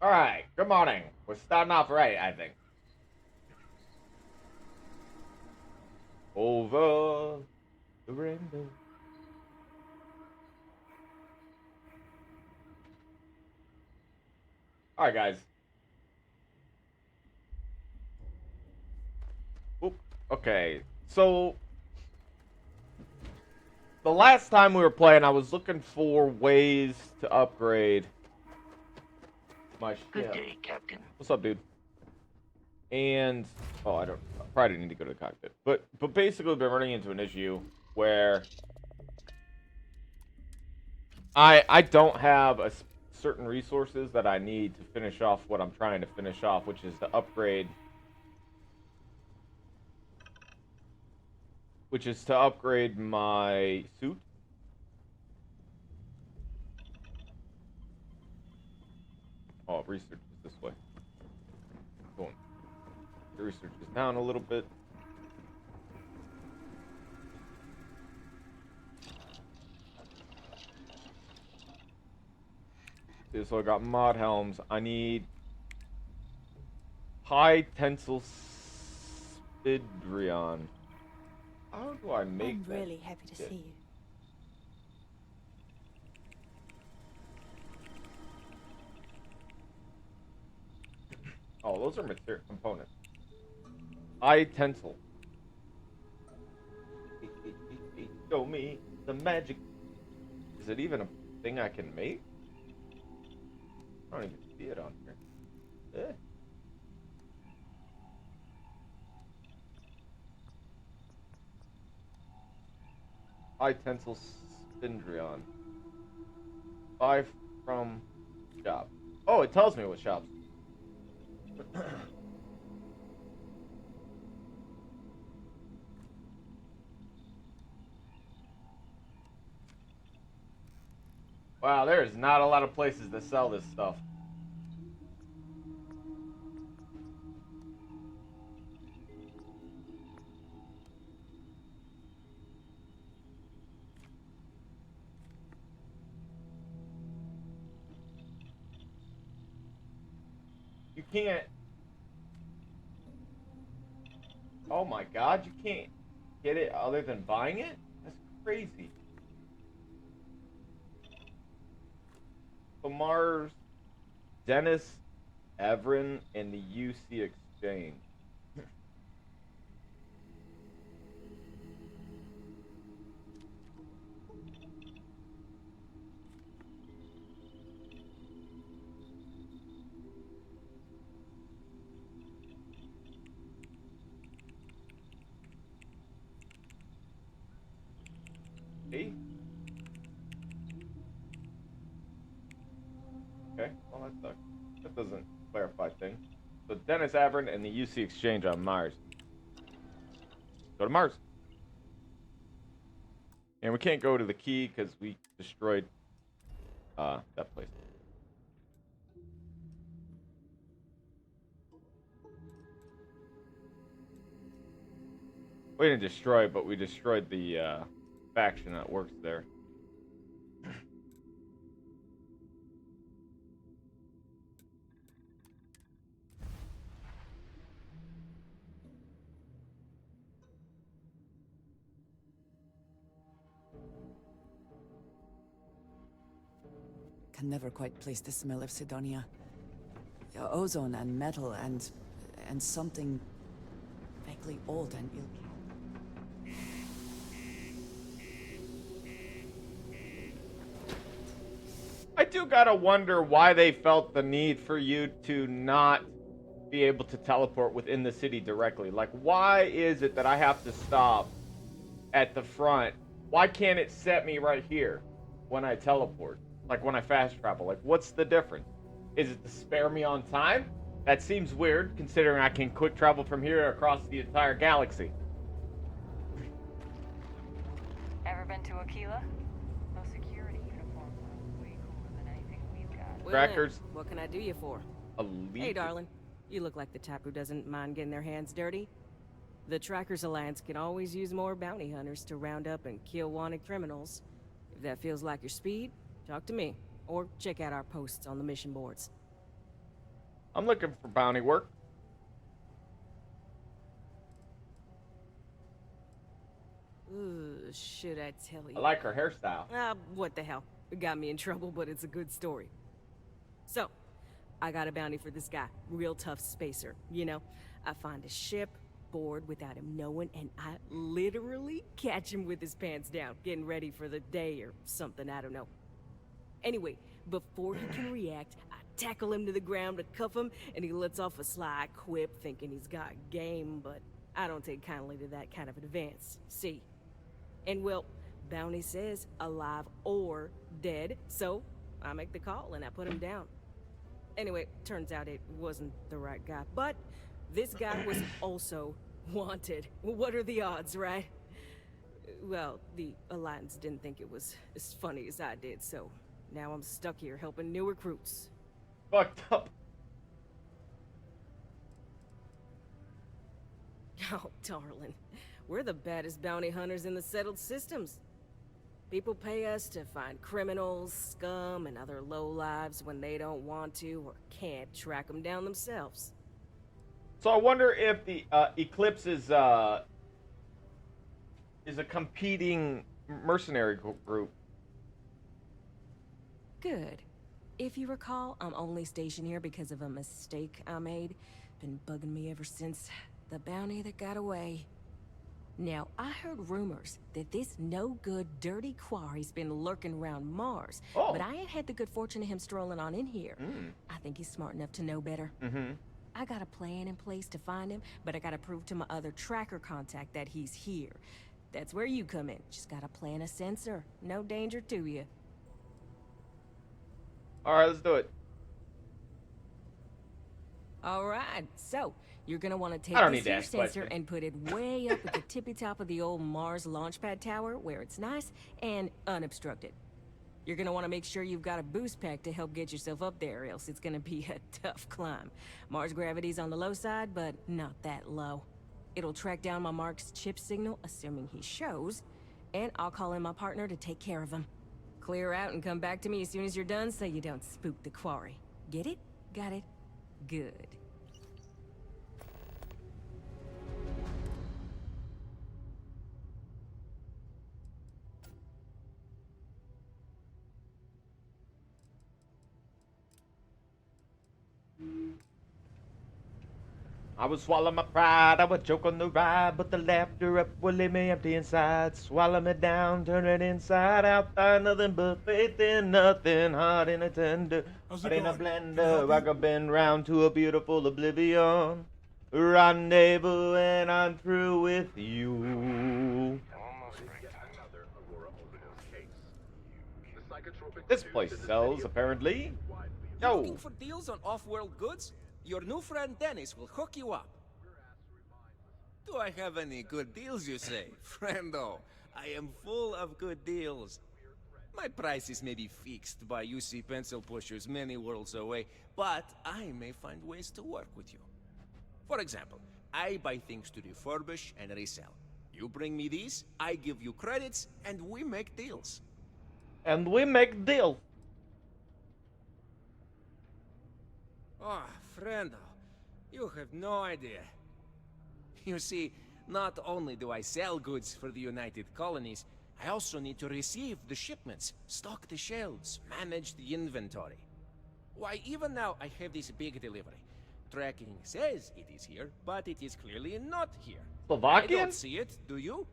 Alright, good morning. We're starting off right, I think. Over the rainbow. Alright, guys. Oop. Okay, so the last time we were playing, I was looking for ways to upgrade my ship. Good day, Captain. What's up, dude? And I probably didn't need to go to the cockpit. But basically, I've been running into an issue where I don't have certain resources that I need to finish off what I'm trying to finish off, which is to upgrade. Which is to upgrade my suit. Oh, research is this way. Going. The research is down a little bit. So I got mod helms. I need high tensile spidrion. How do I make I'm really happy to see you. Oh, those are material components. High tensile. Show me the magic. Is it even a thing I can make? I don't even see it on here. High tensile spindrion. 5 from shop. Oh, it tells me what shops. Wow, there's not a lot of places that sell this stuff. You can't. Oh my god, you can't get it other than buying it? That's crazy. Mars, Dennis, Everin, and the UC Exchange. Hey. Okay, well that sucks. That doesn't clarify things. So Dennis Avern and the UC Exchange on Mars. Go to Mars. And we can't go to the key because we destroyed that place. We didn't destroy it, but we destroyed the faction that works there. Can never quite place the smell of Sidonia. Ozone and metal and something vaguely old and ill. I do gotta wonder why they felt the need for you to not be able to teleport within the city directly. Like, why is it that I have to stop at the front? Why can't it set me right here when I teleport? Like, when I fast travel? Like, what's the difference? Is it to spare me on time? That seems weird, considering I can quick travel from here across the entire galaxy. Ever been to Aquila? Those security uniforms are way cooler than anything we've got. Trackers. What can I do you for? Hey, darling. You look like the type who doesn't mind getting their hands dirty. The Trackers Alliance can always use more bounty hunters to round up and kill wanted criminals. If that feels like your speed, talk to me, or check out our posts on the mission boards. I'm looking for bounty work. Should I tell you? I like her hairstyle. What the hell? It got me in trouble, but it's a good story. So, I got a bounty for this guy. Real tough spacer, you know? I find a ship, board without him knowing, and I literally catch him with his pants down, getting ready for the day or something, I don't know. Anyway, before he can react, I tackle him to the ground to cuff him, and he lets off a sly quip thinking he's got game, but I don't take kindly to that kind of advance. See? And well, bounty says alive or dead, so I make the call and I put him down. Anyway, turns out it wasn't the right guy, but this guy was also wanted. What are the odds, right? Well, the Alliance didn't think it was as funny as I did, so now I'm stuck here helping new recruits. Fucked up. Oh, darling. We're the baddest bounty hunters in the settled systems. People pay us to find criminals, scum, and other lowlives when they don't want to or can't track them down themselves. So I wonder if the Eclipse is a competing mercenary group. Good. If you recall, I'm only stationed here because of a mistake I made. Been bugging me ever since. The bounty that got away. Now, I heard rumors that this no-good, dirty quarry's been lurking around Mars, but I ain't had the good fortune of him strolling on in here. I think he's smart enough to know better. I got a plan in place to find him, but I gotta prove to my other tracker contact that he's here. That's where you come in. Just gotta plant a sensor. No danger to you. Alright, let's do it. Alright, so you're gonna want to take I don't this need to here ask sensor questions. and put it way up at the tippy top of the old Mars launchpad tower where it's nice and unobstructed. You're gonna want to make sure you've got a boost pack to help get yourself up there, else it's gonna be a tough climb. Mars gravity's on the low side, but not that low. It'll track down my Mark's chip signal, assuming he shows, and I'll call in my partner to take care of him. Clear out and come back to me as soon as you're done so you don't spook the quarry. Get it? Got it? Good. I would swallow my pride, I would choke on the ride, but the laughter up will leave me empty inside. Swallow me down, turn it inside out, find nothing but faith in nothing, heart in a tender, heart in a blender. I could bend round to a beautiful oblivion. Rendezvous and I'm through with you. This place sells, apparently. Looking Yo, for deals on off-world goods? Your new friend Dennis will hook you up. Do I have any good deals, you say? Friendo, I am full of good deals. My prices may be fixed by UC pencil pushers many worlds away, but I may find ways to work with you. For example, I buy things to refurbish and resell. You bring me these, I give you credits, and we make deals. and we make deal. Ah, friendo, you have no idea. You see, not only do I sell goods for the United Colonies, I also need to receive the shipments, stock the shelves, manage the inventory. Why, even now I have this big delivery. Tracking says it is here, but it is clearly not here. I Slovakian? don't see it, do you?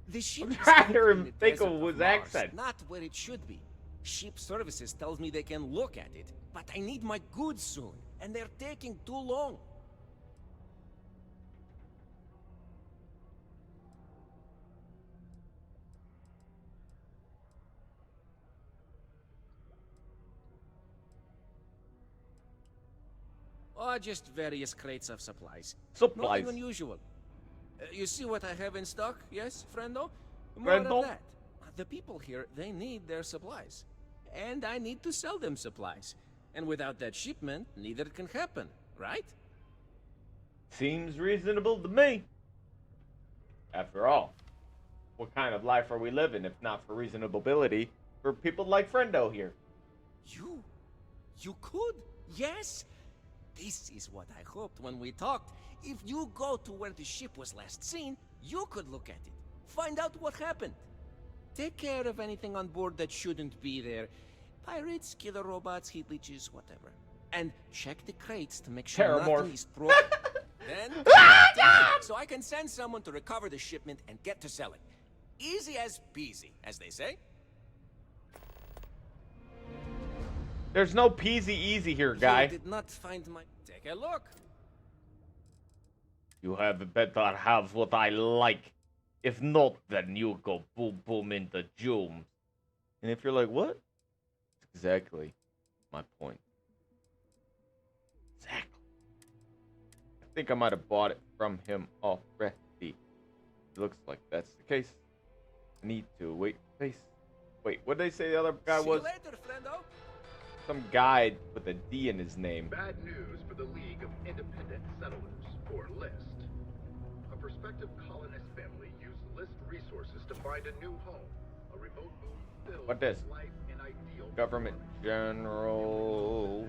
The ship I'm is trying to anchored in the think desert of his Mars, accent. not where it should be. Ship services tells me they can look at it, but I need my goods soon, and they're taking too long. Or just various crates of supplies. Supplies. Nothing unusual. You see what I have in stock, yes, friendo? More Friendo? of that. The people here, they need their supplies. And I need to sell them supplies. And without that shipment, neither can happen, right? Seems reasonable to me. After all, what kind of life are we living if not for reasonability for people like Friendo here? You could? Yes? This is what I hoped when we talked. If you go to where the ship was last seen, you could look at it. Find out what happened. Take care of anything on board that shouldn't be there. Pirates, killer robots, heat leeches, whatever. And check the crates to make sure Paramorph. nothing is broken. Then, so I can send someone to recover the shipment and get to selling. Easy as peasy, as they say. There's no peasy easy here, guy. You did not find my... Take a look. You have better have what I like. If not, then you go boom boom in the doom. And if you're like, what? Exactly my point. Exactly. I think I might have bought it from him already. It looks like that's the case. I need to wait. Wait, what did they say the other guy was? See you later, friendo. Some guy with a D in his name. Bad news for the League of Independent Settlers, or LIST. A prospective colonist family used LIST resources to find a new home. A remote move filled What this? with life and ideal Government General.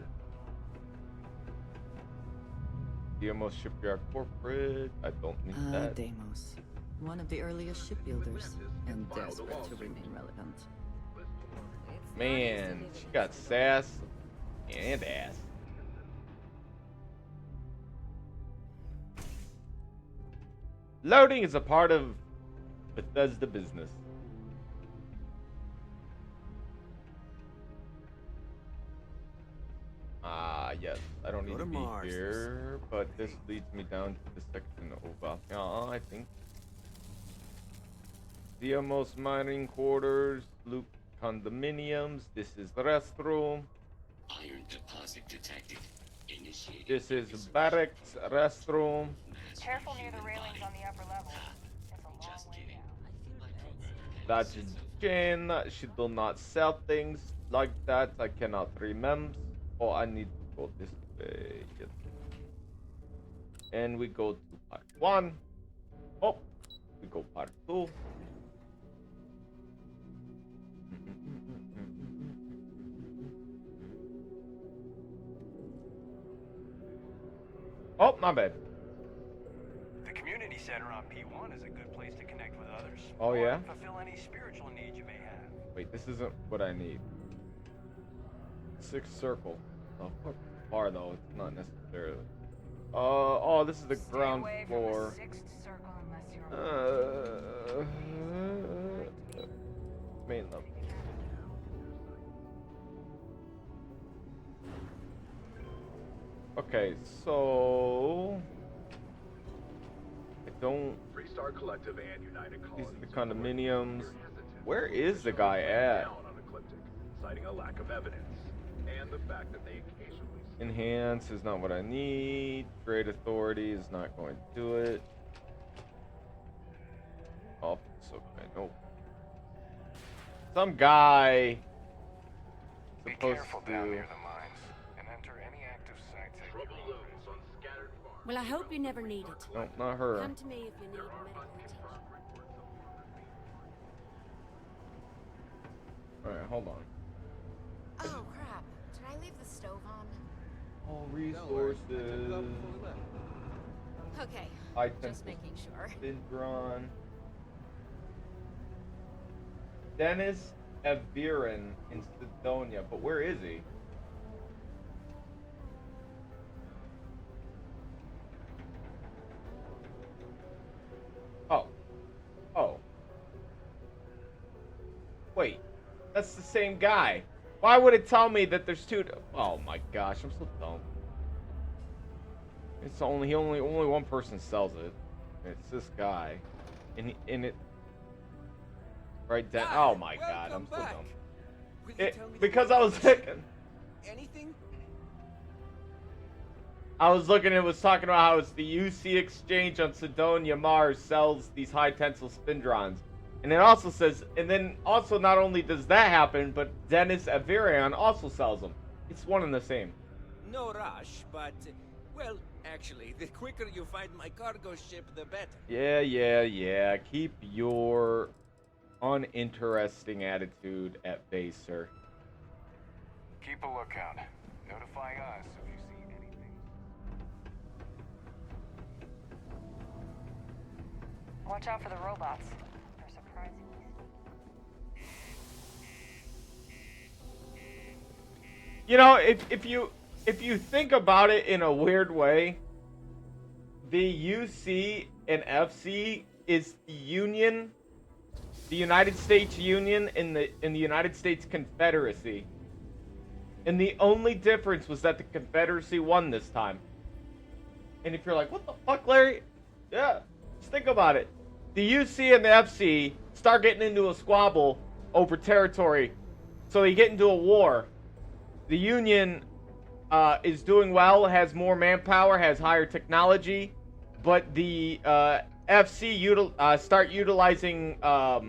Deimos Shipyard Corporate. I don't need that. Deimos. One of the earliest shipbuilders, and desperate to remain relevant. Man, she got sass and ass. Loading is a part of Bethesda business. Yes, I don't need Go to to be Mars. here, but this leads me down to the section over here, I think. Diamos mining quarters, Luke condominiums. This is the restroom. Iron deposit detected. Initiated. This is barracks restroom. Careful near the railings on the upper level. It's a long Just way kidding. down. That's Jen. She do not sell things like that. I cannot remember. Oh, I need to go this way. Yes. And we go to part 1. Oh, we go part 2. Oh, my bad. The community center on P1 is a good place to connect with others. Oh, or yeah? fulfill any spiritual needs you may have. Wait, this isn't what I need. Sixth circle. Oh, fuck. Far though. It's not necessarily. Oh, this is the Stay ground away floor. From the sixth circle unless you're Main level. Okay, so I don't. Freestar Collective and United These Colonies. are the condominiums. Where is the guy at? Down on Ecliptic, citing a lack of evidence and the fact that they occasionally. Enhance is not what I need. Trade authority is not going to do it. Oh, okay, no. Some guy Be supposed careful to. down near the mines and enter any active sites at your Trouble own looms risk. on scattered farms. Well, I hope you never need it. No, not her. Come to me if you need medical attention. Alright, hold on. Oh, crap. Did I leave the stove on? All Don't worry, I took it resources. out before we left. Okay, Items. just making sure. Sidron. Dennis Eviran in Sidonia, but where is he? Oh. Wait, that's the same guy. Why would it tell me that there's two? Oh my gosh, I'm so dumb. It's only one person sells it. And it's this guy, and it right down. Oh my god, I'm Welcome so back. dumb. Will you It, tell me the because I was purpose? thinking, Anything? I was looking. It was talking about how it's the UC exchange on Sidonia Mars sells these high tensile spindrons, and it also says, and then also not only does that happen, but Dennis Averion also sells them. It's one and the same. No rush, but well, actually, the quicker you find my cargo ship, the better. Yeah. Keep your uninteresting attitude at bay, sir. Keep a lookout. Notify us if you see anything. Watch out for the robots. They're surprisingly sneaky. You know, if you think about it in a weird way, the UC and FC is the Union, the United States Union, in the United States Confederacy. And the only difference was that the Confederacy won this time. And if you're like, what the fuck, Larry? Yeah, just think about it. The UC and the FC start getting into a squabble over territory. So they get into a war. The Union is doing well, has more manpower, has higher technology. But the FC start utilizing, well,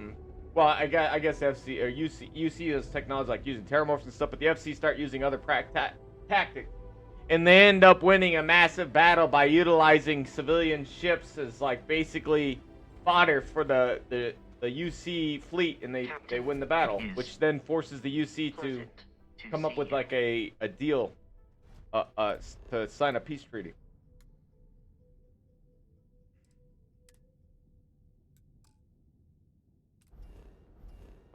I guess FC or UC has technology like using terramorphs and stuff, but the FC start using other tactics. And they end up winning a massive battle by utilizing civilian ships as like basically fodder for the UC fleet, and they win the battle, which then forces the UC to come up with like a deal to sign a peace treaty.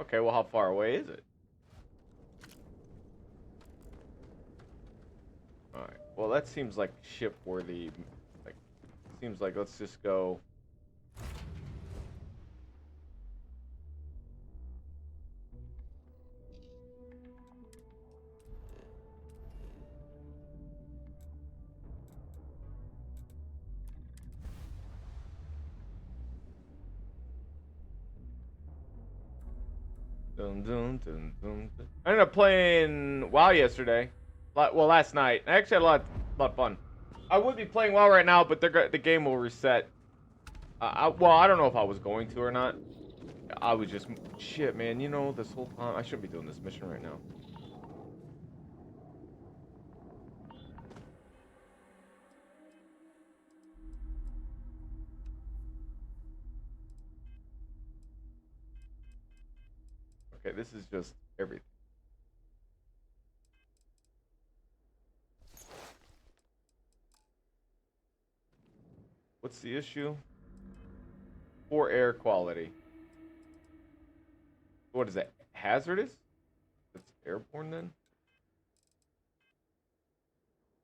Okay, well, how far away is it? Alright, well, that seems like ship-worthy. Like, seems like let's just go. Dun, dun, dun, dun, dun. I ended up playing WoW yesterday. Well, last night. I actually had a lot of fun. I would be playing WoW right now, but the game will reset. Well, I don't know if I was going to or not. I was just shit, man. You know, this whole time I shouldn't be doing this mission right now. Okay, this is just everything. What's the issue? Poor air quality. What is that? Hazardous? It's airborne then?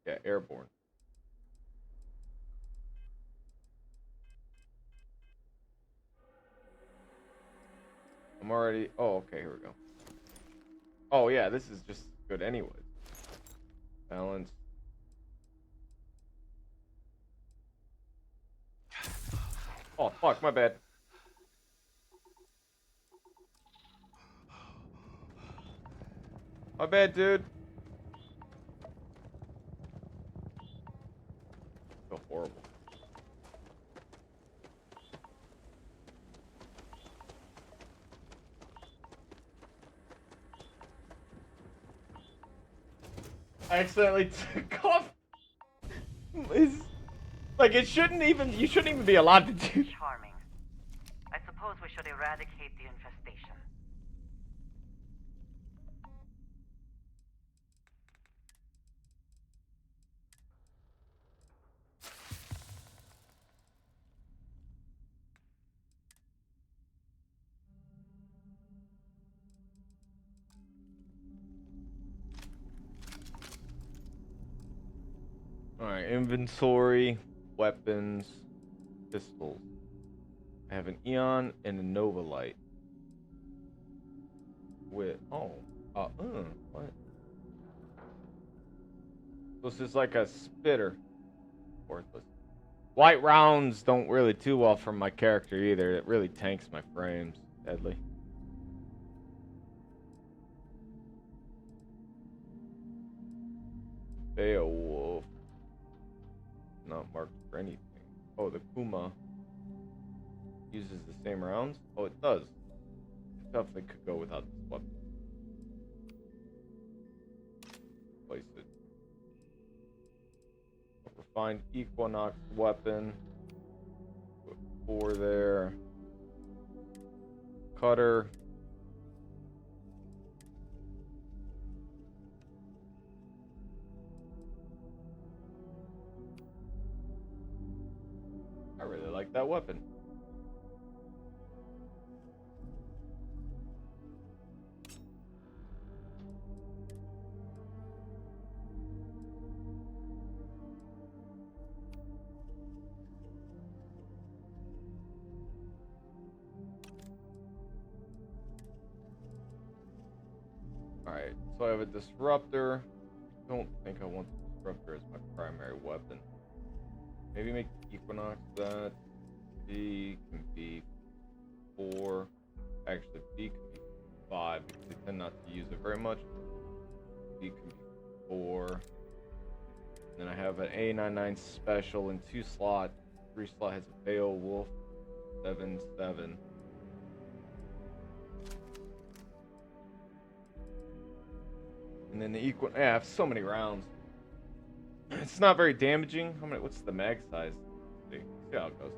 Yeah, airborne. I'm already. Oh, okay, here we go. Oh, yeah, this is just good anyways. Balance. Oh, fuck, my bad. My bad, dude. So horrible. I accidentally took off. Like, it shouldn't even. You shouldn't even be allowed to do. Charming. I suppose we should eradicate the infestation. Alright, inventory, weapons, pistols. I have an Eon and a Nova Light. With what? This is like a spitter. Worthless. White rounds don't really do well for my character either. It really tanks my frames. Deadly. Beowulf. Not marked for anything. Oh, the Kuma uses the same rounds? Oh, it does. It definitely could go without this weapon. Place it. Refined Equinox weapon. Put 4 there. Cutter. I really like that weapon. Alright, so I have a disruptor. Don't think I want the disruptor as my primary weapon. Maybe make Equinox that. B can be 4. Actually, B can be 5 because they tend not to use it very much. B can be 4. Then I have an A99 special in 2 slots. 3 slot has a Beowulf. 7/7. And then the Equinox. Yeah, I have so many rounds. It's not very damaging. How many? What's the mag size? Let's see how it goes.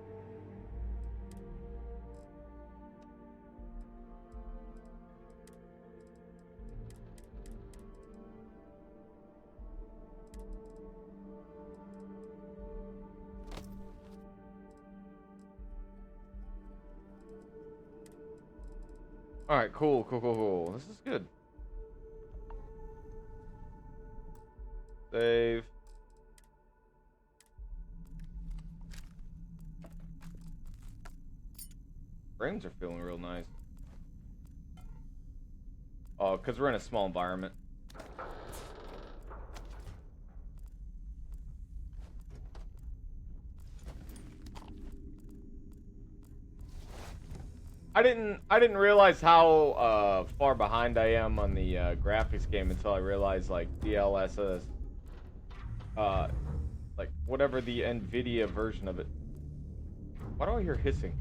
All right, cool. This is good. Save. Frames are feeling real nice. Oh, because we're in a small environment. I didn't realize how far behind I am on the graphics game until I realized like DLSS, like whatever the NVIDIA version of it. Why do I hear hissing?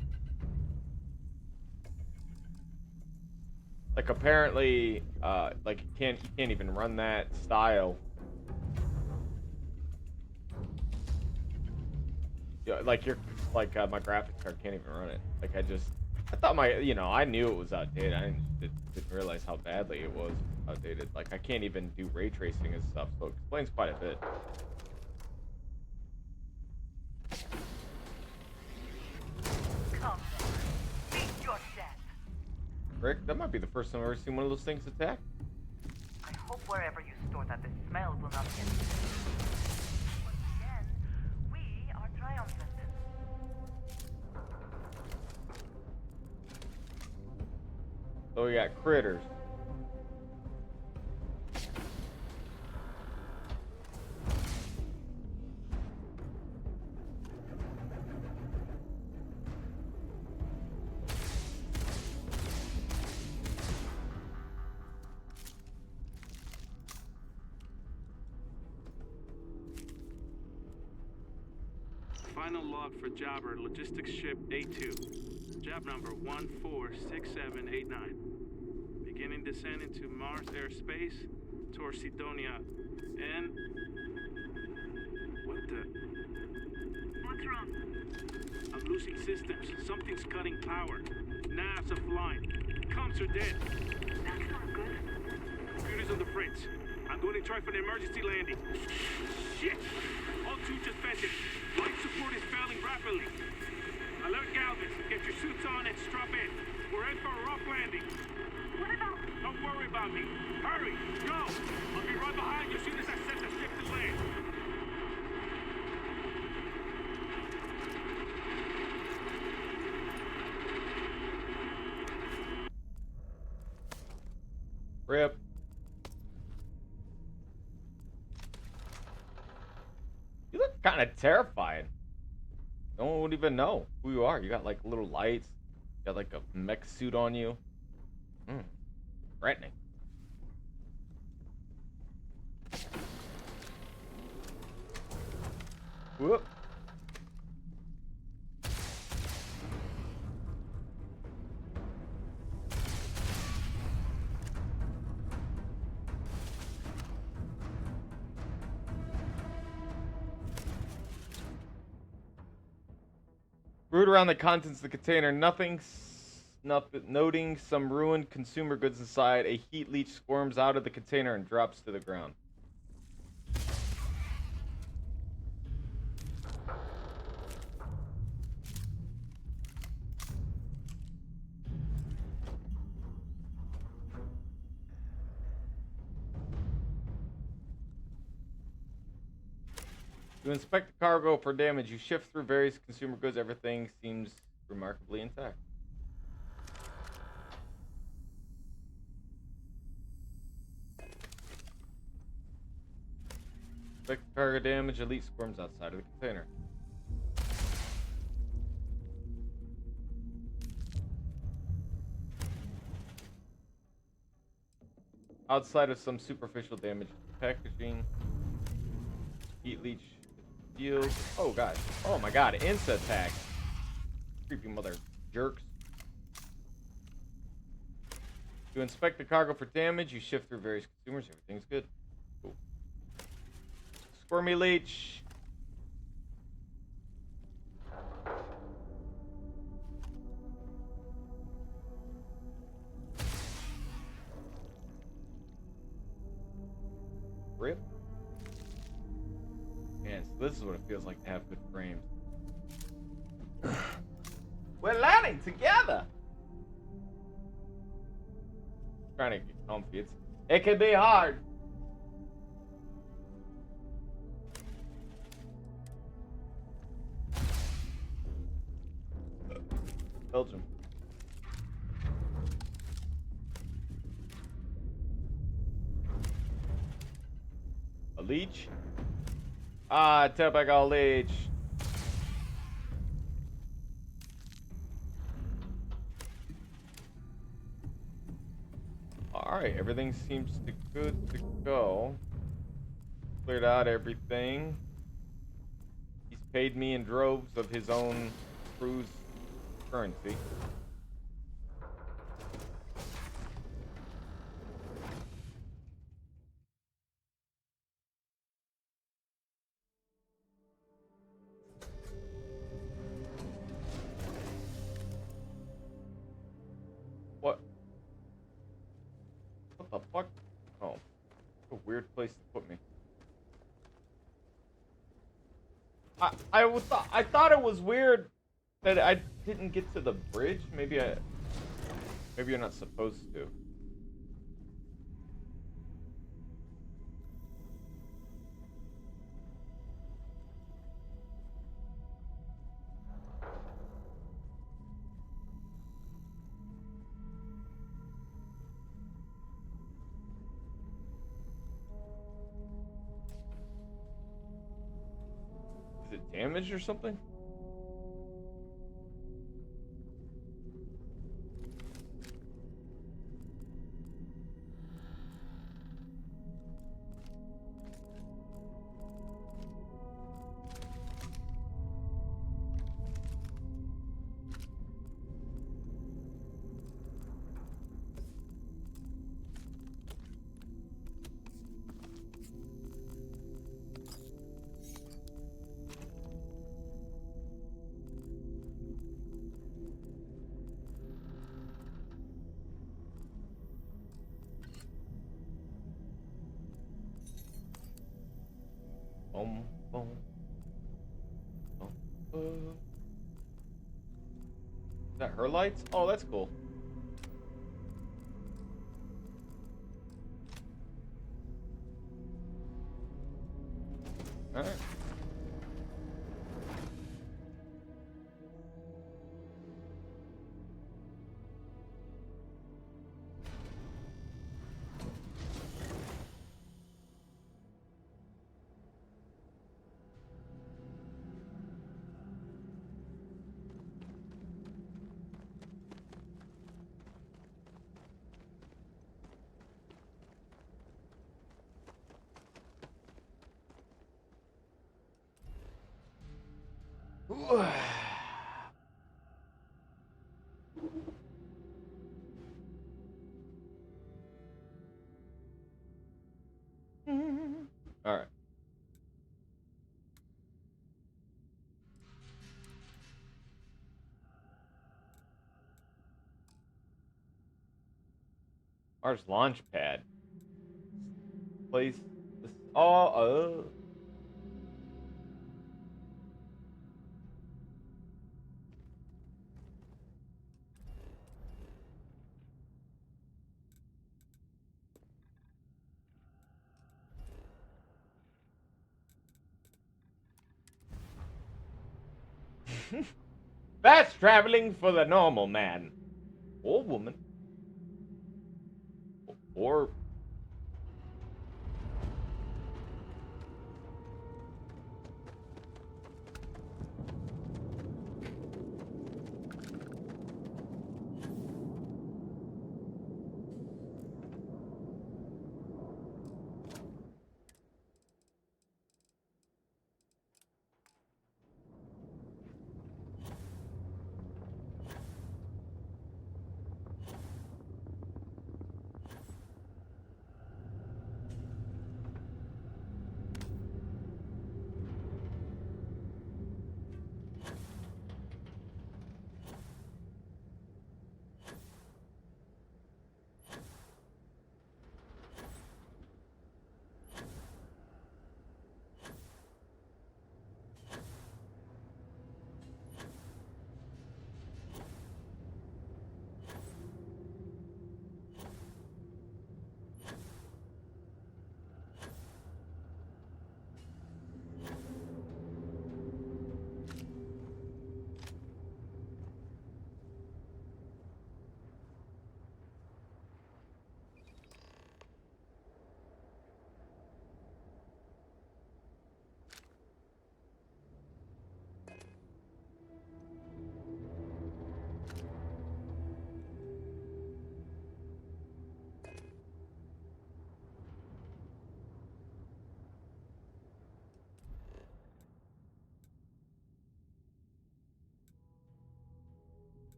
Like apparently, like you can't even run that style. Yeah, like my graphics card can't even run it. Like I thought I knew it was outdated. I didn't realize how badly it was outdated. Like I can't even do ray tracing and stuff, so it explains quite a bit. Come, meet your death. Rick, that might be the first time I've ever seen one of those things attack. I hope wherever you store that, the smell will not get you. Once again, we are triumphant. So we got critters. Final log for Jobber, logistics ship A2. Job number 146789. Beginning descent into Mars airspace towards Sidonia. And... What the... What's wrong? I'm losing systems. Something's cutting power. Nav's offline. Comms are dead. That's not good. Computers on the fritz. I'm going to try for an emergency landing. Shit! All 2 just vented. Life support is failing rapidly. Alert Galvez. Get your suits on and strap in. We're in for a rough landing. What about... Don't worry about me. Hurry! Go! I'll be right behind you as soon as I set the ship to land. Rip. You look kind of terrified. No one would even know who you are. You got like little lights. You got like a mech suit on you. Threatening. Whoop. Root around the contents of the container. Noting some ruined consumer goods inside. A heat leech squirms out of the container and drops to the ground. To inspect the cargo for damage, you shift through various consumer goods. Everything seems remarkably intact. . Cargo damage. Elite squirms outside of the container. Outside of some superficial damage to the packaging. Heat leech. Field. Oh god. Oh my god. Insta attack. Creepy mother jerks. To inspect the cargo for damage, you shift through various consumers. Everything's good. Cool. Squirmy leech. Rip. Man, so this is what it feels like to have good frames. We're landing together. Trying to get comfy. It can be hard. Belgium. A leech? Ah, typical leech. Alright, everything seems good to go. Cleared out everything. He's paid me in droves of his own crew's currency. What? What the fuck? Oh. A weird place to put me. I thought it was weird that I didn't get to the bridge. Maybe you're not supposed to. Is it damaged or something? Boom, boom, boom, boom. Is that her lights? Oh, that's cool. All right. All right. Mars launch pad. Place. This, oh. Fast traveling for the normal man. Or woman. Or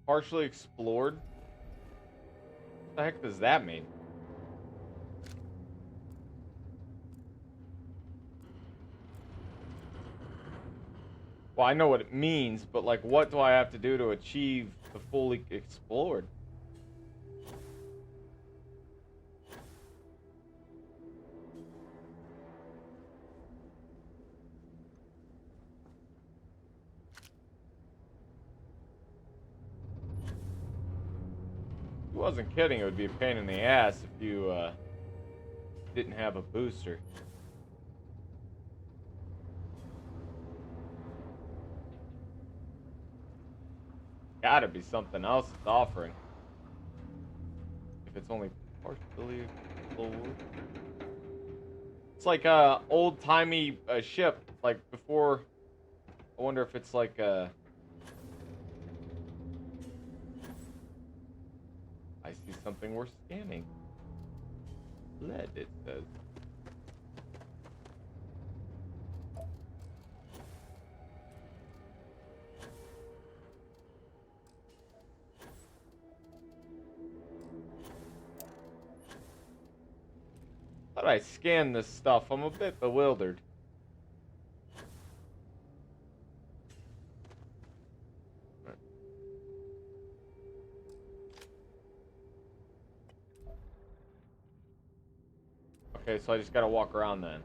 Partially explored? What the heck does that mean? Well, I know what it means, but like, what do I have to do to achieve the fully explored? He wasn't kidding, it would be a pain in the ass if you didn't have a booster. Gotta be something else it's offering. If it's only partially explored. It's like a old-timey ship, like before. I wonder if it's like a... I see something worth scanning. Lead, it says. How do I scan this stuff? I'm a bit bewildered. Okay, so I just gotta walk around then.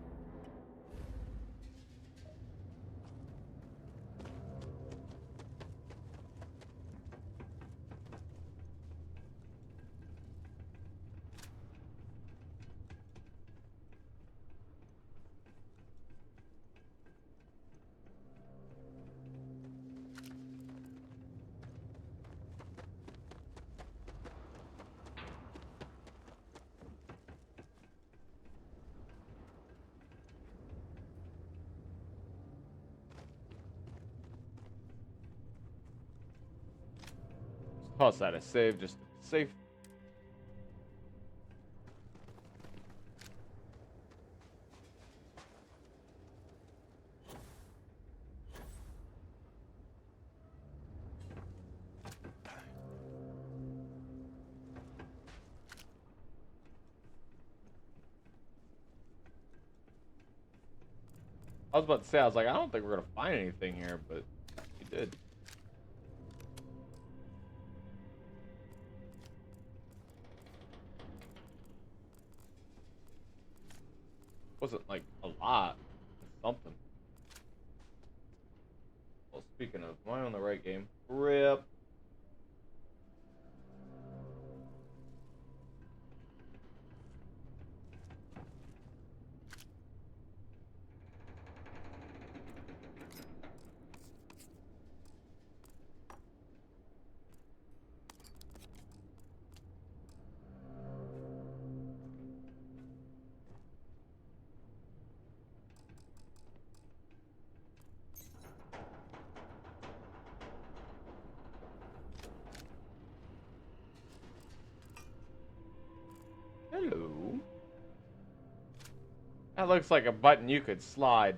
Toss that a save, just safe. I was about to say, I was like, I don't think we're gonna find anything here, but we did. Wasn't like a lot. Something. Well, speaking of, am I on the right game? Rip. Hello. That looks like a button you could slide.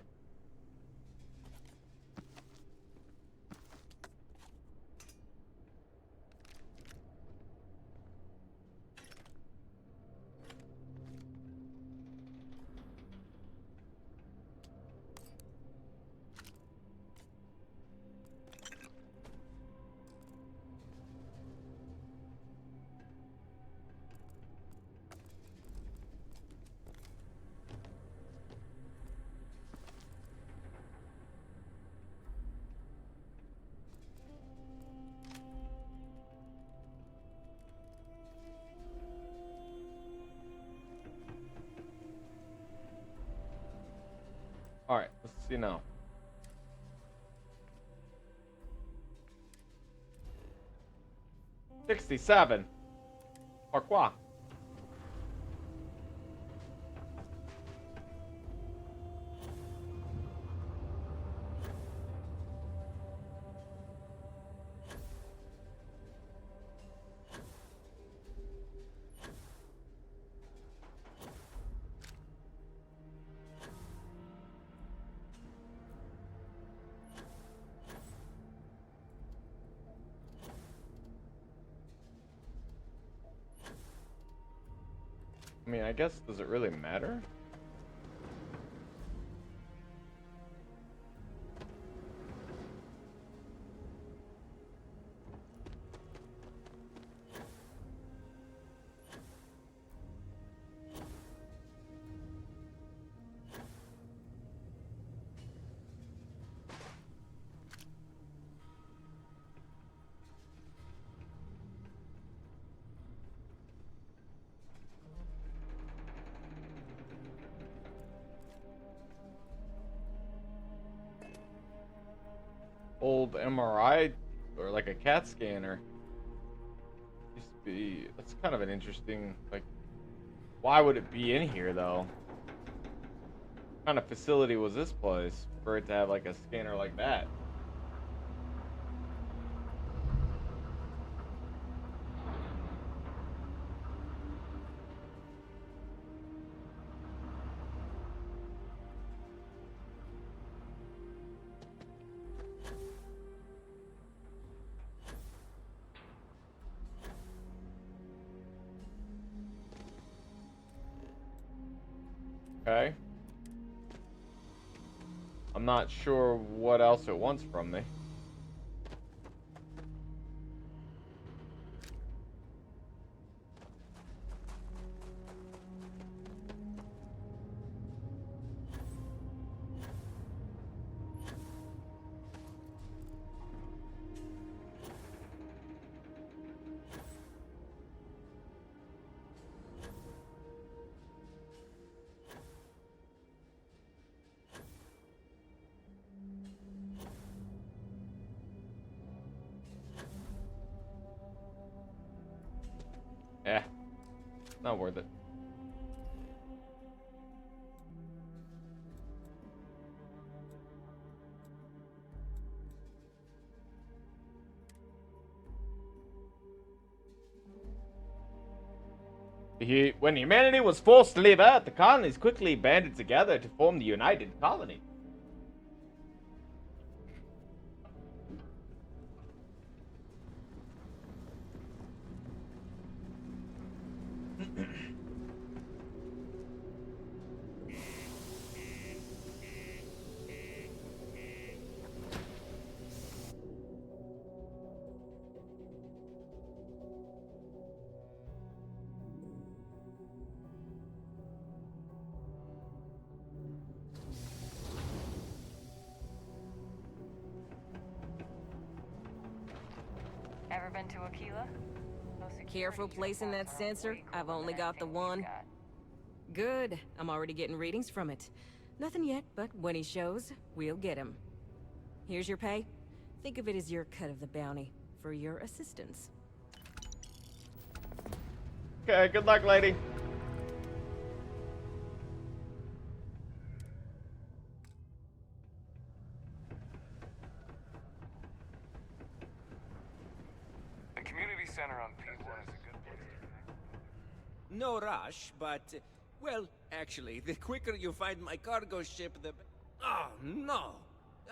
Alright, let's see now. $67. Pourquoi? mean, I guess, does it really matter? Old MRI or like a CAT scanner. Used to be. That's kind of an interesting. Like, why would it be in here though? What kind of facility was this place for it to have like a scanner like that? Okay. I'm not sure what else it wants from me. Eh, not worth it. When humanity was forced to leave Earth, the colonies quickly banded together to form the United Colony. Ever been to Aquila? No security Careful placing that uniforms are sensor. way I've cooler only than got the anything we've one. got. Good. I'm already getting readings from it. Nothing yet, but when he shows, we'll get him. Here's your pay. Think of it as your cut of the bounty for your assistance. Okay, good luck, lady. The community center on P1 is a good place to connect. No rush, but, well, actually, the quicker you find my cargo ship, the... Oh, no!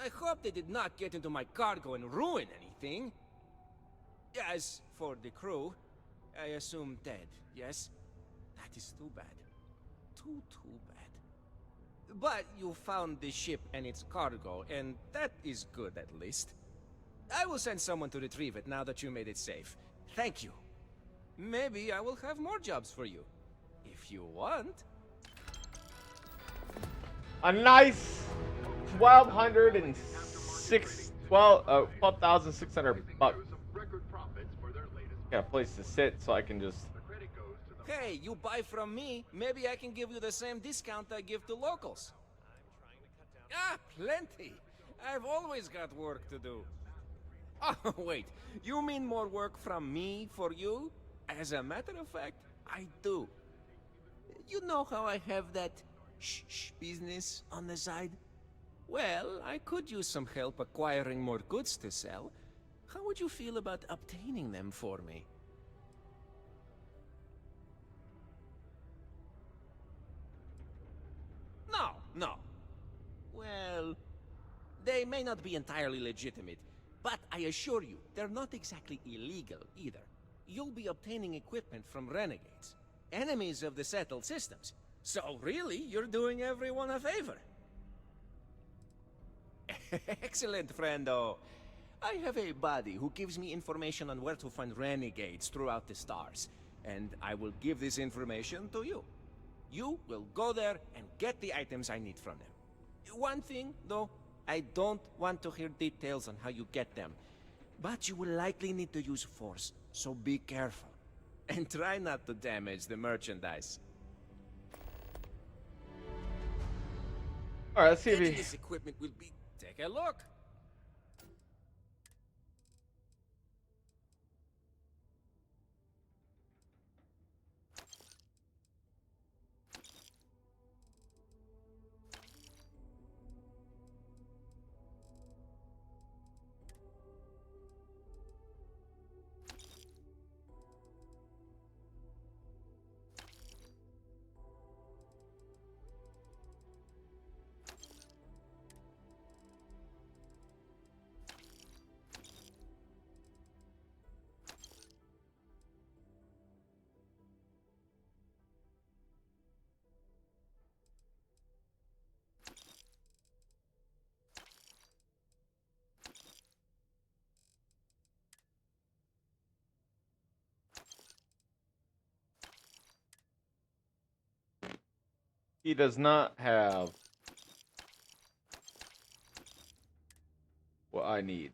I hope they did not get into my cargo and ruin anything. As for the crew, I assume dead, yes? That is too bad. Too bad. But you found the ship and its cargo, and that is good at least. I will send someone to retrieve it now that you made it safe. Thank you. Maybe I will have more jobs for you. If you want. A nice 12,600 bucks. Got a place to sit so I can just... Hey, you buy from me, maybe I can give you the same discount I give to locals. Ah, plenty. I've always got work to do. Oh, wait. You mean more work from me for you? As a matter of fact, I do. You know how I have that shh business on the side? Well, I could use some help acquiring more goods to sell. How would you feel about obtaining them for me? No. Well, they may not be entirely legitimate, but I assure you, they're not exactly illegal either. You'll be obtaining equipment from renegades. enemies of the settled systems. So really, you're doing everyone a favor. Excellent, friendo. I have a buddy who gives me information on where to find renegades throughout the stars, and I will give this information to you. You will go there and get the items I need from them. One thing, though, I don't want to hear details on how you get them, but you will likely need to use force, so be careful. And try not to damage the merchandise. All right, let's see if Getting he... this equipment will be... Take a look. He does not have what I need.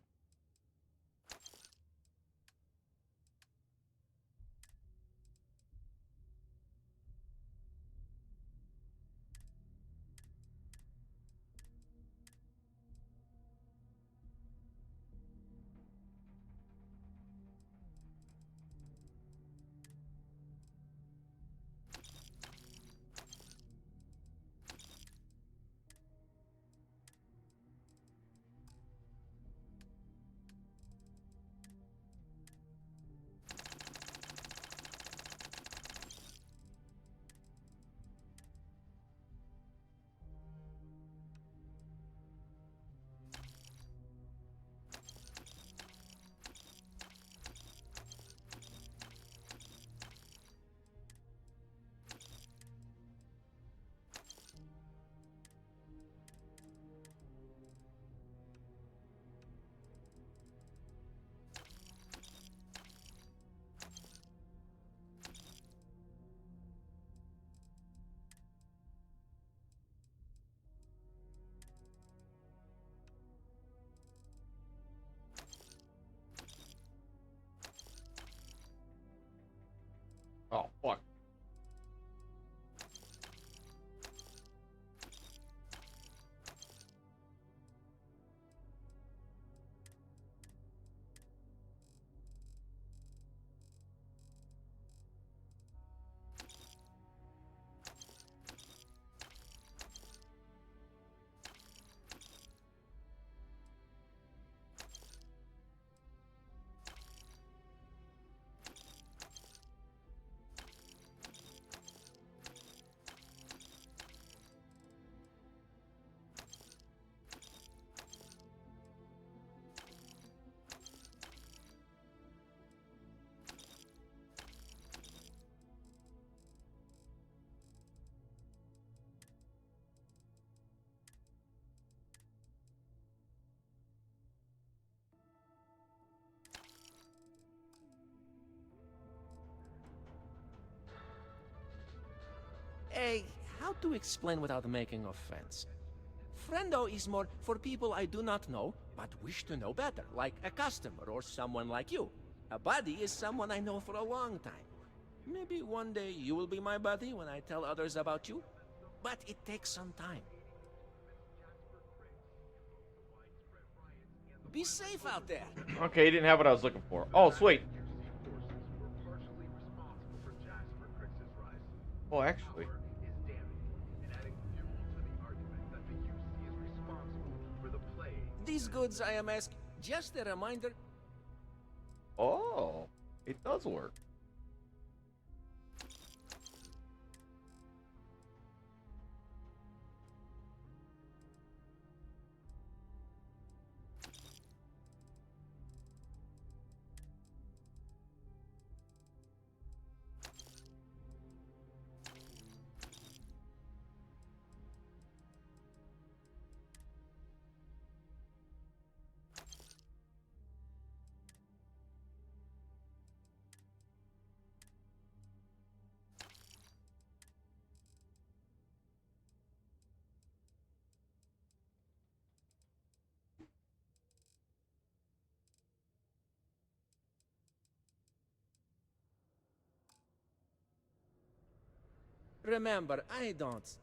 Oh, fuck. How to explain without making offense? Friendo is more for people I do not know, but wish to know better, like a customer or someone like you. A buddy is someone I know for a long time. Maybe one day you will be my buddy when I tell others about you, but it takes some time. Be safe out there. Okay, he didn't have what I was looking for. Oh, sweet. Oh, actually. These goods, I am asked, just a reminder. Oh, it does work. Remember, I don't.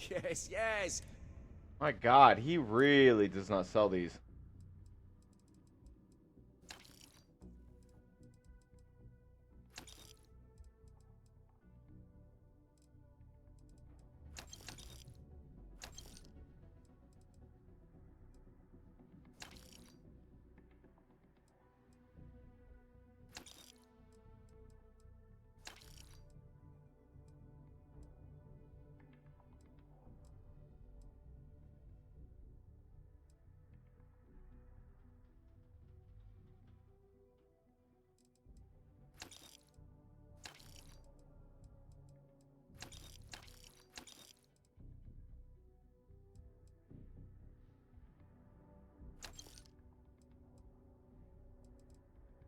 Yes, yes. My God, he really does not sell these.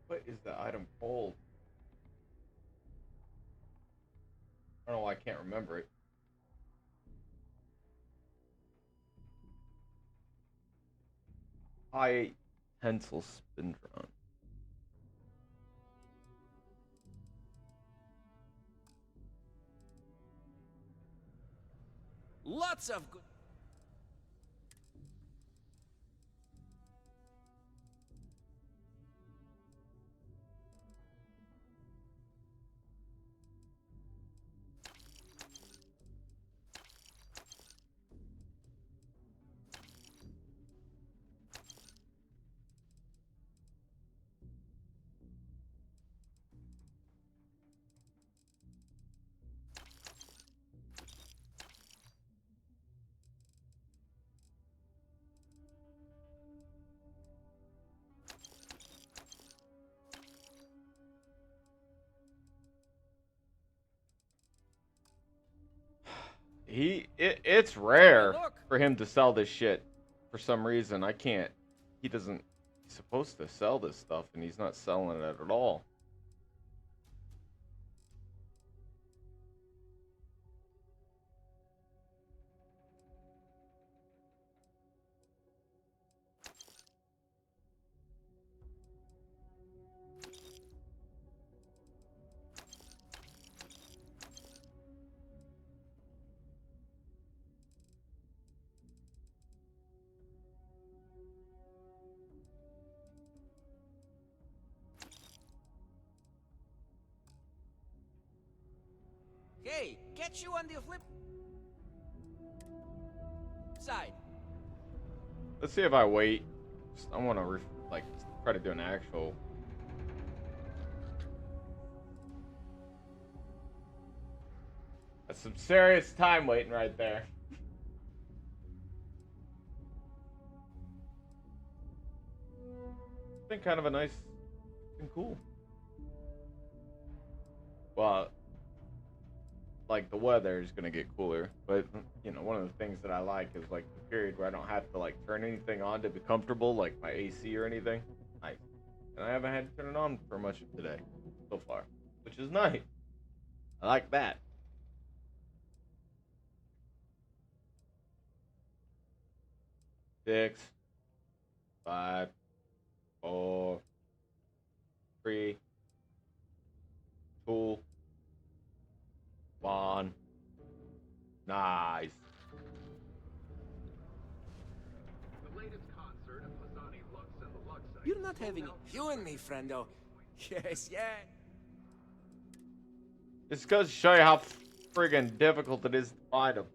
What is the item called? I don't know why I can't remember it. High tensile spin drone. Lots of good. It's rare for him to sell this shit for some reason. I can't. He doesn't. He's supposed to sell this stuff, and he's not selling it at all. Hey, catch you on the flip side. Let's see if I wait. I want to like try to do an actual. That's some serious time waiting right there. It's been kind of a nice and cool. Well, like the weather is gonna get cooler, but you know, one of the things that I like is like the period where I don't have to like turn anything on to be comfortable, like my AC or anything. Nice. And I haven't had to turn it on for much of today so far, which is nice. I like that. Six, 5, 4, 3, 2, 1. Nice. The latest concert of Pisani Lux and the Luxite. You're not having you and me, friendo. Yes, yeah. This goes to show you how friggin' difficult it is to find them.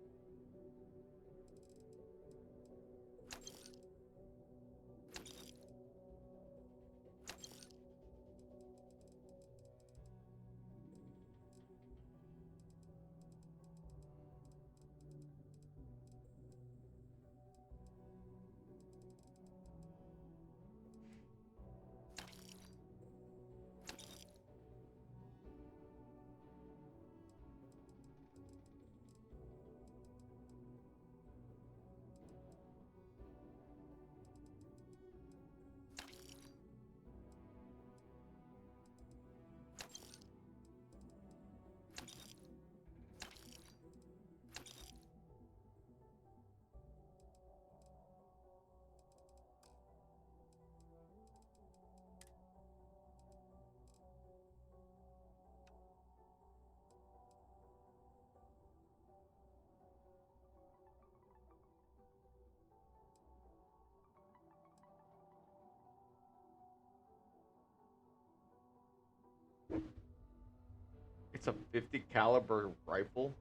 It's a 50 caliber rifle.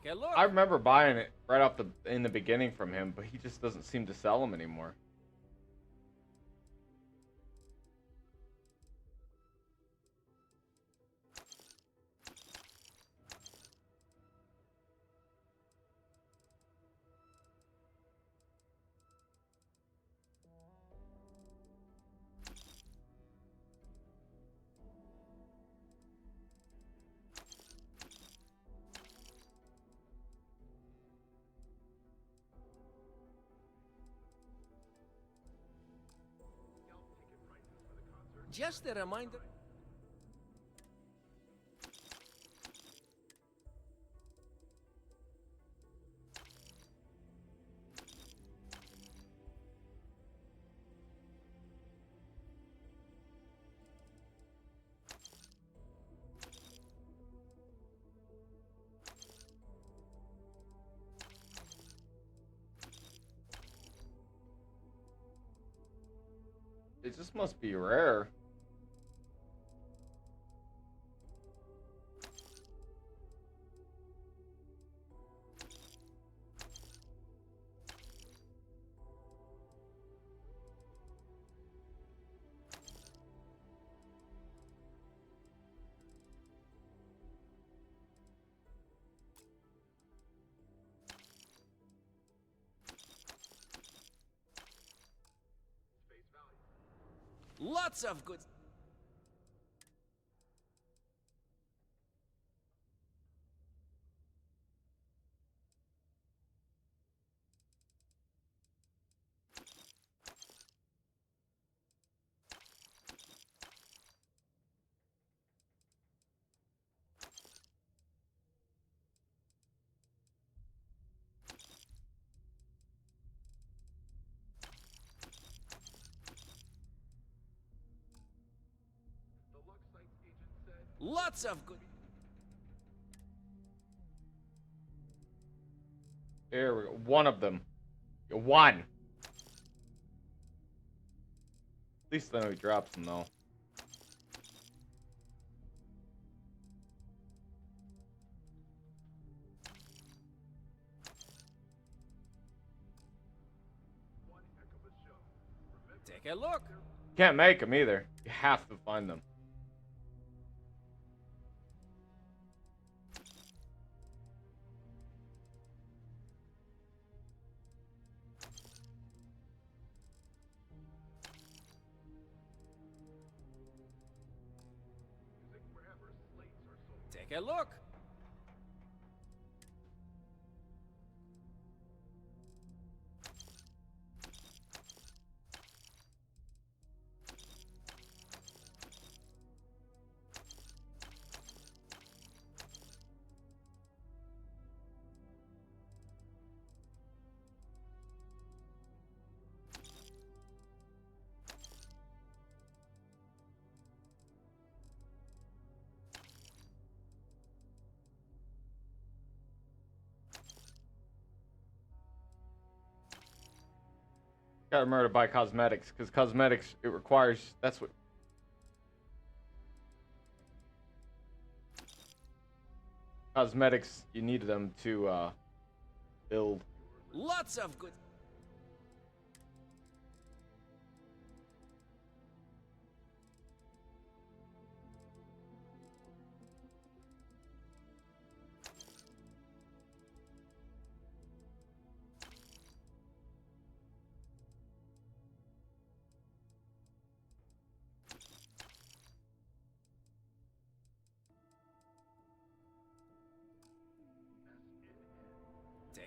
Take a look. I remember buying it right off in the beginning from him, but he just doesn't seem to sell them anymore. Just a reminder. It just must be rare. Lots of good. Lots of good. Here we go. One of them. One. At least I know he drops them though. Take a look. Can't make them either. You have to find them. Take a look. Gotta remember to buy cosmetics, because cosmetics, it requires, that's what... Cosmetics, you need them to, build. Lots of good.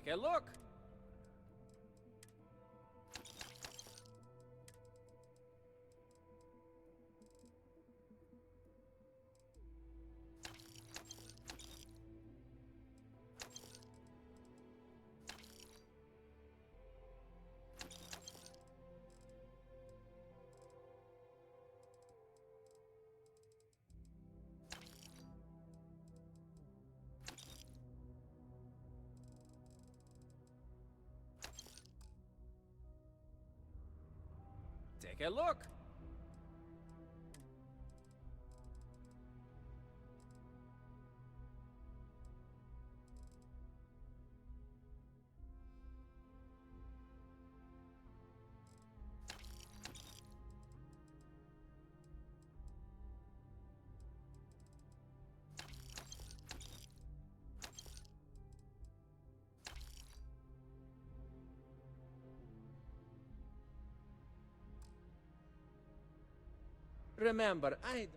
Take a look. Take a look. Remember, I...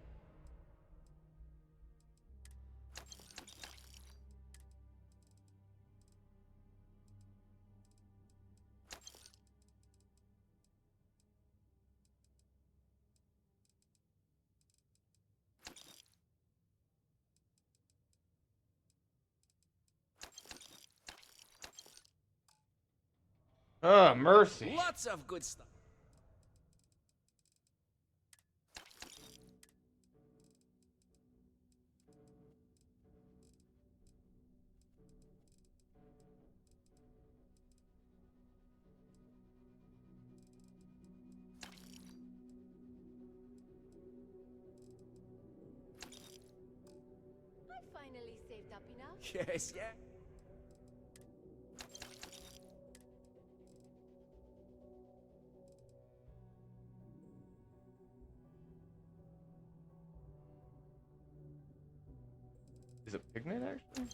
Oh, mercy. Lots of good stuff. I finally saved up enough. Yes, yeah. Is it pigment actually?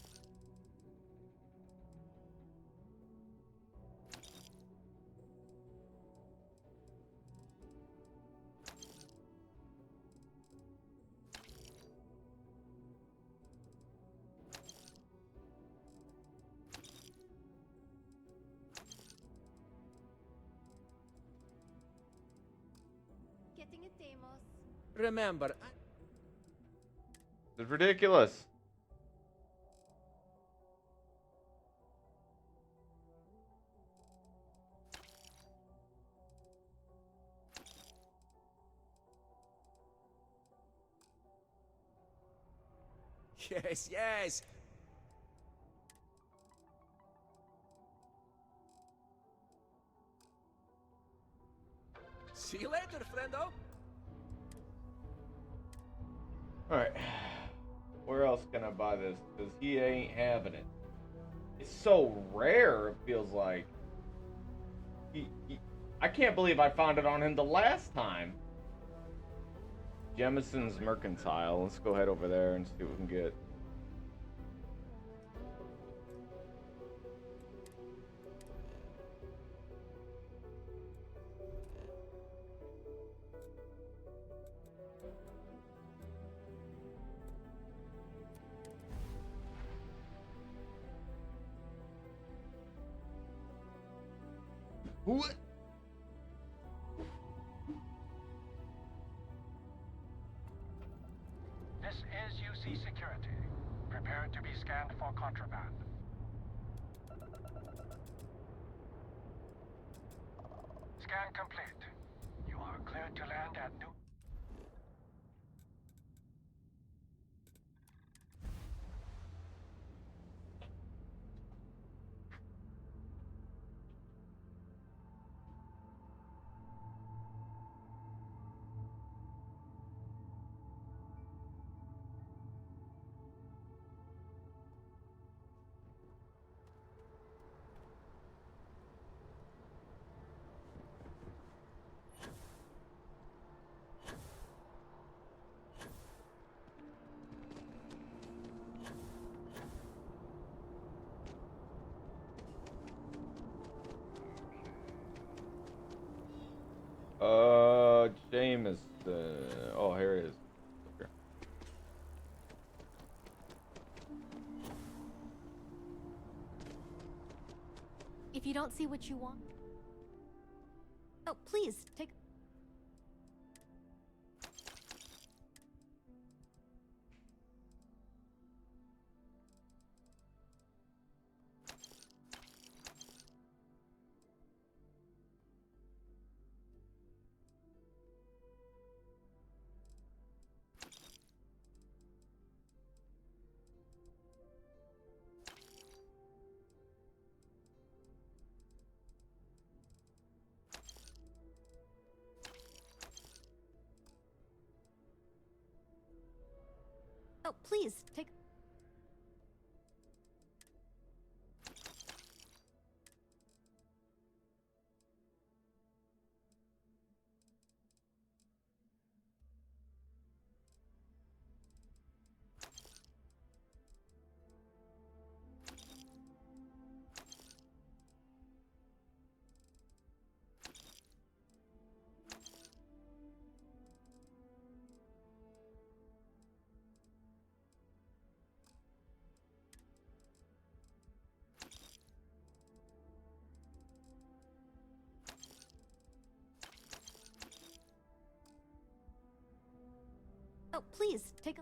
Getting a Deimos. Remember, I... It's ridiculous. Yes, yes. See you later, friendo. Alright. Where else can I buy this? Because he ain't having it. It's so rare, it feels like. I can't believe I found it on him the last time. Jemison's Mercantile. Let's go head over there and see what we can get. What? This is UC Security. Prepare to be scanned for contraband. Scan complete. You are cleared to land at New... James. Oh, here it is. Okay. don't see what you want? Oh, please, take... Oh, please, take... Oh, please, take a...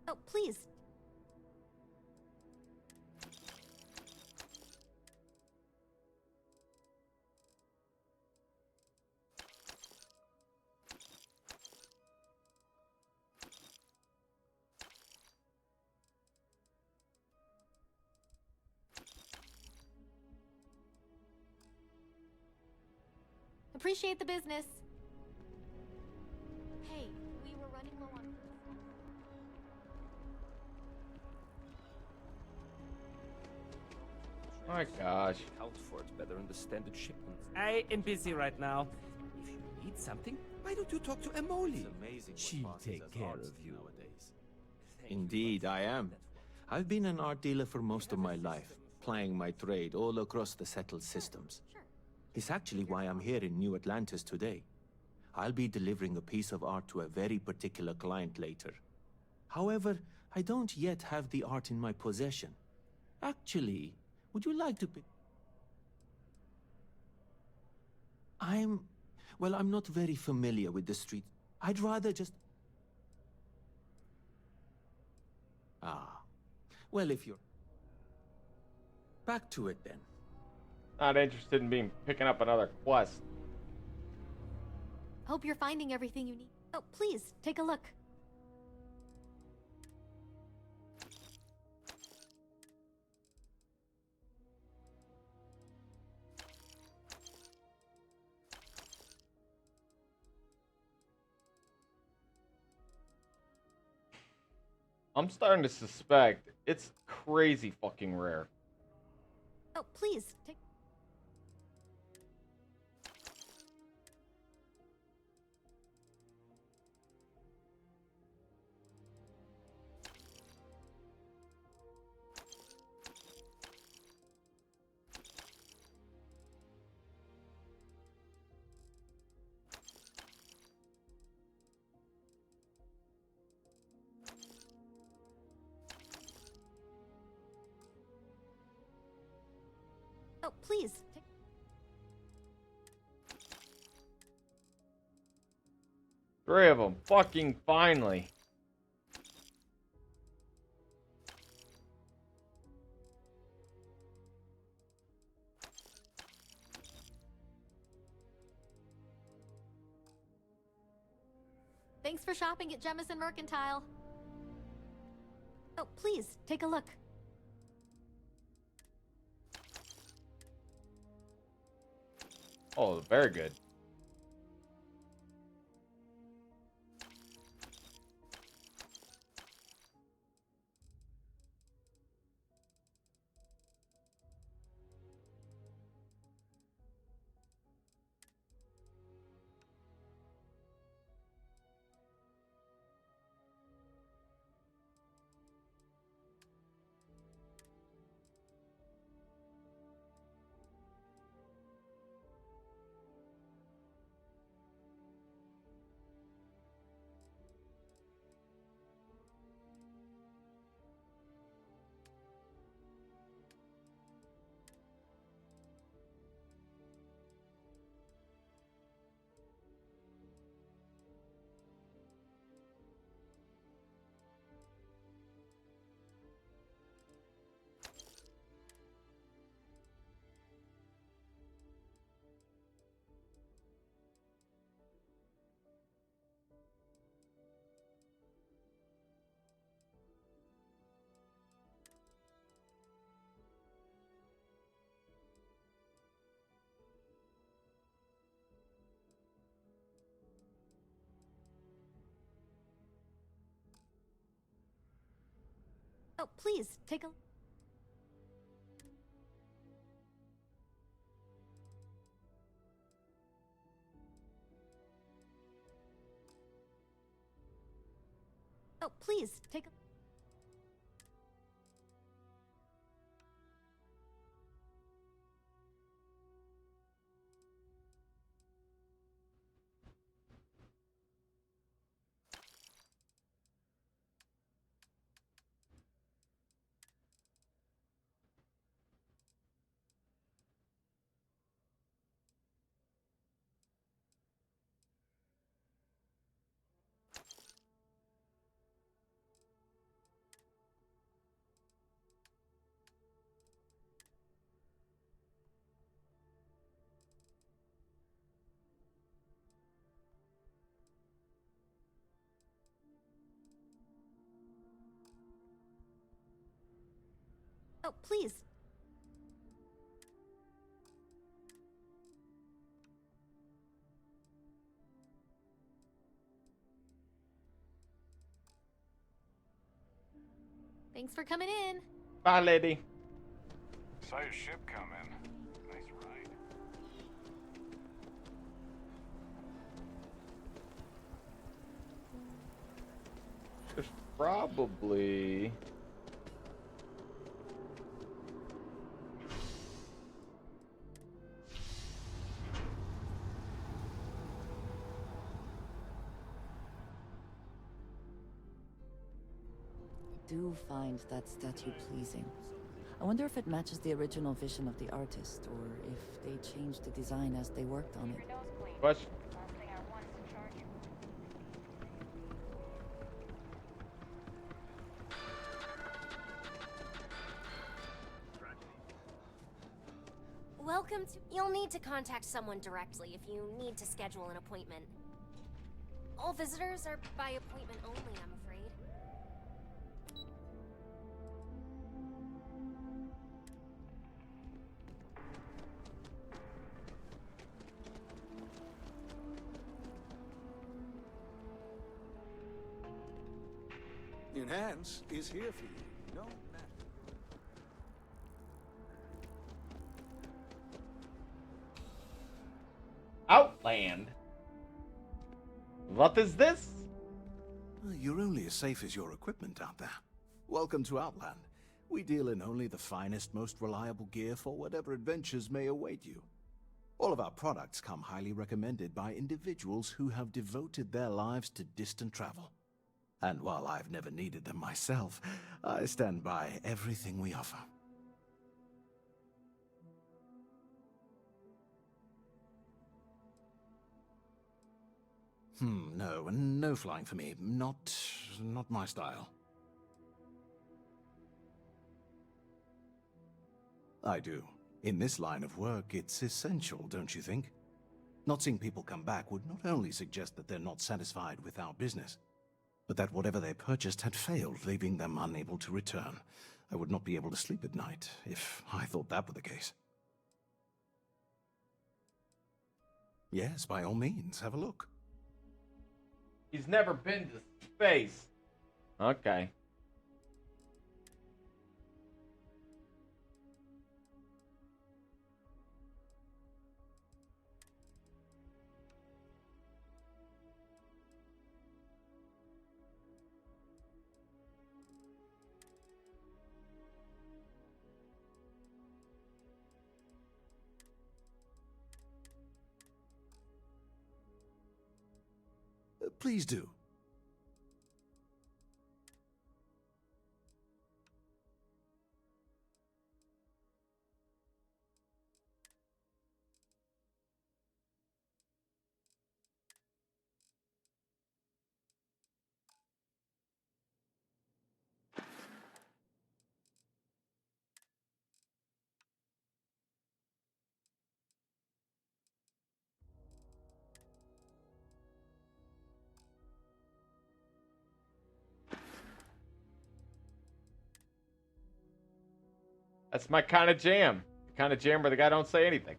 Oh, please. Appreciate the business. Hey, we were running low on... My gosh. Account for it better in the standard shipments. I am busy right now. If you need something, why don't you talk to Emoli? She'll take care of you. Indeed, I am. I've been an art dealer for most of my life, plying my trade all across the settled systems. It's actually why I'm here in New Atlantis today. I'll be delivering a piece of art to a very particular client later. However, I don't yet have the art in my possession. Actually, would you like to pick... Well, I'm not very familiar with the street. I'd rather just... Ah. Well, if you're... Back to it, then. Not interested in picking up another quest. Hope you're finding everything you need. Oh, please, take a look. I'm starting to suspect it's crazy fucking rare. Oh, please, take... Oh, please, take... Three of them, fucking finally. Thanks for shopping at Jemison Mercantile. Oh, please, take a look. Oh, very good. Oh, please, take a... Oh, please, take a... Oh, please. Thanks for coming in. Bye, lady. Saw your ship come in. Nice ride. There's probably... Do find that statue pleasing. I wonder if it matches the original vision of the artist, or if they changed the design as they worked on it. Question. Welcome to... You'll need to contact someone directly if you need to schedule an appointment. All visitors are by appointment only, I'm afraid. Enhance is here for you. No matter. Outland? What is this? You're only as safe as your equipment out there. Welcome to Outland. We deal in only the finest, most reliable gear for whatever adventures may await you. All of our products come highly recommended by individuals who have devoted their lives to distant travel. And while I've never needed them myself, I stand by everything we offer. No flying for me. Not my style. I do. In this line of work, it's essential, don't you think? Not seeing people come back would not only suggest that they're not satisfied with our business, but that whatever they purchased had failed, leaving them unable to return. I would not be able to sleep at night if I thought that were the case. Yes, by all means, have a look. He's never been to space. Okay. Please do. That's my kind of jam. The kind of jam where the guy don't say anything.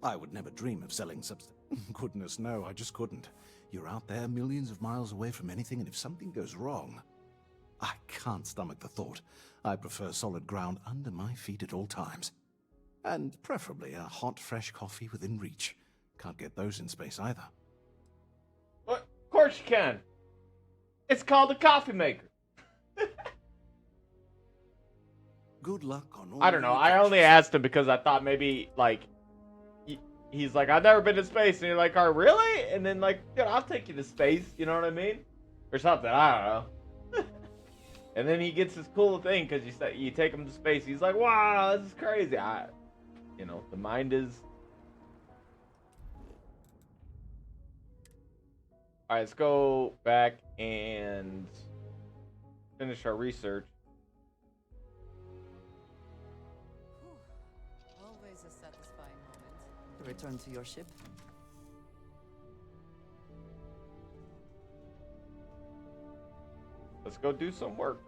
I would never dream of selling substance. Goodness, no, I just couldn't. You're out there millions of miles away from anything, and if something goes wrong, I can't stomach the thought. I prefer solid ground under my feet at all times. And preferably a hot, fresh coffee within reach. Can't get those in space either. Well, of course you can. It's called a coffee maker. Good luck on all I don't know. your I only asked him because I thought maybe, like, he's like, I've never been to space. And you're like, oh, really? And then, like, dude, I'll take you to space. You know what I mean? Or something. I don't know. And then he gets this cool thing because you take him to space. He's like, wow, this is crazy. You know, the mind is... All right, let's go back and finish our research. Always a satisfying moment to return to your ship. Let's go do some work.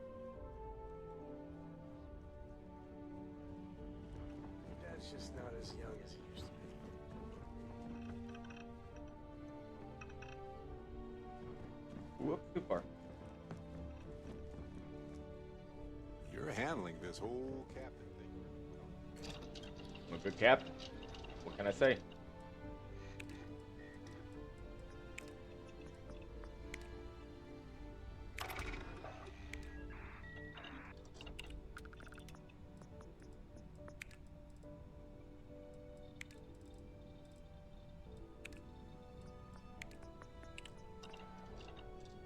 Dad's just not as young as he used to be. Whoops, too far. You're handling this whole captain thing. I'm a good captain. What can I say?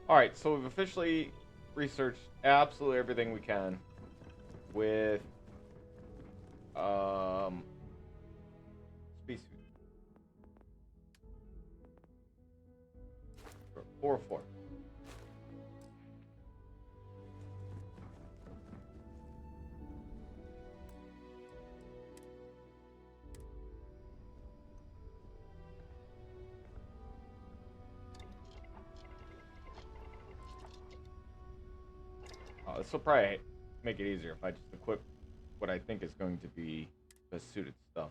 Alright, so we've officially researched absolutely everything we can with spacesuit. 404. This will probably make it easier if I just equip what I think is going to be the suited stuff.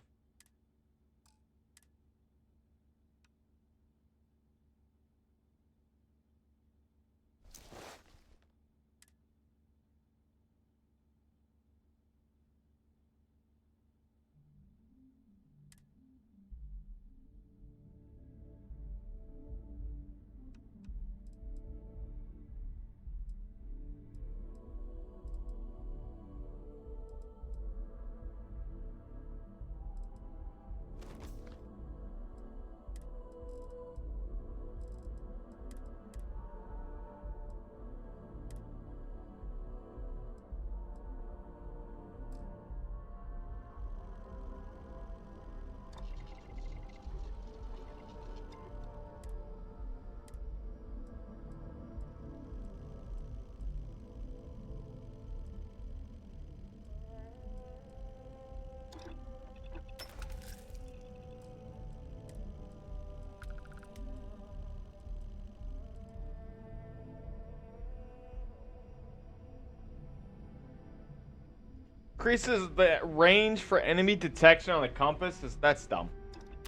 Increases the range for enemy detection on the compass. That's dumb.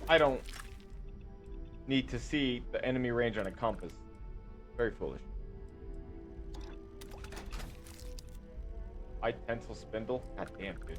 I don't need to see the enemy range on a compass. Very foolish. High tensile spindle? God damn, dude.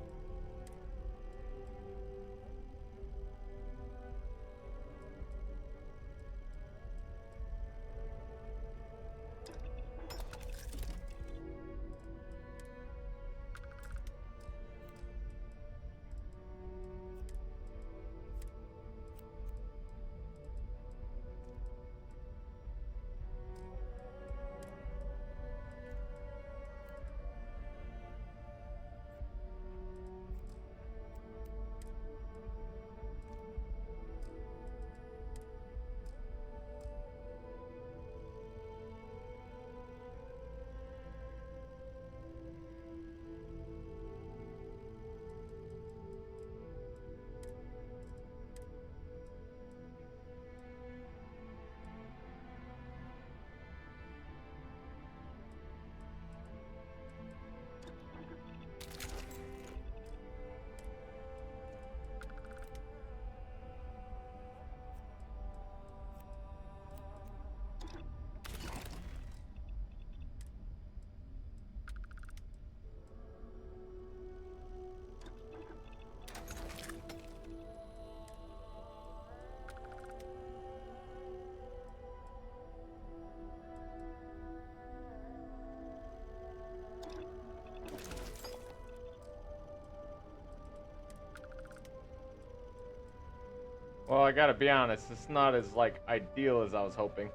Well, I gotta be honest, it's not as, like, ideal as I was hoping.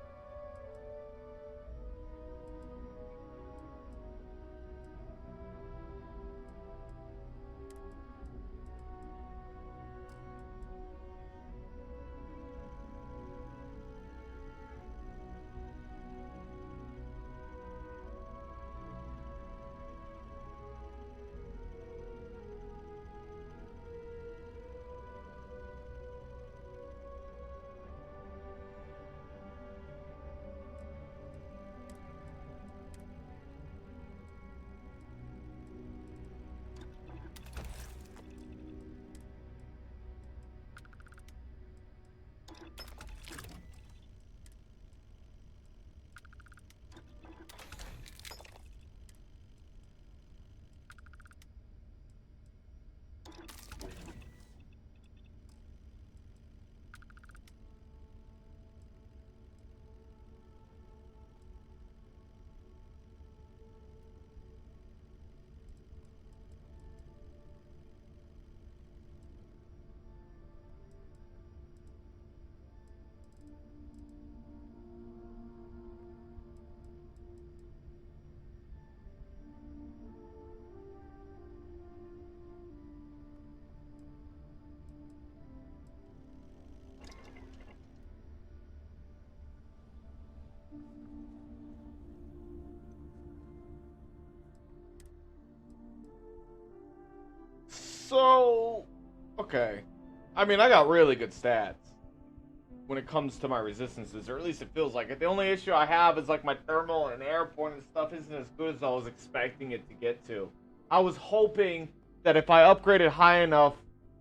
So, okay. I mean, I got really good stats when it comes to my resistances, or at least it feels like it. The only issue I have is like my thermal and air point and stuff isn't as good as I was expecting it to get to. I was hoping that if I upgraded high enough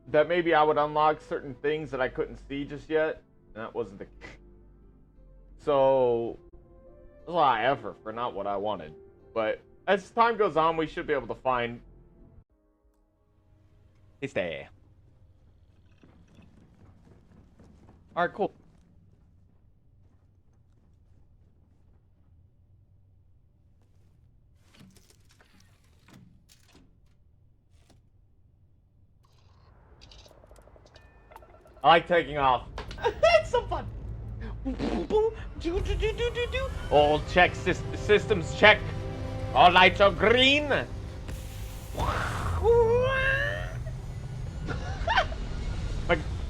that maybe I would unlock certain things that I couldn't see just yet. And that wasn't the case. So, it was a lot of effort for not what I wanted. But as time goes on, we should be able to find... It's there. Alright, cool. I like taking off. It's so fun. All check systems check. All lights are green.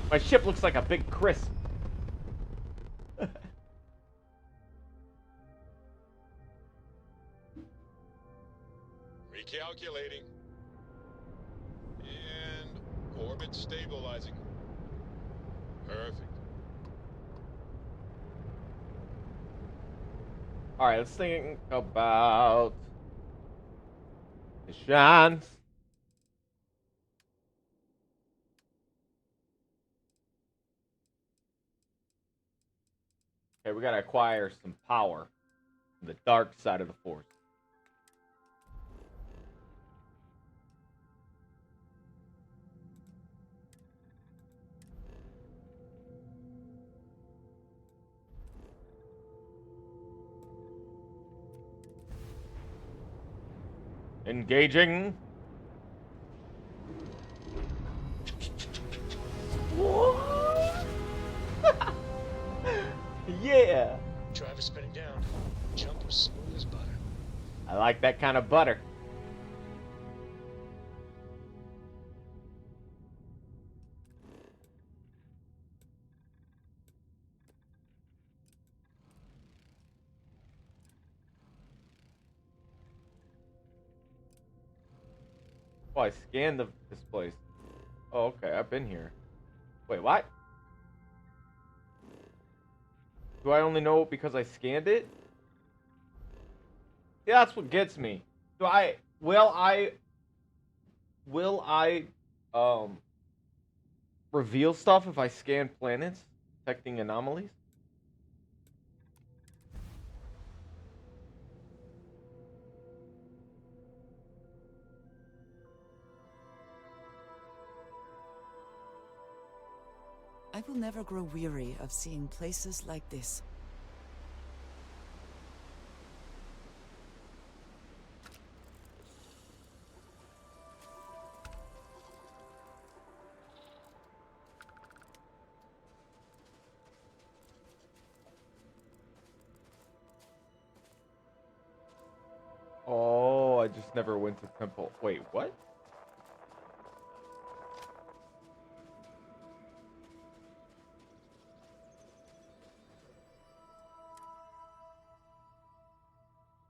my ship looks like a big crisp. Recalculating. And orbit stabilizing. Perfect. Alright, let's think about missions. Okay, we gotta acquire some power from the dark side of the force. Engaging. Yeah. Driver spinning down. Jump was smooth as butter. I like that kind of butter. Oh, I scanned this place. Oh, okay, I've been here. Wait, what? Do I only know it because I scanned it? Yeah, that's what gets me. Will I reveal stuff if I scan planets, detecting anomalies? I will never grow weary of seeing places like this. never went to temple. Wait, what?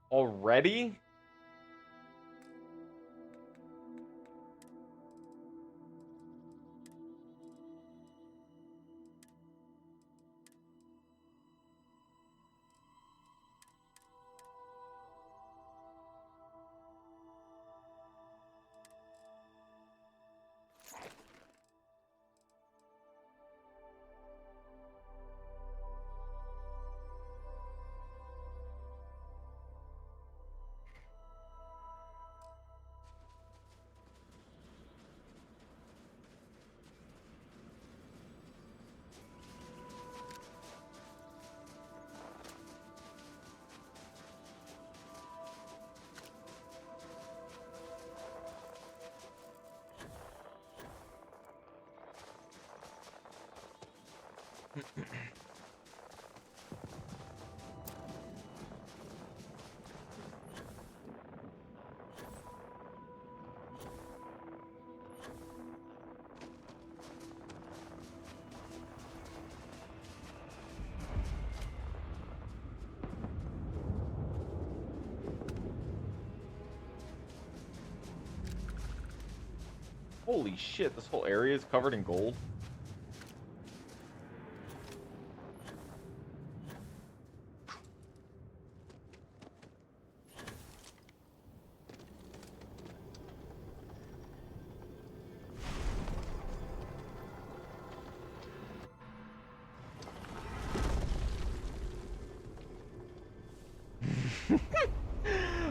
Already? Holy shit, this whole area is covered in gold.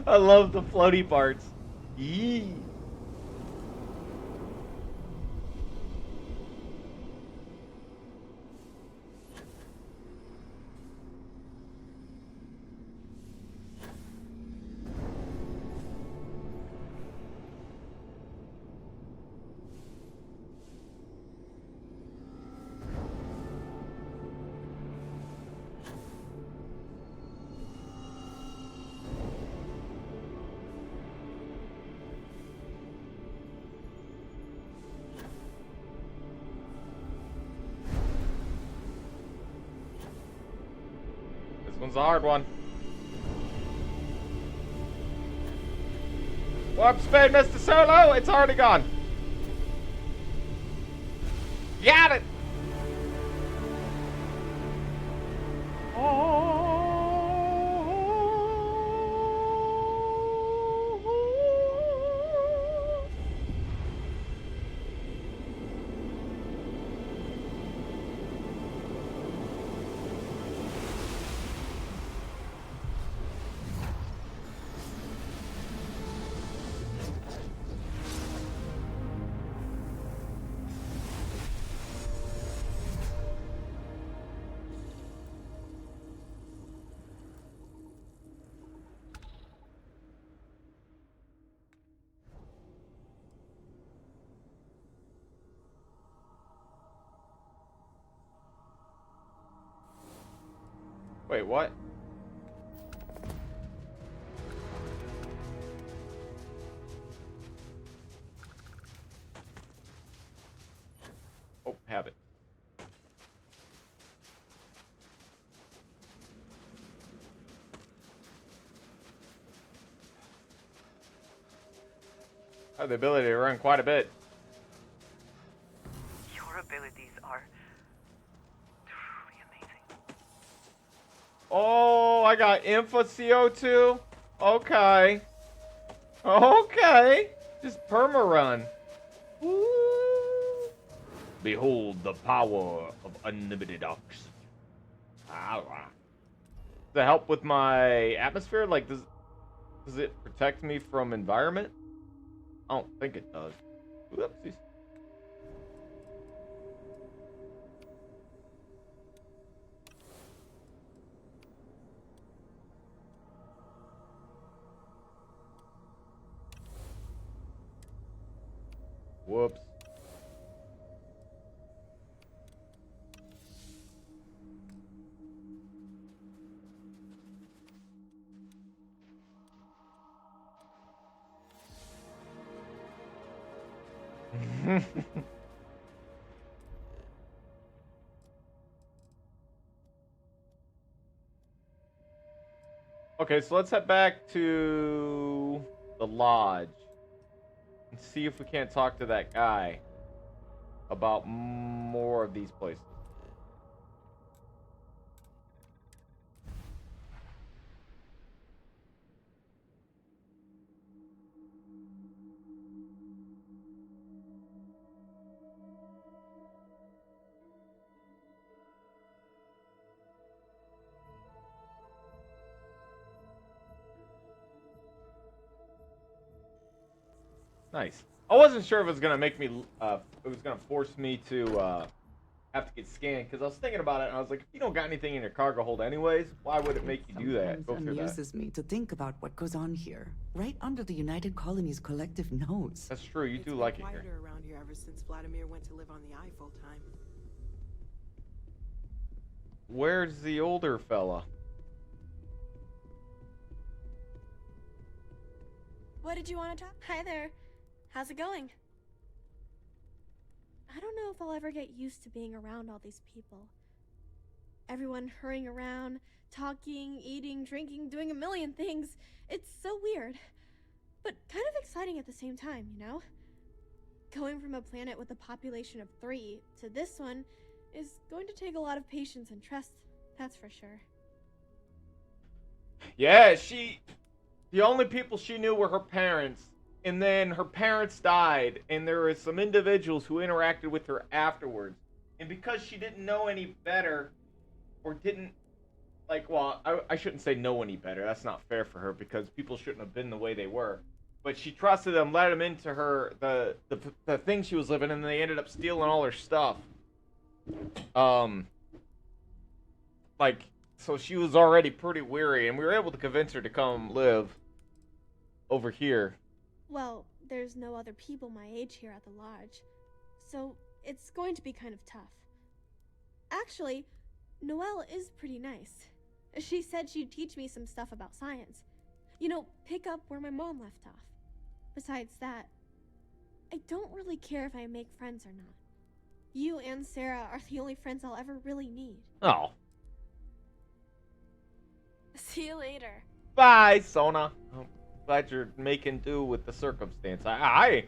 I love the floaty parts. Yee. This one's a hard one. Warp speed, Mr. Solo! It's already gone. Got it! Wait, what? Oh, have it. I have the ability to run quite a bit. Your abilities are truly amazing. Oh, I got info CO2. Okay. Okay. Just perma run. Woo. Behold the power of unlimited oxygen. Does that help with my atmosphere? Like, does it protect me from environment? I don't think it does. Whoopsies. Whoops. Okay, so let's head back to the lodge and see if we can't talk to that guy about more of these places. Nice. I wasn't sure if it was gonna make me, it was gonna force me to have to get scanned, because I was thinking about it and I was like, if you don't got anything in your cargo hold anyways, why would it make you do that? Go Sometimes through that. amuses me to think about what goes on here, right under the United Colony's collective nose. That's true. You do like it here. Quieter around here ever since Vladimir went to live on the eye full time. Where's the older fella? What did you want to talk? Hi there. How's it going? I don't know if I'll ever get used to being around all these people. Everyone hurrying around, talking, eating, drinking, doing a million things. It's so weird, but kind of exciting at the same time, you know? Going from a planet with a population of 3 to this one is going to take a lot of patience and trust, that's for sure. Yeah, the only people she knew were her parents, and then her parents died, and there were some individuals who interacted with her afterwards. And because she didn't know any better, or didn't, like, well, I shouldn't say know any better, that's not fair for her, because people shouldn't have been the way they were. But she trusted them, let them into her, the thing she was living in, and they ended up stealing all her stuff. Like, so she was already pretty weary, and we were able to convince her to come live over here. Well, there's no other people my age here at the lodge, so it's going to be kind of tough. Actually, Noelle is pretty nice. She said she'd teach me some stuff about science. You know, pick up where my mom left off. Besides that, I don't really care if I make friends or not. You and Sarah are the only friends I'll ever really need. Oh. See you later. Bye, Sona. I'm glad you're making do with the circumstance. I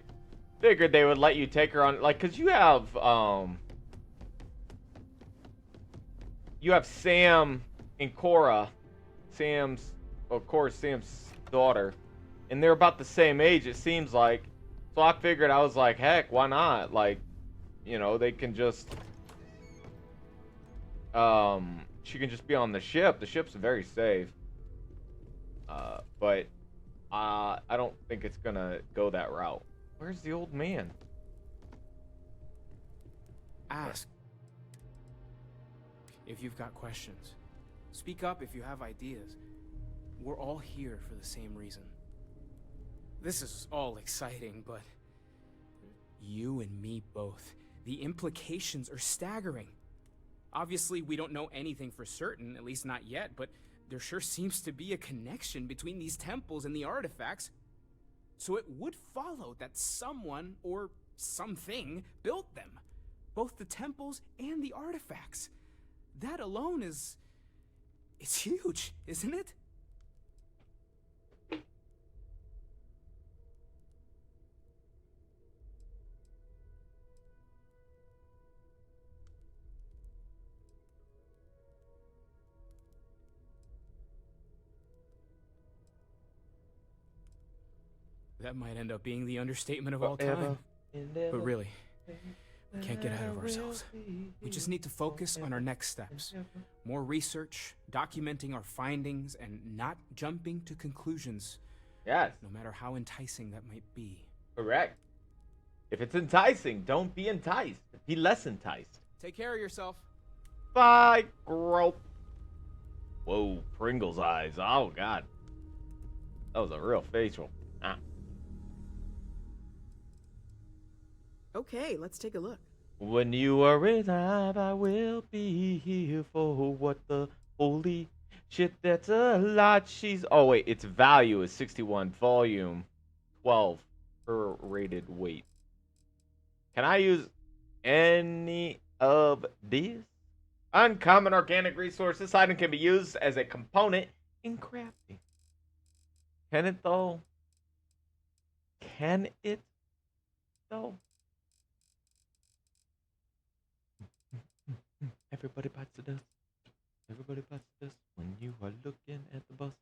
figured they would let you take her on, like, cause you have Sam and Cora, Sam's daughter, and they're about the same age, it seems like. So I figured, I was like, heck, why not? Like, you know, they can just, she can just be on the ship. The ship's very safe. But I don't think it's gonna go that route. Where's the old man? Ask if you've got questions. Speak up if you have ideas. We're all here for the same reason. This is all exciting, but you and me both. The implications are staggering. Obviously, we don't know anything for certain, at least not yet, but there sure seems to be a connection between these temples and the artifacts. So it would follow that someone or something built them. Both the temples and the artifacts. That alone it's huge, isn't it? That might end up being the understatement of all time. But really, we can't get ahead of ourselves. We just need to focus on our next steps. More research, documenting our findings, and not jumping to conclusions. Yes. No matter how enticing that might be. Correct. If it's enticing, don't be enticed. Be less enticed. Take care of yourself. Bye, grope. Whoa, Pringle's eyes. Oh, God. That was a real facial. Ah. Okay, let's take a look. When you are alive, I will be here for what the holy shit, that's a lot. Oh, wait, its value is 61, volume 12 per rated weight. Can I use any of these? Uncommon organic resource. This item can be used as a component in crafting. Can it though? Can it though? Everybody bites the dust. Everybody bites the dust when you are looking at the bus.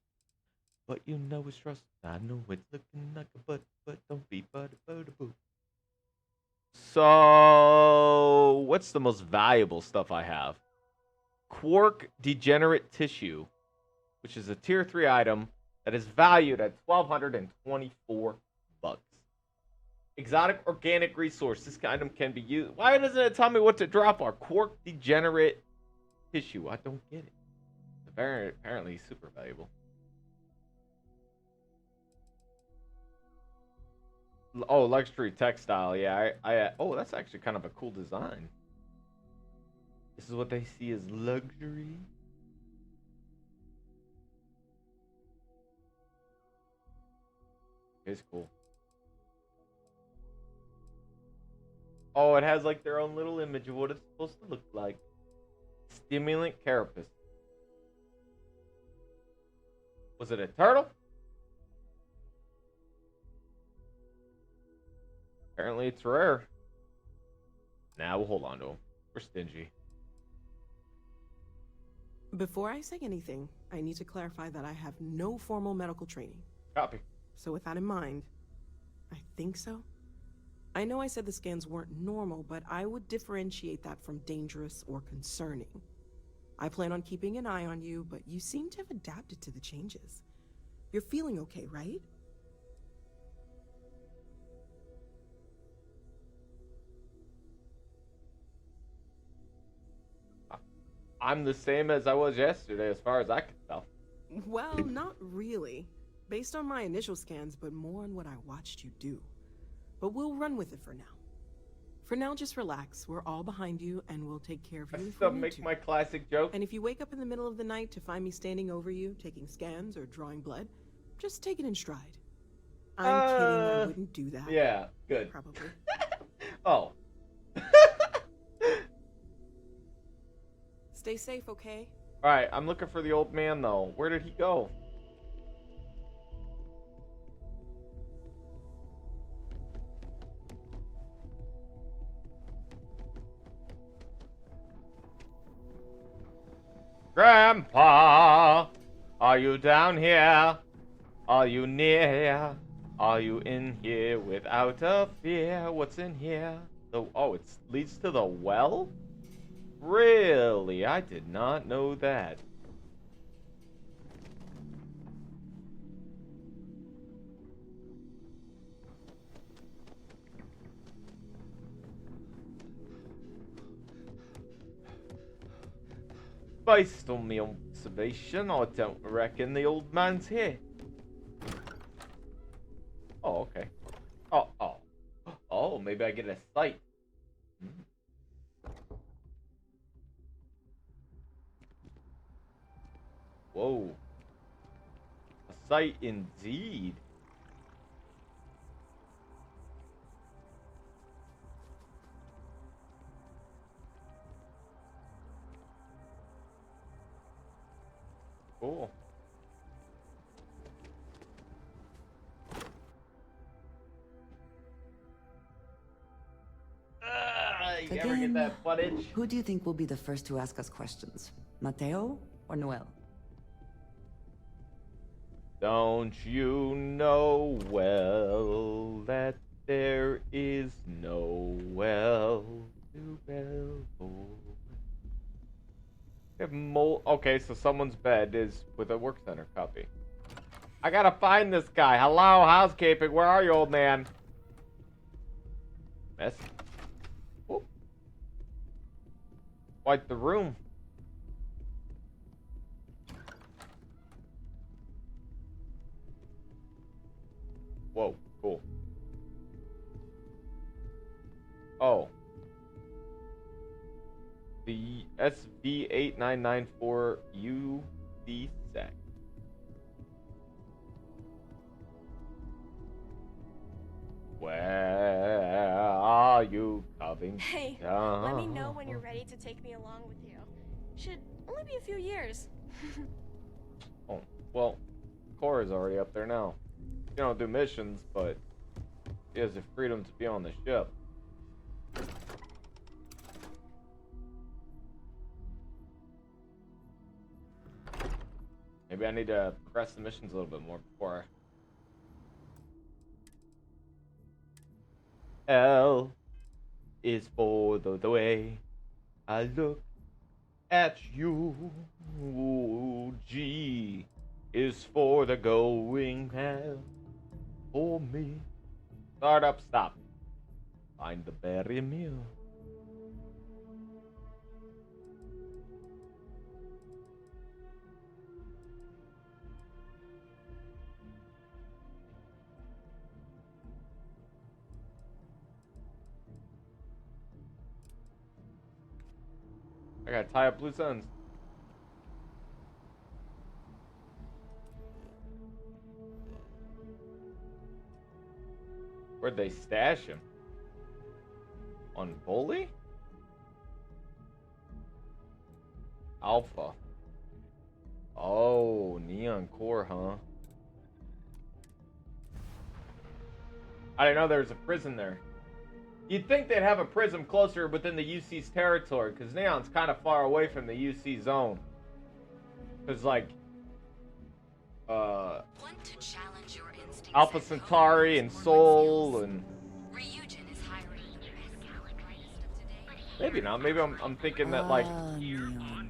But you know it's trust. I know it's looking like a butt, but don't be boo. So, what's the most valuable stuff I have? Quark degenerate tissue, which is a tier 3 item that is valued at 1,224 bucks. Exotic organic resource. This item can be used. Why doesn't it tell me what to drop our quark degenerate tissue? I don't get it. Apparently super valuable. Oh, luxury textile. Yeah, oh, that's actually kind of a cool design. This is what they see as luxury. It's cool. Oh, it has like their own little image of what it's supposed to look like. Stimulant carapace. Was it a turtle? Apparently it's rare. Nah, we'll hold on to them. We're stingy. Before I say anything, I need to clarify that I have no formal medical training. Copy. So with that in mind, I think so. I know I said the scans weren't normal, but I would differentiate that from dangerous or concerning. I plan on keeping an eye on you, but you seem to have adapted to the changes. You're feeling okay, right? I'm the same as I was yesterday, as far as I can tell. Well, not really. Based on my initial scans, but more on what I watched you do. But we'll run with it for now. For now, just relax. We're all behind you, and we'll take care of you if we need Make to. my classic joke. And if you wake up in the middle of the night to find me standing over you, taking scans or drawing blood, just take it in stride. I'm kidding, I wouldn't do that. Yeah, good. Probably. Oh. Stay safe, okay? Alright, I'm looking for the old man, though. Where did he go? Grandpa, are you down here? Are you near? Are you in here without a fear? What's in here? Oh, it leads to the well? Really? I did not know that. Based on my observation, I don't reckon the old man's here. Oh, okay. Oh, maybe I get a sight. Whoa. A sight indeed. Cool. You ever get that butt itch? Who do you think will be the first to ask us questions? Mateo or Noel? Don't you know well that there is no well to Belvoir? Okay, so someone's bed is with a work center. Copy. I gotta find this guy. Hello, housekeeping. Where are you, old man? Mess. Oh. Quite the room. Whoa, cool. Oh. The SV8994UV sec. Where are saw you coming Hey, down. let me know when you're ready to take me along with you. Should only be a few years. Oh, well, Cora's already up there now. You don't do missions, but he has the freedom to be on the ship. Maybe I need to press the missions a little bit more before L is for the way I look at you. G is for the going hell for me. Start up, stop. Find the berry meal. I gotta tie up loose ends. Where'd they stash him? On Bully? Alpha. Oh, Neon Core, huh? I didn't know there was a prison there. You'd think they'd have a prison closer within the UC's territory, because Neon's kind of far away from the UC zone. Because, like, Alpha Centauri and Sol and... Maybe not. Maybe I'm thinking that, like... Neon.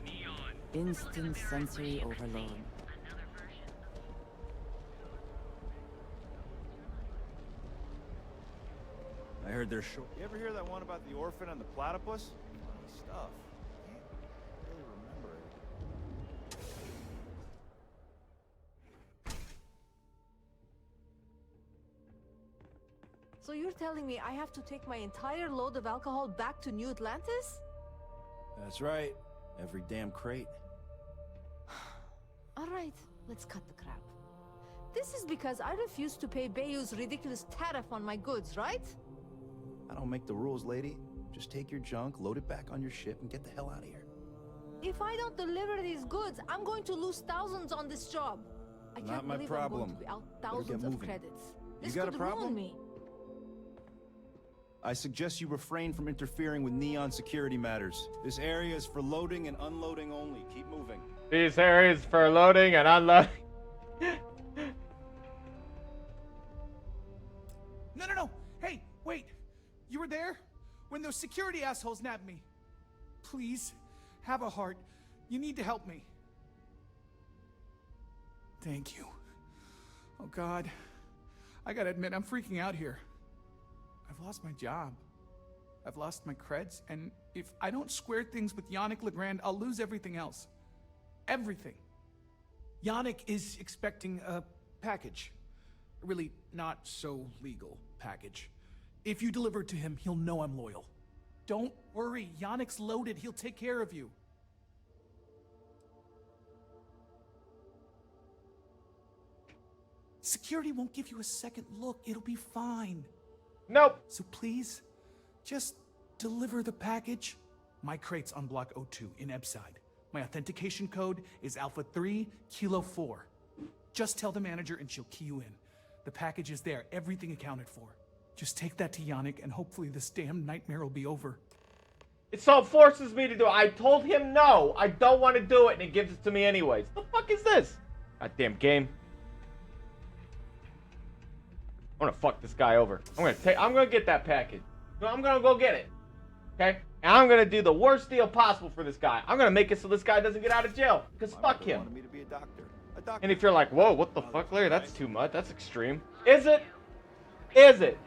Instant sensory overload. I heard they're short. You ever hear that one about the orphan and the platypus? Funny stuff. Can't really remember it. So you're telling me I have to take my entire load of alcohol back to New Atlantis? That's right. Every damn crate. All right, let's cut the crap. This is because I refuse to pay Bayou's ridiculous tariff on my goods, right? I don't make the rules, lady. Just take your junk, load it back on your ship, and get the hell out of here. If I don't deliver these goods, I'm going to lose thousands on this job. I Not can't my believe problem. I'm going to be out Better get thousands of moving. credits. You This got a could problem? ruin me. I suggest you refrain from interfering with Neon security matters. This area is for loading and unloading only. Keep moving. These areas for loading and unloading. No. Hey, wait. You were there? When those security assholes nabbed me. Please, have a heart. You need to help me. Thank you. Oh, God. I gotta admit, I'm freaking out here. I've lost my job. I've lost my creds, and if I don't square things with Yannick Legrand, I'll lose everything else. Everything. Yannick is expecting a package. A really not so legal package. If you deliver it to him, he'll know I'm loyal. Don't worry, Yannick's loaded. He'll take care of you. Security won't give you a second look. It'll be fine. Nope. So please, just deliver the package. My crate's on Block O2 in Ebside. My authentication code is Alpha 3 Kilo 4. Just tell the manager and she'll key you in. The package is there, everything accounted for. Just take that to Yannick and hopefully this damn nightmare will be over. It so forces me to do it. I told him no. I don't want to do it, and it gives it to me anyways. The fuck is this? Goddamn game. I'm gonna fuck this guy over. I'm gonna get that package. I'm gonna go get it. Okay? And I'm gonna do the worst deal possible for this guy. I'm gonna make it so this guy doesn't get out of jail. Because fuck him. Wanted me to be a doctor. A doctor. And if you're like, whoa, what the fuck, Larry? That's too much. That's extreme. Is it? Is it?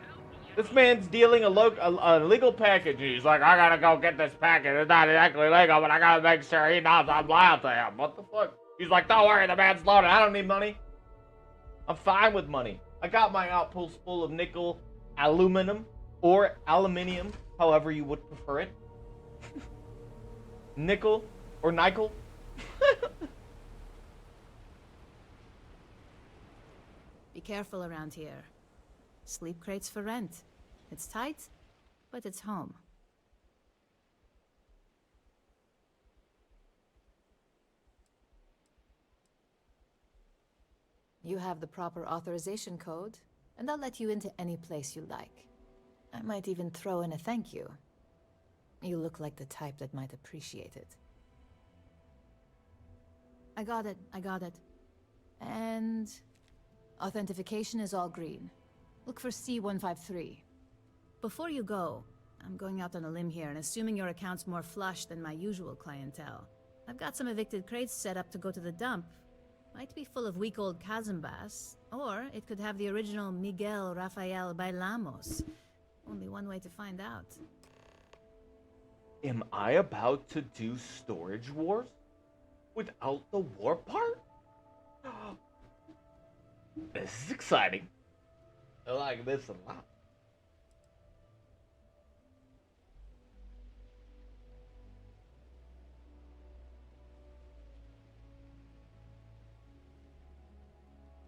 This man's dealing a legal package. He's like, I gotta go get this package. It's not exactly legal, but I gotta make sure he knows I'm loyal to him. What the fuck? He's like, don't worry, the man's loaded. I don't need money. I'm fine with money. I got my outpost full of nickel, aluminum, or aluminium, however you would prefer it. Nickel or nickel. Be careful around here. Sleep crates for rent. It's tight, but it's home. You have the proper authorization code, and I'll let you into any place you like. I might even throw in a thank you. You look like the type that might appreciate it. I got it. And authentication is all green. Look for C153. Before you go, I'm going out on a limb here and assuming your account's more flush than my usual clientele. I've got some evicted crates set up to go to the dump. Might be full of weak old Kazambas, or it could have the original Miguel Rafael Bailamos. Only one way to find out. Am I about to do Storage Wars without the war part? This is exciting. I like this a lot.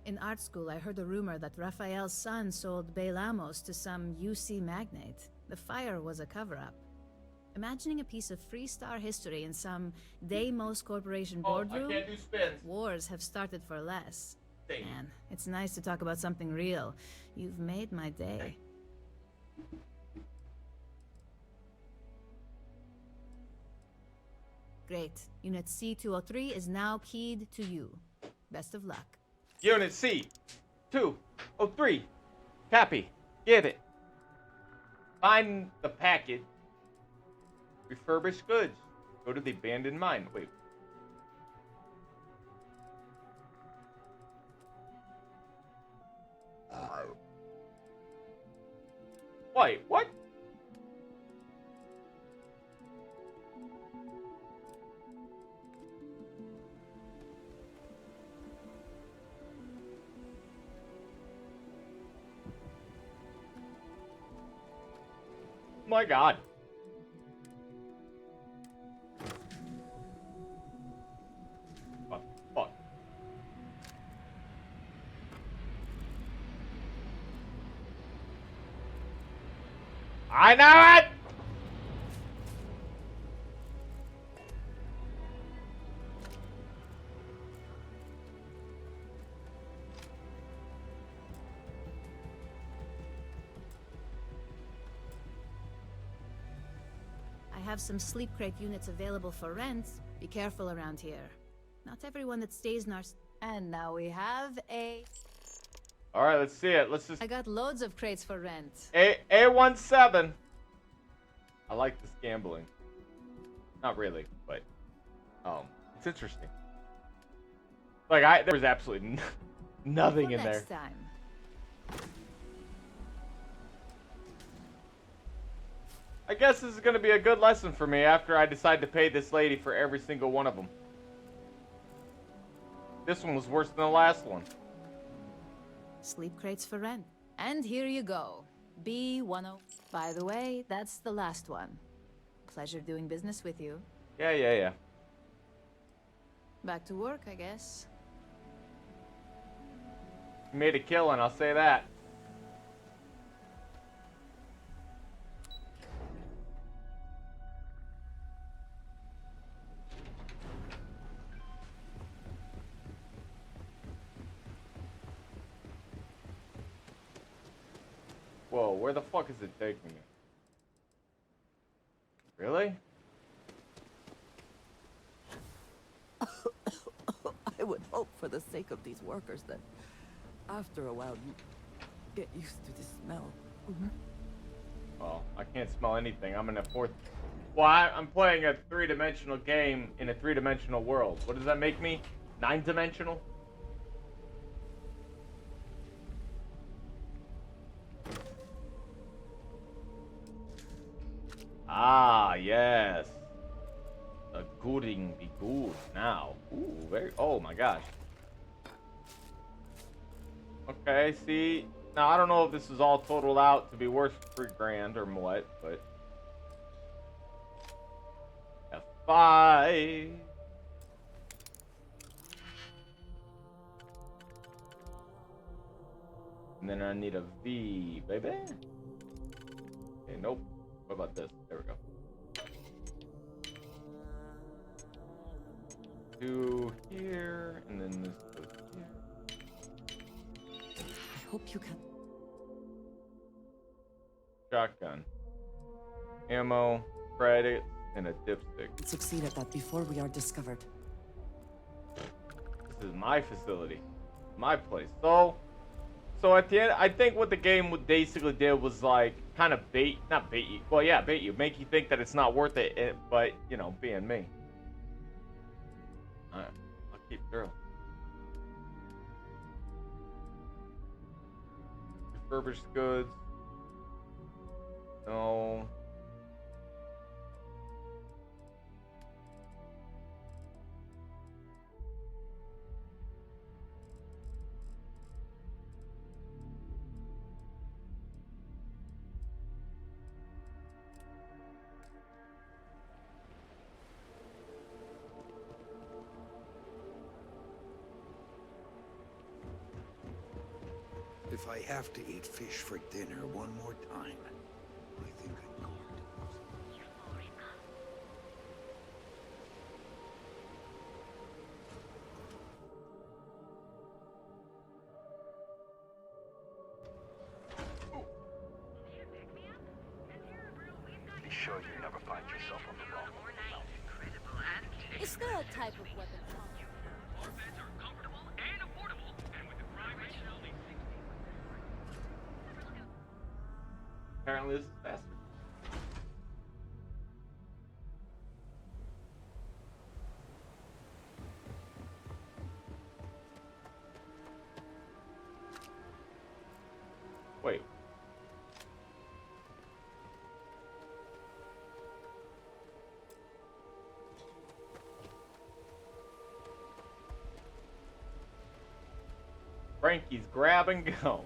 In art school, I heard a rumor that Rafael's son sold Bailamos to some UC magnate. The fire was a cover-up. Imagining a piece of Freestar history in some Deimos Corporation boardroom, I can't do spins. Wars have started for less. Dang. Man, it's nice to talk about something real. You've made my day. Great. Unit C-203 is now keyed to you. Best of luck. Unit C, 203. Copy. Get it. Find the package. Refurbished goods. Go to the abandoned mine. Wait. Wait, what? My God. Fuck. I know it! I have some sleep crate units available for rent. Be careful around here. Not everyone that stays in our... And now we have a... Alright, let's see it. Let's just... I got loads of crates for rent. A17. I like this gambling. Not really, but... it's interesting. Like, there was absolutely nothing in there. Next time. I guess this is going to be a good lesson for me after I decide to pay this lady for every single one of them. This one was worse than the last one. Sleep crates for rent. And here you go. B10. By the way, that's the last one. Pleasure doing business with you. Yeah. Back to work, I guess. You made a killing, I'll say that. Whoa, where the fuck is it taking me? Really? I would hope for the sake of these workers that after a while you get used to the smell. Well, I can't smell anything. I'm in a fourth... Well, I'm playing a three-dimensional game in a three-dimensional world. What does that make me? Nine-dimensional? Ah, yes. A gooding be good now. Ooh, very... Oh, my gosh. Okay, see... Now, I don't know if this is all totaled out to be worth $3,000 or what, but... F5... And then I need a V, baby. Okay, nope. What about this? There we go. 2 here, and then this goes here. I hope you can. Shotgun. Ammo, credit, and a dipstick. Succeed at that before we are discovered. This is my facility. My place. So at the end, I think what the game basically did was like kind of not bait you. Well, yeah, bait you, make you think that it's not worth it. But you know, being me, I'll keep through. Refurbished goods. No. If I have to eat fish for dinner one more time, I think I'm going Be sure you never find yourself on the wrong mountain. Is there a type of weapon? Apparently, this is faster. Wait. Frankie's grab and go.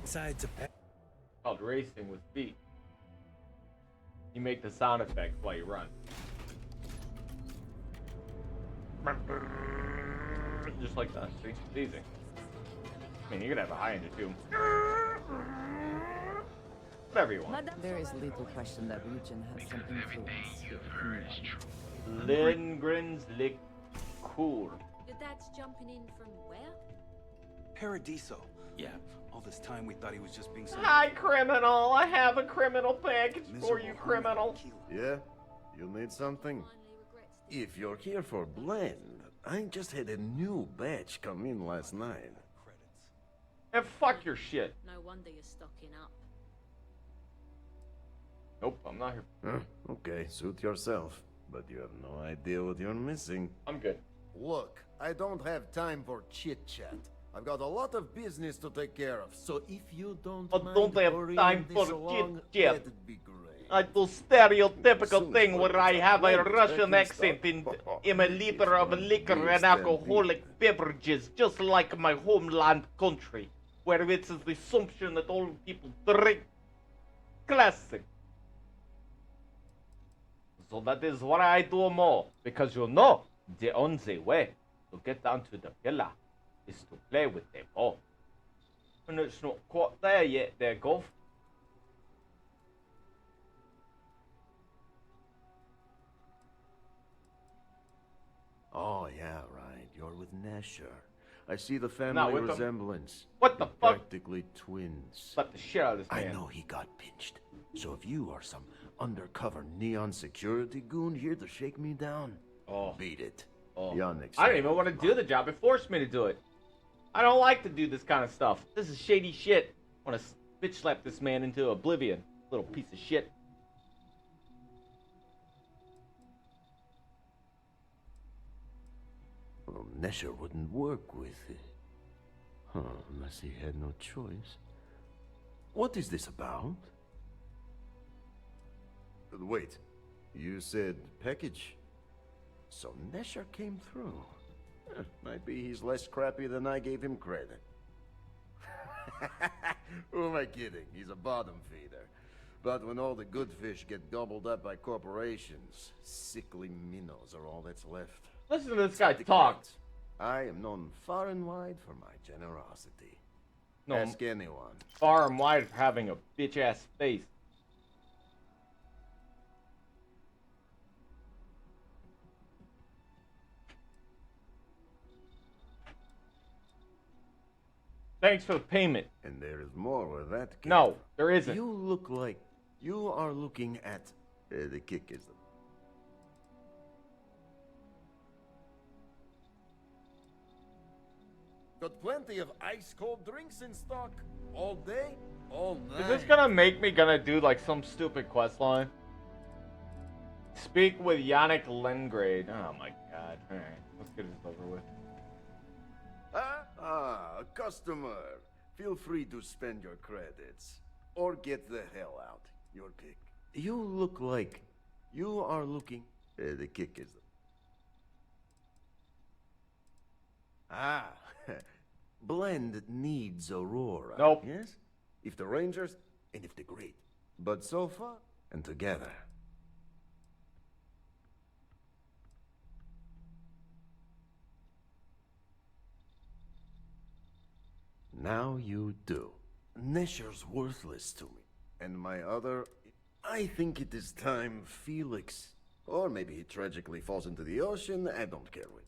Sides of Called racing with feet. You make the sound effects while you run. Just like that. See? It's easy. I mean, you could have a high end too. Whatever you want. There is little question that region has some influence here. Lindgren's Liqueur. Your dad's jumping in from where? Paradiso. Yeah. All this time we thought he was just being some... Hi, criminal. I have a criminal package for you, criminal. Yeah? You need something? If you're here for blend, I just had a new batch come in last night. And fuck your shit. No wonder you're stocking up. Nope, I'm not here. Okay, suit yourself. But you have no idea what you're missing. I'm good. Look, I don't have time for chit-chat. I've got a lot of business to take care of, so if you don't I mind don't have hurrying time this for along, chit-chat. that'd be great. I do stereotypical Soon thing as where I have a Blend Russian back in accent stock. in a liter of liquor and alcoholic beverages, just like my homeland country, where it's the assumption that all people drink. Classic. So that is what I do more, because you know, the only way to get down to the villa is to play with them all. And it's not quite there yet, there, Gov. Oh, yeah, right. You're with Nesher. I see the family with them. resemblance. What the You're fuck? Practically twins. Slap the shit out of this I man. know he got pinched. So if you are some undercover neon security goon here to shake me down, beat it. Yannick's I don't even want to do the job. It forced me to do it. I don't like to do this kind of stuff. This is shady shit. I want to bitch slap this man into oblivion. Little piece of shit. Well, Nesher wouldn't work with it. Huh, unless he had no choice. What is this about? Wait, you said package? So Nesher came through. Might be he's less crappy than I gave him credit. Who am I kidding? He's a bottom feeder. But when all the good fish get gobbled up by corporations, sickly minnows are all that's left. Listen to this guy talk. I am known far and wide for my generosity. No, ask anyone. Far and wide for having a bitch-ass face. Thanks for the payment. And there is more where that came No, from. there isn't. You look like you are looking at the kick is got plenty of ice cold drinks in stock all day, all night. Is this gonna make me do like some stupid quest line? Speak with Yannick Lengrade. Oh my god. Alright, let's get this over with. A customer. Feel free to spend your credits. Or get the hell out. Your pick. You look like you are looking. The kick is. Blend needs Aurora. Nope. Yes? If the Rangers and if the Great. But so far and together. Now you do. Nesher's worthless to me. And my other... I think it is time Felix... Or maybe he tragically falls into the ocean, I don't care which.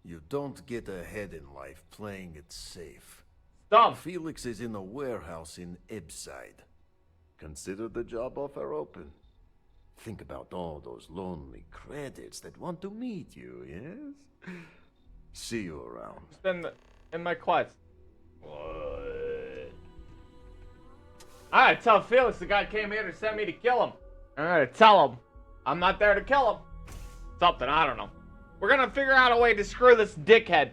You don't get ahead in life playing it safe. Stop! Felix is in a warehouse in Ibside. Consider the job offer open. Think about all those lonely credits that want to meet you, yes? See you around. Spend in my quest. What? Alright, tell Felix the guy came here to send me to kill him. Alright, tell him I'm not there to kill him. Something, I don't know. We're gonna figure out a way to screw this dickhead.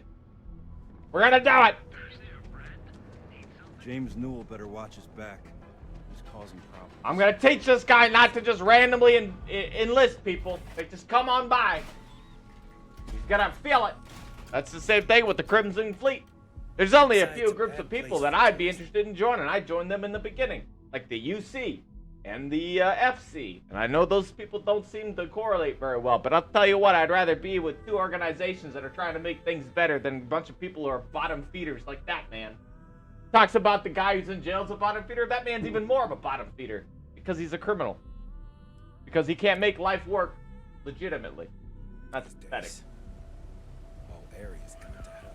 We're gonna do it. James Newell better watch his back. He's causing problems. I'm gonna teach this guy not to just randomly enlist people. They just come on by. He's gonna feel it. That's the same thing with the Crimson Fleet. There's only a few groups of people that I'd be interested in joining. I joined them in the beginning, like the UC and the FC. And I know those people don't seem to correlate very well, but I'll tell you what, I'd rather be with two organizations that are trying to make things better than a bunch of people who are bottom feeders like that man. Talks about the guy who's in jail as a bottom feeder. That man's even more of a bottom feeder because he's a criminal. Because he can't make life work legitimately. That's pathetic. All areas coming to hell.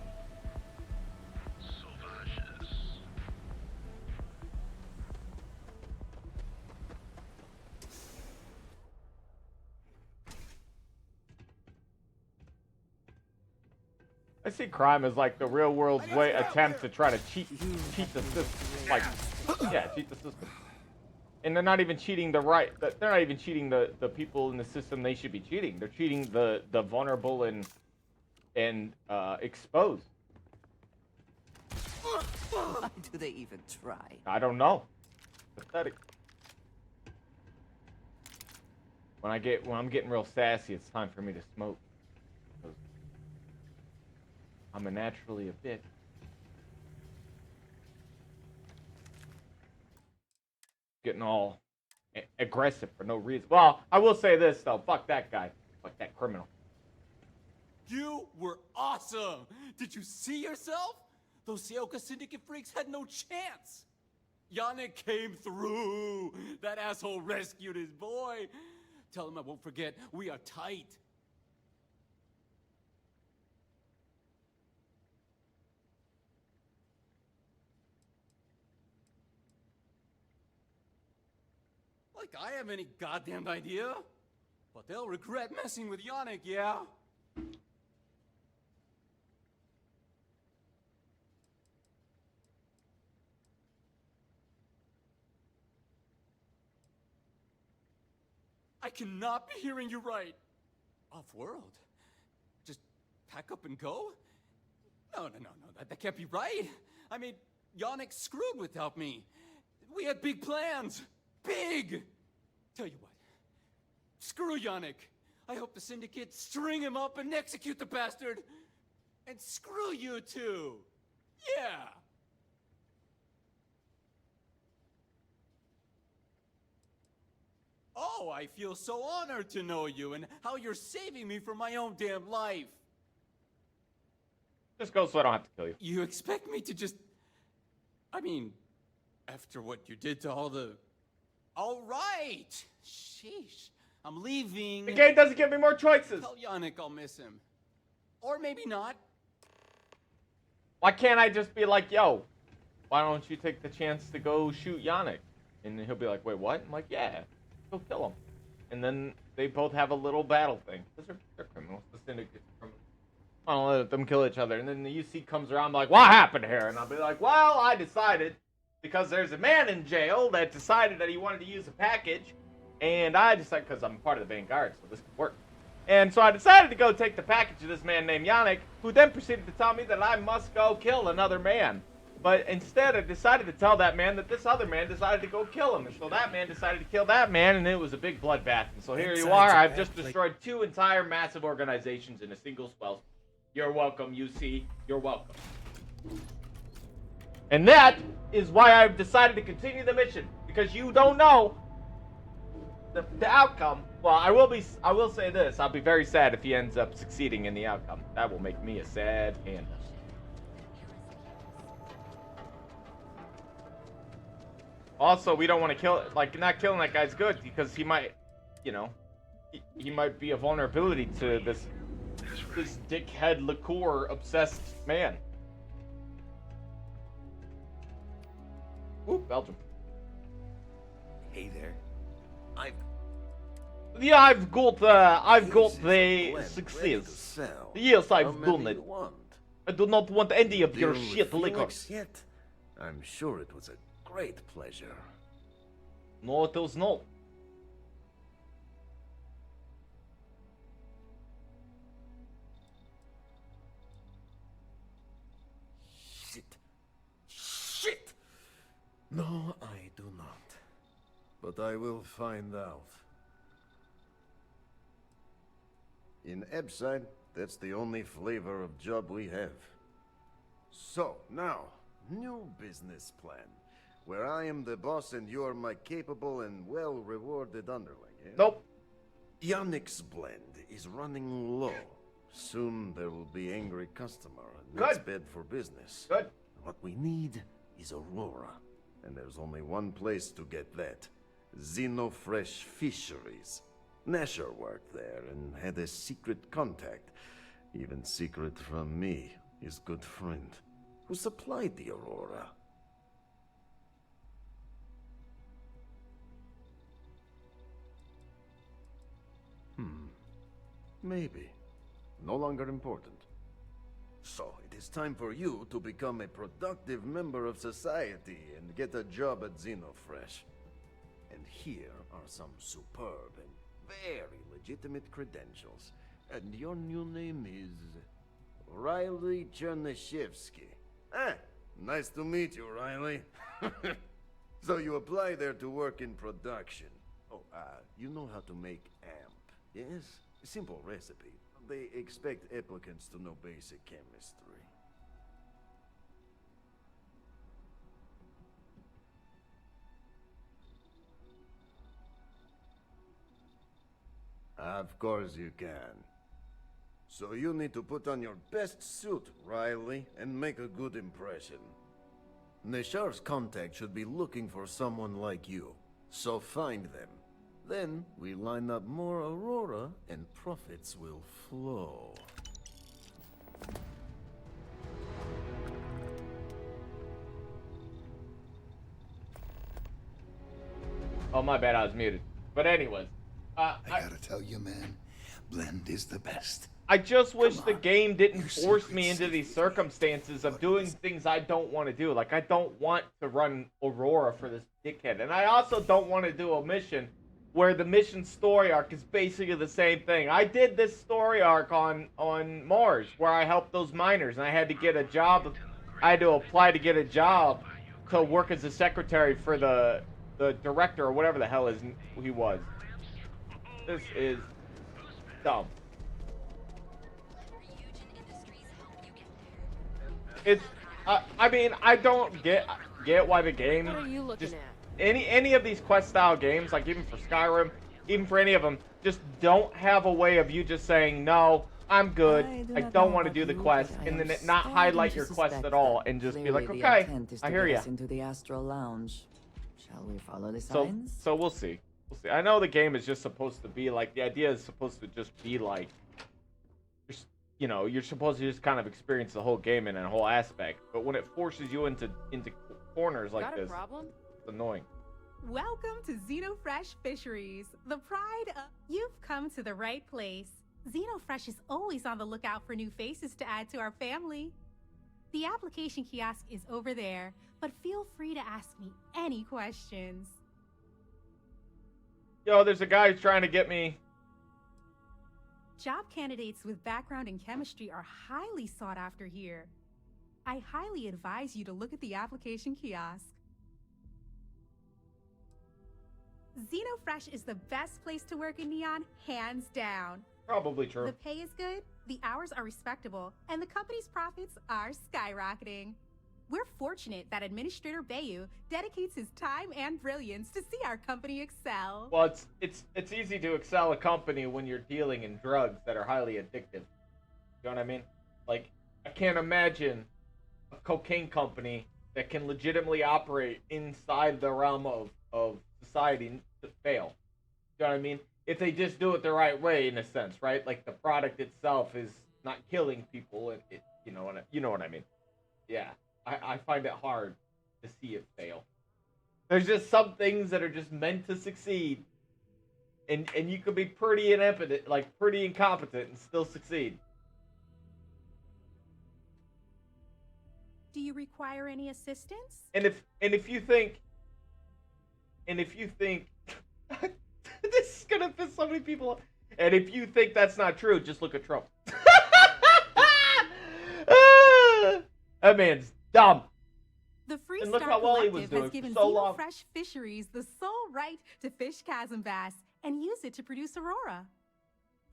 I see crime as like the real world's way attempt to try to cheat the system. Like, yeah, cheat the system. And they're not even cheating the they're not even cheating the people in the system they should be cheating. They're cheating the vulnerable and exposed. Why do they even try? I don't know. Pathetic. When I'm getting real sassy, it's time for me to smoke. I'm a naturally a bitch. Getting all aggressive for no reason. Well, I will say this though. Fuck that guy. Fuck that criminal. You were awesome! Did you see yourself? Those Seoka Syndicate freaks had no chance! Yannick came through! That asshole rescued his boy! Tell him I won't forget, we are tight. Like I have any goddamn idea. But they'll regret messing with Yannick, yeah? I cannot be hearing you right. Off-world? Just pack up and go? No, that can't be right. I mean, Yannick screwed without me. We had big plans. Big! Tell you what. Screw Yannick. I hope the Syndicate string him up and execute the bastard. And screw you too. Yeah. Oh, I feel so honored to know you and how you're saving me from my own damn life. Just go so I don't have to kill you. You expect me to just... I mean, after what you did to all the... All right. Sheesh. I'm leaving. The game doesn't give me more choices. Tell Yannick I'll miss him. Or maybe not. Why can't I just be like, yo, why don't you take the chance to go shoot Yannick? And he'll be like, wait, what? I'm like, yeah, go kill him. And then they both have a little battle thing. Because they're criminals. The Syndicate's criminals. I don't let them kill each other. And then the UC comes around like, what happened here? And I'll be like, well, I decided, because there's a man in jail that decided that he wanted to use a package. And I decided, because I'm part of the Vanguard, so this could work. And so I decided to go take the package of this man named Yannick, who then proceeded to tell me that I must go kill another man. But instead, I decided to tell that man that this other man decided to go kill him. And so that man decided to kill that man, and it was a big bloodbath. And so here you are. I've just destroyed 2 entire massive organizations in a single spell. You're welcome, UC. You're welcome. And that is why I've decided to continue the mission. Because you don't know the outcome. Well, I will say this. I'll be very sad if he ends up succeeding in the outcome. That will make me a sad panda. Also, we don't want to kill, like, not killing that guy's good, because he might, you know, he might be a vulnerability to this dickhead liqueur obsessed man. Ooh, Belgium. Hey there. I've got the success. Yes, I've done it. I do not want any of your shit liquor. Yet? I'm sure it was a great pleasure. No, it was not. Shit! No, I do not. But I will find out. In Ebside, that's the only flavor of job we have. So, now, new business plan. Where I am the boss and you are my capable and well-rewarded underling, eh? Nope. Yannick's blend is running low. Soon there will be angry customer and it's bad for business. Good. What we need is Aurora. And there's only one place to get that. Xenofresh Fisheries. Nasher worked there and had a secret contact. Even secret from me, his good friend, who supplied the Aurora. Maybe. No longer important. So, it is time for you to become a productive member of society and get a job at Xenofresh. And here are some superb and very legitimate credentials. And your new name is... Riley Chernyshevsky. Ah, nice to meet you, Riley. So you apply there to work in production. Oh, you know how to make amp, yes? Simple recipe. They expect applicants to know basic chemistry. Of course you can. So you need to put on your best suit, Riley, and make a good impression. Neshar's contact should be looking for someone like you. So find them. Then we line up more Aurora and profits will flow. Oh, my bad, I was muted. But anyways, I gotta tell you, man, Blend is the best. I just wish the game didn't force me into these circumstances of doing things I don't want to do. Like, I don't want to run Aurora for this dickhead. And I also don't want to do a mission where the mission story arc is basically the same thing. I did this story arc on Mars where I helped those miners and I had to get a job. I had to apply to get a job to work as a secretary for the director or whatever the hell he was. This is dumb. It's I mean, I don't get why the game What are you looking just at? any of these quest style games, like even for Skyrim, even for any of them, just don't have a way of you just saying, no, I'm good, I don't want to do the quest, and then it not highlight your quest at all, and just be like, okay, I hear ya. Into the Astral Lounge. Shall we follow the So signs? we'll see. We'll see. I know the game is just supposed to be like, the idea is supposed to just be like, you know, you're supposed to just kind of experience the whole game in a whole aspect, but when it forces you into corners like Got a this, problem? it's annoying. Welcome to Xenofresh Fisheries, the pride of... You've come to the right place. Xenofresh is always on the lookout for new faces to add to our family. The application kiosk is over there, but feel free to ask me any questions. Yo, there's a guy who's trying to get me. Job candidates with background in chemistry are highly sought after here. I highly advise you to look at the application kiosk. Xenofresh is the best place to work in Neon, hands down. Probably true. The pay is good, the hours are respectable, and the company's profits are skyrocketing. We're fortunate that Administrator Bayu dedicates his time and brilliance to see our company excel. Well, it's easy to excel a company when you're dealing in drugs that are highly addictive. You know what I mean? Like, I can't imagine a cocaine company that can legitimately operate inside the realm of society to fail. You know what I mean? If they just do it the right way, in a sense, right? Like the product itself is not killing people, and you know what I mean? Yeah, I find it hard to see it fail. There's just some things that are just meant to succeed, and you could be pretty incompetent, pretty incompetent, and still succeed. Do you require any assistance? And if you think this is gonna piss so many people off. And if you think that's not true, just look at Trump. That man's dumb. The Free And look Star how well he was Collective doing has given for so long. Xenofresh Fisheries the sole right to fish chasm bass and use it to produce Aurora.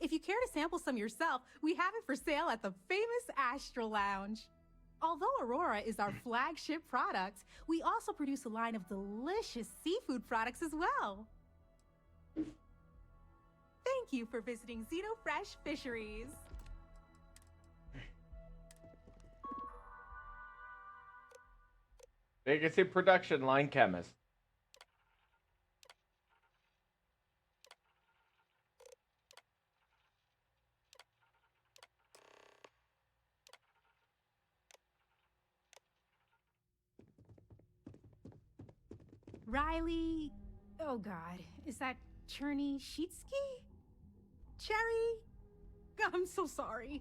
If you care to sample some yourself, we have it for sale at the famous Astral Lounge. Although Aurora is our flagship product, we also produce a line of delicious seafood products as well. Thank you for visiting Xenofresh Fisheries. Vacancy production line chemist. Riley... Oh god, is that Cherny Sheetsky? Cherry? I'm so sorry.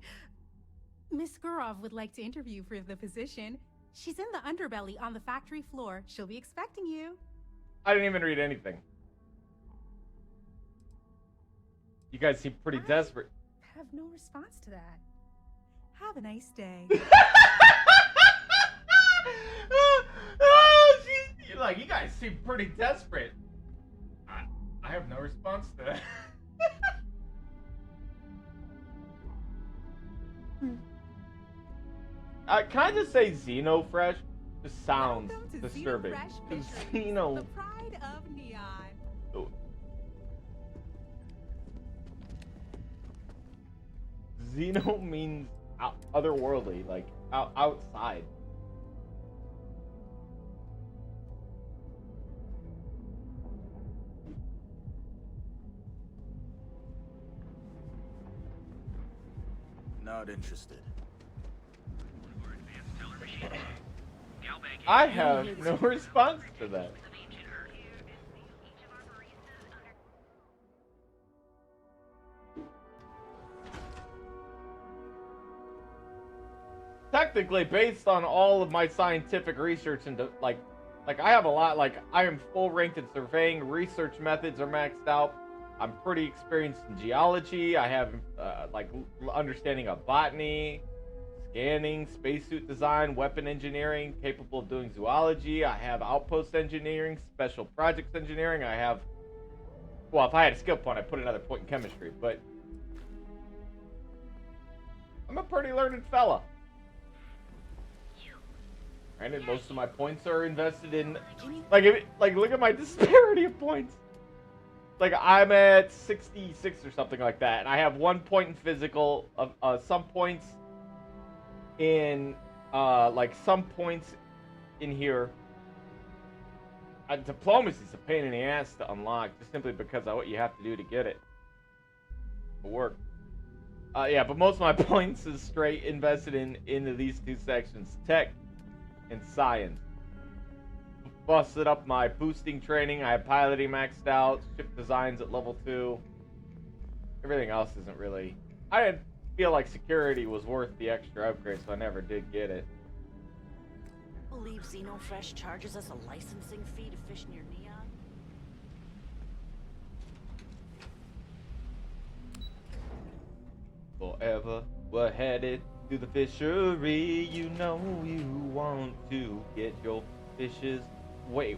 Miss Gurov would like to interview for the position. She's in the underbelly on the factory floor. She'll be expecting you. I didn't even read anything. You guys seem pretty desperate. Have no response to that. Have a nice day. You're like, you guys seem pretty desperate. I have no response to that. Can I just say Xenofresh? Just sounds disturbing. Xeno. The pride of Neon. Oh. Xeno means otherworldly, like outside. Not interested. I have no response to that. Technically, based on all of my scientific research into Like, I have a lot. Like, I am full ranked in surveying. Research methods are maxed out. I'm pretty experienced in geology. I have, understanding of botany, scanning, spacesuit design, weapon engineering, capable of doing zoology. I have outpost engineering, special projects engineering. I have, well, if I had a skill point, I'd put another point in chemistry, but I'm a pretty learned fella. Granted, most of my points are invested in, look at my disparity of points. Like, I'm at 66 or something like that, and I have 1 point in physical, some points in, some points in here. Diplomacy is a pain in the ass to unlock, just simply because of what you have to do to get it to work. Yeah, but most of my points is straight invested into these two sections, tech and science. Busted up my boosting training. I have piloting maxed out, ship designs at level 2. Everything else isn't really. I didn't feel like security was worth the extra upgrade, so I never did get it. Believe Xenofresh charges us a licensing fee to fish near Neon? Forever, we're headed to the fishery. You know you want to get your fishes. Wait.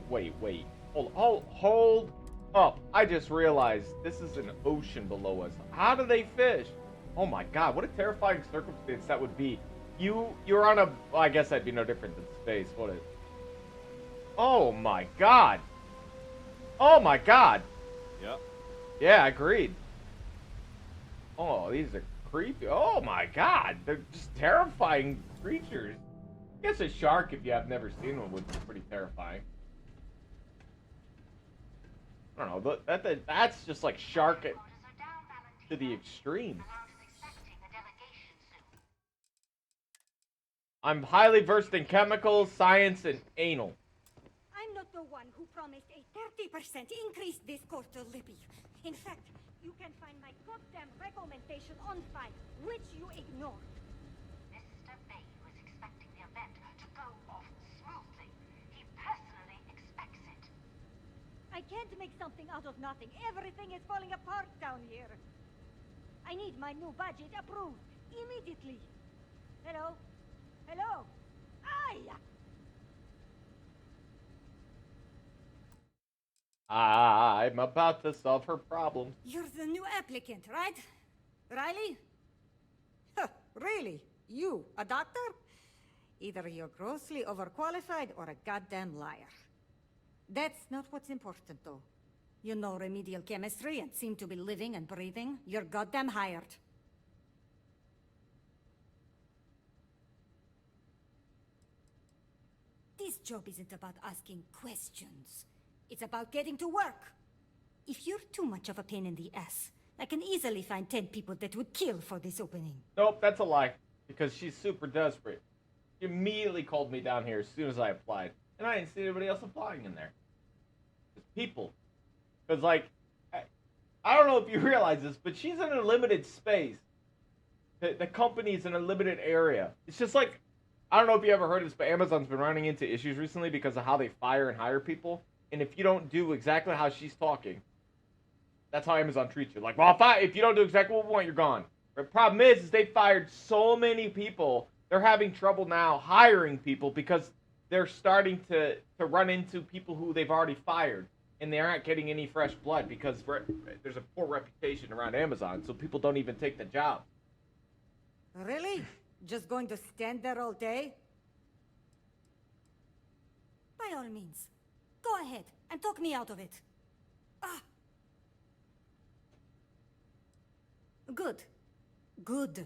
Hold up. I just realized this is an ocean below us. How do they fish? Oh my god, what a terrifying circumstance that would be. You're on a, well, I guess that'd be no different than space, would it? Oh my god. Oh my god. Yep. Yeah, agreed. Oh, these are creepy. Oh my god, they're just terrifying creatures. I guess a shark, if you have never seen one, would be pretty terrifying. I don't know, but that's just like shark to the extreme. I'm highly versed in chemicals, science, and anal. I'm not the one who promised a 30% increase this quarter, Libby. In fact, you can find my goddamn recommendation on file, which you ignore. Mr. Bay was expecting the event to go off smoothly. He personally expects it. I can't make something out of nothing. Everything is falling apart down here. I need my new budget approved immediately. Hello? Hello? Aye! I'm about to solve her problems. You're the new applicant, right? Riley? Huh, really? You, a doctor? Either you're grossly overqualified or a goddamn liar. That's not what's important, though. You know remedial chemistry and seem to be living and breathing. You're goddamn hired. This job isn't about asking questions. It's about getting to work. If you're too much of a pain in the ass, I can easily find 10 people that would kill for this opening. Nope, that's a lie. Because she's super desperate. She immediately called me down here as soon as I applied. And I didn't see anybody else applying in there. It's people. Because, like, I don't know if you realize this, but she's in a limited space. The company's in a limited area. It's just like, I don't know if you ever heard of this, but Amazon's been running into issues recently because of how they fire and hire people. And if you don't do exactly how she's talking, that's how Amazon treats you. Like, well, if you don't do exactly what we want, you're gone. The problem is they fired so many people, they're having trouble now hiring people because they're starting to run into people who they've already fired. And they aren't getting any fresh blood because there's a poor reputation around Amazon, so people don't even take the job. Really? Just going to stand there all day? By all means, go ahead and talk me out of it. Ah. Good. Good.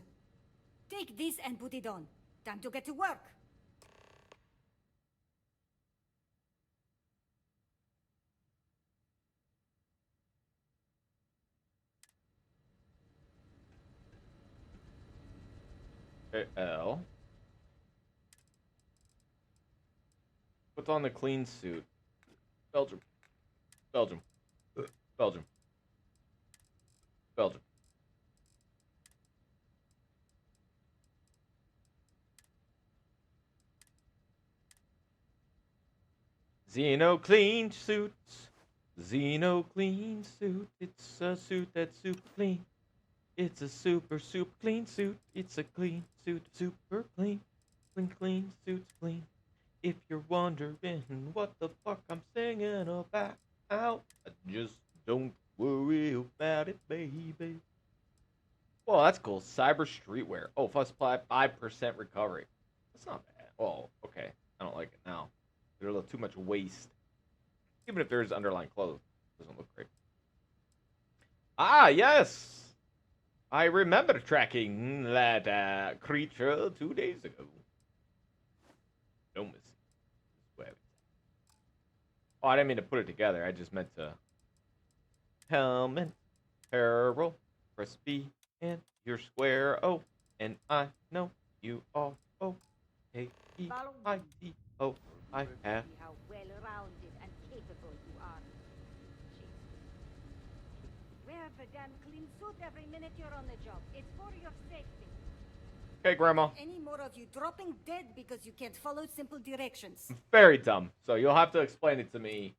Take this and put it on. Time to get to work. L. Put on the clean suit. Belgium. Belgium. Belgium. Belgium. Xeno clean suits. Xeno clean suit. It's a suit that's super clean. It's a super clean suit. It's a clean suit, super clean. Clean suit's clean. If you're wondering what the fuck I'm singing about, just don't worry about it, baby. Well, that's cool. Cyber streetwear. Oh, plus 5% recovery. That's not bad. Oh, okay. I don't like it now. There's a little too much waste. Even if there's underlying clothes, it doesn't look great. Ah, yes. I remember tracking that creature 2 days ago. Don't miss it. Oh, I didn't mean to put it together. I just meant to. Helmet, peril, press B, and you're square. Oh, and I know you are. Oh, A-E-I-T-O. I have. See how well-rounded and capable you are. Wear the damn clean suit every minute you're on the job. It's for your safety. Okay, Grandma. Any more of you dropping dead because you can't follow simple directions? Very dumb. So you'll have to explain it to me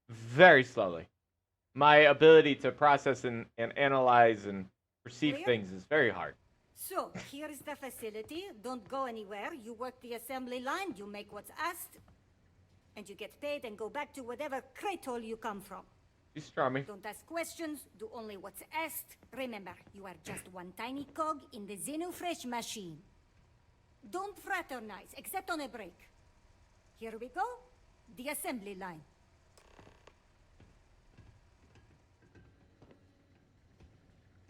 very slowly. My ability to process and analyze and perceive things is very hard. So, here is the facility. Don't go anywhere. You work the assembly line, you make what's asked, and you get paid and go back to whatever crate hole you come from. She's charming. Don't ask questions, do only what's asked. Remember, you are just one tiny cog in the Xenofresh machine. Don't fraternize, except on a break. Here we go. The assembly line.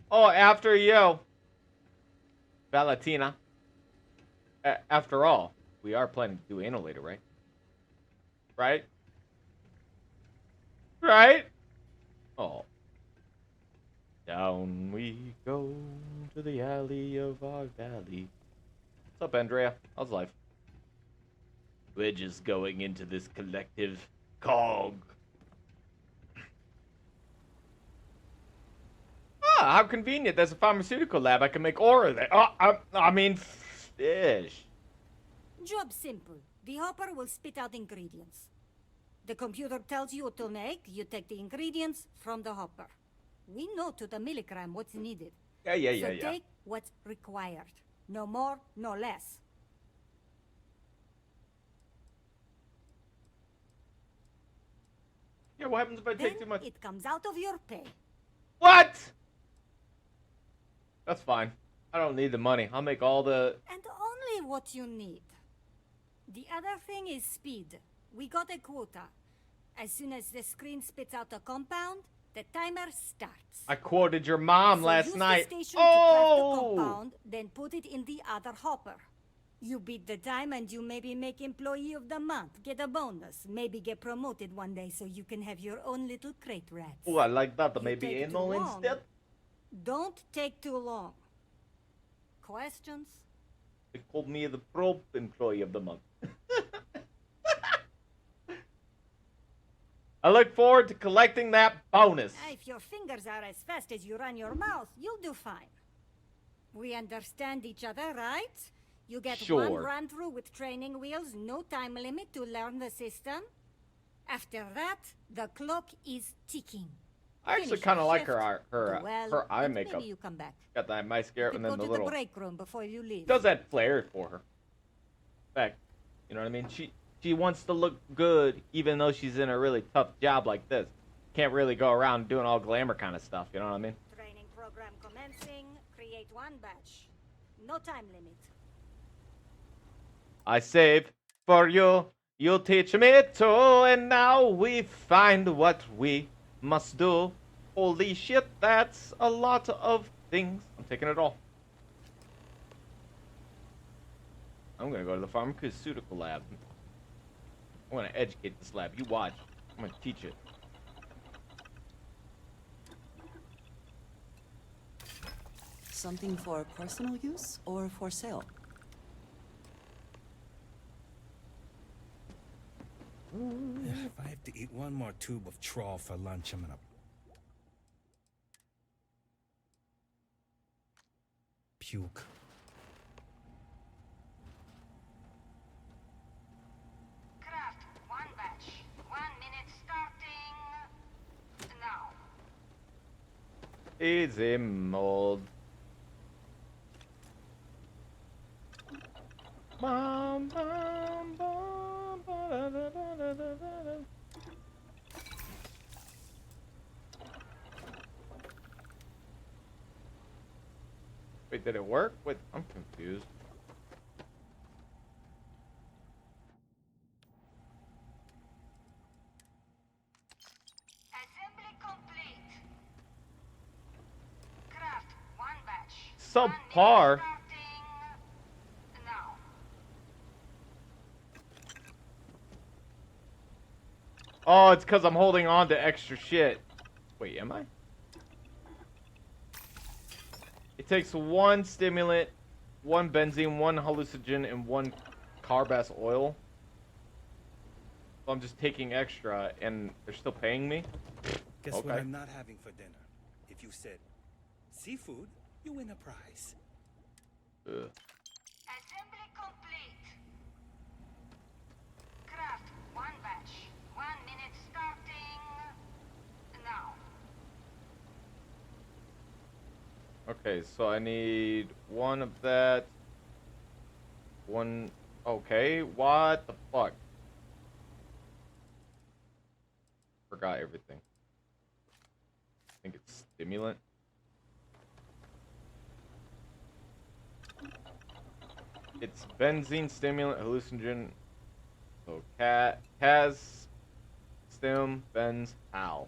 Oh, after you. Valentina. After all, we are planning to do anal later, right? Right? Right? Oh. Down we go to the alley of our valley. What's up, Andrea? How's life? We're just going into this collective cog. Ah, how convenient. There's a pharmaceutical lab. I can make aura there. Oh, I mean, fish. Job simple. The hopper will spit out ingredients. The computer tells you what to make. You take the ingredients from the hopper. We know to the milligram what's needed. Yeah. So take what's required. No more, no less. Yeah, what happens if I take too much? It comes out of your pay. What? That's fine. I don't need the money. I'll make all the... And only what you need. The other thing is speed. We got a quota. As soon as the screen spits out a compound, the timer starts. I quoted your mom So last use night. The station to craft the compound, then put it in the other hopper. You beat the time and you maybe make employee of the month, get a bonus, maybe get promoted one day so you can have your own little crate rats. Oh, I like that. You Maybe take anal too long. instead? Don't take too long. Questions? They called me the probe employee of the month. I look forward to collecting that bonus. If your fingers are as fast as you run your mouth, you'll do fine. We understand each other, right? You get one Sure. run through with training wheels, no time limit to learn the system. After that, the clock is ticking. I actually Finish kind of your like shift, her do well, her eye and makeup. Maybe you come back. Got that mascara and You then go the to little... the break room before you leave. Does that flair for her. In fact, you know what I mean? She wants to look good even though she's in a really tough job like this. Can't really go around doing all glamour kind of stuff, you know what I mean? Training program commencing. Create one batch. No time limit. I save for you, you teach me too, and now we find what we must do. Holy shit, that's a lot of things. I'm taking it all. I'm gonna go to the pharmaceutical lab. I'm gonna educate this lab. You watch. I'm gonna teach it. Something for personal use or for sale? If I have to eat one more tube of trawl for lunch, I'm gonna puke. Craft one batch, one Easy mold. Bum, bum, bum, ba, da, da, da, da, da, da. Wait, did it work? Wait, I'm confused. Assembly complete. Craft one batch. Subpar. Now. Oh, it's because I'm holding on to extra shit. Wait, am I? It takes 1 stimulant, 1 benzene, 1 hallucinogen, and 1 carbas oil. So I'm just taking extra, and they're still paying me? Guess Okay. what I'm not having for dinner? If you said seafood, you win a prize. Ugh. Assembly complete. Craft one batch. 1 minute starting now. Okay, so I need 1 of that. 1... Okay, what the fuck? Forgot everything. I think it's stimulant. It's benzene, stimulant, hallucinogen. So Kaz, stim, benz, hal.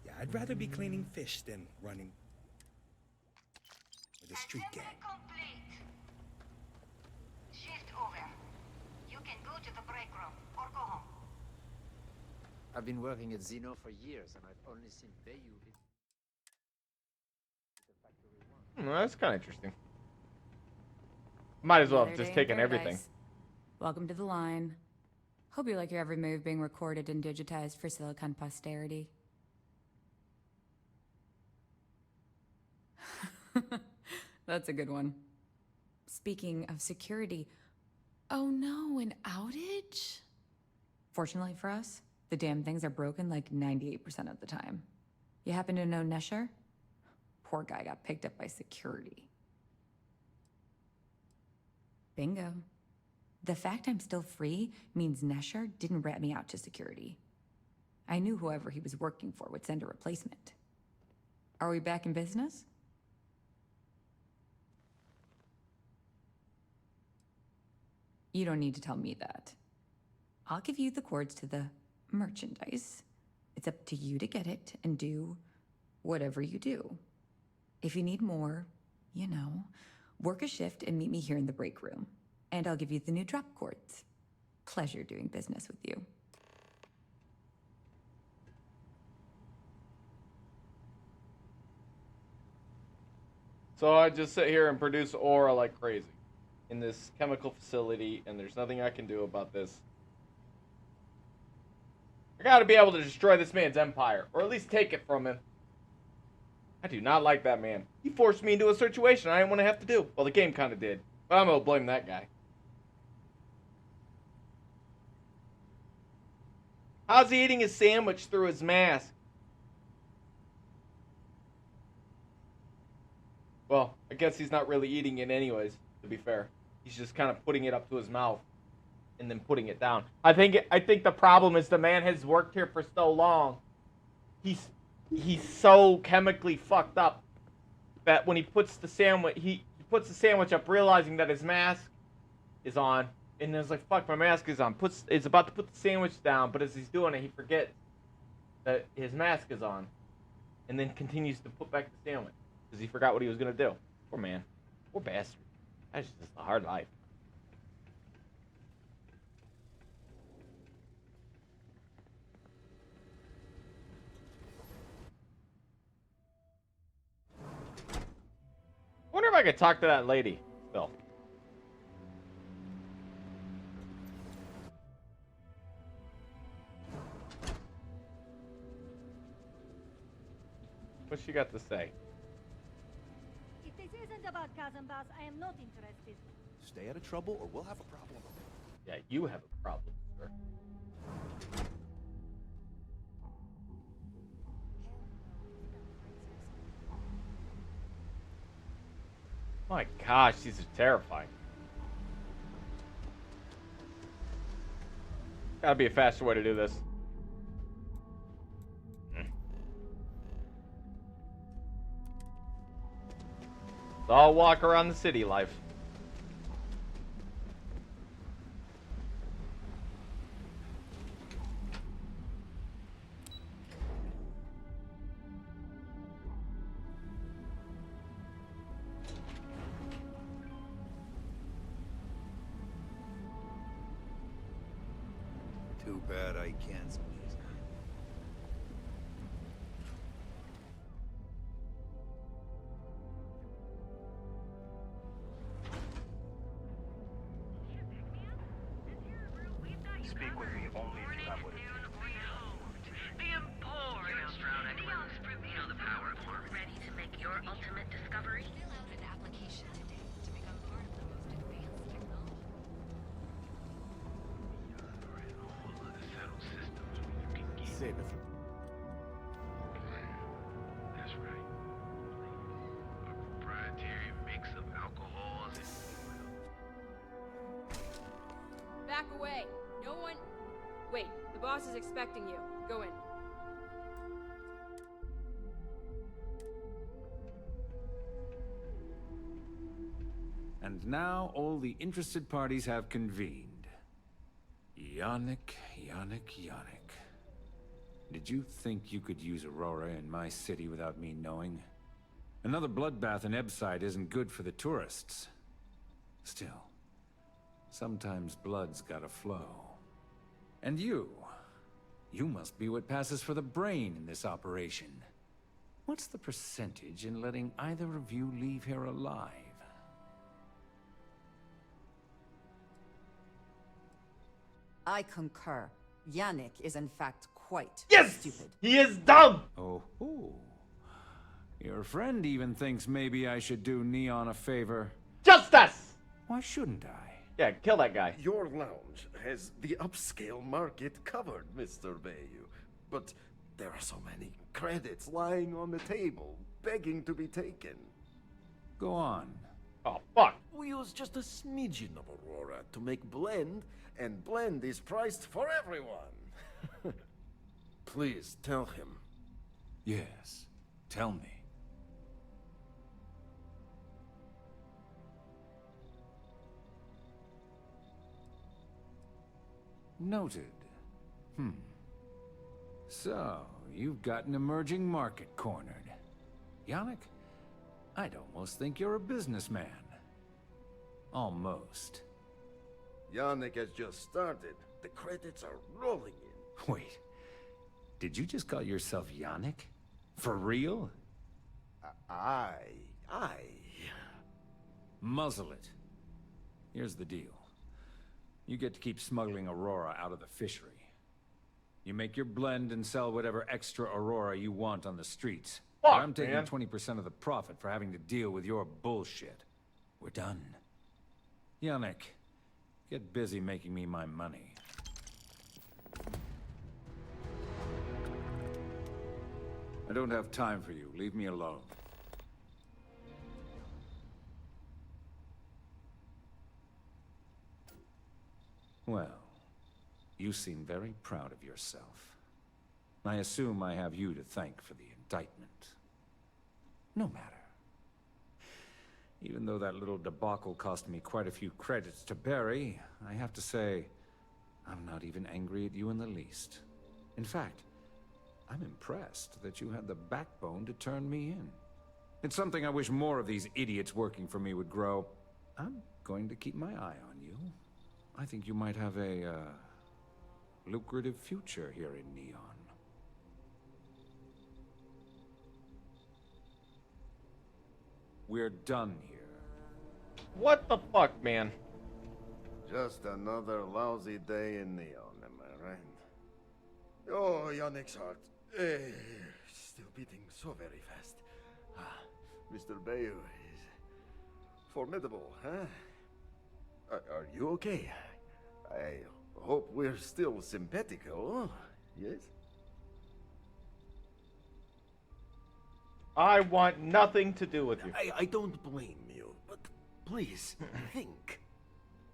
Yeah, I'd rather be cleaning fish than running with a street gang. Complete. Shift over. You can go to the break room or go home. I've been working at Xeno for years, and I've only seen Bayou. That's kind of interesting. Might as well have Another just day in taken everything. paradise. Welcome to the line. Hope you like your every move being recorded and digitized for Silicon posterity. That's a good one. Speaking of security, oh no, an outage? Fortunately for us, the damn things are broken like 98% of the time. You happen to know Nesher? Poor guy got picked up by security. Bingo. The fact I'm still free means Nesher didn't rat me out to security. I knew whoever he was working for would send a replacement. Are we back in business? You don't need to tell me that. I'll give you the cords to the merchandise. It's up to you to get it and do whatever you do. If you need more, you know, work a shift and meet me here in the break room. And I'll give you the new drop cords. Pleasure doing business with you. So I just sit here and produce aura like crazy in this chemical facility, and there's nothing I can do about this. I gotta be able to destroy this man's empire, or at least take it from him. I do not like that man. He forced me into a situation I didn't want to have to do. Well, the game kind of did, but I'm gonna blame that guy. How's he eating his sandwich through his mask? Well, I guess he's not really eating it anyways, to be fair. He's just kind of putting it up to his mouth and then putting it down. I think the problem is the man has worked here for so long. He's so chemically fucked up that when he puts the sandwich he puts the sandwich up realizing that his mask is on, and it's like, fuck, my mask is on. Is about to put the sandwich down, but as he's doing it, he forgets that his mask is on, and then continues to put back the sandwich because he forgot what he was gonna do. Poor man. Poor bastard. That's just a hard life. I wonder if I could talk to that lady still. What's she got to say? It this isn't about Chasm Bass, I am not interested. Stay out of trouble or we'll have a problem. Yeah, you have a problem, sir. My gosh, these are terrifying. Gotta be a faster way to do this. So I'll walk around the city life. Too bad I can't. Speak with me only if you have what it takes. The Emporium. Neon's reveal the power of harmony. Ready to make your ultimate discovery? Fill out an application today to become part of the most advanced technology. Save it. That's right. A proprietary mix of alcohols and Back away. No one... Wait, the boss is expecting you. Go in. And now all the interested parties have convened. Yannick. Did you think you could use Aurora in my city without me knowing? Another bloodbath in Ebside isn't good for the tourists. Still, sometimes blood's gotta flow. And you must be what passes for the brain in this operation. What's the percentage in letting either of you leave here alive? I concur. Yannick is in fact quite stupid. He is dumb! Oh. Your friend even thinks maybe I should do Neon a favor. Justice! Why shouldn't I? Yeah, kill that guy. Your lounge has the upscale market covered, Mr. Bayou. But there are so many credits lying on the table, begging to be taken. Go on. Oh, fuck. We use just a smidgen of Aurora to make blend, and blend is priced for everyone. Please tell him. Yes, tell me. Noted. So, you've got an emerging market cornered. Yannick, I'd almost think you're a businessman. Almost. Yannick has just started. The credits are rolling in. Wait, did you just call yourself Yannick? For real? Muzzle it. Here's the deal. You get to keep smuggling Aurora out of the fishery. You make your blend and sell whatever extra Aurora you want on the streets. Fuck, I'm taking man. 20% of the profit for having to deal with your bullshit. We're done. Yannick, get busy making me my money. I don't have time for you. Leave me alone. Well, you seem very proud of yourself. I assume I have you to thank for the indictment. No matter. Even though that little debacle cost me quite a few credits to bury, I have to say, I'm not even angry at you in the least. In fact, I'm impressed that you had the backbone to turn me in. It's something I wish more of these idiots working for me would grow. I'm going to keep my eye on you. I think you might have a, lucrative future here in Neon. We're done here. What the fuck, man? Just another lousy day in Neon, am I right? Oh, Yannick's heart. Still beating so very fast. Mr. Bayou, Formidable, huh? Are you okay? I hope we're still simpatico, yes? I want nothing to do with you. I don't blame you, but please, think.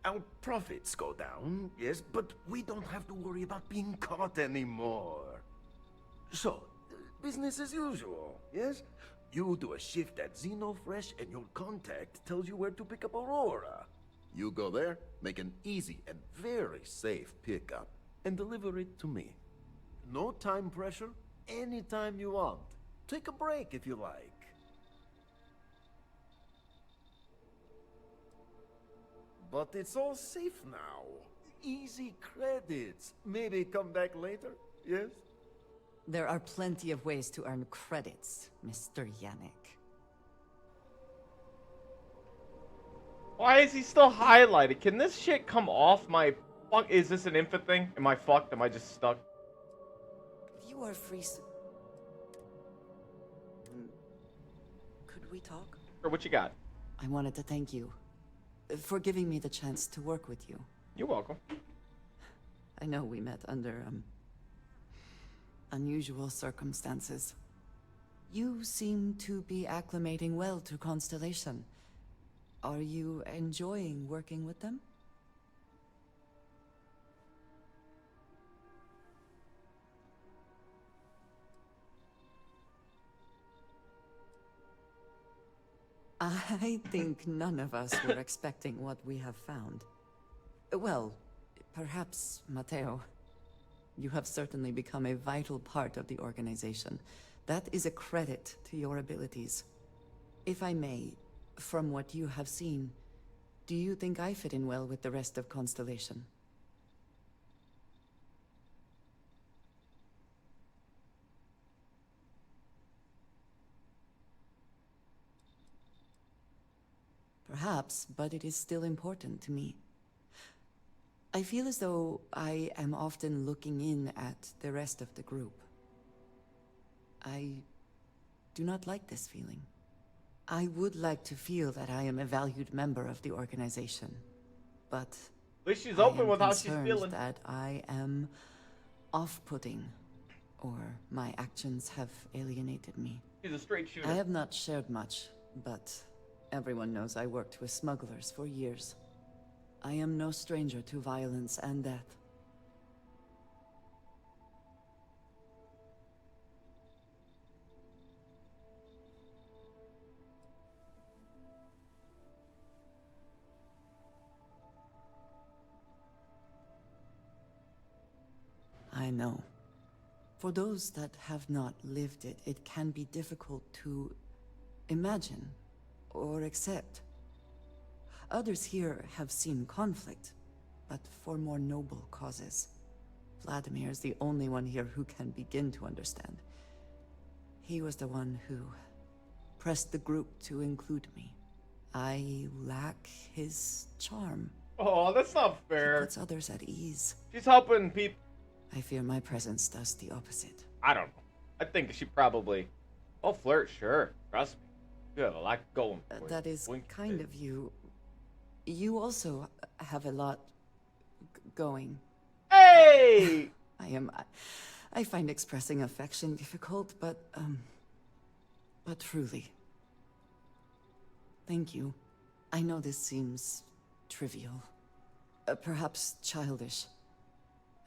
Our profits go down, yes, but we don't have to worry about being caught anymore. So, business as usual, yes? You do a shift at Xenofresh and your contact tells you where to pick up Aurora. You go there, make an easy and very safe pickup, and deliver it to me. No time pressure, anytime you want. Take a break if you like. But it's all safe now. Easy credits. Maybe come back later, yes? There are plenty of ways to earn credits, Mr. Yannick. Why is he still highlighted? Can this shit come off my... Fuck, is this an infant thing? Am I fucked? Am I just stuck? You are free. Could we talk? Or what you got? I wanted to thank you for giving me the chance to work with you. You're welcome. I know we met under, unusual circumstances. You seem to be acclimating well to Constellation. Are you enjoying working with them? I think none of us were expecting what we have found. Well, perhaps Matteo. You have certainly become a vital part of the organization. That is a credit to your abilities. If I may, from what you have seen, do you think I fit in well with the rest of Constellation? Perhaps, but it is still important to me. I feel as though I am often looking in at the rest of the group. I do not like this feeling. I would like to feel that I am a valued member of the organization, but at least she's open with how she's concerned feeling. that I am off-putting, or my actions have alienated me. She's a straight shooter. I have not shared much, but everyone knows I worked with smugglers for years. I am no stranger to violence and death. I know. For those that have not lived it, it can be difficult to imagine or accept. Others here have seen conflict, but for more noble causes. Vladimir is the only one here who can begin to understand. He was the one who pressed the group to include me. I lack his charm. Oh, that's not fair. He puts others at ease. She's helping people. I fear my presence does the opposite. I don't know. I think she probably... Oh, flirt, sure. Trust me. You have a lot going for you. That is Wink, kind of you. You also have a lot going. Hey! I find expressing affection difficult, but truly. Thank you. I know this seems trivial. Perhaps childish.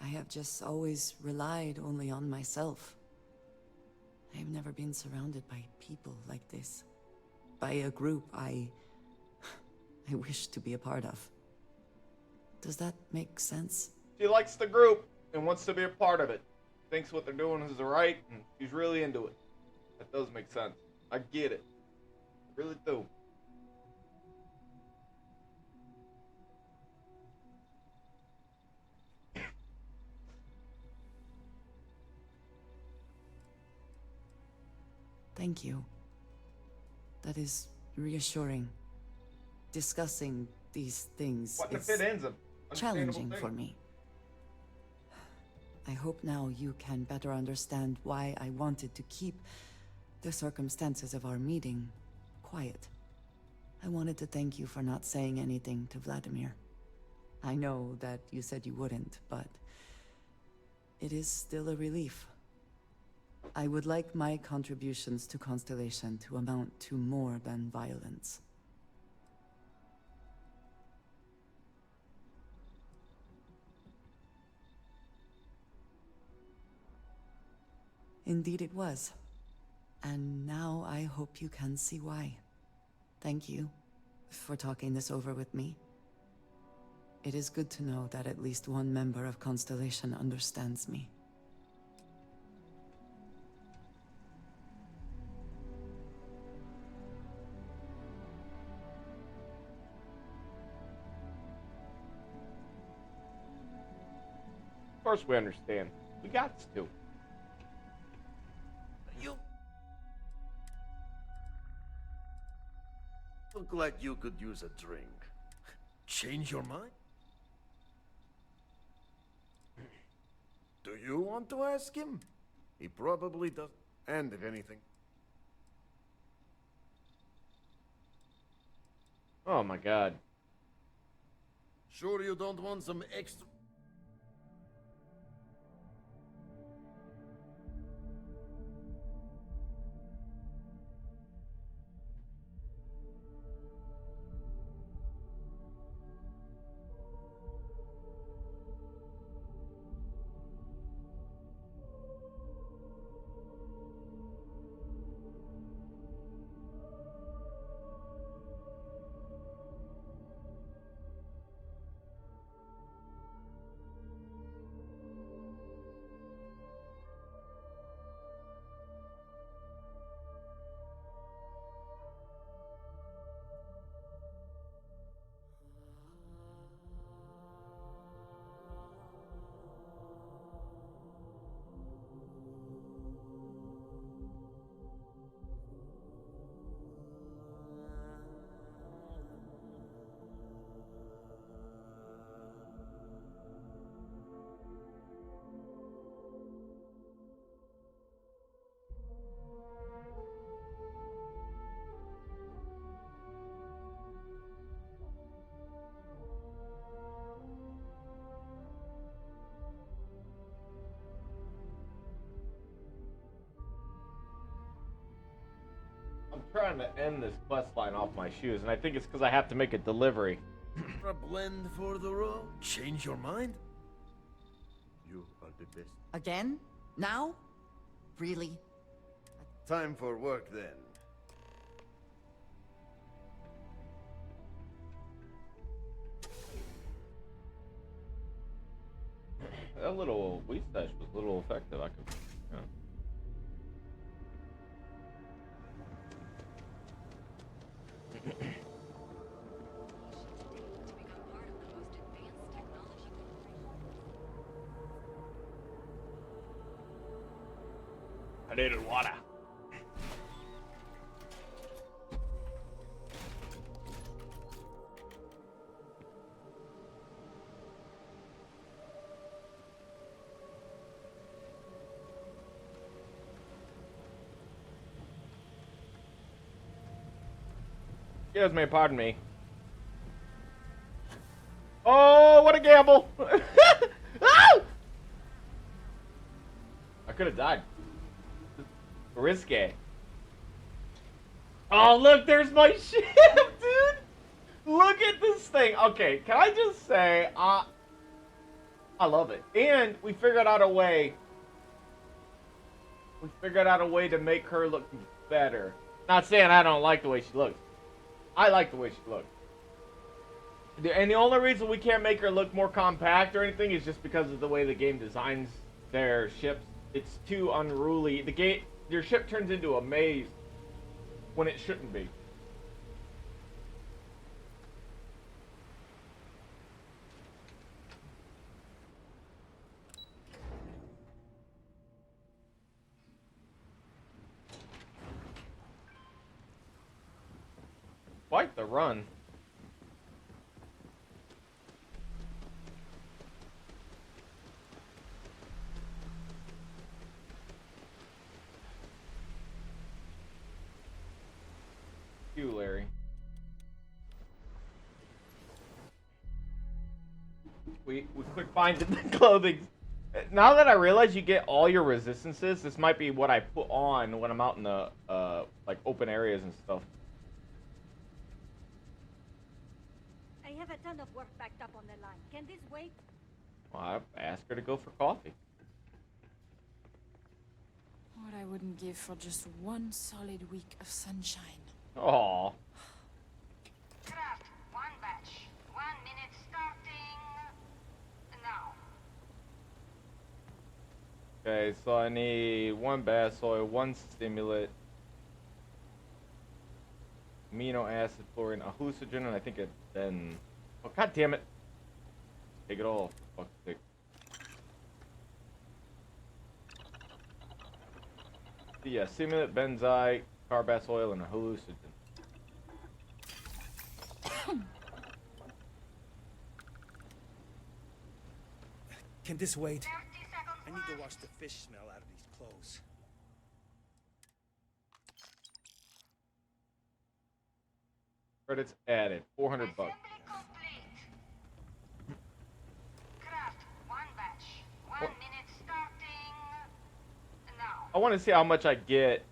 I have just always relied only on myself. I have never been surrounded by people like this. By a group I wish to be a part of. Does that make sense? She likes the group and wants to be a part of it. Thinks what they're doing is right, and she's really into it. That does make sense. I get it. I really do. Thank you. That is reassuring. Discussing these things What if is it ends up challenging for me. I hope now you can better understand why I wanted to keep the circumstances of our meeting quiet. I wanted to thank you for not saying anything to Vladimir. I know that you said you wouldn't, but it is still a relief. I would like my contributions to Constellation to amount to more than violence. Indeed it was. And now I hope you can see why. Thank you for talking this over with me. It is good to know that at least one member of Constellation understands me. Of course we understand. We got to. You look like you could use a drink. Change your mind? Do you want to ask him? He probably does. And if anything... Oh my god. Sure you don't want some extra... I'm trying to end this quest line off my shoes, and I think it's because I have to make a delivery. A blend for the road? Change your mind? You are the best. Again? Now? Really? Time for work then. That little weed stash was a little effective. I could, yeah. I needed water. Excuse me, pardon me. Oh, what a gamble! Ah! I could have died. Risque. Oh, look, there's my ship, dude! Look at this thing. Okay, can I just say, I love it. And we figured out a way. We figured out a way to make her look better. Not saying I don't like the way she looks. I like the way she looks. And the only reason we can't make her look more compact or anything is just because of the way the game designs their ships. It's too unruly. Your ship turns into a maze when it shouldn't be. Quite the run. You, Larry. We quick find in the clothing. Now that I realize you get all your resistances, this might be what I put on when I'm out in the like open areas and stuff. I have a ton of work backed up on the line. Can this wait? Well, I asked her to go for coffee. What I wouldn't give for just one solid week of sunshine. Aww. Craft, one batch. 1 minute starting now. Okay, so I need 1 bath soil, 1 stimulant, amino acid, fluorine, a hallucinogen, and I think it then. Oh, god damn it! Take it all. Fuck's sake. Yeah, stimulant, benzoate, carbas oil, and a hallucinogen. Can this wait? I need to wash the fish smell out of these clothes. Credits added. 400 bucks. Craft, one batch. 1 minute starting now. I want to see how much I get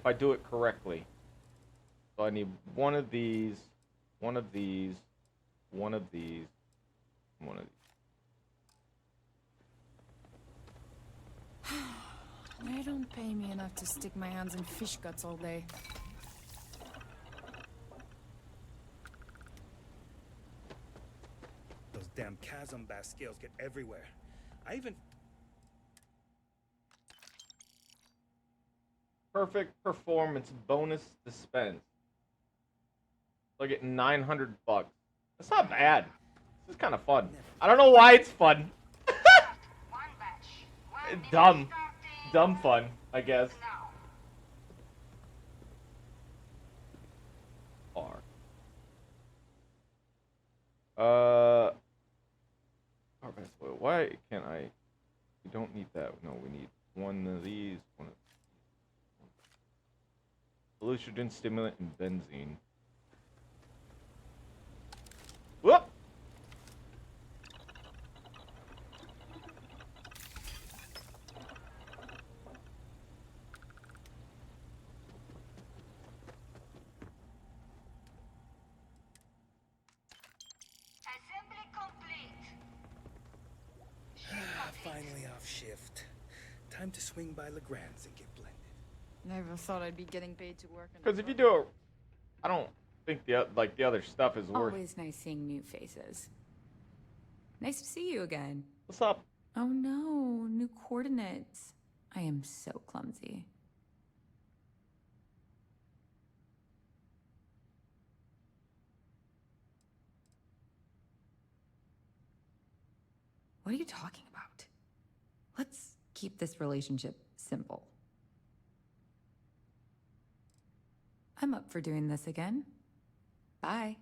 if I do it correctly. So I need 1 of these, 1 of these, 1 of these, 1 of these. They don't pay me enough to stick my hands in fish guts all day. Those damn chasm bass scales get everywhere. I even... Perfect performance bonus dispense. So I get 900 bucks. That's not bad. This is kind of fun. I don't know why it's fun. Dumb. Dumb fun, I guess. R. Carbas oil. Why can't I? We don't need that. No, we need 1 of these, 1 of these. Hallucinogen, stimulant, and benzene. Whoop! Assembly complete. Finally off shift. Time to swing by Legrand's and get blended. Never thought I'd be getting paid to work. Because if you do it, I don't think the other stuff is worth. Always nice seeing new faces. Nice to see you again. What's up? Oh no, new coordinates. I am so clumsy. What are you talking about? Let's keep this relationship simple. I'm up for doing this again. Bye.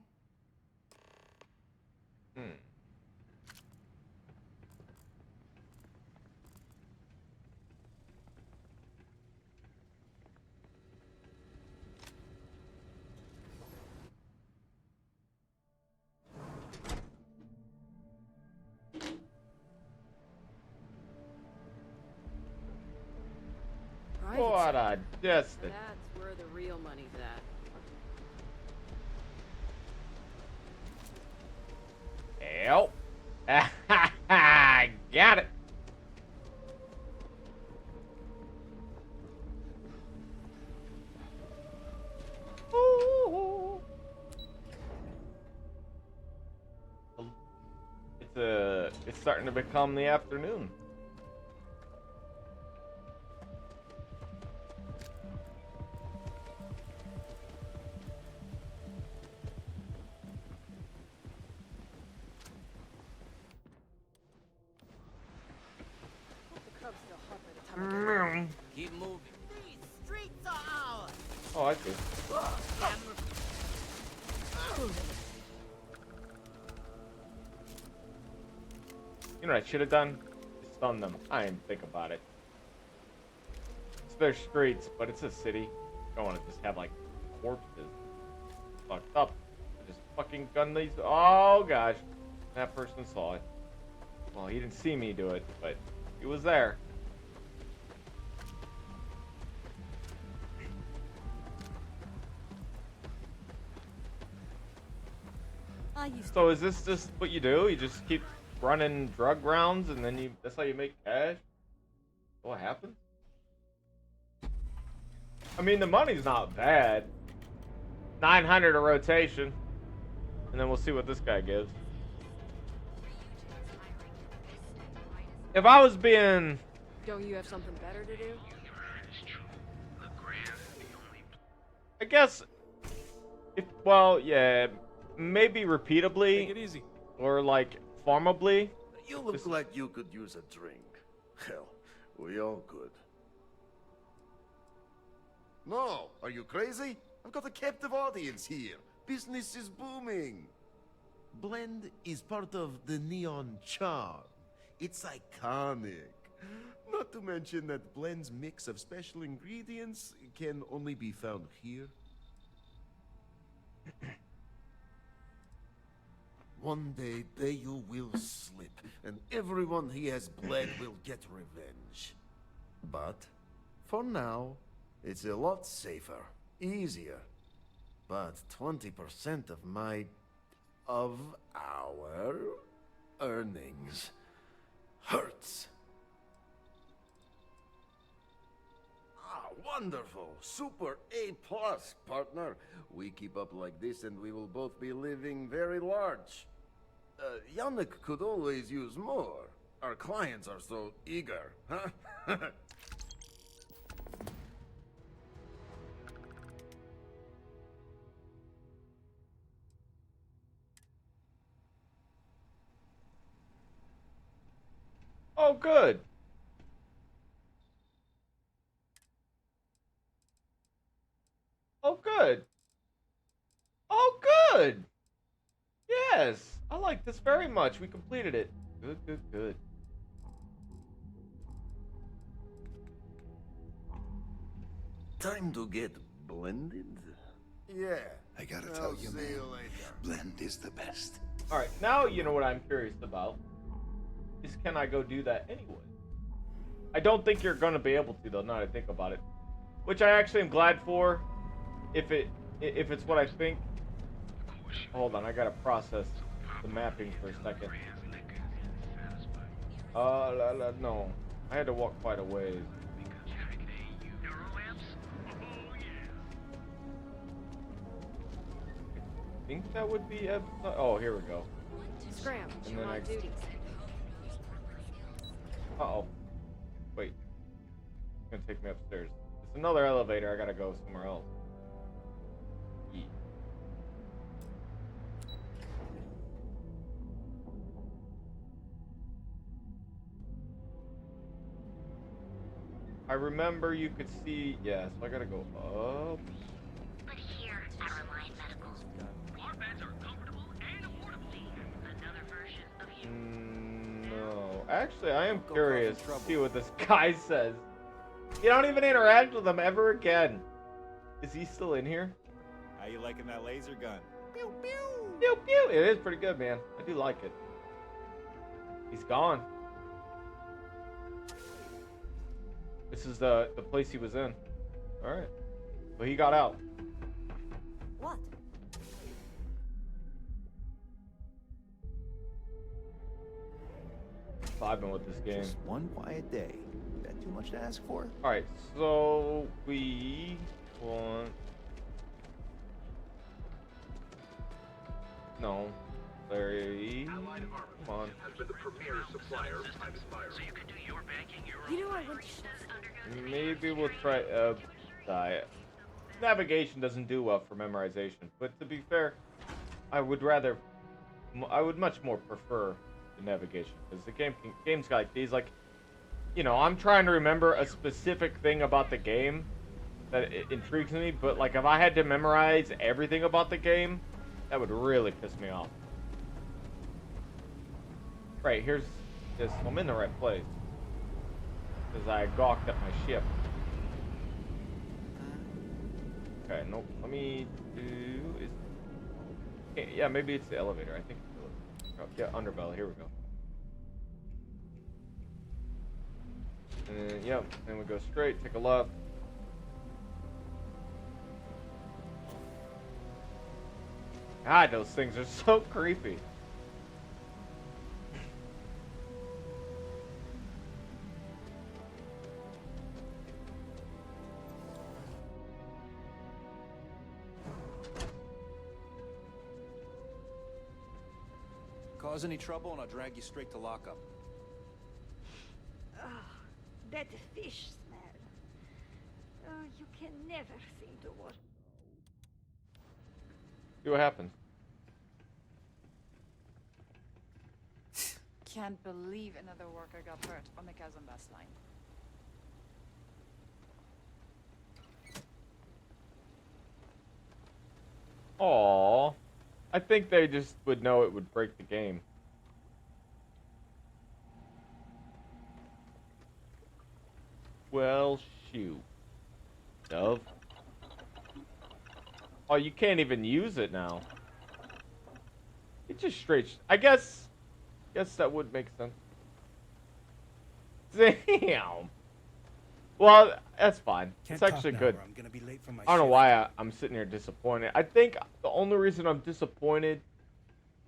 What a distance. That's where the real money's at. Help. Got it. It's starting to become the afternoon. Keep moving. These streets are ours. Oh, I see. You know what I should have done? Stun them. I didn't think about it. It's their streets, but it's a city. You don't want to just have, like, corpses. Fucked up. Just fucking gun these. Oh, gosh. That person saw it. Well, he didn't see me do it, but he was there. So is this just what you do? You just keep running drug rounds and then that's how you make cash? What happened? I mean, the money's not bad. 900 a rotation. And then we'll see what this guy gives. If I was being... Don't you have something better to do? I guess... well, yeah. Maybe repeatably. Take it easy. Or like, farmably. You look like you could use a drink. Hell, we all could. No, are you crazy? I've got a captive audience here. Business is booming. Blend is part of the neon charm. It's iconic. Not to mention that Blend's mix of special ingredients can only be found here. One day, Bayu will slip, and everyone he has bled will get revenge. But, for now, it's a lot safer, easier. But 20% of our earnings hurts. Ah, wonderful. Super A+, partner. We keep up like this and we will both be living very large. Yannick could always use more. Our clients are so eager, huh? Oh, good. Oh, good. Oh, good. Yes. I like this very much. We completed it. Good, good, good. Time to get blended? Yeah. I gotta I'll tell you, see man, you later. Blend is the best. Alright, now you know what I'm curious about. Is can I go do that anyway? I don't think you're gonna be able to though, now that I think about it. Which I actually am glad for. If it's what I think. Hold on, I gotta process the mapping for a second. No. I had to walk quite a ways. I think that would be oh, here we go. Scram, And you're then on duty. Uh-oh. Wait. It's gonna take me upstairs. It's another elevator, I gotta go somewhere else. Yeah. I remember you could see, yeah, so I gotta go up. But here at Reliant Medical, our beds are comfortable and affordable. Another version of you. No. Actually, I am curious to see what this guy says. You don't even interact with him ever again. Is he still in here? How you liking that laser gun? Pew, pew. Pew, pew. It is pretty good, man. I do like it. He's gone. This is the place he was in. Alright. Well, he got out. What? Vibing with this game. Just one quiet day. Is that too much to ask for? Alright, so we want... No. Larry. Come on. You know I went to Maybe we'll try diet. Navigation doesn't do well for memorization, but to be fair, I would much more prefer the navigation because the games like these, like, you know, I'm trying to remember a specific thing about the game that intrigues me, but like if I had to memorize everything about the game, that would really piss me off. Right, here's this. I'm in the right place. Because I gawked at my ship. Okay, nope. Let me do... yeah, maybe it's the elevator. I think it's the elevator. Oh, yeah, underbelly. Here we go. And yep, then we go straight, take a left. God, those things are so creepy. Cause any trouble and I'll drag you straight to lockup. Oh, that fish smell. Oh, you can never seem to wash. See what happens. Can't believe another worker got hurt on the Kazambas line. Aww. I think they just would know it would break the game. Well, shoot. Dove. Oh, you can't even use it now. It just straight. I guess that would make sense. Damn. Well, that's fine. It's actually good. I'm gonna be late for my I don't know shift. why I'm sitting here disappointed. I think the only reason I'm disappointed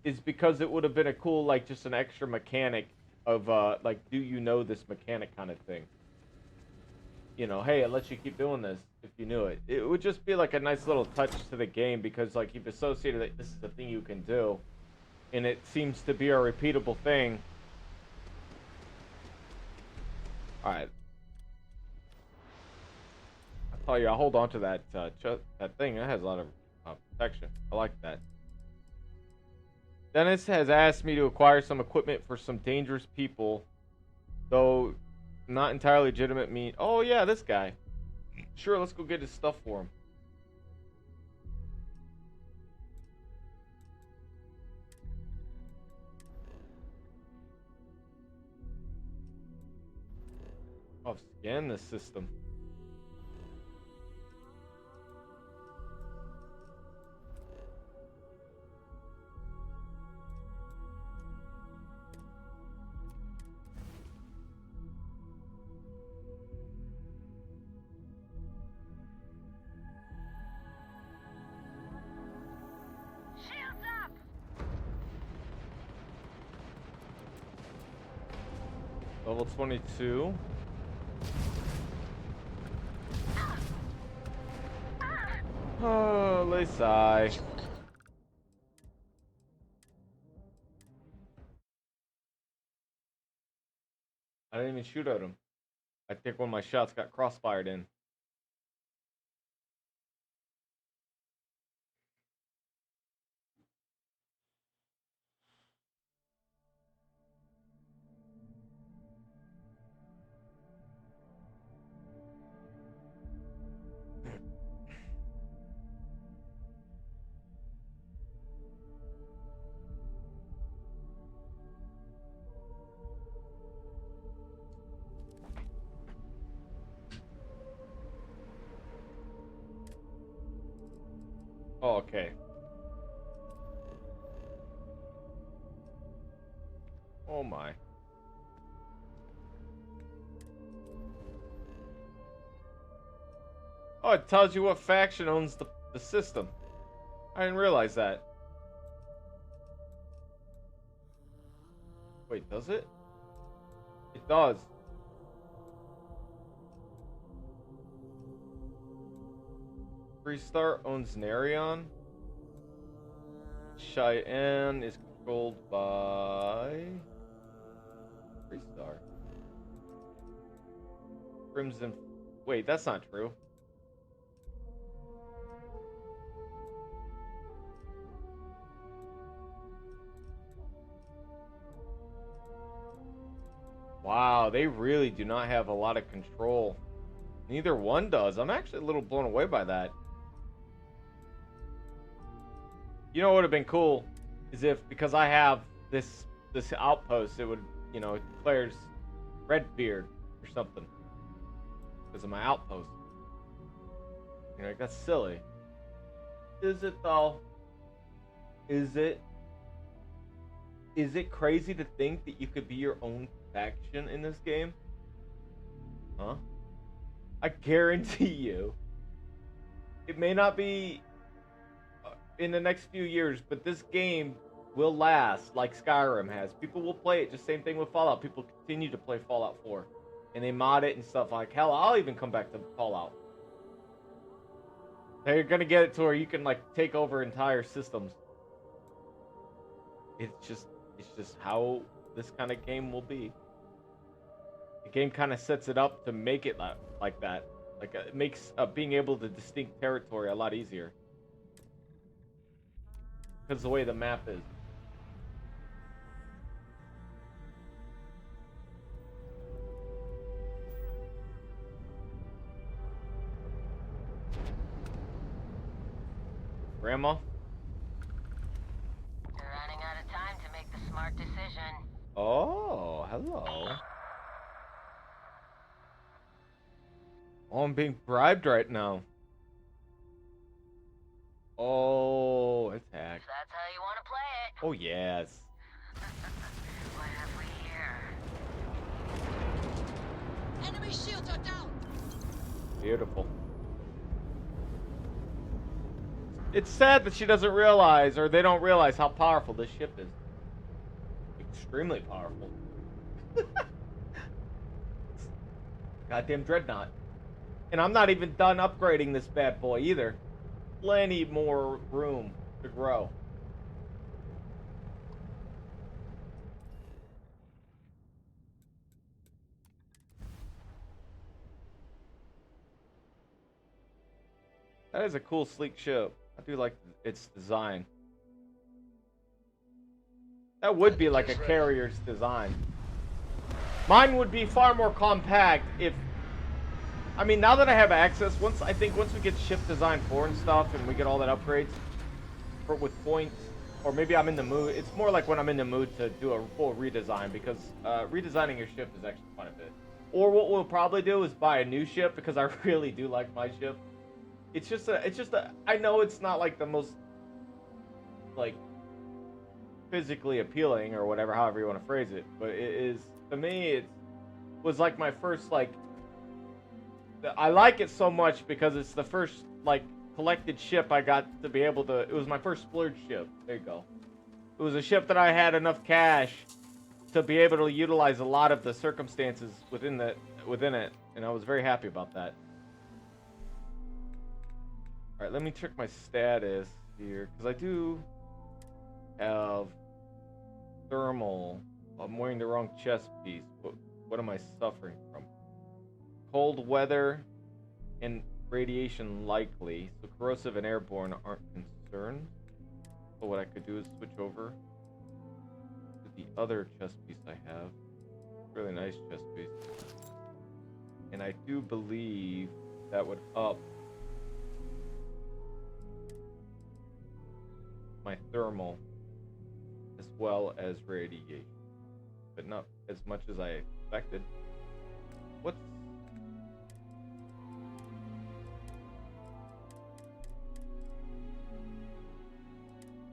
is because it would have been a cool, like, just an extra mechanic of, like, do you know this mechanic kind of thing. You know, hey, it lets you keep doing this if you knew it. It would just be like a nice little touch to the game because, like, you've associated that this is the thing you can do. And it seems to be a repeatable thing. Alright. I tell you, I'll hold on to that, that thing. It has a lot of protection. I like that. Dennis has asked me to acquire some equipment for some dangerous people. Though not entirely legitimate mean. Oh, yeah, this guy. Sure, let's go get his stuff for him. Oh, scan the system. Shields up! Level 22. Oh, they sigh. I didn't even shoot at him. I think one of my shots got crossfired in. Oh, okay. Oh my. Oh, it tells you what faction owns the system. I didn't realize that. Wait, does it? It does. Freestar owns Narion. Cheyenne is controlled by Freestar. Crimson. Wait, that's not true. Wow, they really do not have a lot of control. Neither one does. I'm actually a little blown away by that. You know what would have been cool is if, because I have this outpost, it would, you know, it declares Redbeard or something because of my outpost. You know, that's silly. Is it though? Is it? Is it crazy to think that you could be your own faction in this game? Huh? I guarantee you, it may not be in the next few years, but this game will last like Skyrim has. People will play it. Just same thing with Fallout. People continue to play Fallout 4. And they mod it and stuff. Like, hell, I'll even come back to Fallout. They're gonna get it to where you can, like, take over entire systems. It's just how this kind of game will be. The game kind of sets it up to make it like that. Like, it makes being able to distinct territory a lot easier. Because the way the map is. Grandma? You're running out of time to make the smart decision. Oh, hello. Oh, I'm being bribed right now. Oh, it's hacked. That's how you want to play it. Oh, yes. What have we here? Enemy shields are down. Beautiful. It's sad that she doesn't realize, or they don't realize how powerful this ship is. Extremely powerful. Goddamn dreadnought. And I'm not even done upgrading this bad boy either. Plenty more room to grow. That is a cool, sleek ship. I do like its design. That would be like a carrier's design. Mine would be far more compact if... I mean, now that I have access, once we get ship design 4 and stuff, and we get all that upgrades with points, or maybe I'm in the mood. It's more like when I'm in the mood to do a full redesign, because redesigning your ship is actually fun a bit. Or what we'll probably do is buy a new ship, because I really do like my ship. It's just a, I know it's not like the most, like, physically appealing or whatever, however you want to phrase it, but it is, to me, it was like my first, like, I like it so much because it's the first, like, collected ship I got to be able to, it was my first splurge ship. There you go. It was a ship that I had enough cash to be able to utilize a lot of the circumstances within it, and I was very happy about that. Alright, let me check my status here, because I do have thermal. I'm wearing the wrong chest piece, but what am I suffering from? Cold weather and radiation likely, so corrosive and airborne aren't concerned. So what I could do is switch over to the other chest piece I have. Really nice chest piece. And I do believe that would up my thermal as well as radiation, but not as much as I expected. What's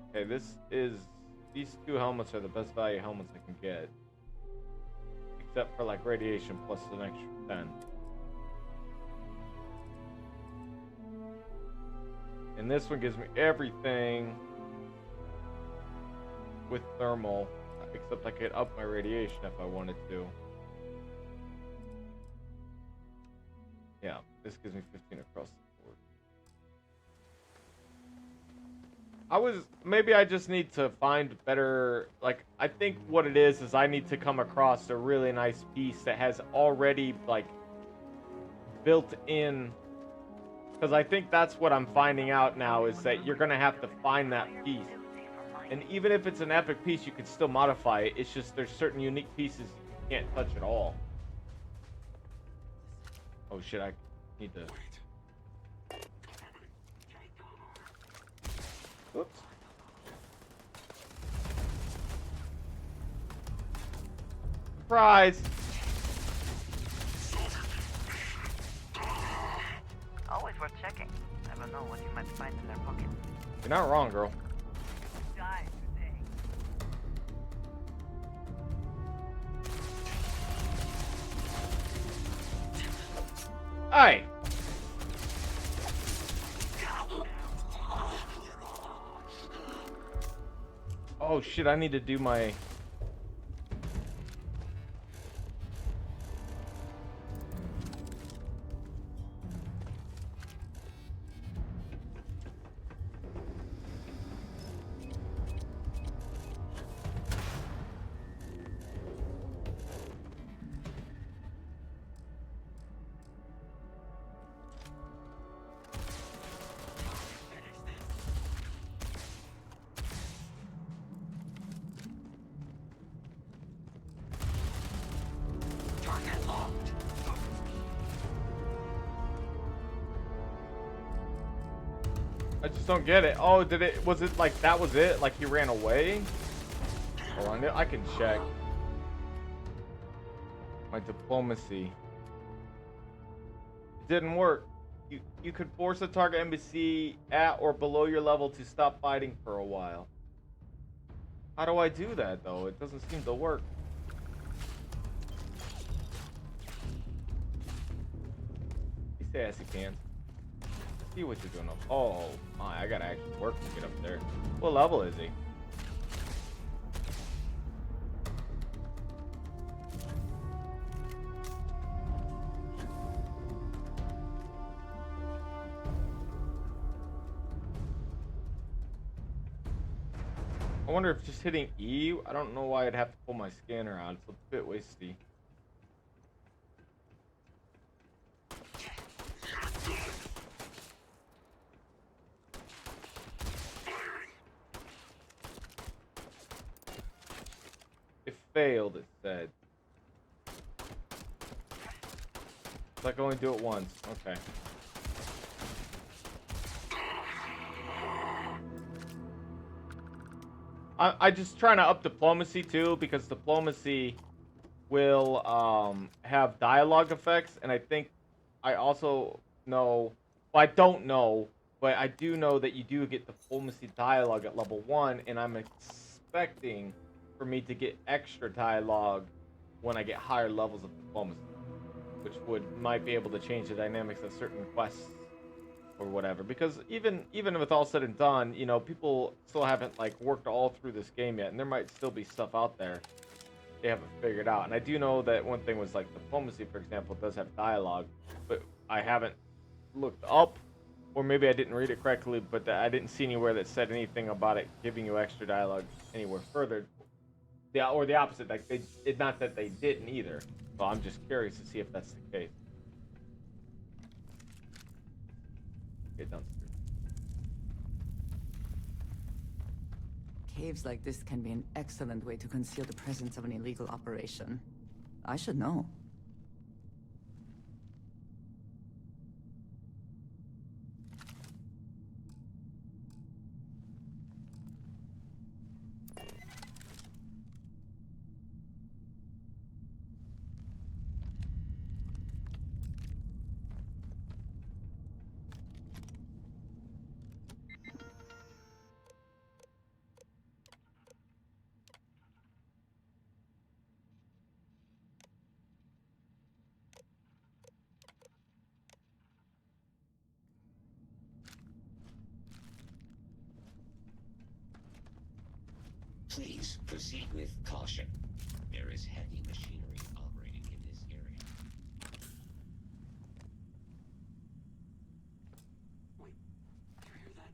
okay, these two helmets are the best value helmets I can get, except for like radiation plus an extra 10. And this one gives me everything with thermal, except I could up my radiation if I wanted to. Yeah, this gives me 15 across the board. Maybe I just need to find better, like, I think what it is I need to come across a really nice piece that has already, like, built in, because I think that's what I'm finding out now, is that you're going to have to find that piece. And even if it's an epic piece, you can still modify it. It's just there's certain unique pieces you can't touch at all. Oh shit, I need to... Oops. Surprise! Always worth checking. Never know what you might find in their pockets. You're not wrong, girl. Die today. Hey! Oh shit, I need to do my... I just don't get it. Oh, did it... Was it like that was it? Like he ran away? Hold on, I can check. My diplomacy. It didn't work. You could force a target NPC at or below your level to stop fighting for a while. How do I do that though? It doesn't seem to work. You say as you can. See what you're doing up. Oh my, I gotta actually work to get up there. What level is he? I wonder if just hitting E, I don't know why I'd have to pull my scanner out. It's a bit wasty. It failed, it said. So I can only do it once. Okay. I just trying to up diplomacy too, because diplomacy will have dialogue effects, and I think I also know, well, I don't know, but I do know that you do get diplomacy dialogue at level 1, and I'm expecting for me to get extra dialogue when I get higher levels of diplomacy, which might be able to change the dynamics of certain quests or whatever. Because even with all said and done, you know, people still haven't like worked all through this game yet, and there might still be stuff out there they haven't figured out. And I do know that one thing was like diplomacy, for example, does have dialogue, but I haven't looked up, or maybe I didn't read it correctly, but I didn't see anywhere that said anything about it giving you extra dialogue anywhere further. Or the opposite, like not that they didn't either. So I'm just curious to see if that's the case. Get downstairs. Caves like this can be an excellent way to conceal the presence of an illegal operation. I should know. Please proceed with caution. There is heavy machinery operating in this area. Wait, do you hear that?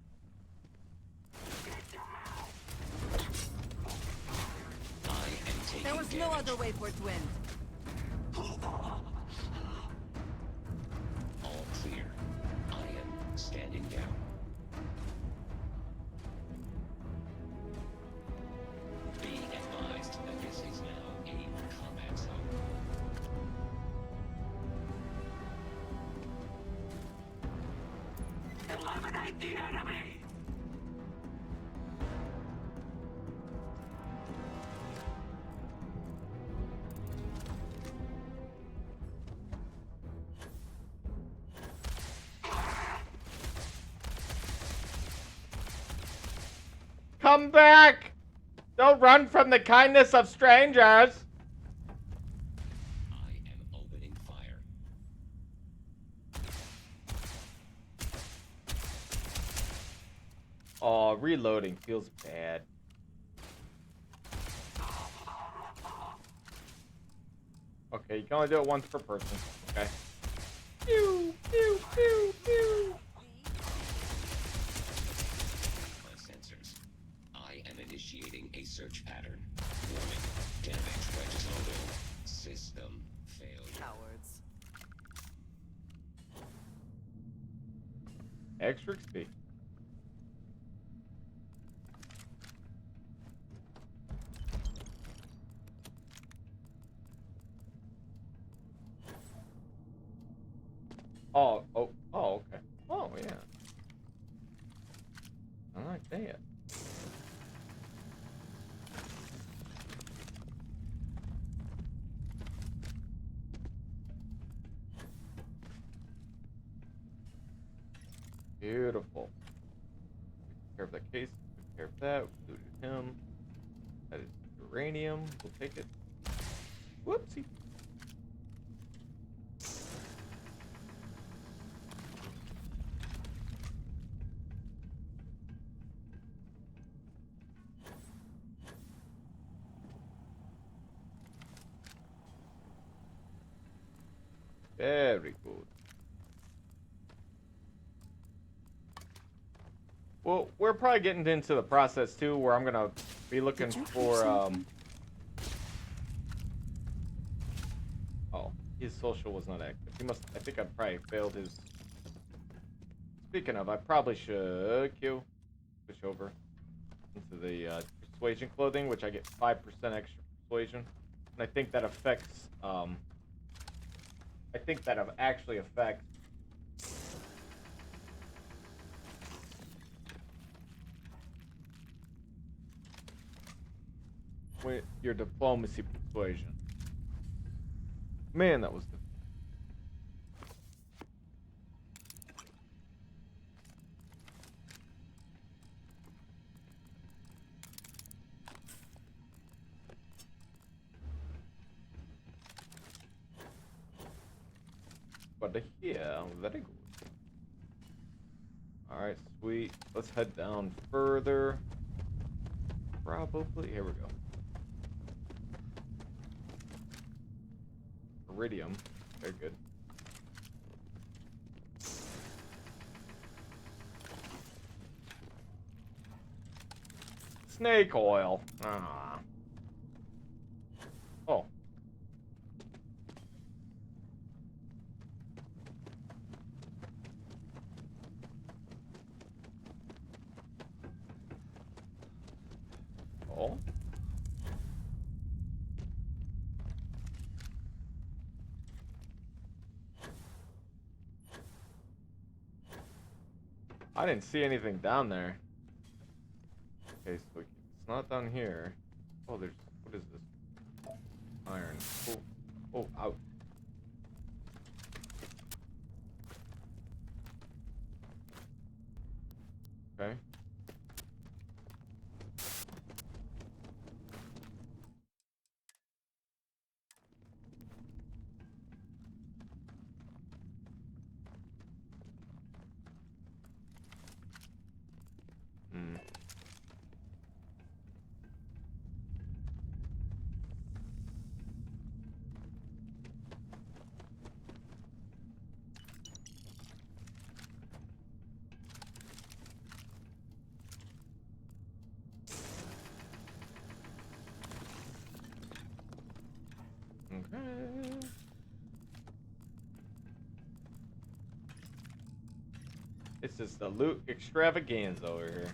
I am taking There was no other way for it to end. All clear. I am standing down. Be advised that this is now a combat zone. Eliminate the enemy! Come back! Don't run from the kindness of strangers! I am opening fire. Oh, reloading feels bad. Okay, you can only do it once per person. Okay. Pew, pew, pew, pew. My sensors. I am initiating a search pattern. Warning. Damage registered. System failure. Cowards. Extra XP. Oh, okay. Oh, yeah. I like that. Beautiful. Take care of that case. Take care of that. Looted him. That is uranium. We'll take it. Whoopsie. Very good. Well, we're probably getting into the process too, where I'm gonna be looking for Oh, his social was not active. He must. I think I probably failed his. Speaking of, I probably should switch over into the persuasion clothing, which I get 5% extra persuasion, and I think that affects. I think that actually affects. With your diplomacy persuasion. Man, that was difficult. But yeah, very good. Alright, sweet. Let's head down further. Probably. Here we go. Iridium. Very good. Snake oil. Ah. Oh. Oh. I didn't see anything down there. Okay, so it's not down here. Oh, there's, what is this? Iron. Oh, oh, ouch. Okay. Hmm. Okay. This is the loot extravaganza over here.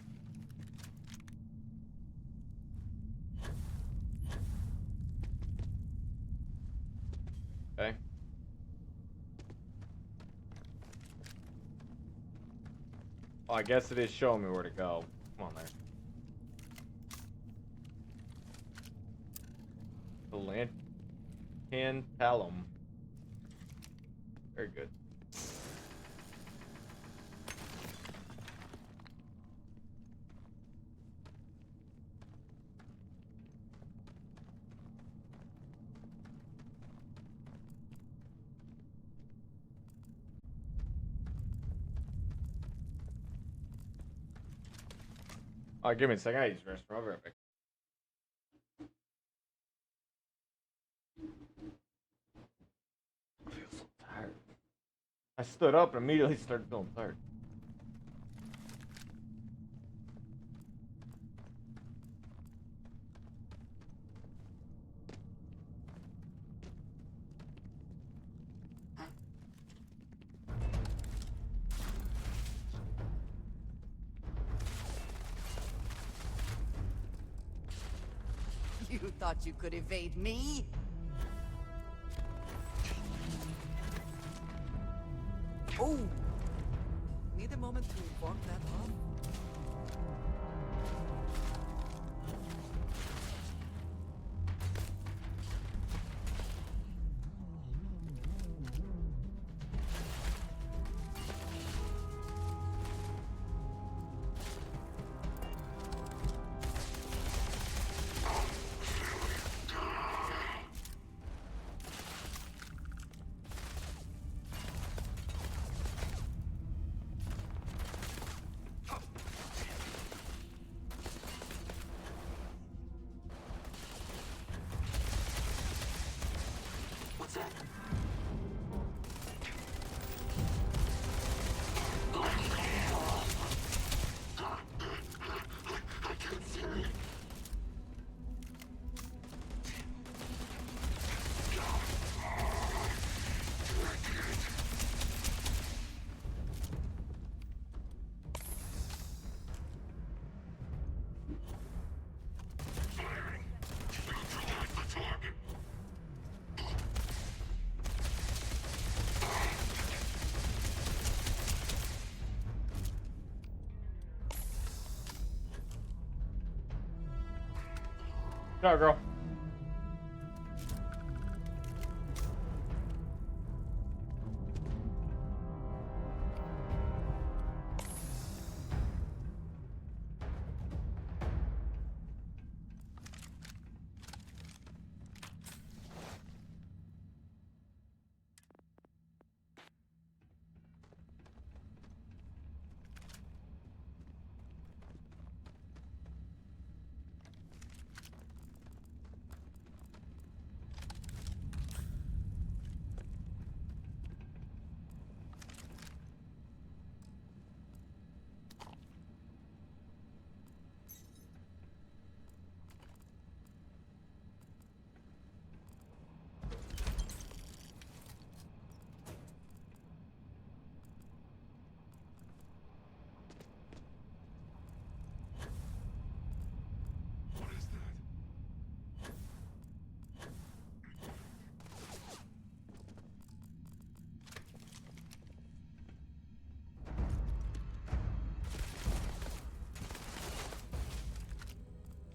Okay. Oh, I guess it is showing me where to go. Come on there. The Lantantalum. Very good. Oh, give me a second. I just rest over it. I feel so tired. I stood up and immediately started feeling tired. You thought you could evade me? Oh! Need a moment to walk that off? Go, girl.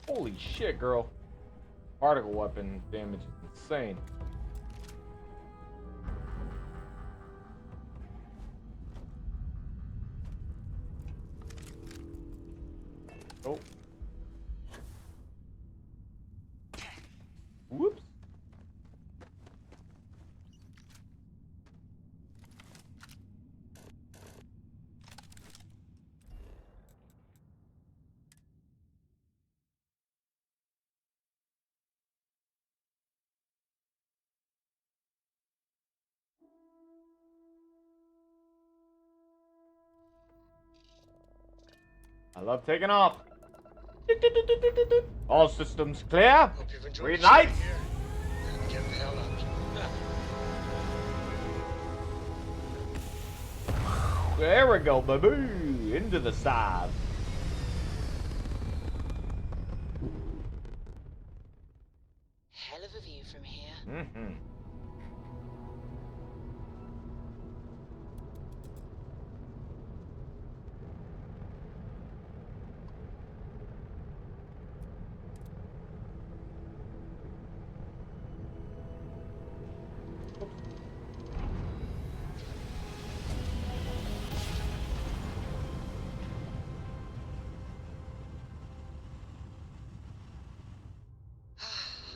Holy shit, girl. Particle weapon damage is insane. Oh. Whoops. I love taking off. All systems clear. Green light. Get the hell out. There we go, baby. Into the side. Hell of a view from here. Mm-hmm.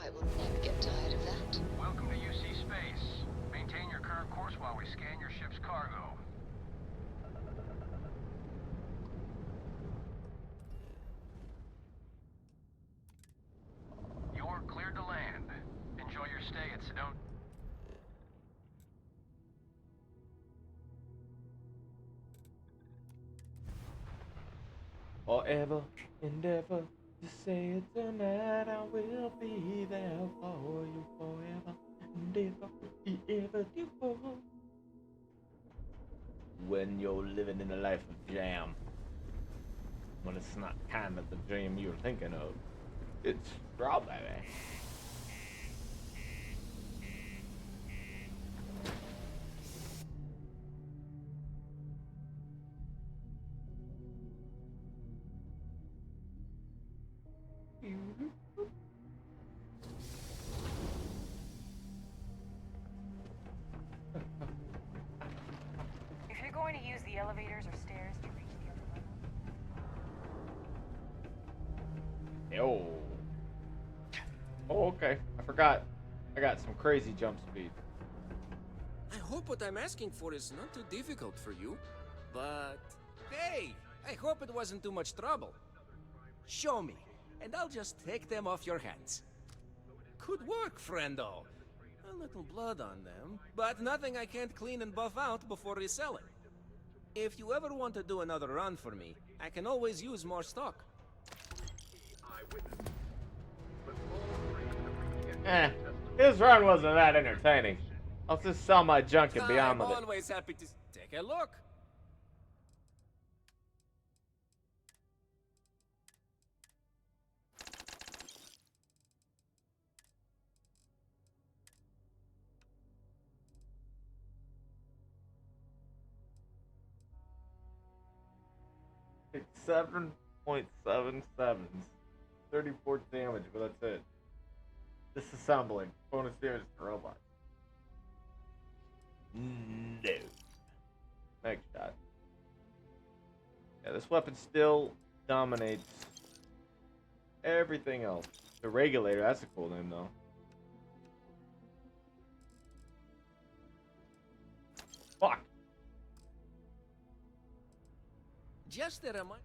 I will never get tired of that. Welcome to your Forever and ever. Just say it tonight. I will be there for you forever and ever before. When you're living in a life of jam, when it's not kind of the dream you're thinking of, it's strawberry. If you're going to use the elevators or stairs to reach the other level. Yo. Oh, okay. I forgot. I got some crazy jump speed. I hope what I'm asking for is not too difficult for you, but hey, I hope it wasn't too much trouble. Show me, and I'll just take them off your hands. Could work, friendo. A little blood on them, but nothing I can't clean and buff out before reselling. If you ever want to do another run for me, I can always use more stock. His run wasn't that entertaining. I'll just sell my junk and be on with it. I'm always happy to take a look. It's 7.77. 34 damage, but that's it. Disassembling. Bonus damage to robot. No. Next shot. Yeah, this weapon still dominates everything else. The Regulator, that's a cool name though. Fuck. Just a reminder.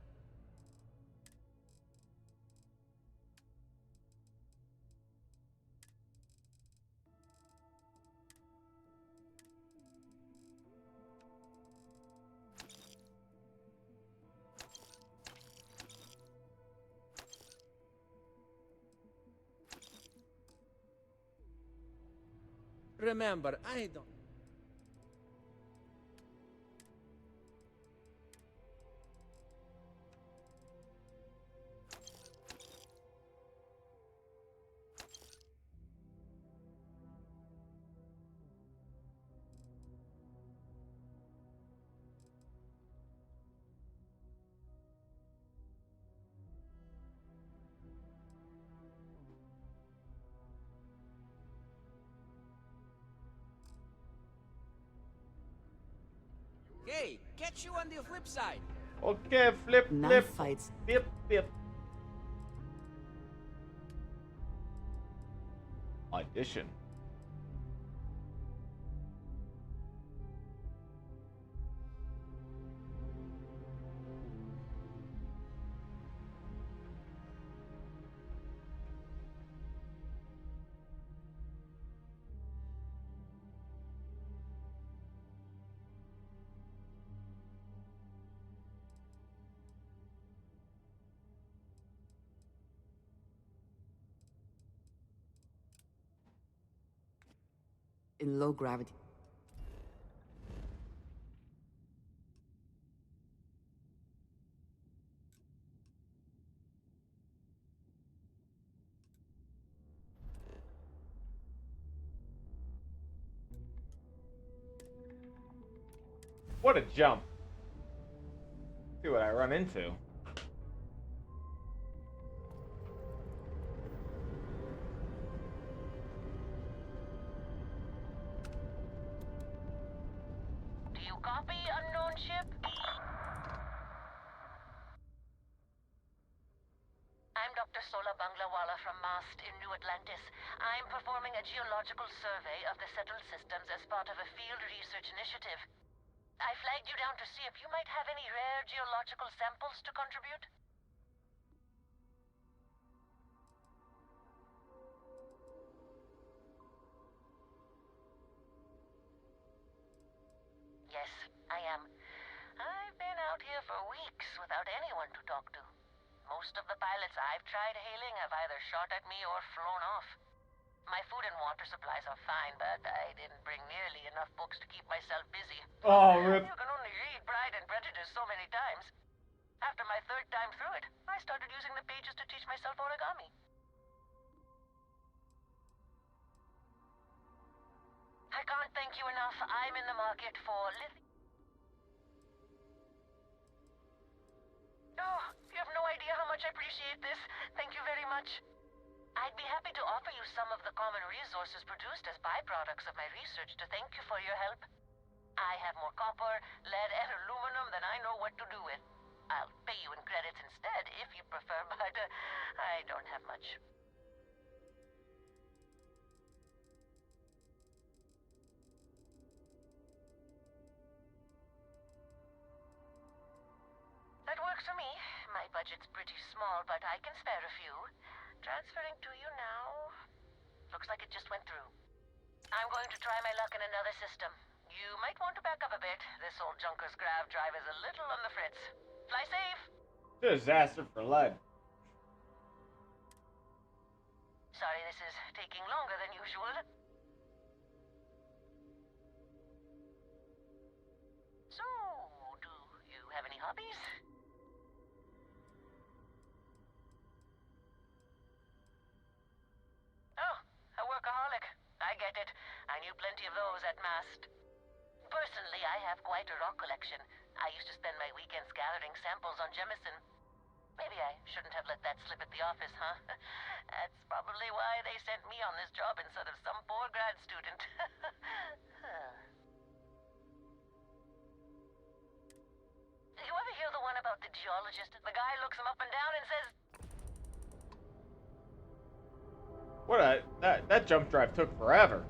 Remember, I don't. Hey, catch you on the flip side. Okay, flip, Knife flip. fights. Flip, flip. Audition. In low gravity. What a jump. See what I run into. Do you copy, unknown ship? I'm Dr. Sola Banglawala from MAST in New Atlantis. I'm performing a geological survey of the settled systems as part of a field research initiative. I flagged you down to see if you might have any rare geological samples to contribute. Yes, I am. I've been out here for weeks without anyone to talk to. Most of the pilots I've tried hailing have either shot at me or flown off. My food and water supplies are fine, but I didn't bring nearly enough books to keep myself busy. Oh, rip. You can only read Pride and Prejudice so many times. After my third time through it, I started using the pages to teach myself origami. I can't thank you enough. I'm in the market for Oh, you have no idea how much I appreciate this. Thank you very much. I'd be happy to offer you some of the common resources produced as byproducts of my research to thank you for your help. I have more copper, lead, and aluminum than I know what to do with. I'll pay you in credits instead, if you prefer, but I don't have much. That works for me. My budget's pretty small, but I can spare a few. Transferring to you now. Looks like it just went through. I'm going to try my luck in another system. You might want to back up a bit. This old junker's grav drive is a little on the fritz. Fly safe! Disaster for lead. Sorry this is taking longer than usual. So, do you have any hobbies? Oh, a workaholic. I get it. I knew plenty of those at Mast. Personally, I have quite a rock collection. I used to spend my weekends gathering samples on Jemison. Maybe I shouldn't have let that slip at the office, huh? That's probably why they sent me on this job instead of some poor grad student. You ever hear the one about the geologist? The guy looks him up and down and says, What that jump drive took forever.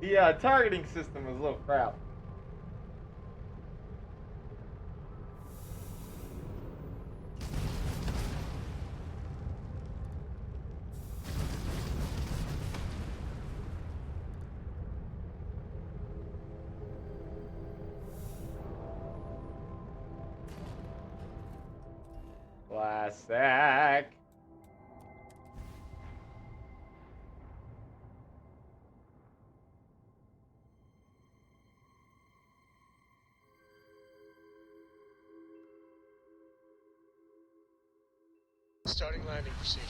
The targeting system was a little crap. Classic. Starting landing procedure.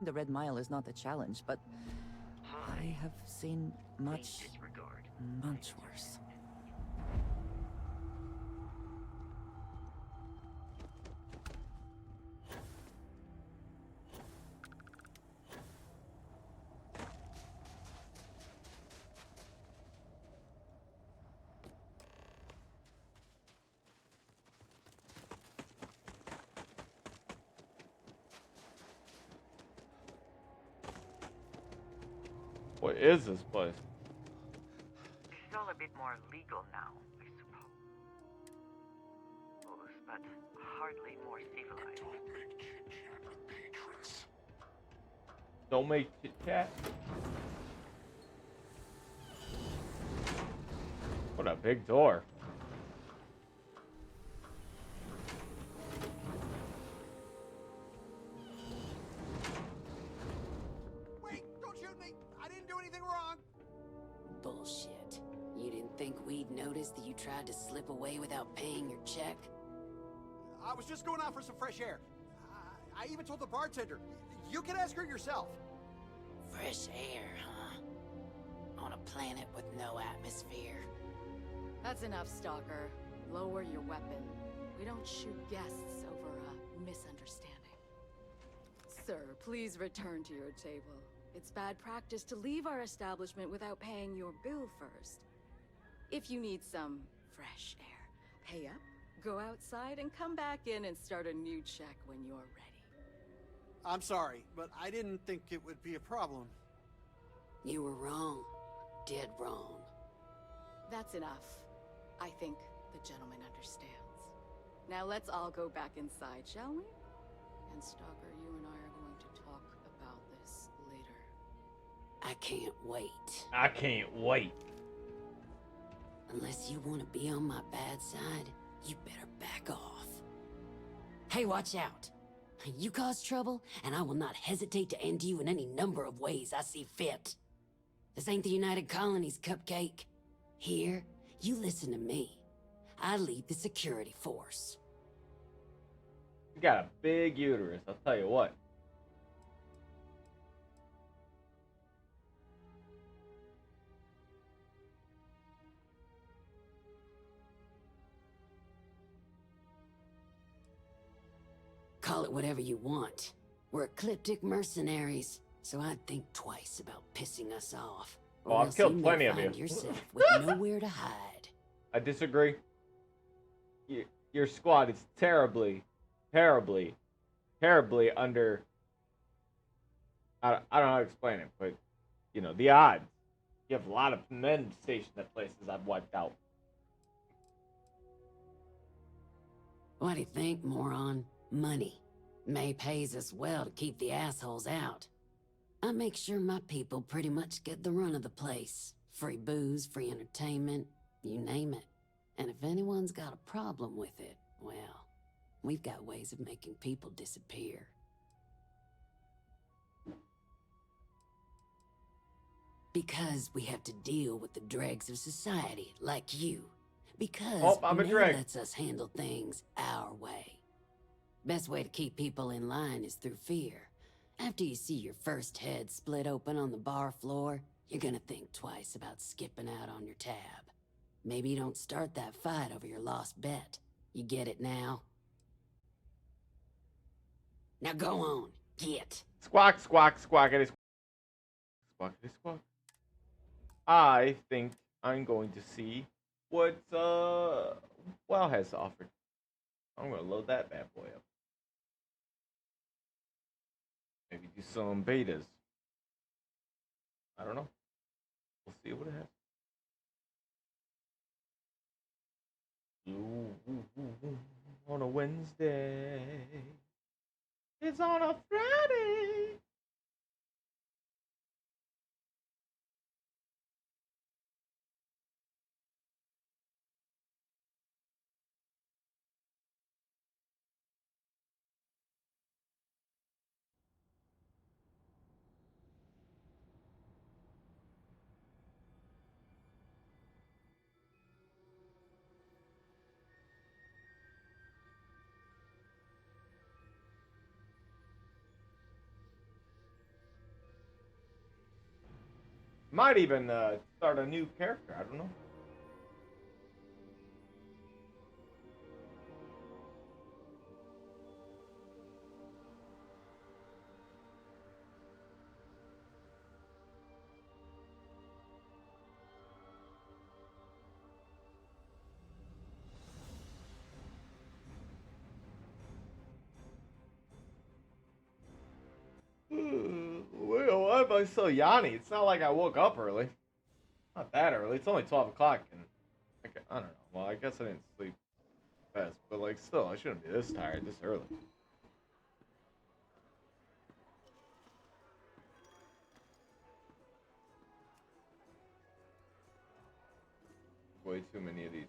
The Red Mile is not the challenge, but I have seen much worse. What is this place? This is all a bit more legal now, I suppose, but hardly more civilized. Don't make chit chat. What a big door. Wait, don't shoot me! I didn't do anything wrong! Bullshit. You didn't think we'd notice that you tried to slip away without paying your check? I was just going out for some fresh air. I even told the bartender. You can ask her yourself. Fresh air, huh? On a planet with no atmosphere. That's enough, Stalker. Lower your weapon. We don't shoot guests over a misunderstanding. Sir, please return to your table. It's bad practice to leave our establishment without paying your bill first. If you need some fresh air, pay up, go outside, and come back in and start a new check when you're ready. I'm sorry, but I didn't think it would be a problem. You were wrong. Dead wrong. That's enough. I think the gentleman understands. Now let's all go back inside, shall we? And Stalker, you and I are going to talk about this later. I can't wait. I can't wait. Unless you want to be on my bad side, you better back off. Hey, watch out. You cause trouble, and I will not hesitate to end you in any number of ways I see fit. This ain't the United Colonies, Cupcake. Here, you listen to me. I lead the security force. You got a big uterus, I'll tell you what. Call it whatever you want. We're ecliptic mercenaries, so I'd think twice about pissing us off. Oh, I've killed plenty of you. Yourself with nowhere to hide. I disagree. Your squad is terribly under... I don't know how to explain it, but, you know, the odds. You have a lot of men stationed at places I've wiped out. What do you think, moron? Money. May pays us well to keep the assholes out. I make sure my people pretty much get the run of the place. Free booze, free entertainment, you name it. And if anyone's got a problem with it, well, we've got ways of making people disappear. Because we have to deal with the dregs of society, like you. Because I'm a May dreg. lets us handle things our way. Best way to keep people in line is through fear. After you see your first head split open on the bar floor, you're gonna think twice about skipping out on your tab. Maybe you don't start that fight over your lost bet. You get it now? Now go on, get. Squawk, squawk, squawkity, squawkity, squawk. I think I'm going to see what WoW has to offer. I'm gonna load that bad boy up. Maybe do some betas. I don't know. We'll see what it has. On a Wednesday. It's on a Friday. Might even start a new character. I don't know. Well, why am I so yawny? It's not like I woke up early. Not that early. It's only 12 o'clock, and I don't know. Well, I guess I didn't sleep best, but like, still, I shouldn't be this tired this early. Way too many of these.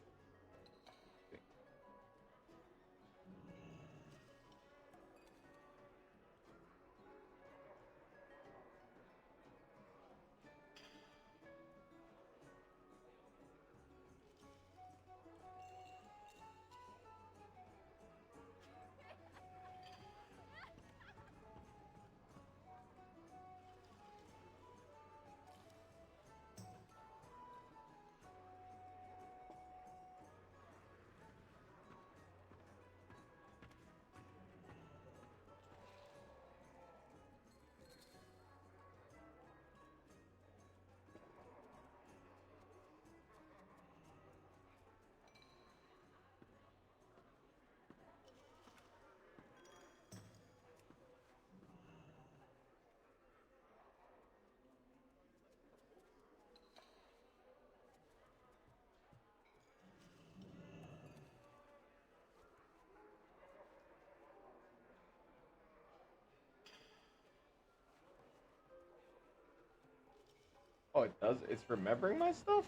Oh, it does? It's remembering my stuff?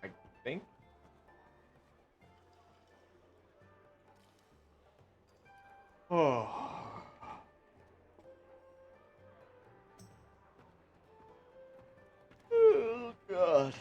I think. Oh. Oh, God.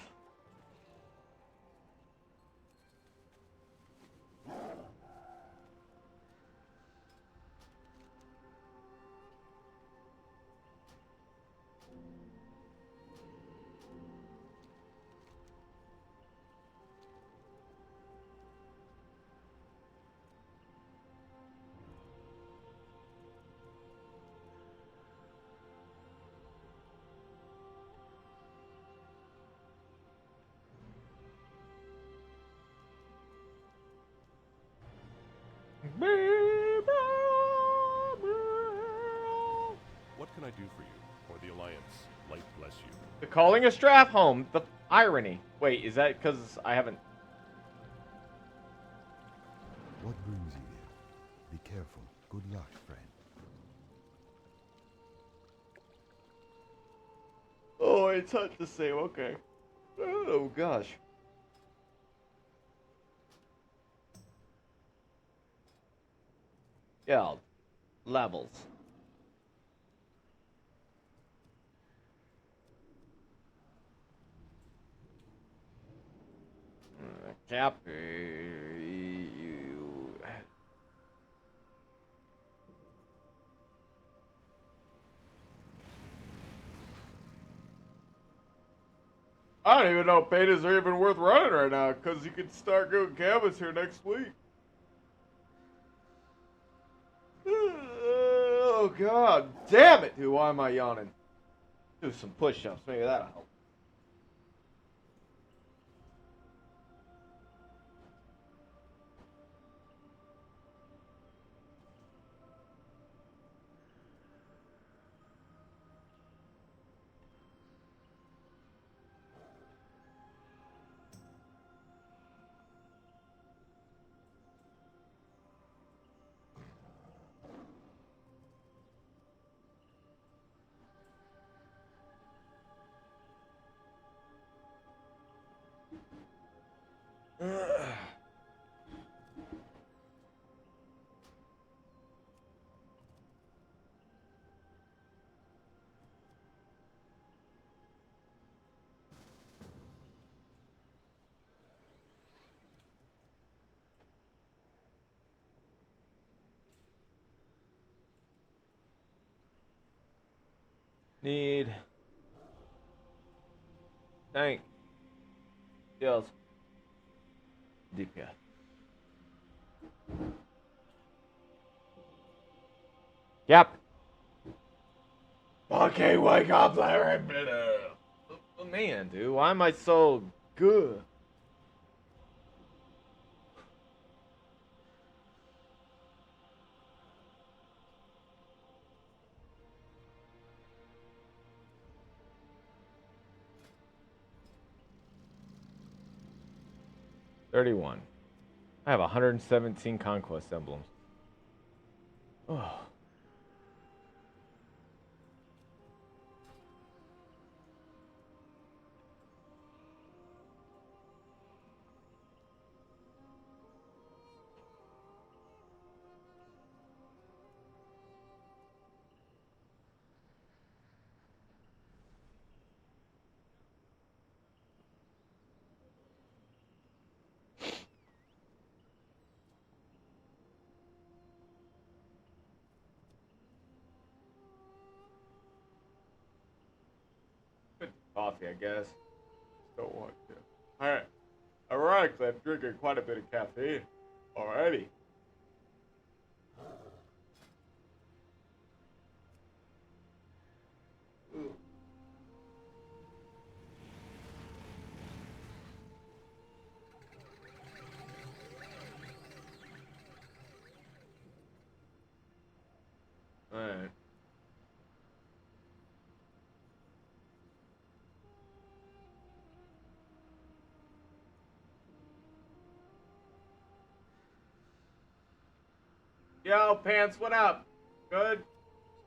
What can I do for you, or the Alliance? Light bless you. The calling a Straff home. The irony. Wait, is that because I haven't... What brings you here? Be careful. Good luck, friend. Oh, it's not the same. Okay. Oh, gosh. Yeah. Levels. Cap. I don't even know if betas are even worth running right now, because you can start doing canvas here next week. Oh, God damn it, dude. Why am I yawning? Do some push-ups. Maybe that'll help. Need tank skills DPS. Yep. Okay, wake up, Larry. Man, dude, why am I so good? $31. I have 117 conquest emblems. Oh. Coffee, I guess. Don't want to. Alright. Ironically, I'm drinking quite a bit of caffeine already. Alright. Yo, Pants, what up? Good?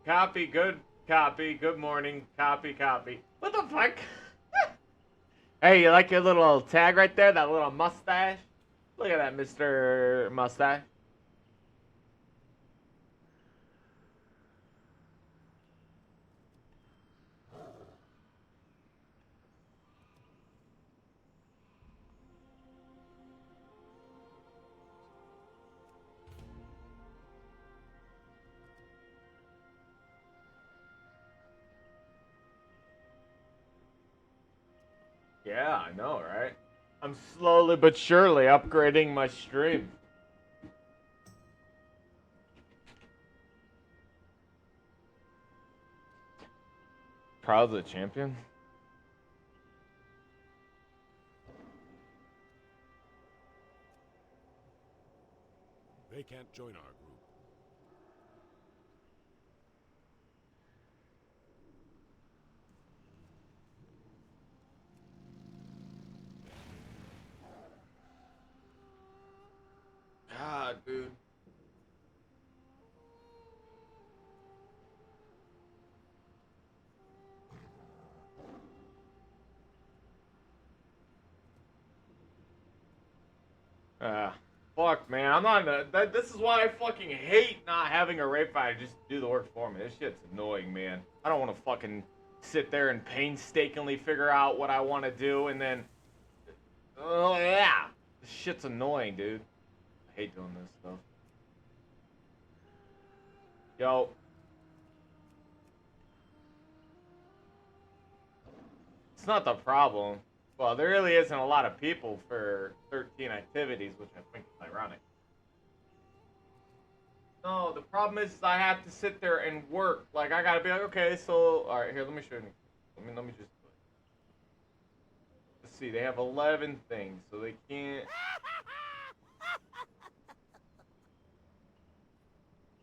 Copy, good copy, good morning, copy, copy. What the fuck? Hey, you like your little tag right there? That little mustache? Look at that, Mr. Mustache. Yeah, I know, right? I'm slowly but surely upgrading my stream. Proud of the champion? They can't join our group. God, dude. Fuck, man. I'm not. This is why I fucking hate not having a raid fighter just do the work for me. This shit's annoying, man. I don't want to fucking sit there and painstakingly figure out what I want to do and then. Oh yeah, this shit's annoying, dude. I hate doing this stuff. Yo. It's not the problem. Well, there really isn't a lot of people for 13 activities, which I think is ironic. No, the problem is I have to sit there and work. Like, I gotta be like, okay, so, alright, here, let me show you. Let me just, let's see, they have 11 things, so they can't.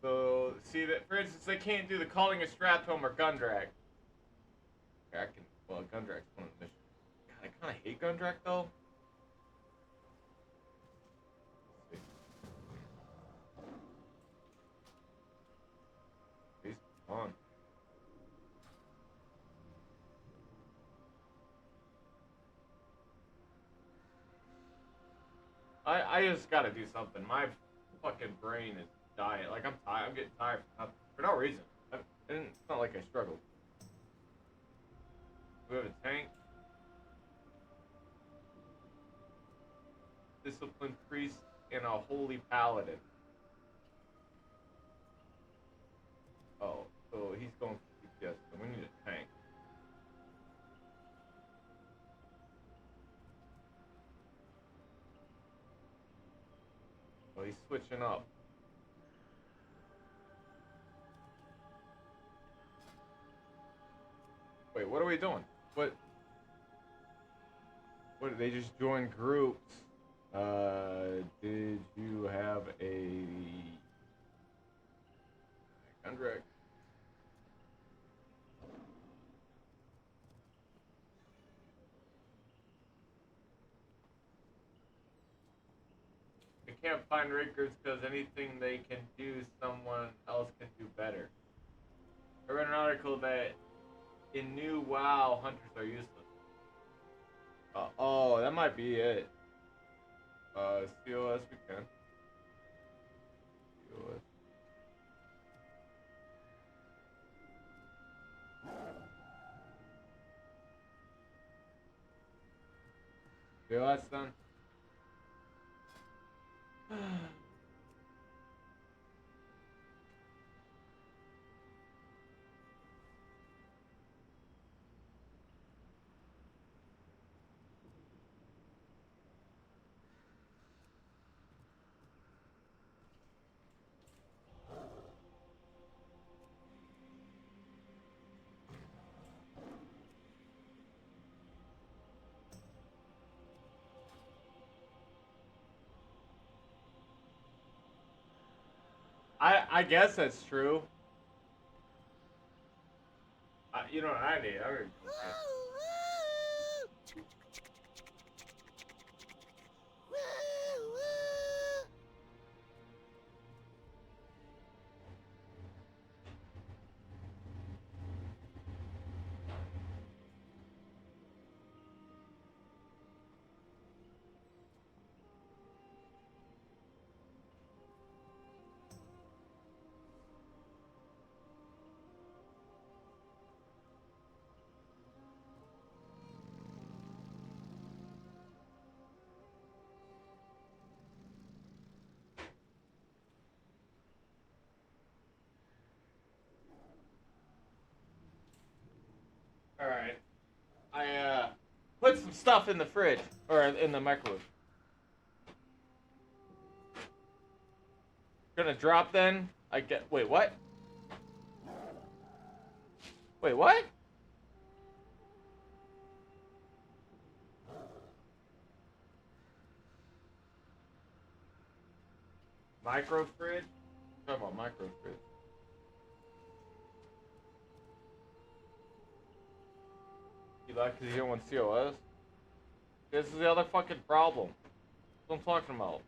So, see, that for instance, they can't do the calling a Stratome or Gundrak. Okay, I can, well, Gundrak's one of the missions. God, I kinda hate Gundrak, though. He's on. I just gotta do something. My fucking brain is dying. Like, I'm tired. I'm getting tired for no reason. It's not like I struggled. We have a tank. Disciplined priest and a holy paladin. Oh, so he's going for CPS, so we need a tank. Oh, he's switching up. Wait, what are we doing? What did they just join groups? Did you have a contract? They can't find records because anything they can do, someone else can do better. I read an article that in new WoW, hunters are useless. Oh, that might be it. COS we can. COS. COS done. I guess that's true. You know what I need? Alright. I put some stuff in the fridge. Or in the microwave. Gonna drop then? Wait, what? Wait, what? Micro fridge? Talk about micro fridge. You like because you don't want COS? This is the other fucking problem. That's what I'm talking about.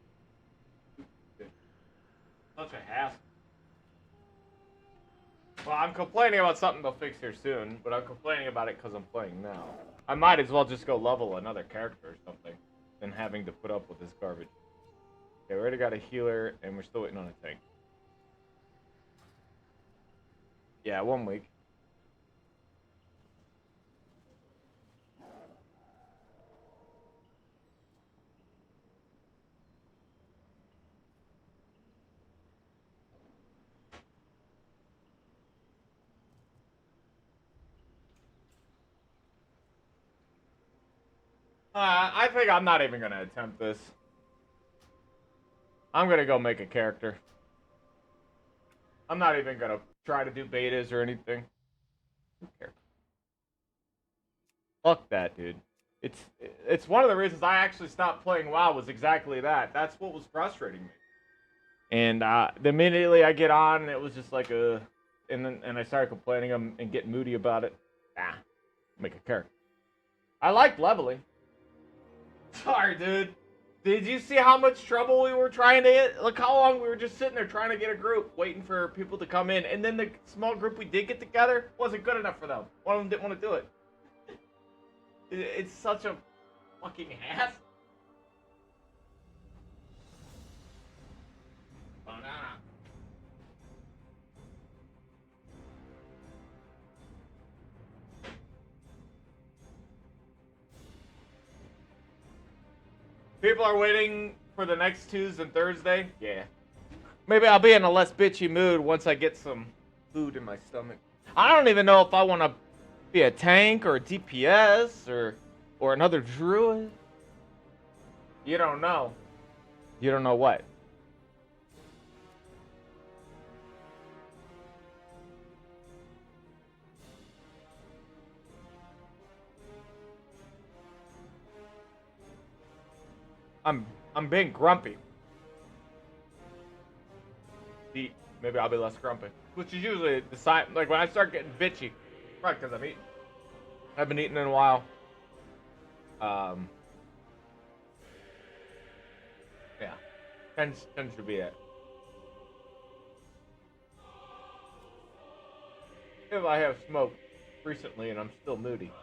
Such a hassle. Well, I'm complaining about something they'll fix here soon, but I'm complaining about it because I'm playing now. I might as well just go level another character or something than having to put up with this garbage. Okay, we already got a healer, and we're still waiting on a tank. Yeah, 1 week. I think I'm not even gonna attempt this. I'm gonna go make a character. I'm not even gonna try to do betas or anything. Who cares? Fuck that, dude. It's one of the reasons I actually stopped playing WoW was exactly that. That's what was frustrating me. And immediately I get on, and it was just like and I started complaining and getting moody about it. Make a character. I like leveling. Sorry, dude. Did you see how much trouble we were trying to get? Look how long we were just sitting there trying to get a group, waiting for people to come in. And then the small group we did get together wasn't good enough for them. One of them didn't want to do it. It's such a fucking hassle. Banana. People are waiting for the next Tuesday and Thursday. Yeah. Maybe I'll be in a less bitchy mood once I get some food in my stomach. I don't even know if I want to be a tank or a DPS or another druid. You don't know. You don't know what? I'm being grumpy. Maybe I'll be less grumpy. Which is usually the sign, like when I start getting bitchy. Right, because I'm eating. I've been eating in a while. Yeah. Tends to be it. If I have smoked recently and I'm still moody.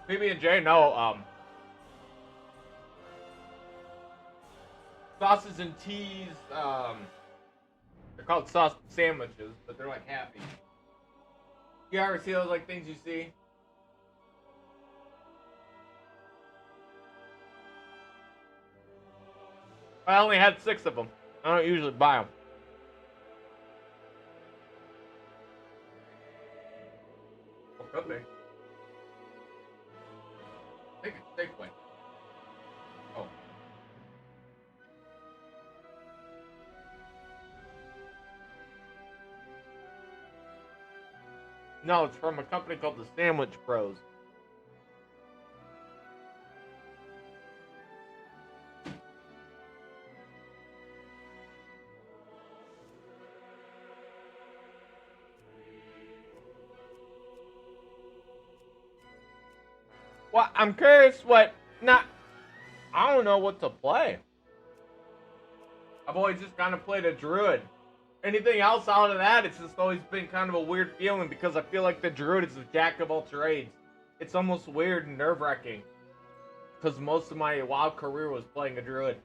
PB&J, no, sauces and teas, they're called sauce sandwiches, but they're like happy. You ever see those like things you see? I only had 6 of them. I don't usually buy them. Well, could be. Take a takeaway. Oh. No, it's from a company called the Sandwich Bros. Well, I'm curious what. I don't know what to play. I've always just kind of played a druid. Anything else out of that, it's just always been kind of a weird feeling because I feel like the druid is the jack of all trades. It's almost weird and nerve-wracking because most of my WoW career was playing a druid.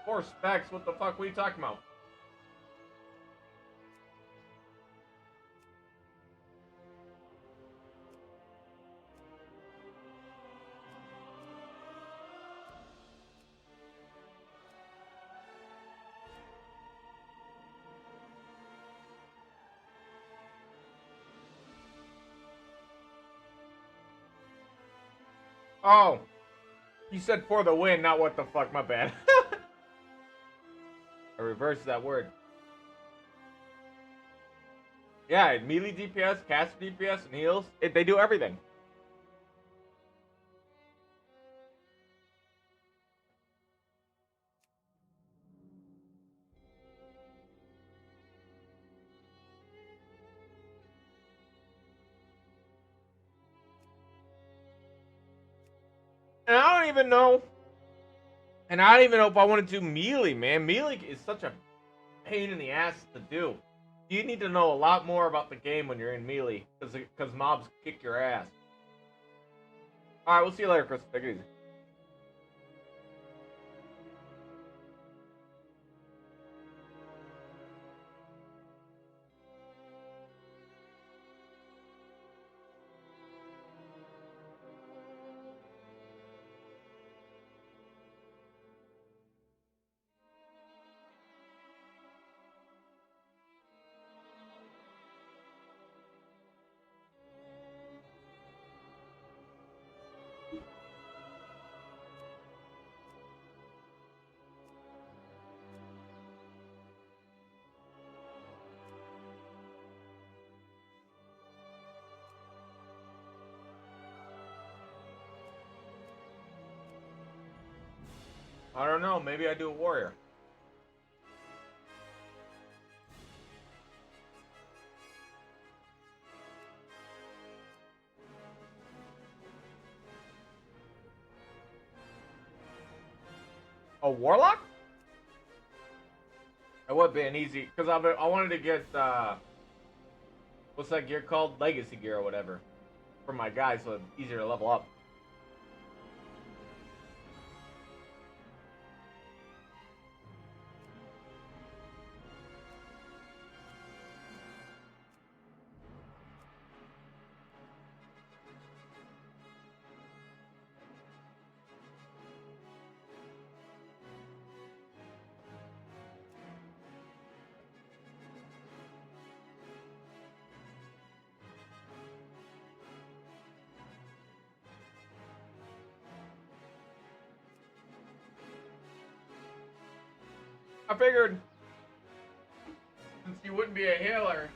More specs? What the fuck are you talking about? Oh, you said for the win, not what the fuck. My bad. I reversed that word. Yeah, melee DPS, caster DPS, and heals. They do everything. And I don't even know. And I don't even know if I want to do melee, man. Melee is such a pain in the ass to do. You need to know a lot more about the game when you're in melee, because mobs kick your ass. Alright, we'll see you later, Chris. Take it easy. I don't know. Maybe I do a warrior. A warlock? That would be an easy, because I wanted to get what's that gear called? Legacy gear or whatever for my guys, so it's easier to level up. I figured since you wouldn't be a healer.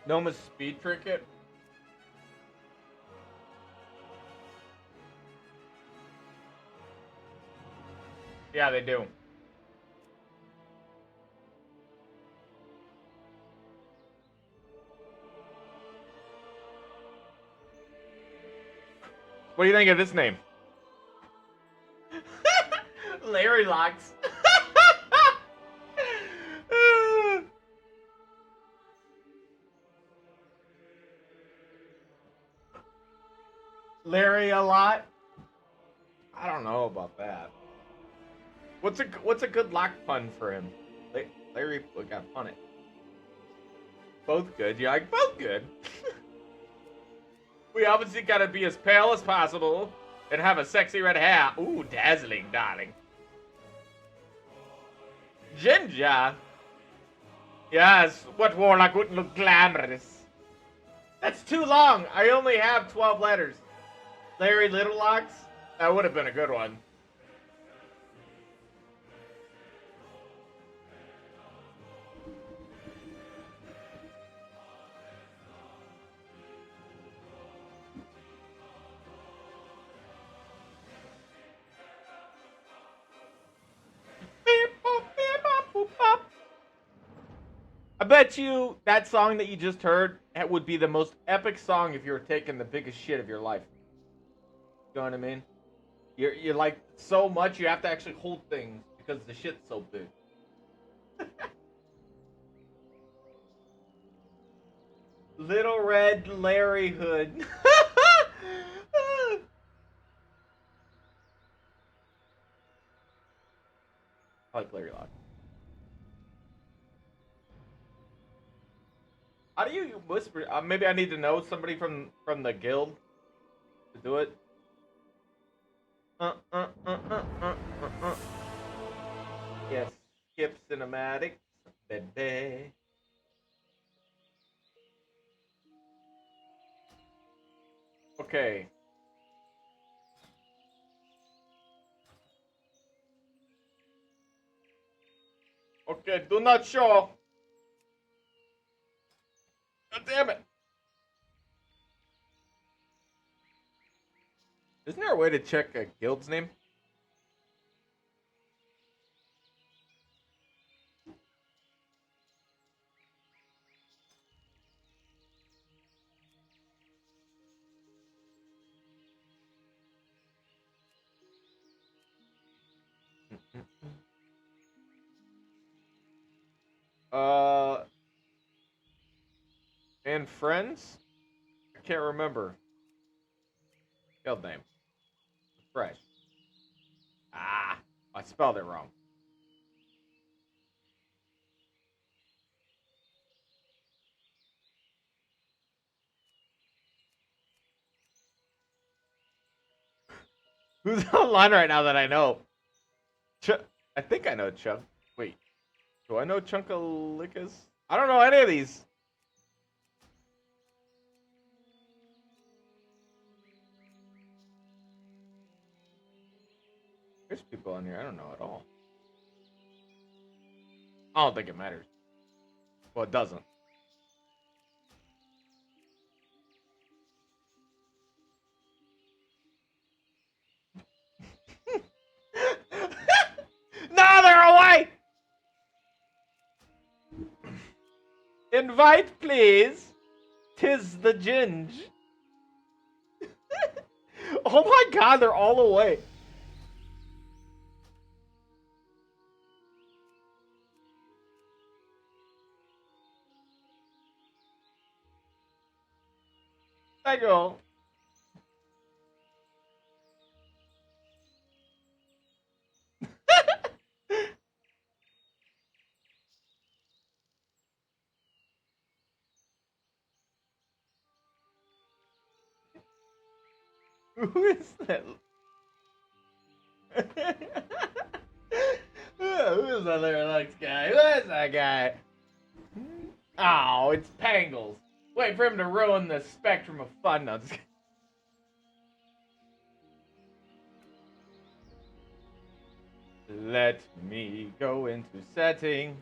Noma's speed trinket. Yeah, they do. What do you think of this name? Larry Locks. Larry a lot? I don't know about that. What's a good lock pun for him? Larry, we gotta pun it. Both good. You like both good? We obviously gotta be as pale as possible and have a sexy red hair. Ooh, dazzling, darling. Ginger? Yes, what warlock wouldn't look glamorous? That's too long. I only have 12 letters. Larry Littlelocks? That would have been a good one. I bet you that song that you just heard would be the most epic song if you were taking the biggest shit of your life. You know what I mean? You're like so much you have to actually hold things because the shit's so big. Little Red Larry Hood. I like Larry Lock. How do you whisper? Maybe I need to know somebody from the guild to do it. Yes, skip cinematics, baby. Okay. Okay, do not show. God damn it. Isn't there a way to check a guild's name? Uh, and friends? I can't remember. Guild name. Fresh. Ah, I spelled it wrong. Who's online right now that I know? I think I know Chunk. Wait, do I know Chunkalickas? I don't know any of these. There's people on here I don't know at all. I don't think it matters. Well, it doesn't. No, they're away! Invite, please. Tis the ginge. Oh my god, they're all away. I go. Who is that? Who is that there Lex guy? Who is that guy? Oh, it's Pangles. Wait for him to ruin the spectrum of fun. No, just... Let me go into setting.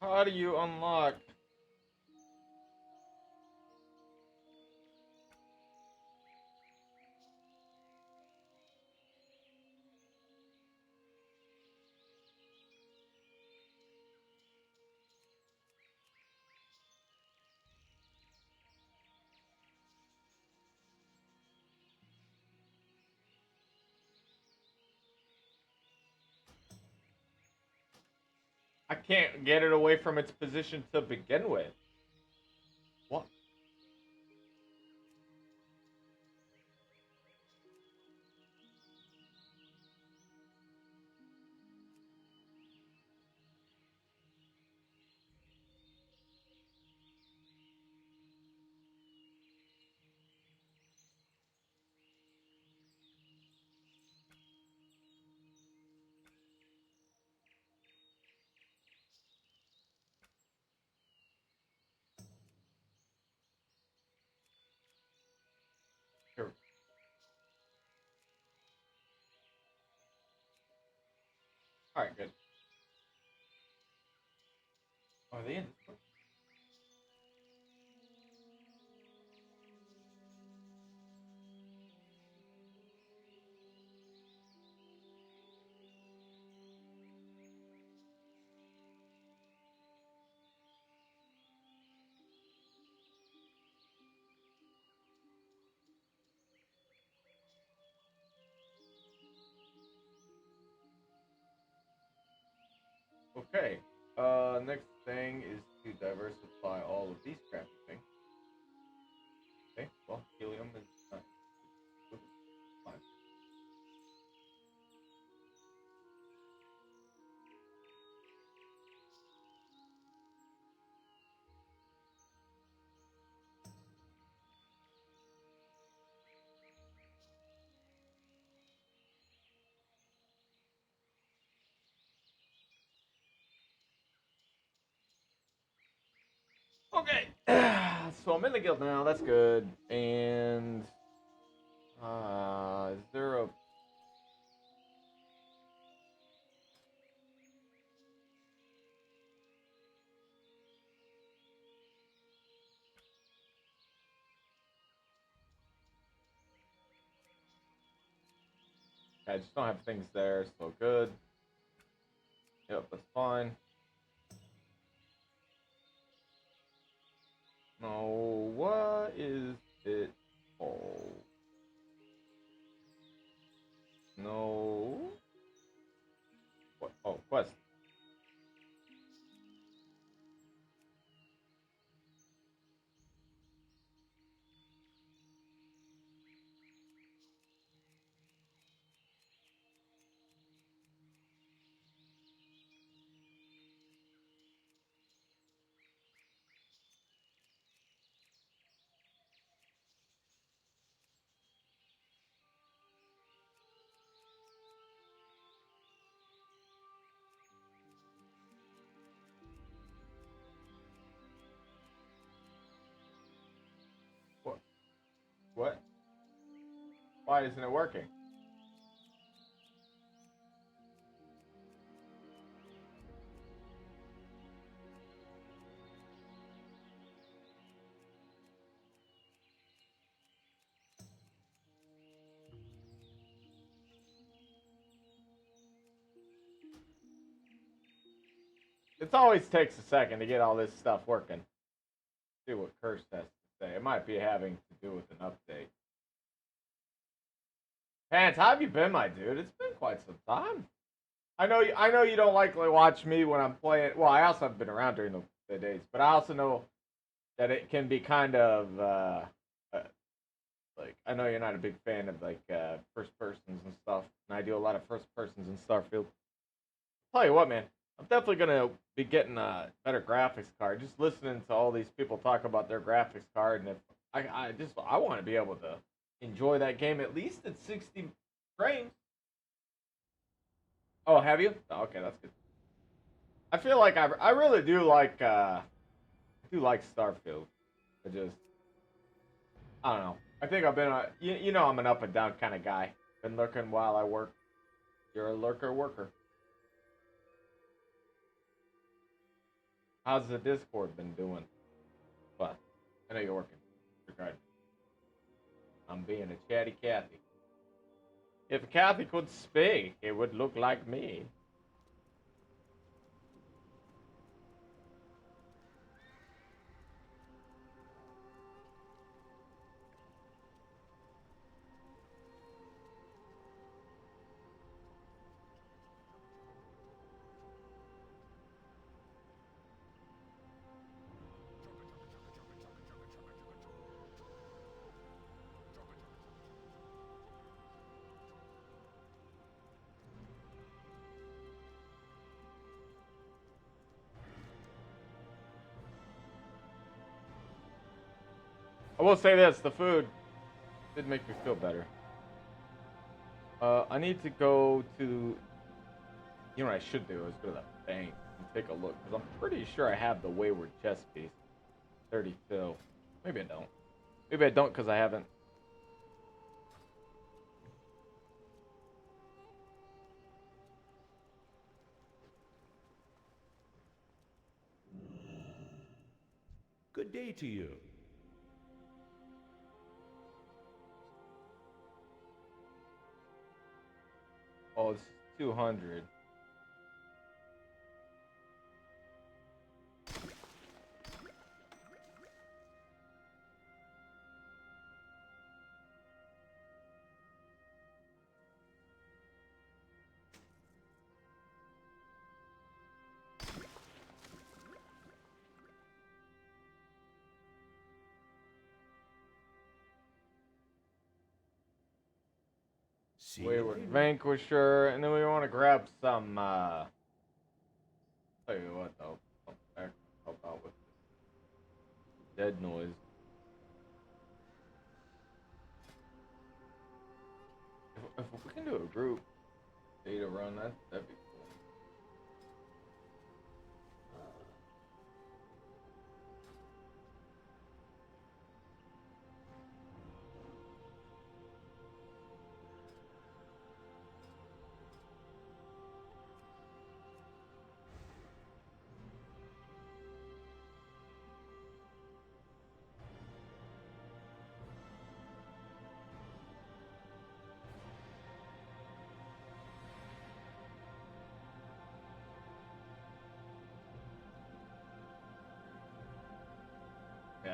How do you unlock? I can't get it away from its position to begin with. What? Here. Alright, good. Are they in? Okay. Next thing is to diversify all of these crappy things. Okay, well, helium is Okay. So I'm in the guild now. That's good. And is there a I just don't have things there, so good. Yep, that's fine. No, what is it called? No. What? Oh, quest. What? What? Why isn't it working? It always takes a second to get all this stuff working. See what Curse has to say. It might be having to do with an update. Pants, how have you been, my dude? It's been quite some time. I know you don't like to watch me when I'm playing. Well, I also have been around during the days, but I also know that it can be kind of like, I know you're not a big fan of like first persons and stuff, and I do a lot of first persons in Starfield. Tell you what, man, I'm definitely gonna be getting a better graphics card. Just listening to all these people talk about their graphics card, and if I want to be able to enjoy that game at least at 60 frames. Oh, have you? Oh, okay, that's good. I feel like I really do like Starfield. I don't know. I think I've been you know I'm an up and down kind of guy. Been lurking while I work. You're a lurker worker. How's the Discord been doing? But I know you're working. Regardless. I'm being a chatty Cathy. If Cathy could speak, it would look like me. I will say this, the food did make me feel better. I need to go to, you know what I should do is go to the bank and take a look, because I'm pretty sure I have the Wayward chess piece. 32. Maybe I don't. Maybe I don't because I haven't. Good day to you. Oh, it's 200. Wayward Vanquisher, and then we want to grab some, tell you what though, I'll help out with dead noise. If we can do a group data run, that'd be cool.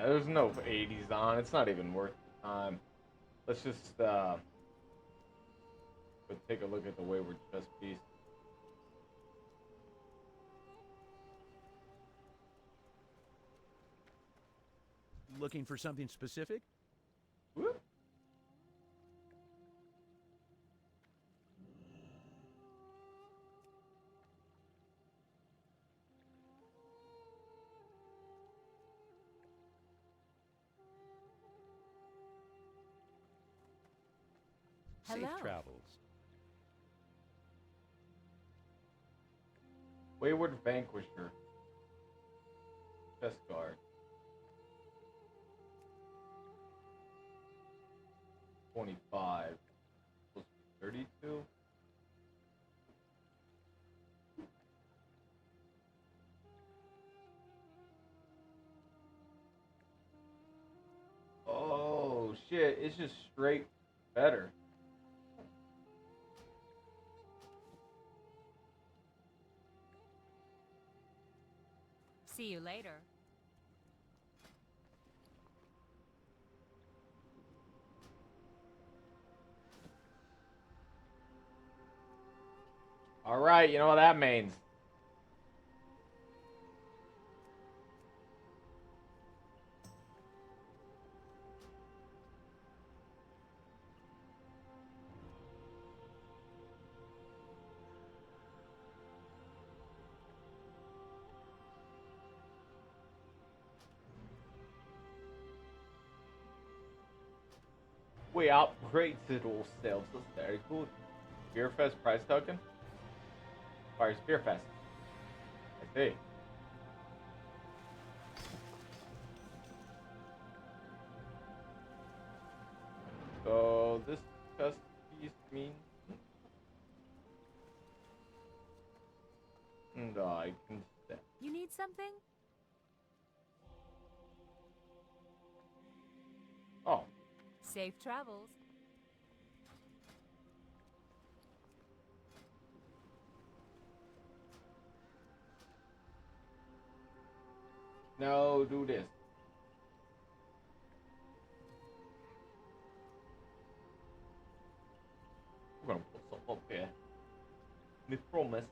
Yeah, there's no 80s on. It's not even worth the time. Let's just take a look at the Wayward Chess piece. Looking for something specific? Whoop. Safe Hello. travels. Wayward Vanquisher. Chess guard. 25. Supposed to be 32. Oh shit, it's just straight better. See you later. Alright, you know what that means. We upgraded ourselves. That's very good. Beer Fest prize token? Fires Beer Fest. I see. So this chest piece means and I can step. You need something? Oh. Safe travels. No, do this. We're gonna put something up here. We promise.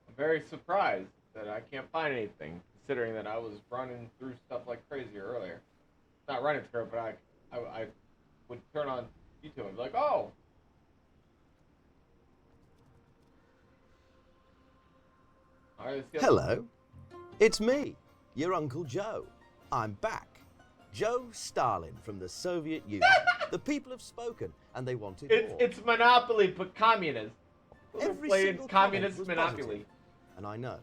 I'm very surprised that I can't find anything, considering that I was running through stuff like crazy earlier. Not running through it, but I would turn on YouTube and be like, oh! Hello, it's me, your Uncle Joe. I'm back. Joe Stalin from the Soviet Union. The people have spoken, and they wanted more. It's Monopoly, but communist. Every Played single communist comment was Monopoly. positive, and I know,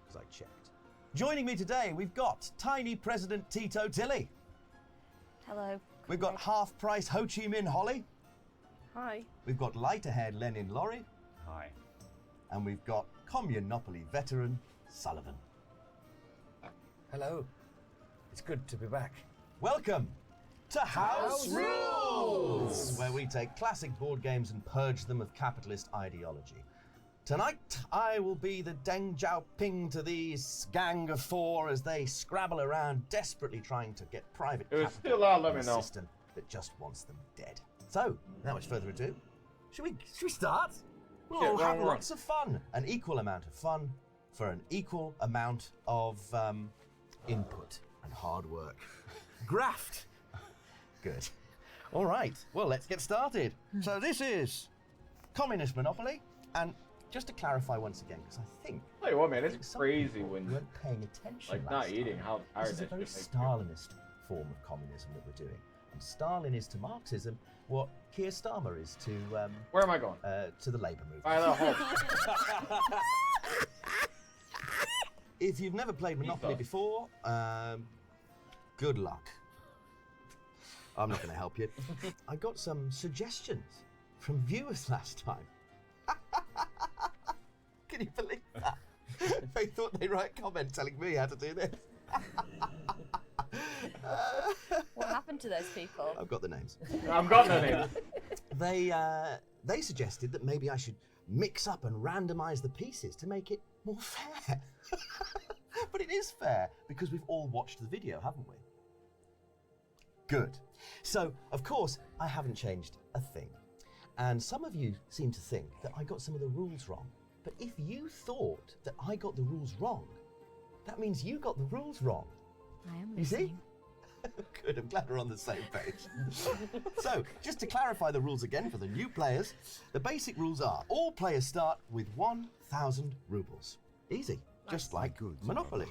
because I checked. Joining me today, we've got tiny President Tito Tilly. Hello. We've got half-price Ho Chi Minh Holly. Hi. We've got lighter-haired Lenin Laurie. Hi. And we've got Communopoly veteran Sullivan. Hello. It's good to be back. Welcome to House Rules, where we take classic board games and purge them of capitalist ideology. Tonight, I will be the Deng Xiaoping to these gang of four as they scrabble around desperately trying to get private It was capital still out, let in me a know. system that just wants them dead. So, without much further ado, should we start? We'll all have lots of fun. An equal amount of fun for an equal amount of input and hard work. Graft. Good. All right. Well, let's get started. So this is Communist Monopoly, and just to clarify once again, because I think. Tell you what, man, it's crazy when you weren't paying attention. Like not last eating. time. How tired This is a that very shit makes you. Stalinist form of communism that we're doing. And Stalin is to Marxism what Keir Starmer is to where am I going? To the Labour movement. All right, If you've never played Monopoly before, good luck. I'm not going to help you. I got some suggestions from viewers last time. Can you believe that? They thought they'd write a comment telling me how to do this. What happened to those people? I've got the names. I've got the names. They suggested that maybe I should mix up and randomise the pieces to make it more fair. But it is fair because we've all watched the video, haven't we? Good. So, of course, I haven't changed a thing. And some of you seem to think that I got some of the rules wrong. But if you thought that I got the rules wrong, that means you got the rules wrong. I am You see? Good, I'm glad we're on the same page. So, just to clarify the rules again for the new players, the basic rules are all players start with 1,000 rubles. Easy, just like Monopoly.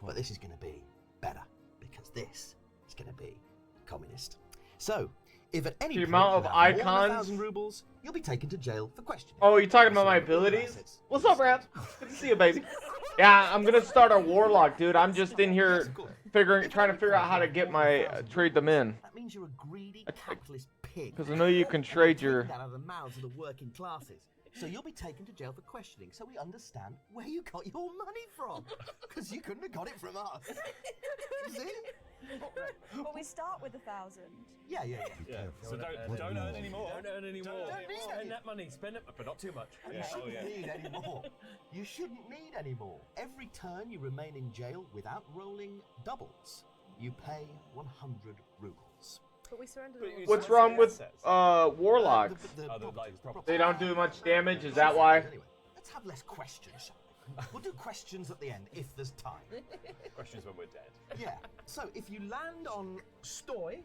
But this is going to be better, because this is going to be communist. So, if at any The point amount of you have more than icons- 1,000 rubles, you'll be taken to jail for questioning. Oh, you talking about my abilities? What's up, Brad? Good to see you, baby. Yeah, I'm gonna start a warlock, dude. I'm just in here trying to figure out how to get my trade them in. That means you're a greedy capitalist pig. Because I know you can trade your. That out of the mouths of the working classes. So you'll be taken to jail for questioning, so we understand where you got your money from. Because you couldn't have got it from us. You see? But we start with 1,000. Yeah. So don't earn any more. Don't earn any more. Spend that money. Spend it, but not too much. You shouldn't need any more. You shouldn't need any more. Every turn you remain in jail without rolling doubles, you pay 100 rubles. But we surrendered. What's wrong with warlocks? They don't do much damage. Is that why? Anyway, let's have less questions, shall we? We'll do questions at the end if there's time. Questions when we're dead. Yeah. So if you land on Stoy,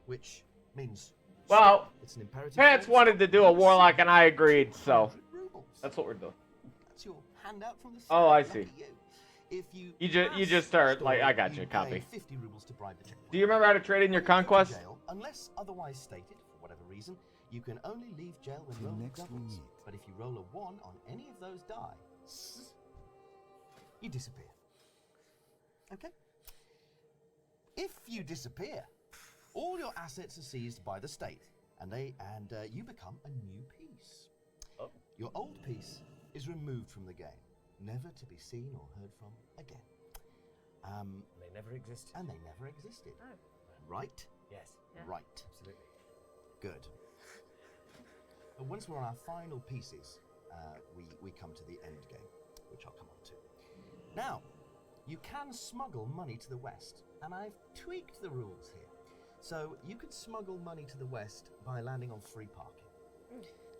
which means Well, it's an imperative. Pants wanted to do a warlock, and I agreed. So that's what we're doing. That's your handout from the. Oh, I Lucky see. you. If you You just start Stoy, like I got you. pay Copy. 50 rubles to bribe the checkpoint. Do you remember how to trade in your conquest? Jail, unless otherwise stated, for whatever reason, you can only leave jail when rolling doubles. But if you roll a 1 on any of those die, you disappear. Okay? If you disappear, all your assets are seized by the state, and you become a new piece. Oh. Your old piece is removed from the game, never to be seen or heard from again. They never existed. And they never existed. Oh. Right? Yes. Yeah. Right. Absolutely. Good. And once we're on our final pieces, we come to the end game, which I'll come on to. Now, you can smuggle money to the west, and I've tweaked the rules here. So you can smuggle money to the west by landing on free parking.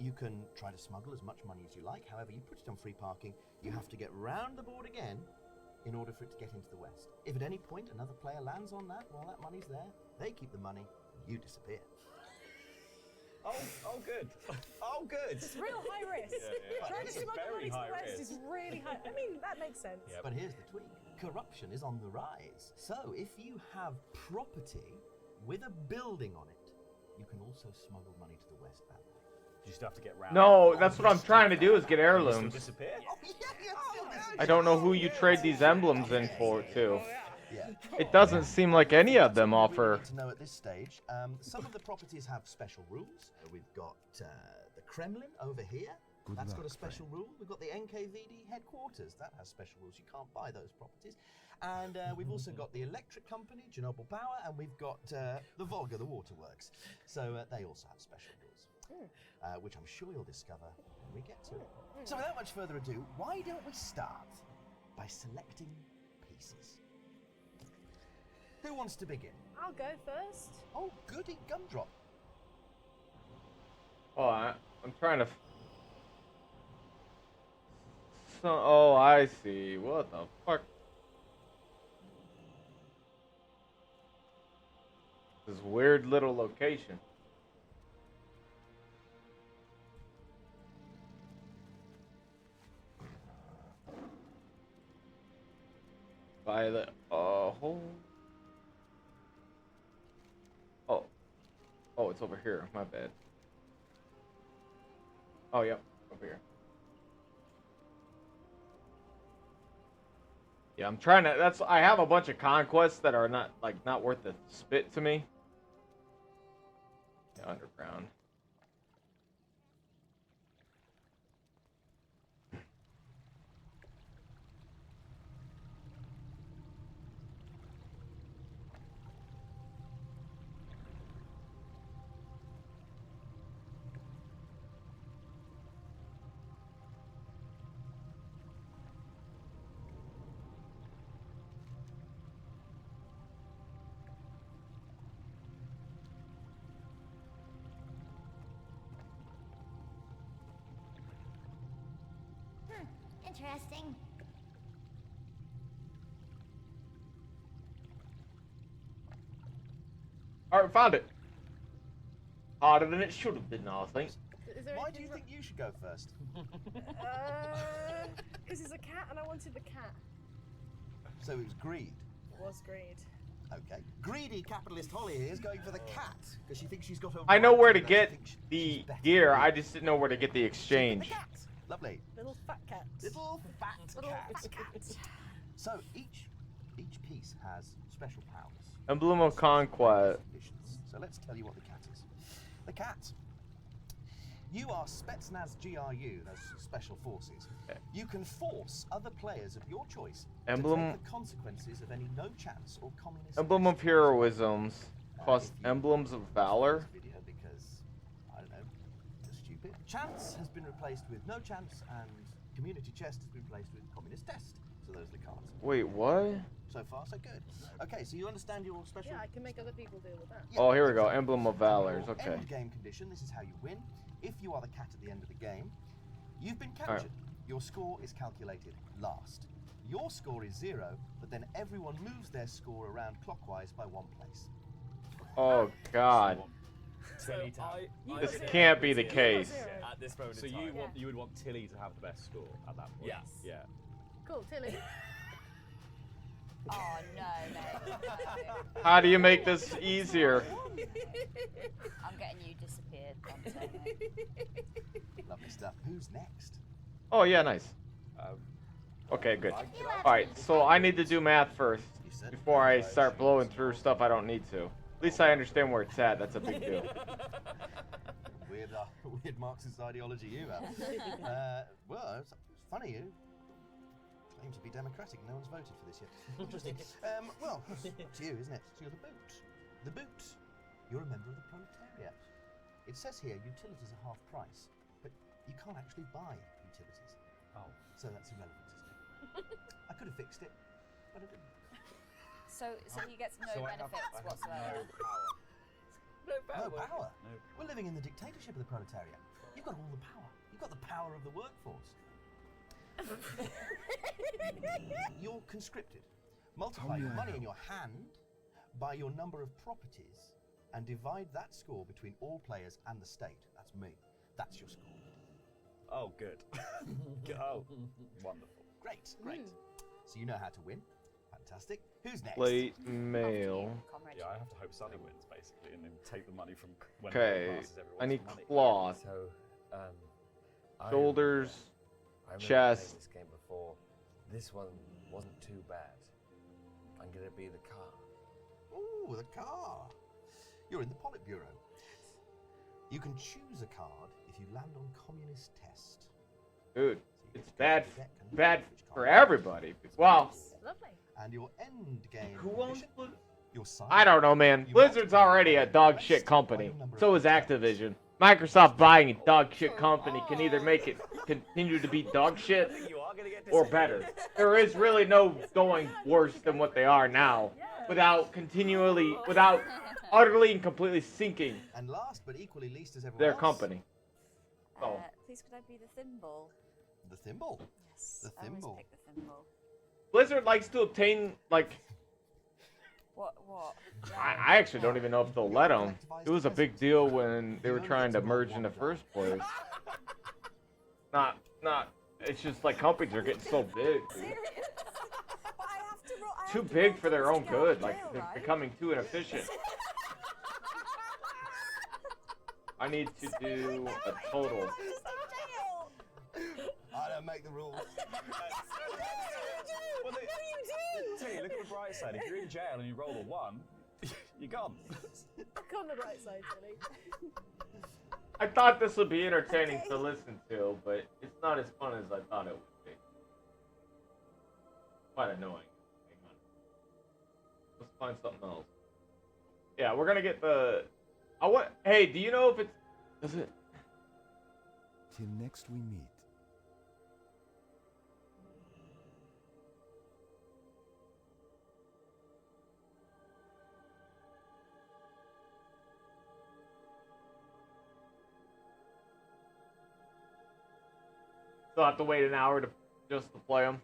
You can try to smuggle as much money as you like. However, you put it on free parking, you have to get round the board again in order for it to get into the west. If at any point another player lands on that while that money's there, they keep the money, you disappear. Oh, good. Oh, good. It's real high risk. Trying to smuggle money to the West is really high. I mean, that makes sense. Yep. But here's the tweak. Corruption is on the rise. So if you have property with a building on it, you can also smuggle money to the west that way. You just have to get round. No, that's what I'm trying to do is get heirlooms. Disappear? I don't know who you trade these emblems in for, too. Yeah. It doesn't seem like any of them offer. To know at this stage, some of the properties have special rules. We've got the Kremlin over here. That's got a special rule. We've got the NKVD headquarters. That has special rules. You can't buy those properties. And we've also got the electric company, Chernobyl Power, and we've got the Volga, the waterworks. So they also have special rules, which I'm sure you'll discover when we get to it. So without much further ado, why don't we start by selecting pieces? Who wants to begin? I'll go first. Oh, goody, gumdrop. Oh, I'm trying to. Oh, I see. What the fuck? This weird little location. By the hole. Oh, it's over here. My bad. Oh, yep. Over here. Yeah, I'm trying to. I have a bunch of conquests that are not worth the spit to me. Yeah, underground. Interesting. Alright, found it. Harder than it should have been, I think. Why do you think you should go first? Because he's a cat and I wanted the cat. So it was greed. It was greed. Okay. Greedy capitalist Holly here is going for the cat because she thinks she's got a. I know where to get the gear. I just didn't know where to get the exchange. Lovely. Little fat cat. Little fat cat. cat. So each piece has special powers. Emblem of Conquest. So let's tell you what the cat is. The cat. You are Spetsnaz GRU, those special forces. Okay. You can force other players of your choice Emblem. to take the consequences of any no chance or communist. Emblem of Heroisms. Plus Emblems of Valor. Video because I don't know, just stupid. Chance has been replaced with no chance, and community chest has been replaced with communist test. So those are the cards. Wait, what? So far, so good. Okay, so you understand your special. Yeah, I can make other people deal with that. Oh, here we go. Emblem of Valors. Okay. End game condition. This is how you win. If you are the cat at the end of the game, you've been captured. Your score is calculated last. Your score is 0, but then everyone moves their score around clockwise by 1 place. Oh God. So This can't be the case. At this moment so you would want Tilly to have the best score at that point? Yes. Yeah. Cool, Tilly. Oh no, no. How do you make this easier? I'm getting you disappeared, Dante. Lovely stuff. Who's next? Oh yeah, nice. Okay, good. Alright, so I need to do math first before I start blowing through stuff I don't need to. At least I understand where it's at. That's a big deal. Weird Marxist ideology you have. Well, it's funny you claim to be democratic. No one's voted for this yet. Interesting. Well, it's up to you, isn't it? So you're the boot. The boot. You're a member of the proletariat. It says here utilities are half price, but you can't actually buy utilities. Oh. So that's irrelevant, isn't it? I could have fixed it, but I didn't. So you get no benefits whatsoever. No power. We're living in the dictatorship of the proletariat. You've got all the power. You've got the power of the workforce. You're conscripted. Multiply your money in your hand by your number of properties and divide that score between all players and the state. That's me. That's your score. Oh, good. Oh, wonderful. Great. So you know how to win. Fantastic. Who's next? Late mail. Yeah, I have to hope Sunny wins, basically, and then take the money from when Okay, passes everyone's I need money. cloth. So, Shoulders, I remember chest. playing this game before. This one wasn't too bad. I'm gonna be the car. Ooh, the car. You're in the Politburo. You can choose a card if you land on communist test. Dude, it's bad for everybody. Wow. Lovely. And your end game. Who owns Blizzard? Your side. I don't know, man. Blizzard's already a dog shit company. So is Activision. Microsoft buying a dog shit company can either make it continue to be dog shit or better. There is really no going worse than what they are now without utterly and completely sinking And last but equally least is everyone their else. company. Oh. Please could I be the thimble? The thimble. Yes. The I thimble. always pick the thimble. Blizzard likes to obtain, like... What? I actually don't even know if they'll let them. It was a big deal when they were trying to merge in the first place. Not. It's just like companies are getting so big. Dude. Too big for their own good. Like they're becoming too inefficient. I need to do a total. I don't make the rules. Well, Tilly, look at the bright side. If you're in jail and you roll a 1, you're gone. Look on the bright side, Tilly. I thought this would be entertaining to listen to, but it's not as fun as I thought it would be. Quite annoying. Hang on. Let's find something else. Yeah, we're gonna get the. Hey, do you know if it's? Does it? Till next we meet. Still have to wait an hour to just to play them.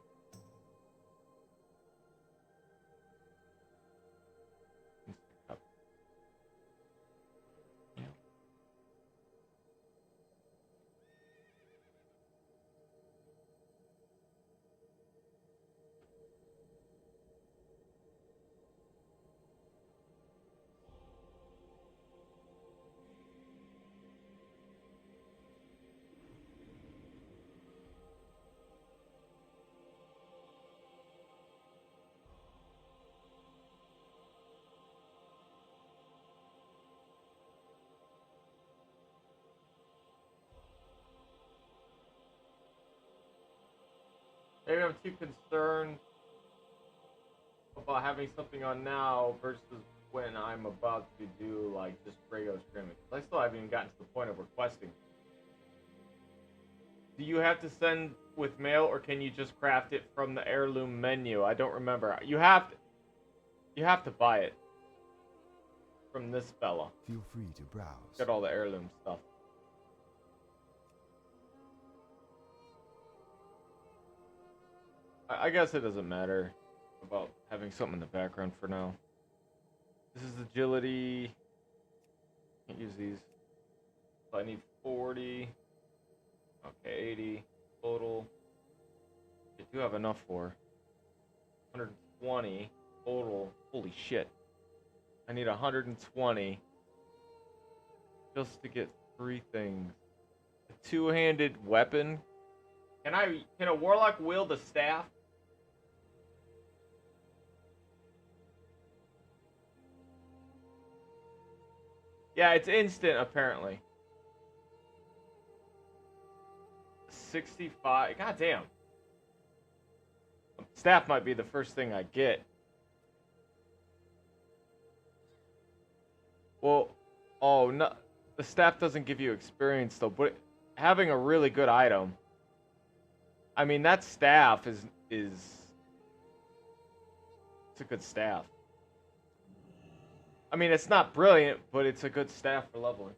Maybe I'm too concerned about having something on now versus when I'm about to do like just regular streaming. I still haven't even gotten to the point of requesting. Do you have to send with mail or can you just craft it from the heirloom menu? I don't remember. You have to buy it from this fella. Feel free to browse. Get all the heirloom stuff. I guess it doesn't matter about having something in the background for now. This is agility. Can't use these. So I need 40. Okay, 80 total. I do have enough for 120 total. Holy shit. I need 120 just to get 3 things. A two-handed weapon. Can a warlock wield a staff? Yeah, it's instant apparently. 65. God damn. Staff might be the first thing I get. Well, oh no, the staff doesn't give you experience though, but having a really good item. I mean, that staff is it's a good staff. I mean, it's not brilliant, but it's a good staff for leveling.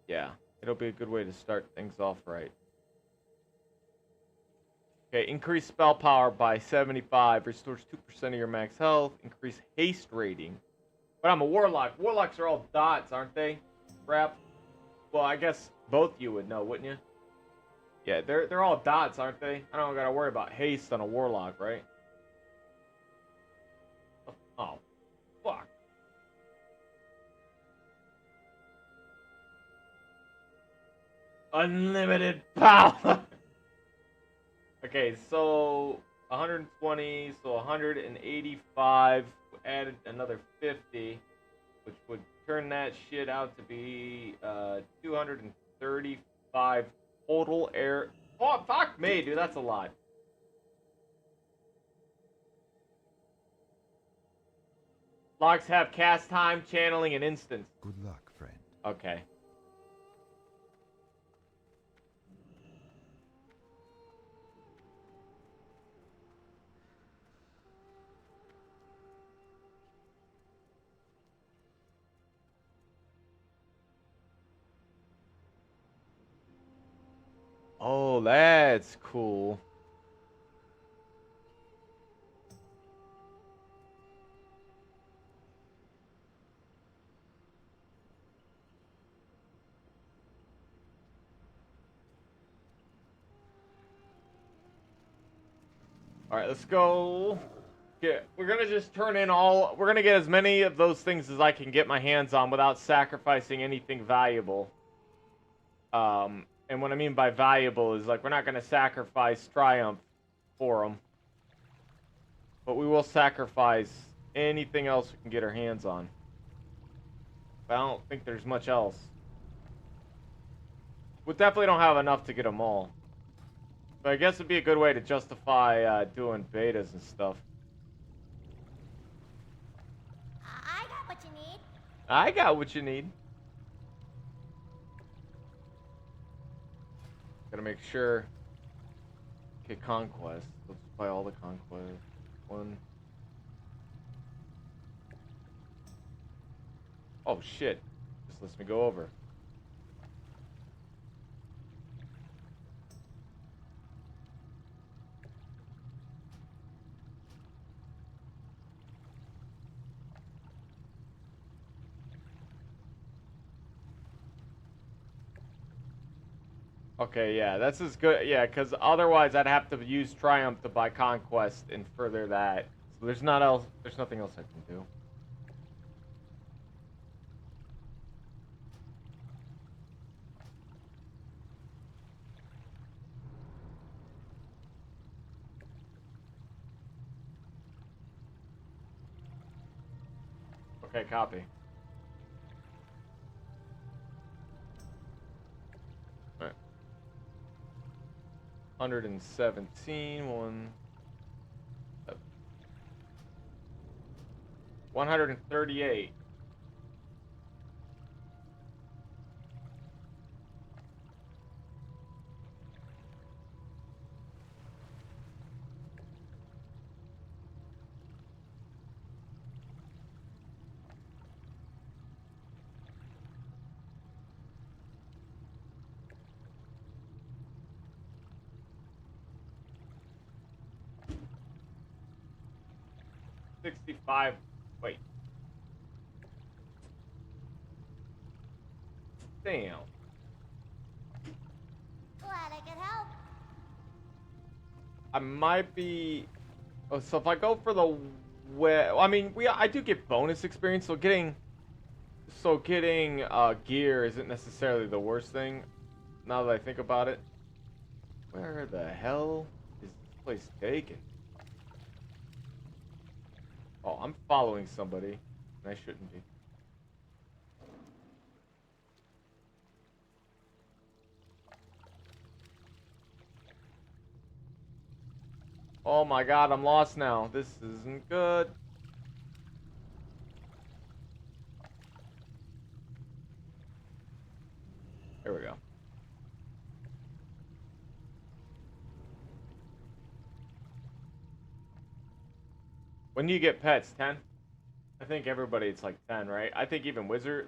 Yeah, it'll be a good way to start things off right. Okay, increase spell power by 75, restores 2% of your max health, increase haste rating. But I'm a warlock. Warlocks are all dots, aren't they? Crap. Well, I guess both you would know, wouldn't you? Yeah, they're all dots, aren't they? I don't gotta worry about haste on a warlock, right? Oh, fuck. Unlimited power. Okay, so 120, so 185, added another 50, which would turn that shit out to be 235 total air. Oh, fuck me, dude, that's a lot. Locks have cast time, channeling, and instance. Good luck, friend. Okay. Oh, that's cool. All right, let's go Okay, we're gonna just turn in all. We're gonna get as many of those things as I can get my hands on without sacrificing anything valuable. And what I mean by valuable is like we're not gonna sacrifice Triumph for them, but we will sacrifice anything else we can get our hands on. But I don't think there's much else. We definitely don't have enough to get them all. But I guess it'd be a good way to justify doing betas and stuff. I got what you need. I got what you need. Gotta make sure. Okay, conquest. Let's buy all the conquest. One. Oh shit. Just lets me go over. Okay, yeah, that's as good. Yeah, because otherwise I'd have to use Triumph to buy Conquest and further that. So there's nothing else I can do. Okay, copy. All right. 117, 138. $65. Wait. Damn. Glad I could help. I might be. Oh, so if I go for the I mean, I do get bonus experience, so getting gear isn't necessarily the worst thing. Now that I think about it. Where the hell is this place taken? Oh, I'm following somebody, and I shouldn't be. Oh my god, I'm lost now. This isn't good. There we go. When do you get pets? 10? I think everybody it's like 10, right? I think even wizards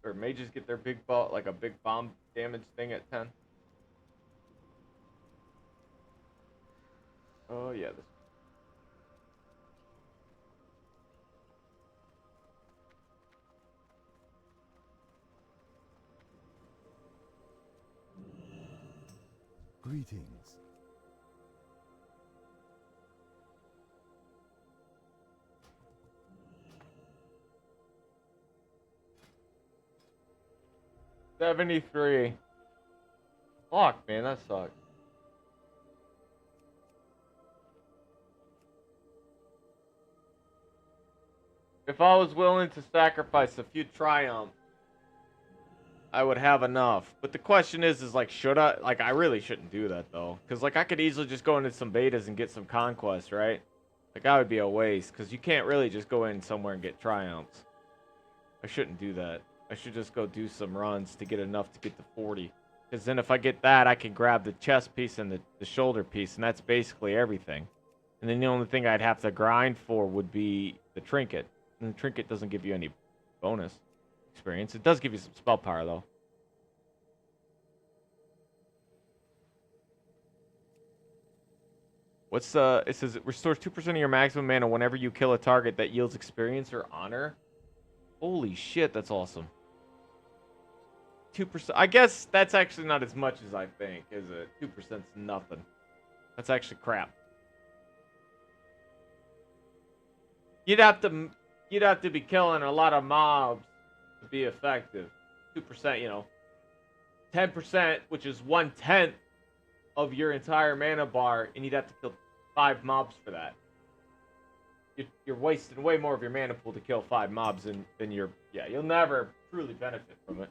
or mages get their big bomb damage thing at 10. Oh yeah, this. Greetings. $73. Fuck, man, that sucks. If I was willing to sacrifice a few triumphs, I would have enough. But the question is like, should I? Like, I really shouldn't do that, though. Because, like, I could easily just go into some betas and get some conquest, right? Like, that would be a waste. Because you can't really just go in somewhere and get triumphs. I shouldn't do that. I should just go do some runs to get enough to get to 40. Because then if I get that, I can grab the chest piece and the shoulder piece. And that's basically everything. And then the only thing I'd have to grind for would be the trinket. And the trinket doesn't give you any bonus experience. It does give you some spell power, though. What's it says it restores 2% of your maximum mana whenever you kill a target that yields experience or honor. Holy shit, that's awesome. 2%. I guess that's actually not as much as I think, is it? 2%'s nothing. That's actually crap. You'd have to be killing a lot of mobs to be effective. 2%, you know. 10%, which is 1/10 of your entire mana bar, and you'd have to kill 5 mobs for that. You're wasting way more of your mana pool to kill 5 mobs than you're... Yeah, you'll never truly benefit from it.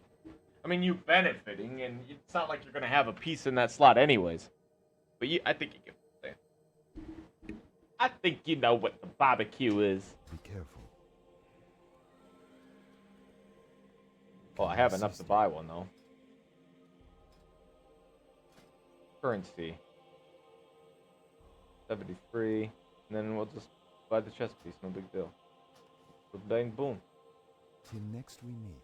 I mean, you benefiting, and it's not like you're going to have a piece in that slot anyways. But I think you get what I'm saying. I think you know what the barbecue is. Be careful. Oh, I have enough to buy one, though. Currency. 73. And then we'll just buy the chess piece. No big deal. So bang, boom. Till next we meet.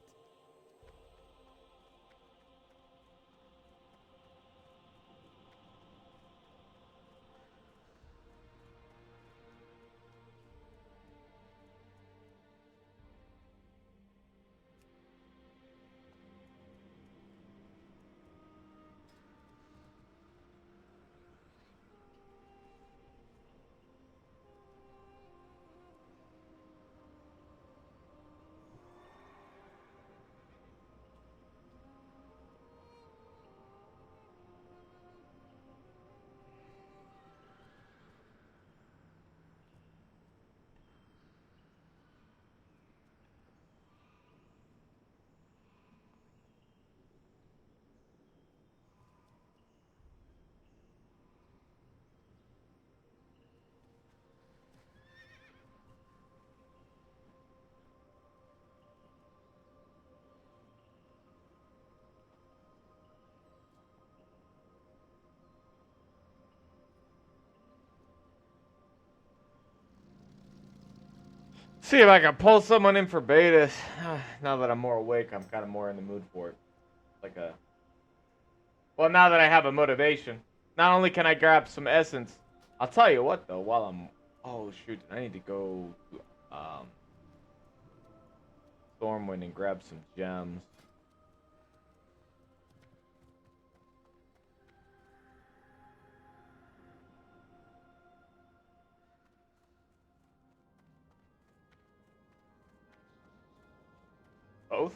See if I can pull someone in for betas. Now that I'm more awake, I'm kind of more in the mood for it. Well, now that I have a motivation, not only can I grab some essence, I'll tell you what though, while I'm... Oh shoot, I need to go to Stormwind and grab some gems. Both?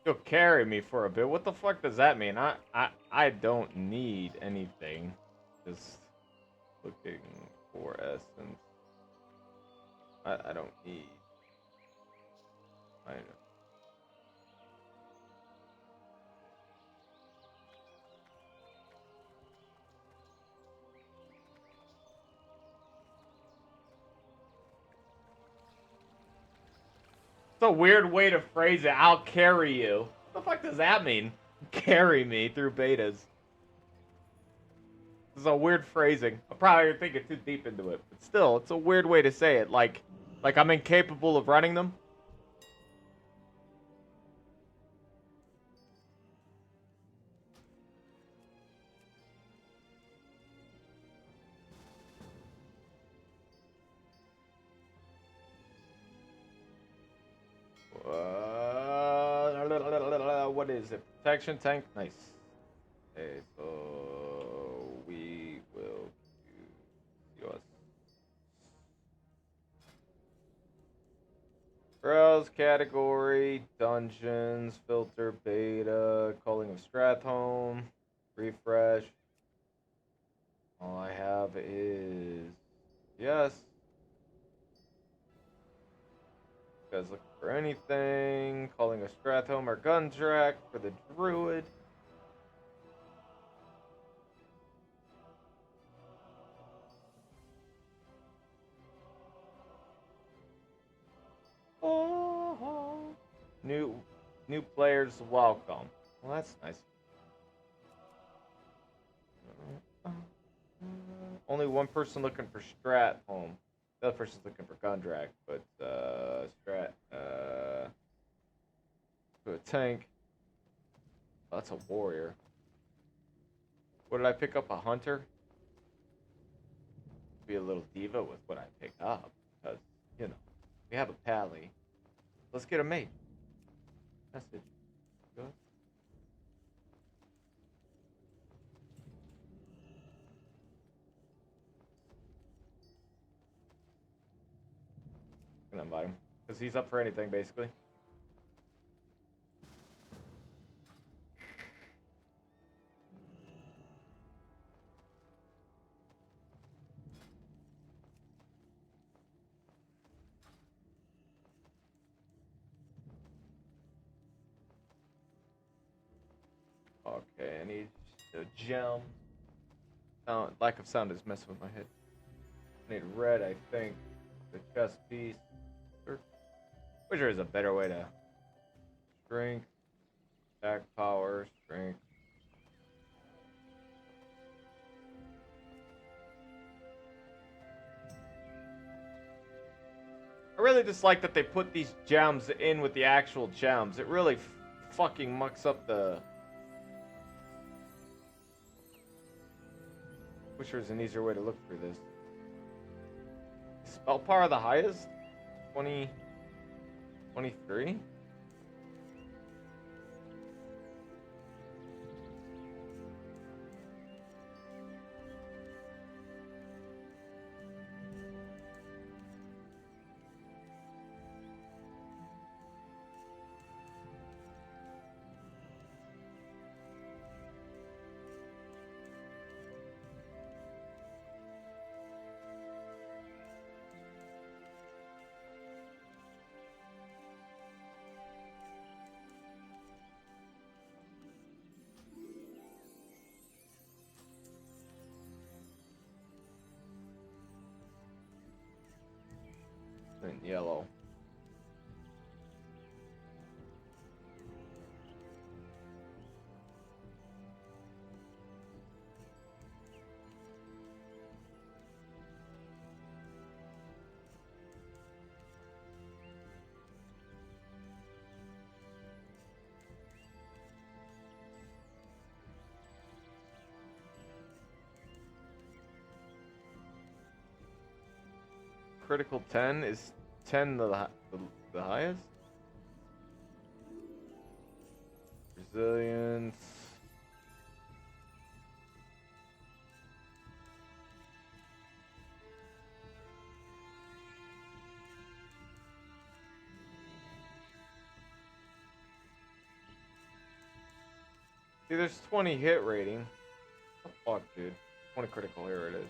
You'll carry me for a bit. What the fuck does that mean? I don't need anything. Just looking for essence. I don't need. I know. It's a weird way to phrase it. I'll carry you. What the fuck does that mean? Carry me through betas. This is a weird phrasing. I'm probably thinking too deep into it, but still, it's a weird way to say it. Like I'm incapable of running them. What is it? Protection tank? Nice. Okay, so we will use us. Browse category, dungeons, filter, beta, calling of Strathhome, refresh. All I have is yes. You guys looking for anything? Calling a Strathhome or Gundrack for the Druid. Oh, new players welcome. Well, that's nice. Only one person looking for Strathhome. The other person's looking for Gundrack, but to a tank. Oh, that's a warrior. What did I pick up? A hunter? be a little diva with what I pick up, because, you know, we have a pally. Let's get a mate. Message. Good. I'm gonna invite him, because he's up for anything, basically. Okay, I need a gem. Lack of sound is messing with my head. I need red, I think. The chest piece. Which is a better way to strength, attack power, strength. I really dislike that they put these gems in with the actual gems. It really fucking mucks up the... Wish there was an easier way to look through this. Spell power the highest? 20... 23? And yellow. Critical 10 is 10 the highest? Resilience. See, there's 20 hit rating. What the fuck, dude? 20 critical, here it is.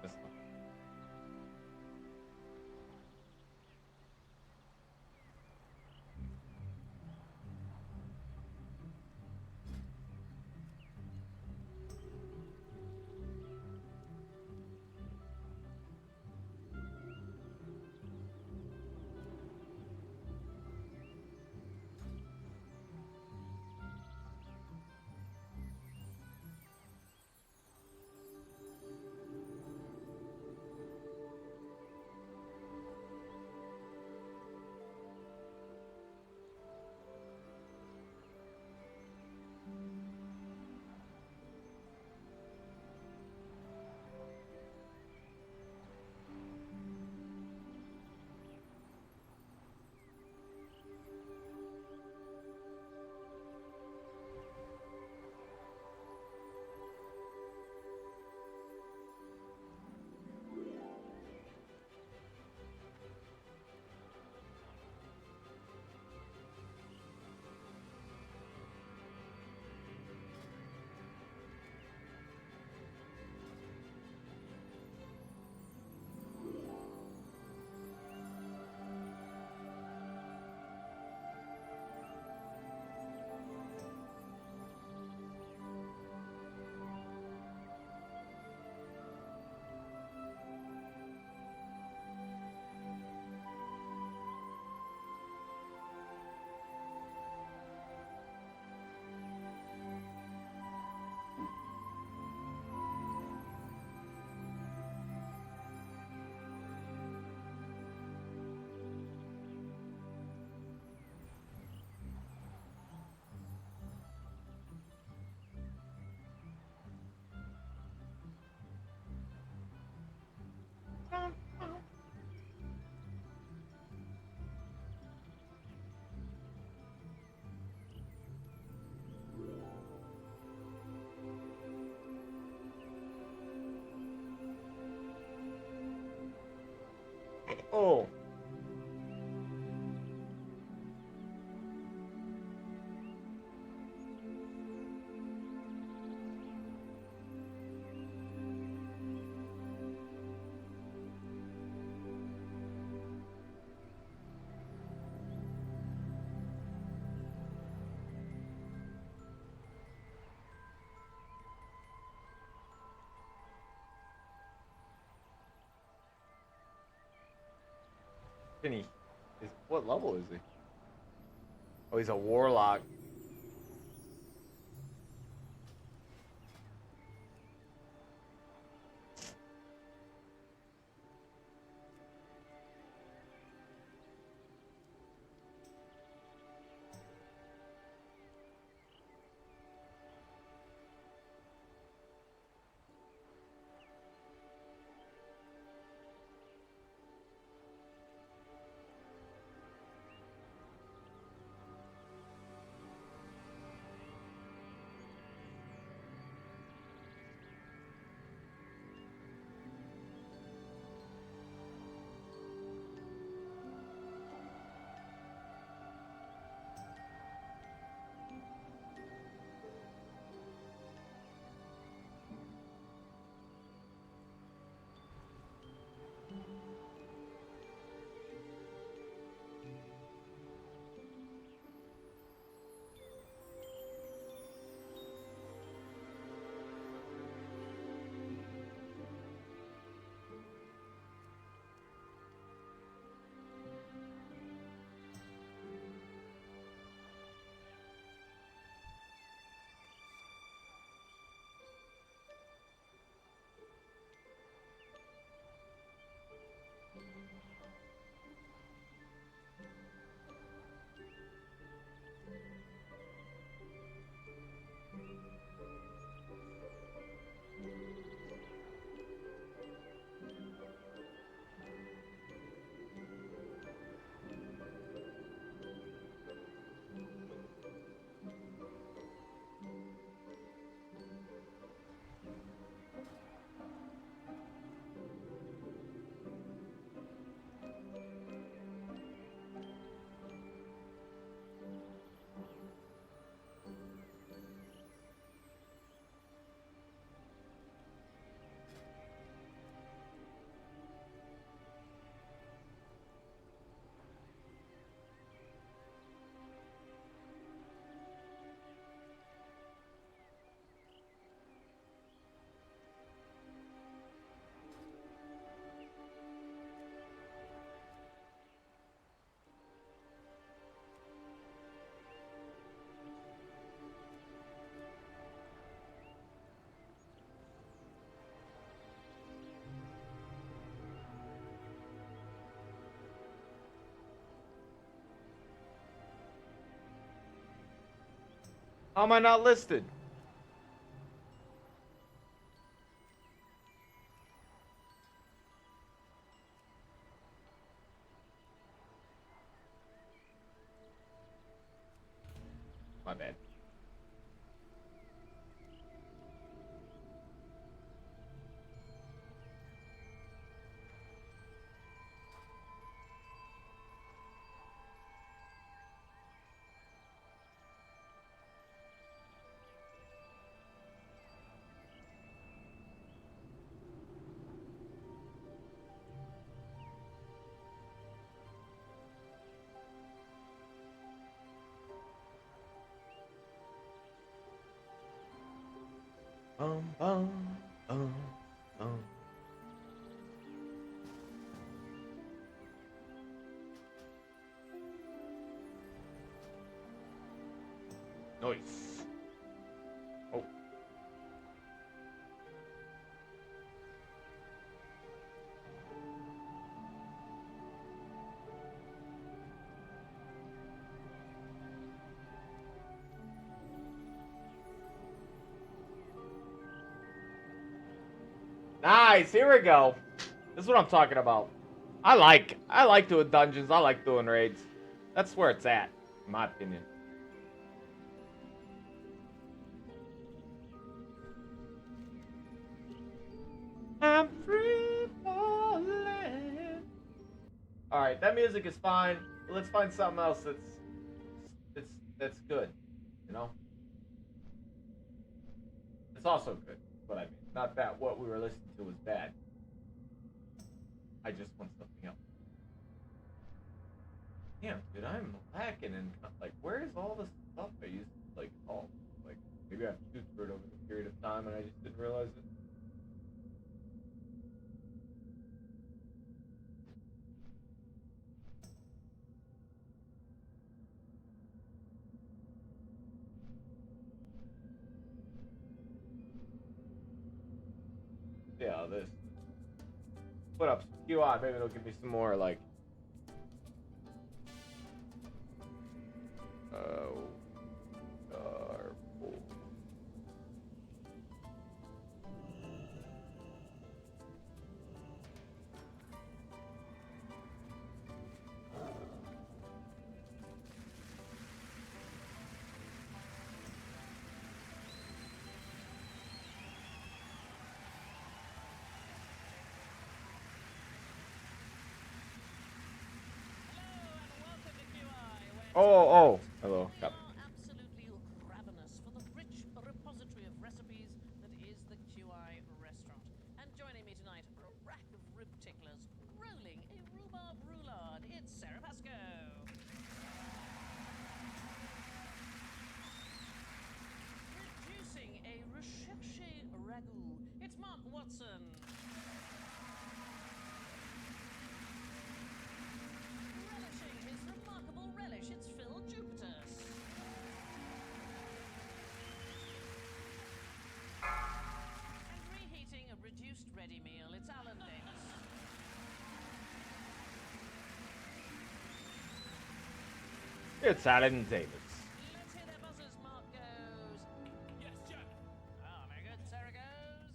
This one. Can he? What level is he? Oh, he's a warlock. How am I not listed? My bad. Bum, bum, bum, bum. Nice. Oh. Nice, here we go. This is what I'm talking about. I like doing dungeons. I like doing raids. That's where it's at, in my opinion. I'm free falling. All right, that music is fine. But let's find something else that's good. You know, it's also good. But I mean, not that what we were listening to was bad. I just want something else. Damn, dude, I'm lacking in like, where's all the stuff I used to like? Oh, like maybe I've shoot through it over the period of time and I just didn't realize it. this. Put up QI, maybe it'll give me some more like. Oh, hello. Yep. Absolutely ravenous for the rich repository of recipes that is the QI restaurant. And joining me tonight, a rack of rib ticklers, rolling a rhubarb roulade. It's Sarah Pascoe. Producing a recherche ragout. It's Mark Watson. Relishing his remarkable relish. It's Phil Jupitus. And reheating a reduced ready meal. It's Alan Davis. It's Alan Davis. Let's hear their buzzers. Mark goes. Yes, Chef. Ah, very good. Sarah goes.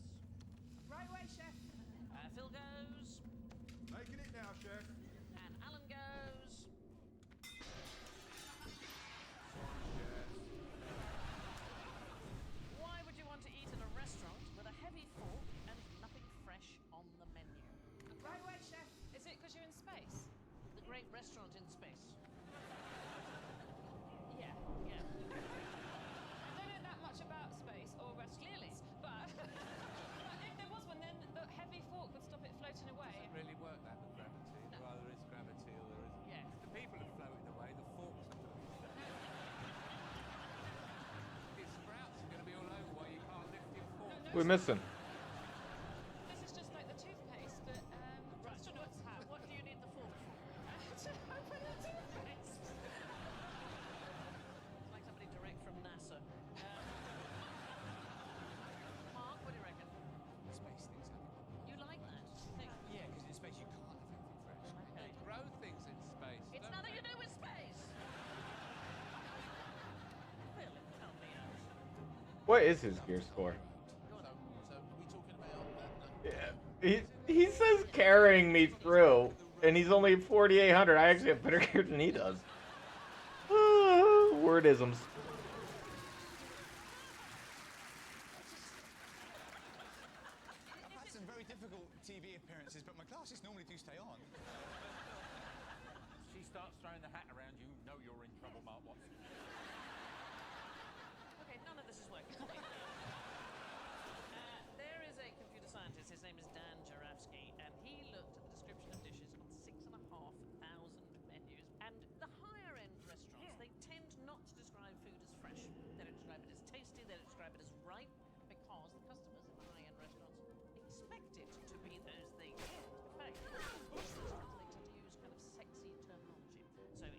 Right away, chef. Phil goes. Making it now, Chef. And Alan goes. Why would you want to eat at a restaurant with a heavy fork and nothing fresh on the menu? Right away, chef. Is it because you're in space? The great restaurant in space. Yeah, yeah. I don't know that much about space or restaurants, Clearly. but if there was one, then the heavy fork would stop it floating away. Doesn't really work that with gravity. There either is gravity or there isn't. Yeah. The people are floating away, the forks are floating away. These sprouts are going to be all over while you can't lift your fork. Who we missing? This is just like the toothpaste that astronauts have. What do you need the fork for? To open the toothpaste. It's like somebody direct from NASA. Mark, what do you reckon? Space things happen. You like that? You think? Yeah, because in space you can't have anything fresh. Okay. They grow things in space. It's don't nothing they? to do with space. Phil, help me out. What is his gear score? So we talking about Yeah. He says carrying me through, and he's only 4,800. I actually have better gear than he does. Wordisms. I've had some very difficult TV appearances, but my glasses normally do stay on. She starts throwing the hat around, you know you're in trouble, Mark Watson. Okay, none of this is working. There is a computer scientist, his name is Dan Jarafsky, and he looked at the description of dishes on 6,500 menus. And the higher end restaurants, they tend not to describe food as fresh. They don't describe it as tasty, they don't describe it as ripe, because the customers in the high end restaurants expect it to be those things. In fact, most restaurants, they tend to use kind of sexy terminology. So if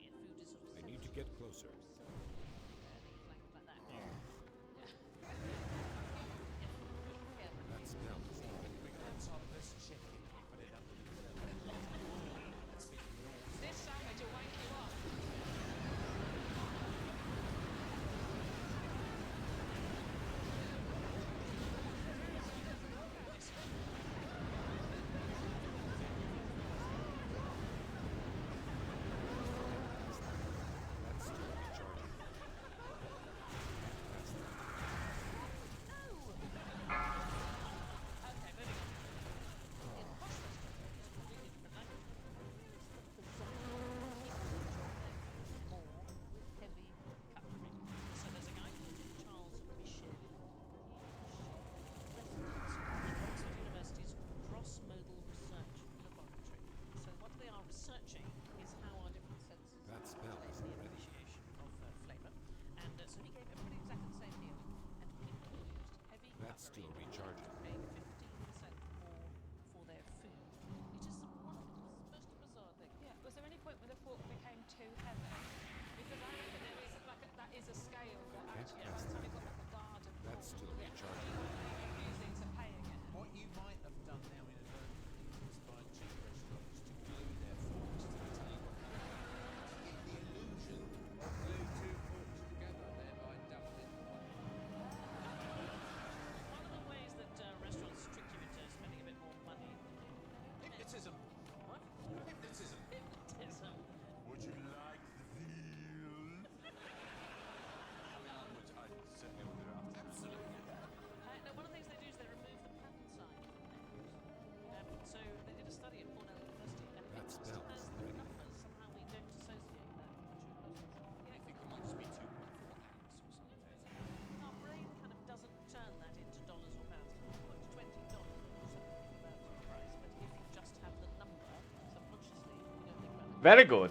Very good.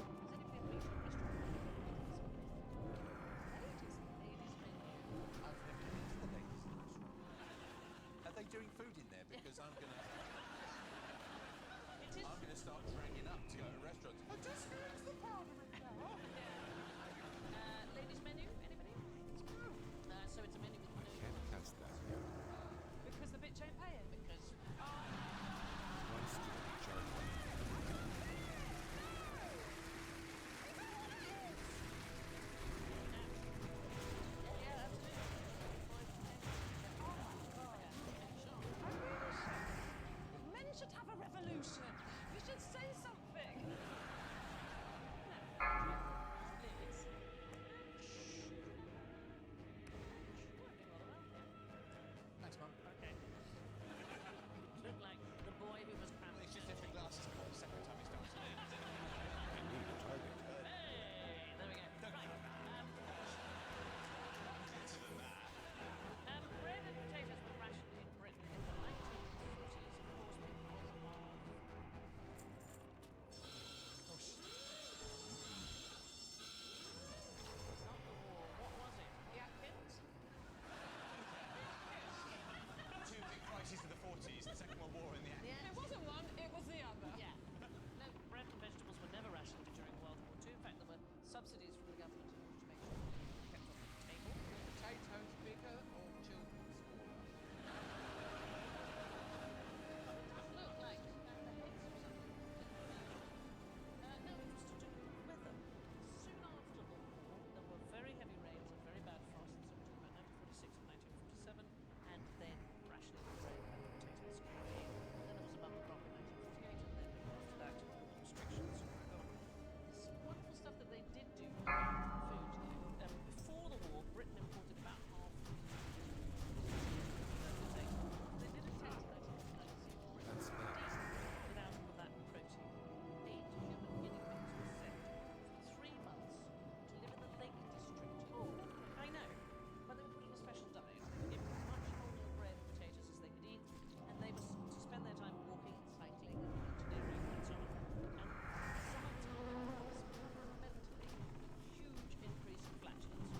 Are they doing food in there? Because I'm gonna start dragging up to go to restaurants. I just mixed the powder in there. Ladies menu, anybody? So it's a menu with no... Can't catch that yet. Because the bitch ain't paying. Because... Wants to be charged. Men should have a revolution. You should say something. Thanks, Mum. Okay. Look like the boy who was cramped. It's just different glasses for the second time he starts it. I need a target. Hey, there we go. Right. Bread and potatoes were rationed in Britain in the 1940s, of course, because of... Oh, shit. Not the war. What was it? The Atkins? Two big crises of the 40s, the Second World War and the Yeah. It wasn't one, it was the other. Yeah. No, bread and vegetables were never rationed during World War II. In fact, there were subsidies from the government in order to make sure they kept on the table. potatoes bigger or children smaller? Look like the heads or something. No, it was to do with the weather. Soon after the war, there were very heavy rains and very bad frosts between about 1946 and 1947, and then rationing of bread and potatoes came in. Then there was a bumper crop in 1948, and then after that, all the restrictions were gone. There's some wonderful stuff that they did do with food, though. Before the war, Britain imported about half the potato. They did a test in 1990 to see if Britain That's could bad. eat without all of that protein. 8 human guinea pigs were sent for 3 months to live in the Lake District. Oh, I know. But they were put on a special diet. They were given as much wholemeal bread and potatoes as they could eat, and they were to spend their time walking, cycling, and engineering, and so on. And summertime was fundamentally huge increase in flatulence.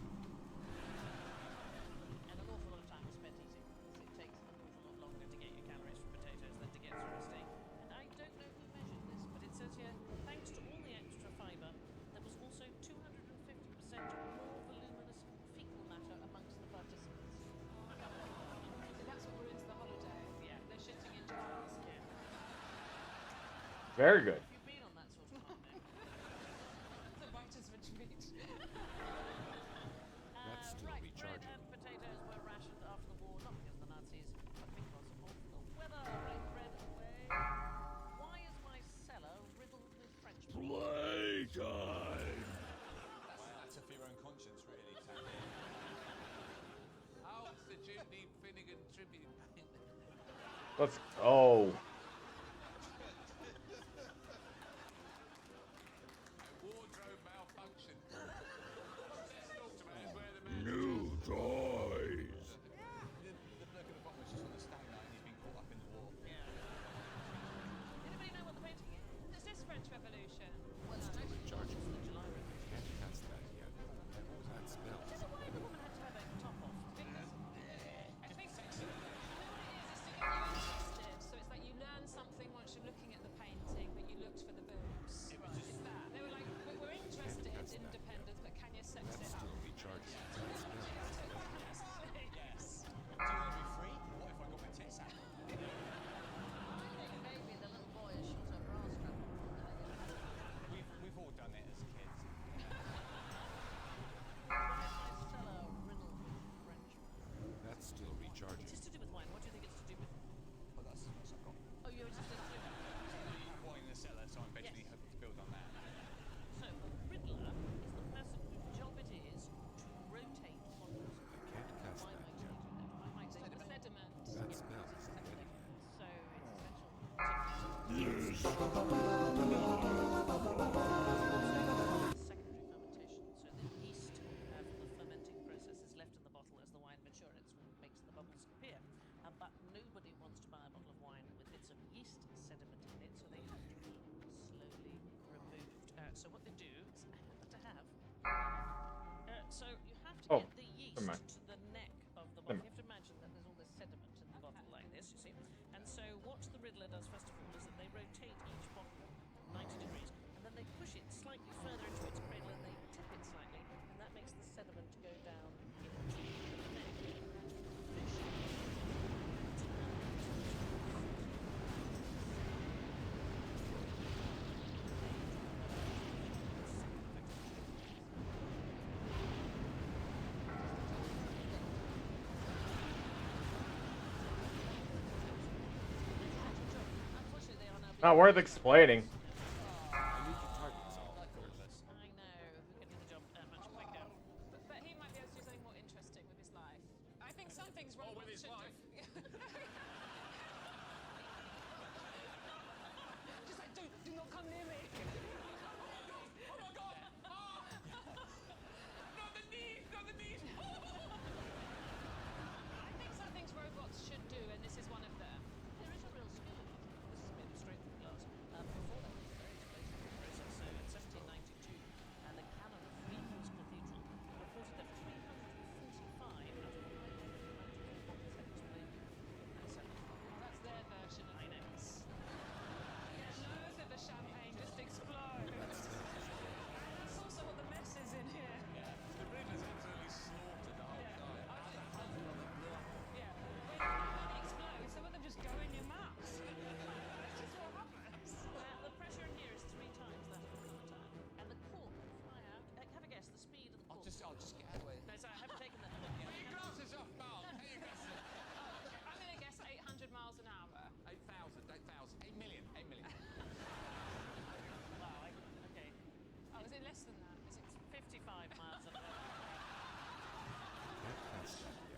And an awful lot of time was spent eating, because it takes an awful lot longer to get your calories from potatoes than to get through a steak. And I don't know who measured this, but it says here, thanks to all the extra fibre, there was also 250% more voluminous fecal matter amongst the participants. That's what ruins the holiday. Yeah. They're shitting in jars. Yeah. Very good. You've been on that sort of holiday. It's a writer's retreat. That's still Right, recharging. bread and potatoes were rationed after the war, not because of the Nazis, but because of the weather. Right, bread away. Why is my cellar riddled with French fries? Playtime! That's up for your own conscience, really, Tony. Oh, it's the Judy Finnegan tribute. Let's. Oh. Wardrobe malfunction. Let's talk about is where the man. New toys! The bloke at the bottom was just on the stand now and he's been caught up in the war. Anybody know what the painting is? Is this French Revolution? Well, it's actually Recharging. the July Revolution. Can't catch that yet. That smells. Is it why the woman had to have her top off? I think so. You know what it is? It's to get you interested. So it's like you learn something once you're looking at the painting, but you looked for the boobs. It was just- It's that. They were like, we're interested That's in that. independence, but can you sex That's it up? still recharging. That smells. Yes. Do you want to be free? What if I got my tits out? I think maybe the little boy has shot her bra strap off. We've all done it as kids. Cellar riddled with French fries. That's still recharging. It's just to do with wine. What do you think it's to do with? Well, that's as much as I've got. Oh, you were just to do with Wine in the cellar, so I'm basically Yes. hoping to build on that. So, a riddler is the person whose job it is to rotate bottles. I can't catch Why that might you yet. do that? Why might they do Sediment. That smells ready. So, it's essential. Secondary fermentation. So the yeast from the fermenting process is left in the bottle as the wine matures, makes the bubbles appear. But nobody wants to buy a bottle of wine with bits of yeast sediment in it, so they have to be slowly removed. So what the Riddler does first of all is that they rotate each bottle 90 degrees, and then they push it slightly further into its cradle and they tip it slightly, and that makes the sediment go down into the neck. Fish. Not worth explaining. But he might be able to do something more interesting with his life. I think some things robots with his should life? do. Just like, do not come near me. Oh my god! Ah! Not the knees! Not the knees! I think some things robots should do, and this is one of them. There is a real skill. This is made of straight from glass. Before that, it was very expensive process. So in 1792, the canon of Freehouse Cathedral reported that 345 out of 594 bottles had exploded. That's their version of Inex. Loads of the champagne just explode. That's also what the mess is in here. The Riddler's absolutely slaughtered the whole guy. Yeah. When it explodes, some of them just go in your mouth. That's just what happens. The pressure in here is 3 times that of a gun attack. And the cork will fly out. Have a guess, the speed of the cork. I'll just get out of the way. No, sorry, I haven't taken that. Put your glasses off, Mal. How you guessing? I'm going to guess 800 miles an hour. 8,000, 8,000, 8 million, 8 million. Wow, okay. Oh, is it less than that? Is it 55 miles an hour.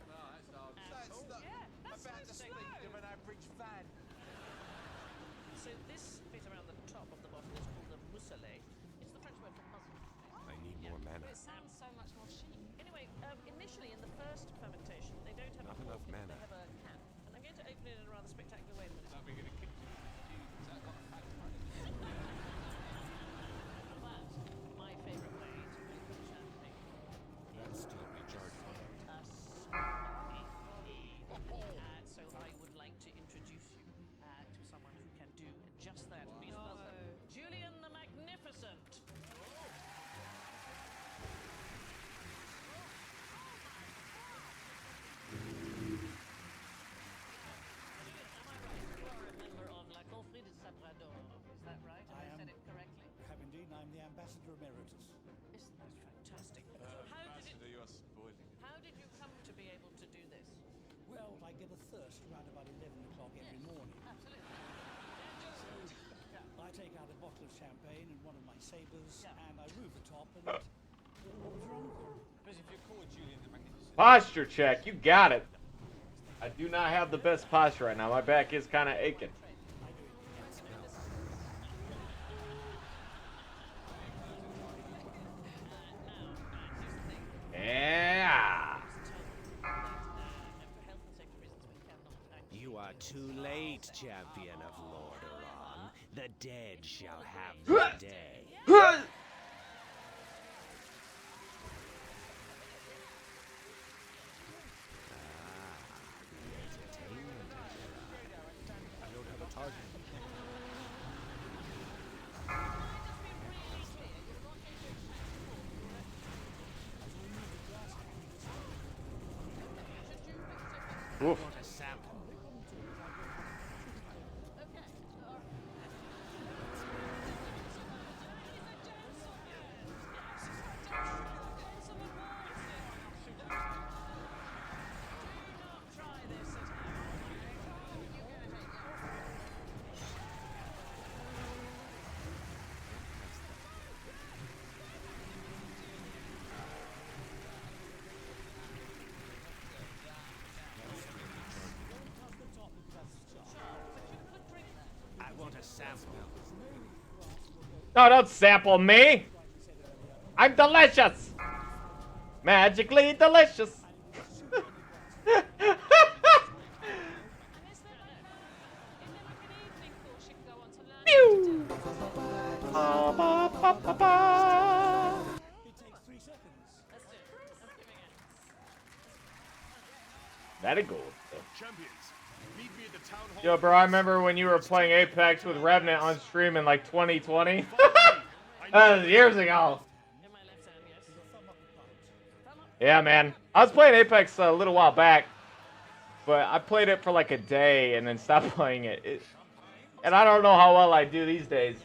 No, that's hard. Yeah, that's about so the slow. speed of an average van. So this bit around the top of the bottle is called the mousselet. It's the French word for muzzle. I need more mana. It sounds so much more chic. Anyway, initially in the first fermentation, they don't have Not a cork enough in it, mana. they have a can. And I'm going to open it in a rather spectacular way in a minute. That'll be going to kick you. Has that got a fat on it? But my favourite way to open champagne That's still recharging. So I would like to introduce you to someone who can do just that. Please welcome Julian the Magnificent. Am I right? You are a member of La Confrérie de Sabrador. Is that right? Have I said it correctly? Have indeed. I'm the Ambassador Emeritus. Isn't that fantastic? Ambassador, you are spoiling it. How did you come to be able to do this? Well, I get a thirst around about 11 o'clock every morning. Absolutely. I take out a bottle of champagne and one of my sabers, Yeah. and I move the top, and it... What's wrong? Because if you're called Julian the Magnificent... Posture check. You got it. I do not have the best posture right now. My back is kind of aching. Yeah. You are too late, champion of Lordaeron. The dead shall have their day. I don't have a target. Oof. A sample. I want a sample. No, don't sample me. I'm delicious. Magically delicious. Pew. Ba, ba, ba, ba, ba. It takes 3 seconds. Let's do it. Let's give it a Very good. Champions, Meet me at the town hall. Yo, bro, I remember when you were playing Apex with Revenant on stream in like 2020. That was years ago. Yeah, man. I was playing Apex a little while back, but I played it for like a day and then stopped playing it. And I don't know how well I do these days,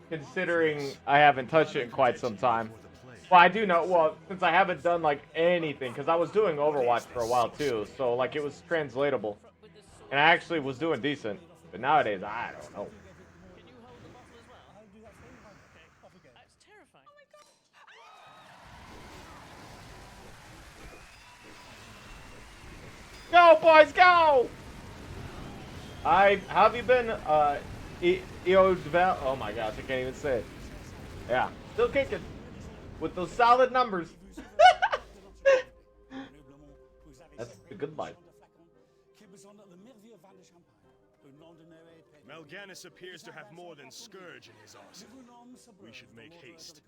considering I haven't touched it in quite some time. Well, I do know, well, since I haven't done like anything, because I was doing Overwatch for a while too, so like it was translatable. And I actually was doing decent. But nowadays, I don't know. Go, boys, go! How have you been, EODevel? Oh my gosh, I can't even say it. Yeah, still kicking. With those solid numbers. That's the good life. Mal'Ganis appears to have more than Scourge in his arsenal. We should make haste.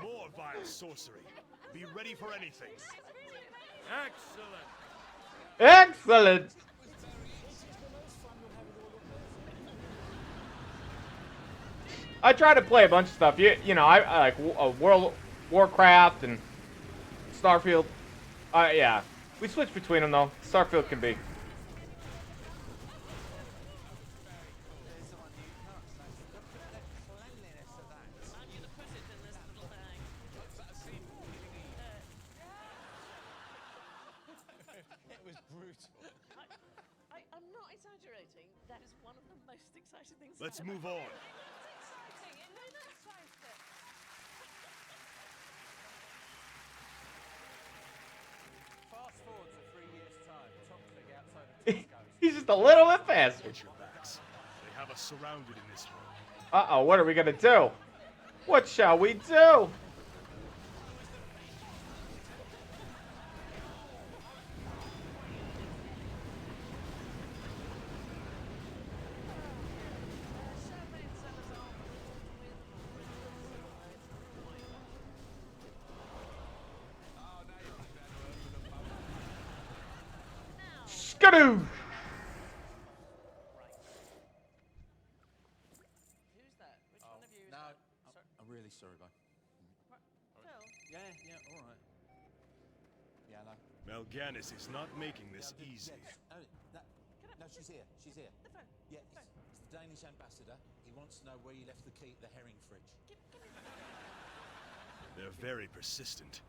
More vile sorcery. Be ready for anything. Excellent. Excellent. I try to play a bunch of stuff. You know, I like World Warcraft and Starfield. Yeah, we switch between them though. Starfield can be. It was brutal. I'm not exaggerating. That is one of the most exciting things. Let's move on. Fast forward to 3 years' time. Top fig outside of Tesco's. He's just a little bit faster. They have us surrounded in this room. Uh-oh, what are we gonna do? What shall we do? Skadoo! Who's that? Which one of you is No, that? I'm really sorry, bud. Phil? Yeah, all right. Yeah, no. Mal'Ganis is not making this easy. No, she's here. She's here. Yeah, it's the Danish ambassador. He wants to know where you left the key to the herring fridge. They're very persistent.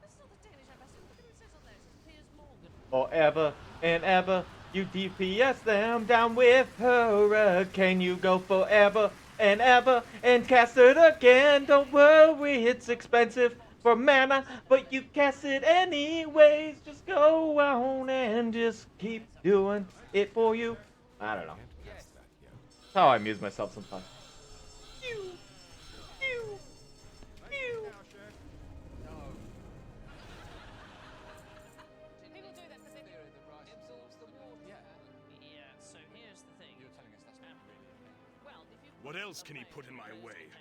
That's not the Danish ambassador. Look at what it says on there. It says Piers Morgan. Forever and ever, you DPS them down with Hurricane. You go forever and ever and cast it again. Don't worry, it's expensive for mana, but you cast it anyways. Just go on and just keep doing it for you. I don't know. That's how I amuse myself sometimes. People do that because it absorbs the water. Yeah, so here's the thing. You're telling us that's not really a thing. Well, if you What else can he put in my way?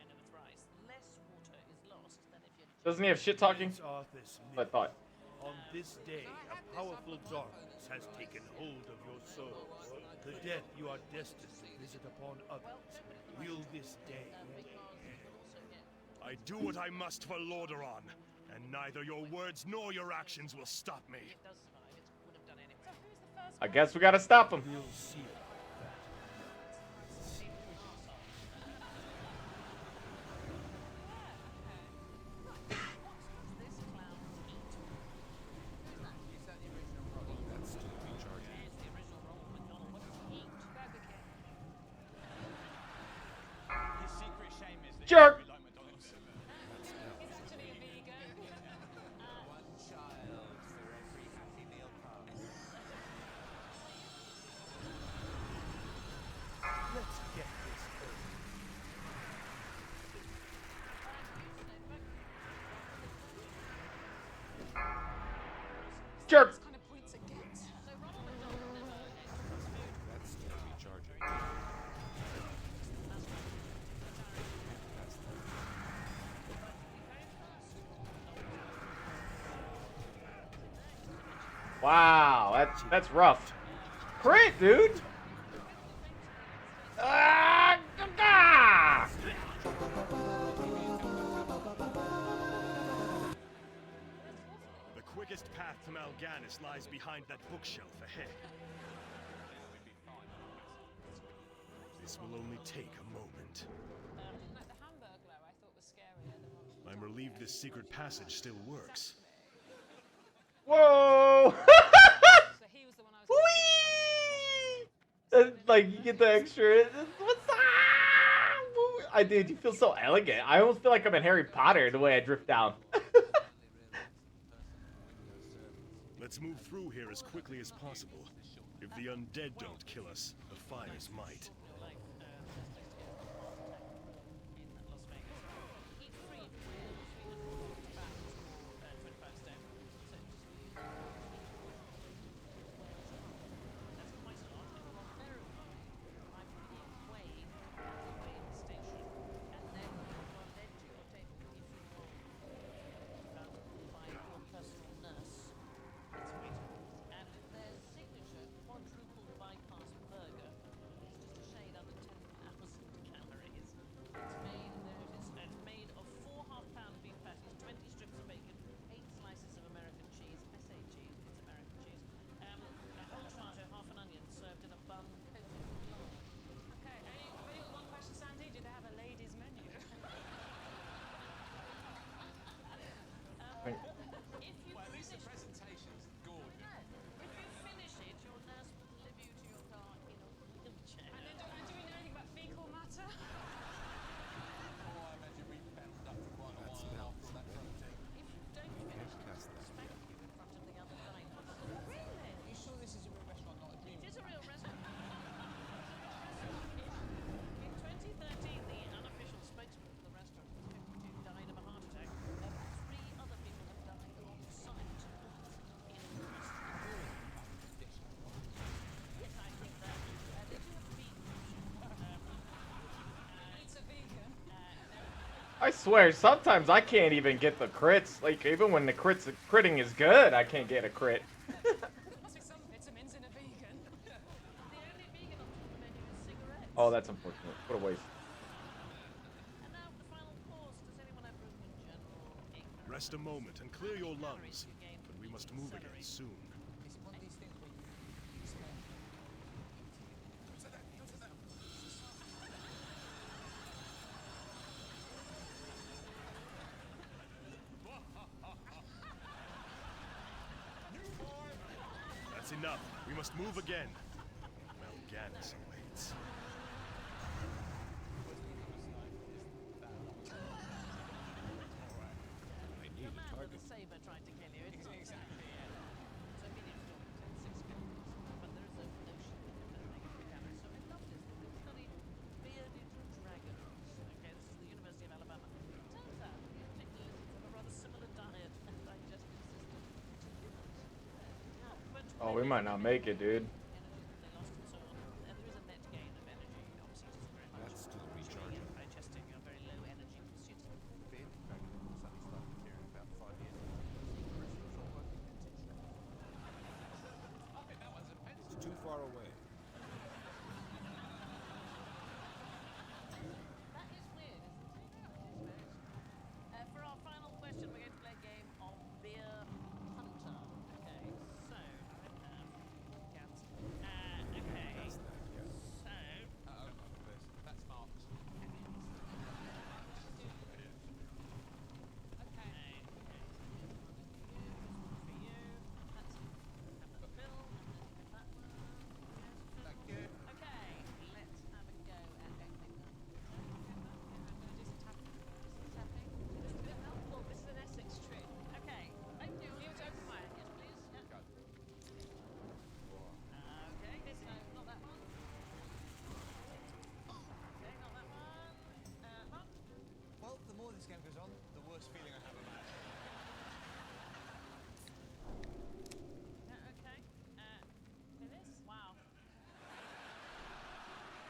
less water is lost than if you Doesn't he have shit talking? I thought. On this day, a powerful darkness has taken hold of your soul. The death you are destined to visit upon others will this day end. I do what I must for Lordaeron, and neither your words nor your actions will stop me. I guess we gotta stop him. We'll see. His secret shame is that Jerk. you like McDonald's. He's actually a vegan. One child for every Happy Meal pass. Let's get this over. Jerk. Kind of points it gets. That's to be charged. Wow, that's rough. Crit, dude. Ah, ah! The quickest path to Mal'Ganis lies behind that bookshelf ahead. This will only take a moment. Like the Hamburglar, I thought was scarier than what. I'm relieved this secret passage still works. Whoa! So he was the one I was. Like you get the extra. What's that? I did. You feel so elegant. I almost feel like I'm in Harry Potter the way I drift down. Let's move through here as quickly as possible. If the undead don't kill us, the fires might. I swear, sometimes I can't even get the crits. Like, even when the critting is good, I can't get a crit. Some vitamins in a vegan. Oh, that's unfortunate. What a waste. Rest a moment and clear your lungs, but we must move again soon. That's enough. We must move again. Mal'Ganis awaits. I need a target. The saber tried to kill you. It's not exactly. So medium storm contains 6 chemicals, but there is no notion of damage. So I love this. We can study bearded dragons. Okay, this is the University of Alabama. Turns out the particulars have a rather similar diet and digestive system to humans. Oh, we might not make it, dude. That's to the recharge. Digesting your very low energy pursuits. It's too far away. That is weird, isn't it? For our final question, we're going to play a game of Beer Hunter. Okay, so I have cats. Okay, so. That's marked. Well, the more this game goes on, the worse feeling I have about it. Okay. Finish? Wow.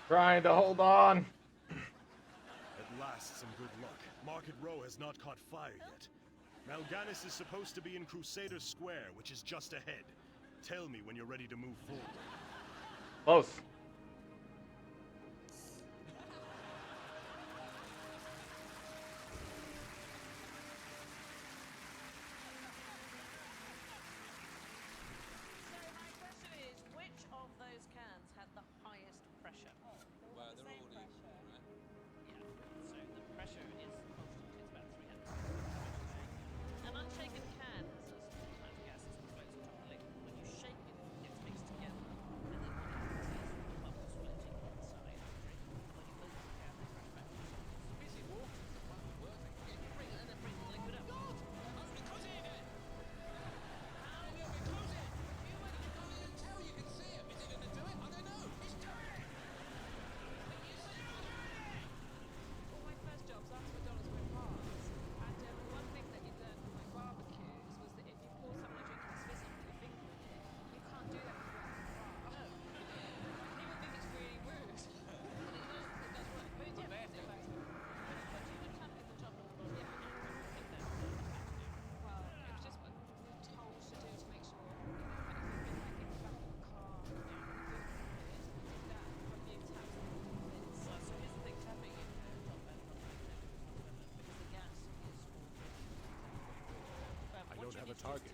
Trying to hold on. At last, some good luck. Market Row has not caught fire yet. Mal'Ganis is supposed to be in Crusader Square, which is just ahead. Tell me when you're ready to move forward. Close. So my question is, which of those cans had the highest pressure? Well, they're all equal, right? Yeah. So the pressure is constant. It's about 300. An unshaken can has a small amount of gases that floats atop the liquid. When you shake it, it gets mixed together, and then what happens is the bubbles floating inside the drink. When you open the can, they crash back to the surface. Busy water. Well, worth it. Bring it and then bring the liquid up. God! I was going to close it again! How will we close it? You wait, you can't even tell, you can see it. Is it going to do it? I don't know. It's doing it! All my first jobs after McDonald's were in bars, and one thing that you learn from like barbecues was that if you pour someone a drink and it's fizzing with your finger in it, you can't do that if you work in a bar. People think it's really rude. But it does work. But it bad definitely thing. works. But you would have in the job of the Yeah. think that you have to do. Well, it was just what we were told to do to make sure, you know, like if we've been like in the back of a car, we did that from being tapped in the lids. So here's the thing, tapping in top end because the gas is I don't have a target.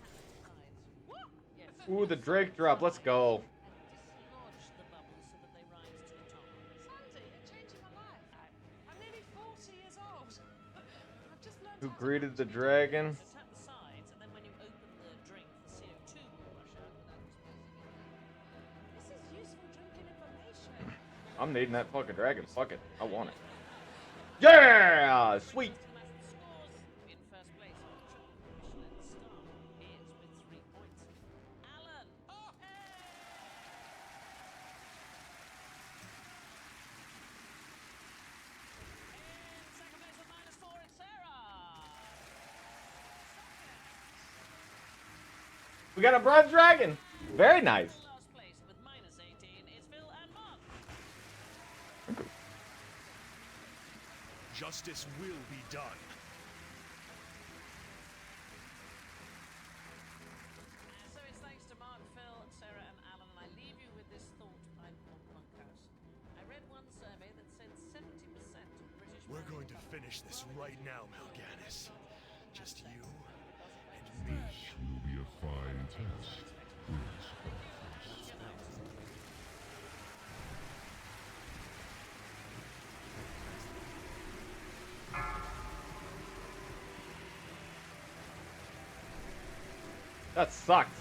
Ooh, the Drake drop. Let's go. dislodge the bubbles so that they rise to the top. Sandy, you're changing my life. I'm nearly 40 years old. I've just learned Who how to greeted the dragon? So tap the sides, and then when you open the drink, the CO2 will rush out without exposing it. This is useful drinking information. I'm needing that fucking dragon. Fuck it. I want it. Yeah! Sweet. In first place on the triple Michelin star is with 3 points. Alan! In second place with -4 is Sarah! We got a bronze dragon. Very nice. Last place with -18 is Phil and Mark. Justice will be done. So it's thanks to Mark, Phil, Sarah, and Alan, and I leave you with this thought by Paul Monkhouse. I read one survey that said 70% of British We're going to finish this right now, Mal'Ganis. Just you and me. Will be a fine test. Prince of That sucked.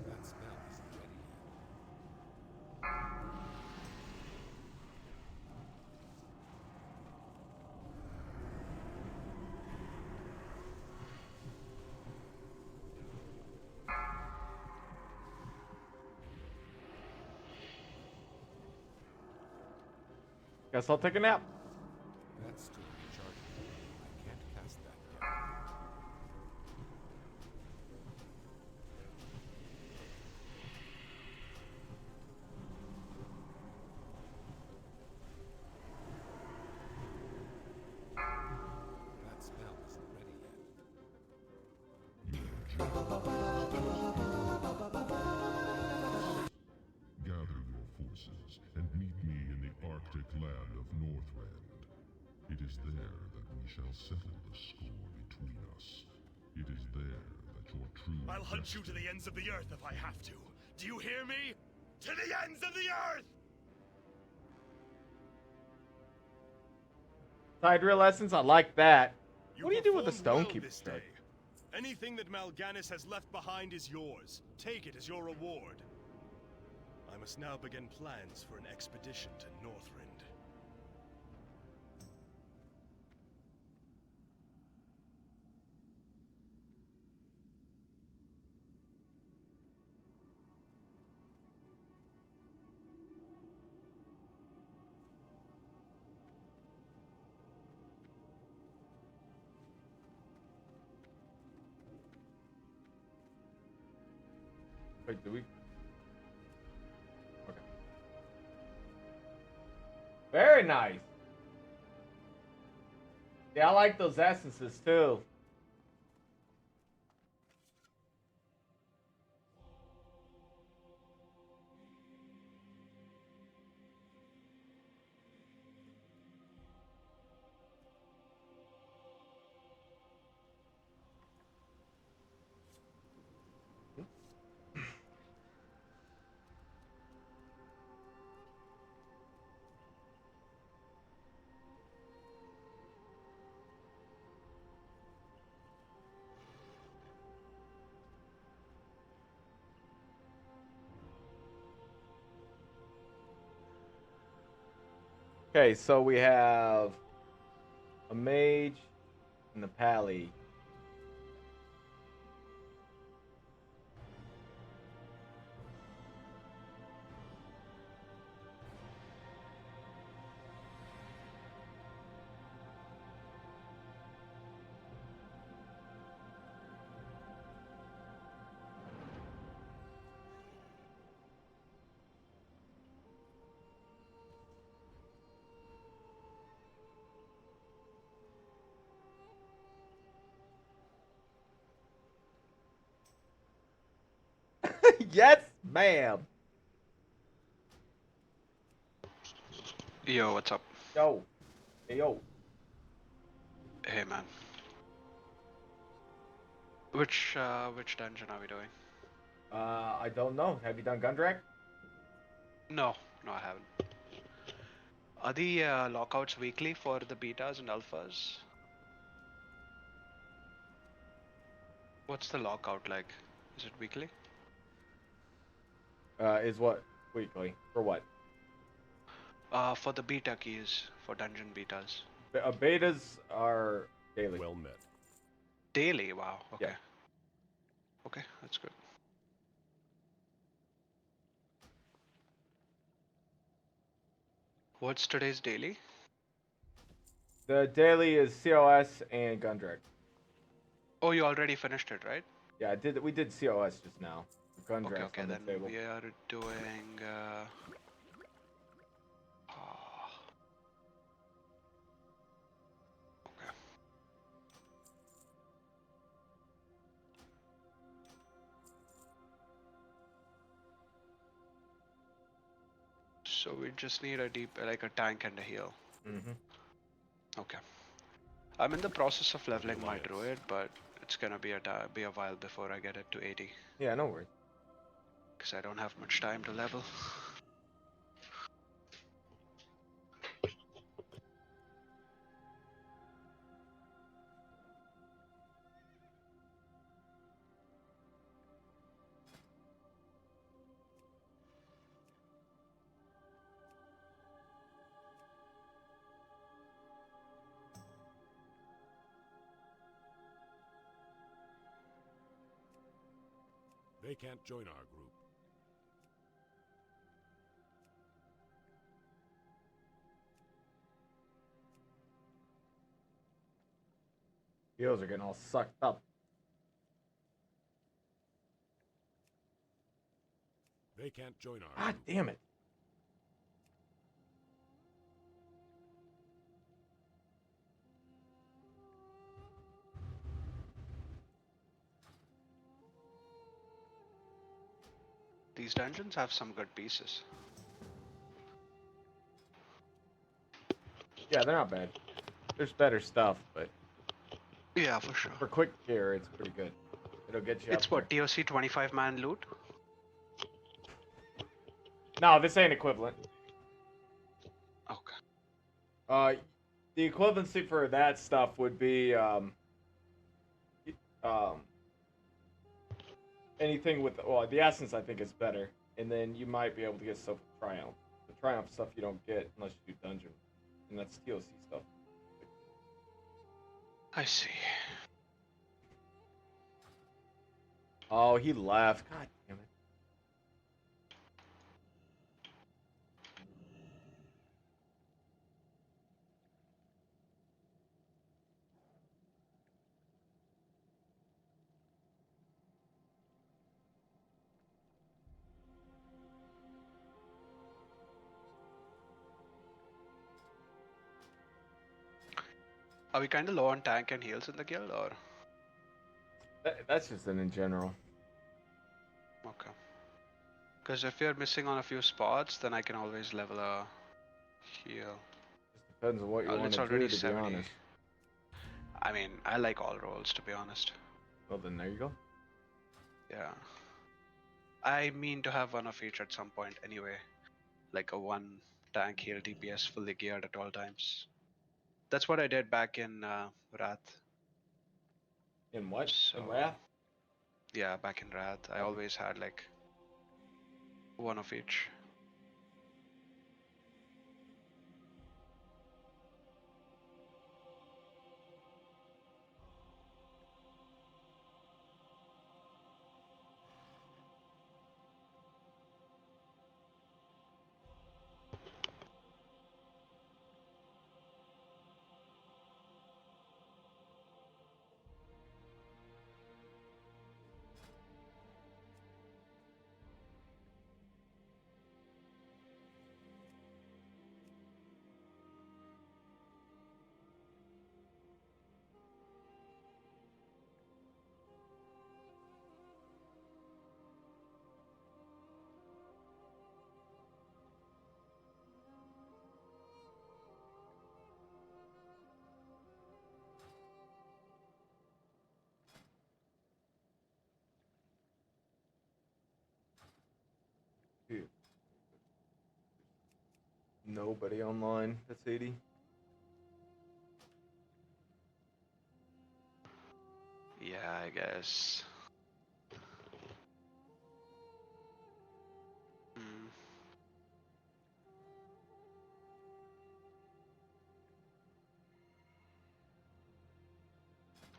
That smell isn't ready yet. Guess I'll take a nap. That's still rechargeable. I can't cast that yet. That smell isn't ready yet. Gather your forces and meet me in the Arctic land of Northrend. It is there that we shall settle the score between us. It is there that your true I'll hunt you to the ends of the earth if I have to. Do you hear me? To the ends of the earth! Tidrill essence, I like that. You What do you do with the performed well Stonekeeper this card? day. Anything that Mal'Ganis has left behind is yours. Take it as your reward. I must now begin plans for an expedition to Northrend. Wait, do we? Okay. Very nice. Yeah, I like those essences too. Okay, so we have a mage and the pally. Yes, ma'am. Yo, what's up? Yo. Hey, yo. Hey, man. Which dungeon are we doing? I don't know. Have you done Gundrak? No, I haven't. Are the lockouts weekly for the betas and alphas? What's the lockout like? Is it weekly? Is what weekly for what? For the beta keys for dungeon betas. Betas are daily. Well met. Daily? Wow. Okay. Yeah. Okay, that's good. What's today's daily? The daily is COS and Gundrak. Oh, you already finished it, right? Yeah, we did COS just now. Gundrak's Okay, on the then table. we are doing. Okay. So we just need a like a tank and a heal. Mm-hmm. Okay. I'm in the process of leveling my druid, but it's gonna be a while before I get it to 80. Yeah, no worries. Because I don't have much time to level. They can't join our group. Heals are getting all sucked up. They can't join our God damn it. These dungeons have some good pieces. Yeah, they're not bad. There's better stuff, but yeah, for sure. For quick gear, it's pretty good. It'll get you. It's up what TOC 25-man loot. No, this ain't equivalent. Okay. The equivalency for that stuff would be anything with the essence. I think is better, and then you might be able to get stuff with Triumph. The Triumph stuff you don't get unless you do dungeon, and that's TOC stuff. I see. Oh, he left. God damn it. Are we kind of low on tank and heals in the guild, or? That's just in general. Okay. Because if you're missing on a few spots, then I can always level a heal. Just depends on what you want It's to already do, to 70. be honest. I mean, I like all roles, to be honest. Well, then there you go. Yeah. I mean to have one of each at some point anyway. Like a one tank heal DPS fully geared at all times. That's what I did back in Wrath. In what? So, In Wrath? Yeah, back in Wrath. I always had like one of each. Nobody online. That's 80. Yeah, I guess.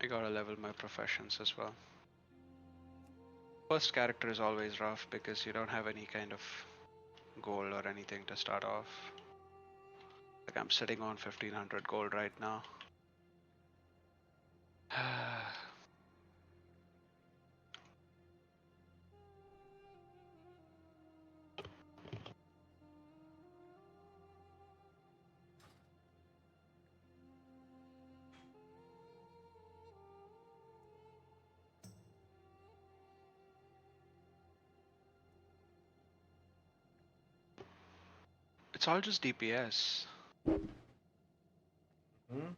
I gotta level my professions as well. First character is always rough because you don't have any kind of gold or anything to start off. Like I'm sitting on 1500 gold right now. It's all just DPS. Hmm?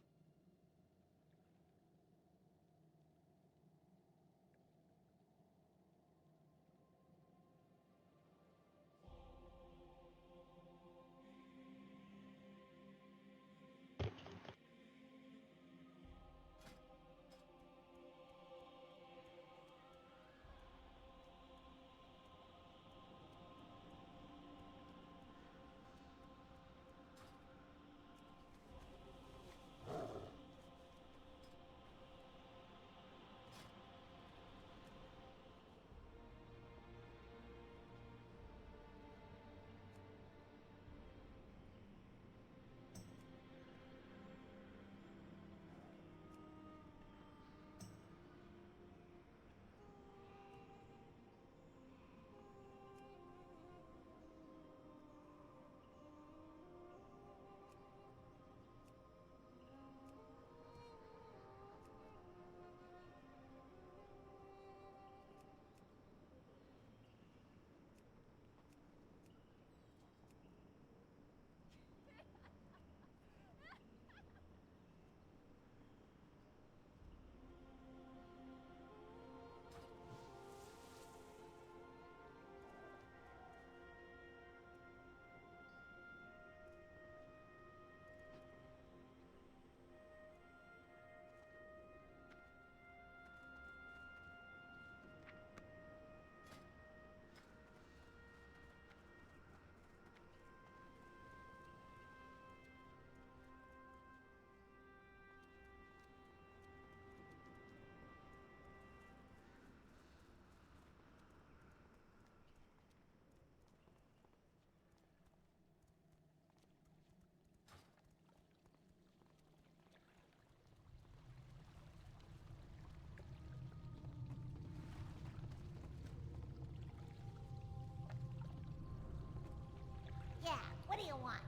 Yeah, what do you want?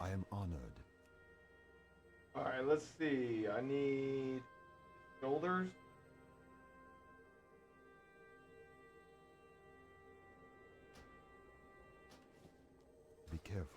I am honored. Alright, let's see. I need shoulders. Be careful.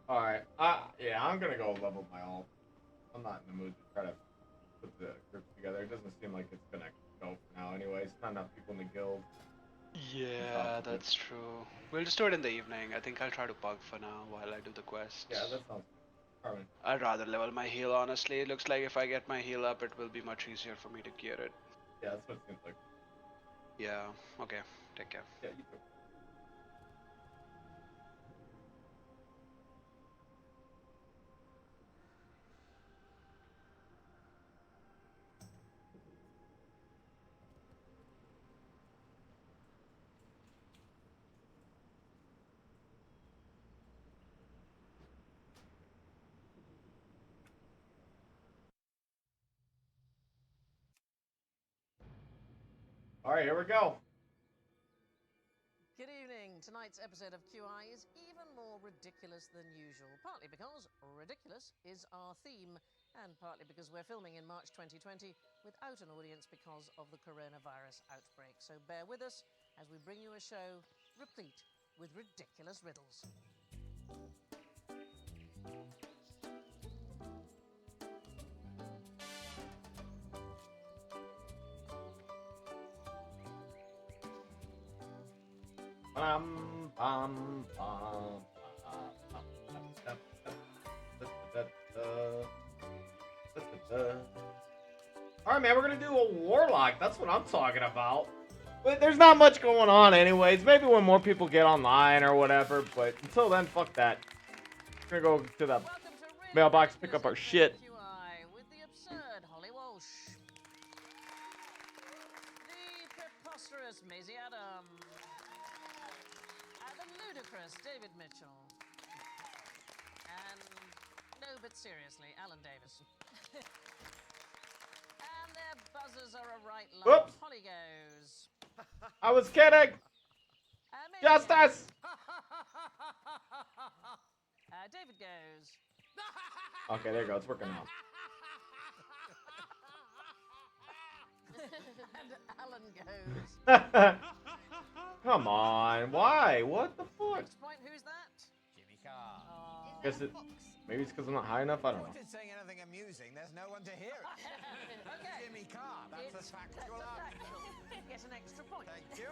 Alright, yeah, I'm gonna go level my ult. I'm not in the mood to try to put the group together. It doesn't seem like it's gonna go for now anyways. Not enough people in the guild. Yeah, that's true. We'll just do it in the evening. I think I'll try to bug for now while I do the quests. Yeah, that sounds good. Carmen. I'd rather level my heal, honestly. It looks like if I get my heal up, it will be much easier for me to gear it. Yeah, that's what it seems like. Yeah, okay. Take care. Yeah, you too. Alright, here we go. Good evening. Tonight's episode of QI is even more ridiculous than usual, partly because ridiculous is our theme, and partly because we're filming in March 2020 without an audience because of the coronavirus outbreak. So bear with us as we bring you a show replete with ridiculous riddles. Bum, bum, bum, Alright, man, we're gonna do a warlock. That's what I'm talking about. But there's not much going on anyways. Maybe when more people get online or whatever. But until then, fuck that. We're gonna go to the mailbox, pick up our shit. QI with the absurd Holly Walsh, the preposterous Maisie Adam, and the ludicrous David Mitchell, and no, but seriously, Alan Davis. And their buzzers are a right lot. Whoops. Holly goes. I was kidding. Justice. David goes. Okay, there you go. It's working out. And Alan goes. Come on. Why? What the fuck? Next point, who's that? Jimmy Carr. Guess it. Maybe it's because I'm not high enough. I don't know. If it's saying anything amusing, there's no one to hear it. Okay. Jimmy Carr, that's a factual answer. Get an extra point. Thank you.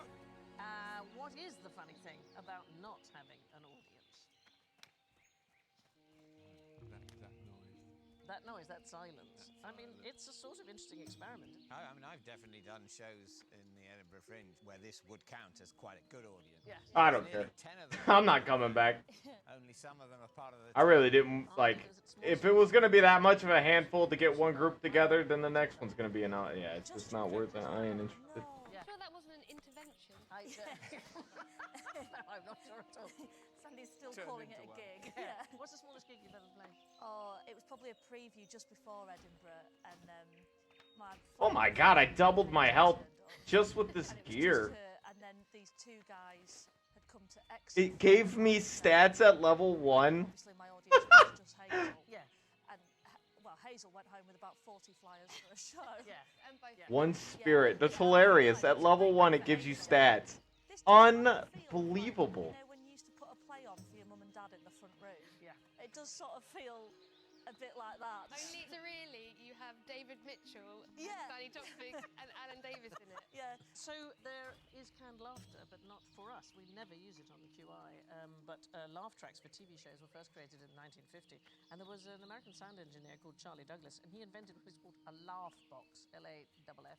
What is the funny thing about not having an audience? That noise, that silence. I mean, it's a sort of interesting experiment. I mean, I've definitely done shows in the Edinburgh Fringe where this would count as quite a good audience. Yeah. I don't care. I'm not coming back. Only some of them are part of the. I really didn't like. If it was gonna be that much of a handful to get one group together, then the next one's gonna be an. Yeah, it's just not worth it. I ain't interested. Yeah. Sure that wasn't an intervention. No, I'm not sure at all. Sandy's still Turned calling it into a one. gig. Yeah. What's the smallest gig you've ever played? Oh, it was probably a preview just before Edinburgh, and my. Oh my god! I doubled my health just with this and it was gear. just her, and then these two guys had come to X. It gave me stats at level 1. Obviously, my audience was just Hazel. Yeah. And well, Hazel went home with about 40 flyers for a show. Yeah. And both. One spirit. That's hilarious. At level 1, it gives you stats. Unbelievable. You know, when you used to put a play on for your mum and dad in the front room. Yeah. It does sort of feel a bit like that. Only really you have David Mitchell, Yeah. Danny Toxic, and Alan Davis in it. Yeah. So there is canned laughter, but not for us. We never use it on the QI. But laugh tracks for TV shows were first created in 1950, and there was an American sound engineer called Charlie Douglas, and he invented what is called a laugh box, LAFF,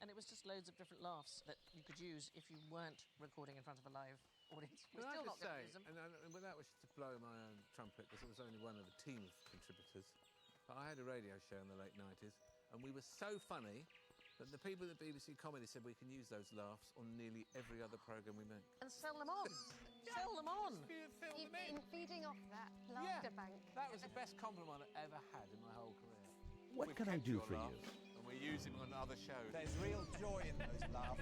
and it was just loads of different laughs that you could use if you weren't recording in front of a live audience. We're Can I still not just going to say, use them. and without wishing to blow my own trumpet, because it was only one of a team of contributors, but I had a radio show in the late 90s, and we were so funny that the people at BBC Comedy said we can use those laughs on nearly every other programme we make. And sell them on. Sell them on. You've been feeding off that laughter bank. That was the best compliment I've ever had in my whole career. What We can I catch do your for laughs, you? And we use them on other shows. There's real joy in those laughs.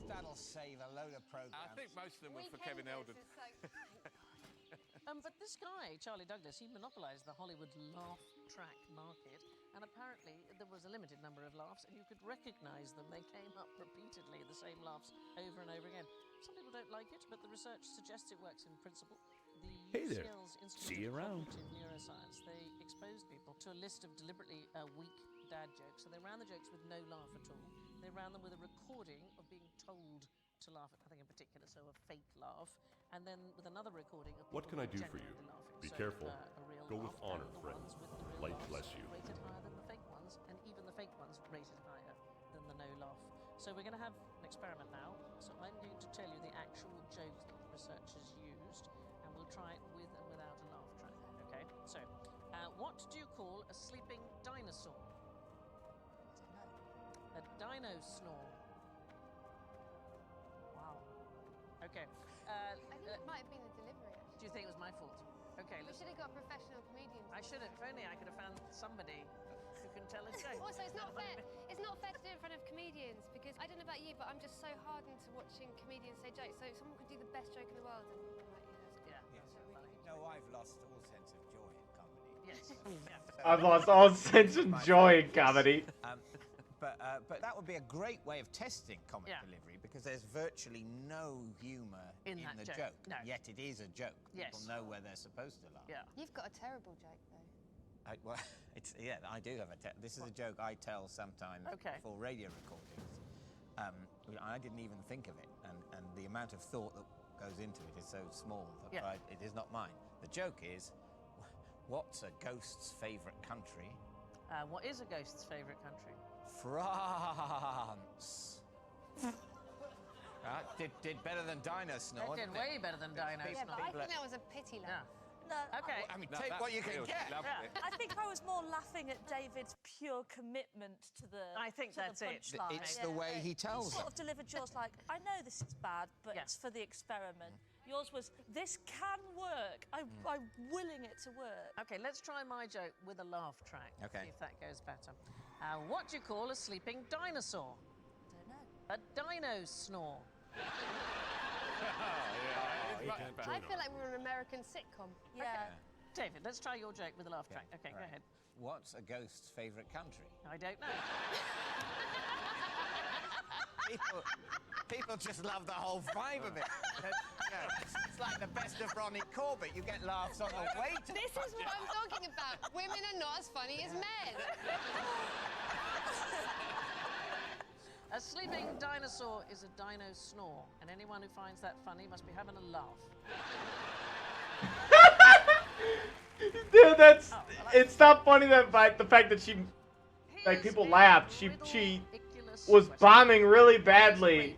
That'll save a load of programs. I think most of them were for Kevin Eldon. But this guy, Charlie Douglas, he monopolised the Hollywood laugh track market, and apparently there was a limited number of laughs, and you could recognise them. They came up repeatedly, the same laughs over and over again. Some people don't like it, but the research suggests it works in principle. The Hey there. UCL's Institute See you of around. Cognitive Neuroscience, they exposed people to a list of deliberately weak dad jokes. So they ran the jokes with no laugh at all. They ran them with a recording of being told to laugh at nothing in particular, so a fake laugh, and then with another recording of What people can I do for genuinely you? laughing. Be So, careful. a real Go with laugh, honor, and the friend. ones with the real Light laughs bless you. rated higher than the fake ones, and even the fake ones rated higher than the no laugh. So we're going to have an experiment now. So I'm going to tell you the actual joke that the researchers used, and we'll try it with and without a laugh track. Okay. So, what do you call a sleeping dinosaur? A dino snore. Wow. Okay. I think it might have been the delivery, actually. Do you think it was my fault? Okay, We should have got professional comedians. I should have. If only I could have found somebody who can tell a joke. Also, it's not fair. It's not fair to do it in front of comedians because I don't know about you, but I'm just so hardened to watching comedians say jokes. So someone could do the best joke in the world, and I'm like, yeah, Yes. No, I've lost all sense of joy in comedy. Yes. I've lost all sense of joy in comedy. But that would be a great way of testing comic delivery because there's virtually no humour in that the joke. joke. No. Yet it is a joke. Yes. People know where they're supposed to laugh. Yeah. You've got a terrible joke, though. Well, I do have this is a joke I tell sometimes for radio recordings. I didn't even think of it, and the amount of thought that goes into it is so small that it is not mine. The joke is, what's a ghost's favourite country? What is a ghost's favourite country? France. Did better than Dino Snore. That did way better than Dino Yeah, but I Snore. think that was a pity laugh. No, Okay. I mean, take what you can get. I think I was more laughing at David's pure commitment to the. I think to the that's it. punchline. It's the way he tells He sort it. of delivered yours like, I know this is bad, but it's for the experiment. Yours was, this can work. I'm willing it to work. Okay, let's try my joke with a laugh track. Okay. See if that goes better. What do you call a sleeping dinosaur? Don't know. A dino snore. I feel like we're an American sitcom. Yeah. David, let's try your joke with a laugh track. Okay, go Right. ahead. What's a ghost's favourite country? I don't know. People just love the whole vibe of it. It's like the best of Ronnie Corbett. You get laughs on the way to This is what I'm talking about. Women are not as funny as men. A sleeping dinosaur is a dino snore, and anyone who finds that funny must be having a laugh. Dude, that's it's not funny that the fact that she people laughed. She was bombing really badly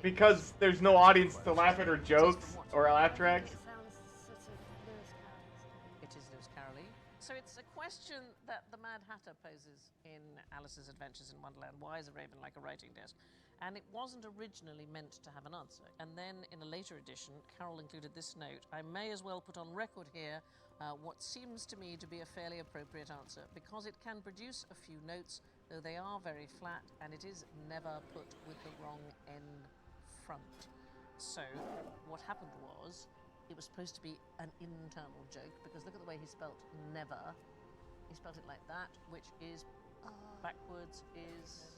because there's no audience to laugh at her jokes or laugh tracks. It sounds sort of Lewis Carroll. It is Lewis Carroll. So it's a question that the Mad Hatter poses in Alice's Adventures in Wonderland. Why is a raven like a writing desk? And it wasn't originally meant to have an answer. And then in a later edition, Carroll included this note. I may as well put on record here what seems to me to be a fairly appropriate answer, because it can produce a few notes, though they are very flat, and it is never put with the wrong end front. So what happened was, it was supposed to be an internal joke, because look at the way he spelt never. He spelt it like that, which is backwards is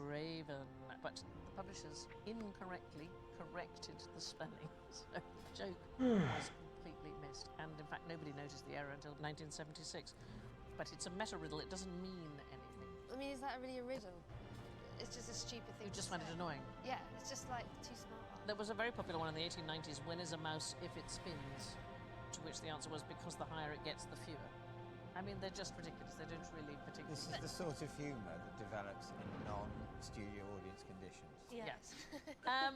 raven. But the publishers incorrectly corrected the spelling, so the joke was completely complete mist. And in fact, nobody noticed the error until 1976. But it's a meta riddle. It doesn't mean anything. I mean, is that really a riddle? It's just a stupid thing. You just to find it say. annoying. Yeah, it's just like too smart. There was a very popular one in the 1890s. When is a mouse if it spins? To which the answer was because the higher it gets, the fewer. I mean, they're just ridiculous. They don't really particularly. This is the sort of humour that develops in non-studio audience conditions. Yes.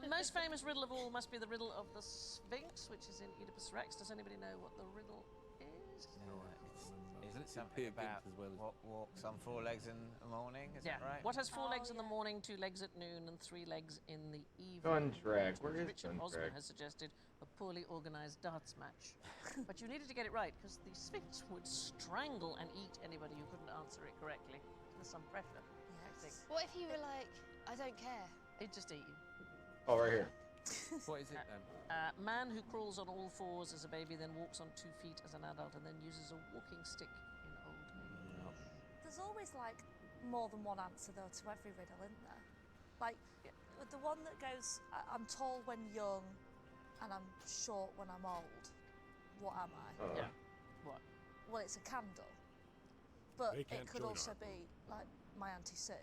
Most famous riddle of all must be the riddle of the Sphinx, which is in Oedipus Rex. Does anybody know what the riddle is? Isn't it something about what walks on 4 legs in the morning? Is that right? What has 4 legs in the morning, 2 legs at noon, and 3 legs in the evening? Gun drag. Where is Richard gun Osman drag? has suggested a poorly organised darts match. But you needed to get it right, because the Sphinx would strangle and eat anybody who couldn't answer it correctly. There's some pressure, I think. What if you were like, I don't care? It'd just eat you. Oh, right here. What is it then? Man who crawls on all 4s as a baby, then walks on 2 feet as an adult, and then uses a walking stick in old age. There's always like more than one answer though to every riddle, isn't there? Like with the one that goes, I'm tall when young, and I'm short when I'm old. What am I? Yeah. What? Well, it's a candle, but They it can't could join also be like my Auntie Sue.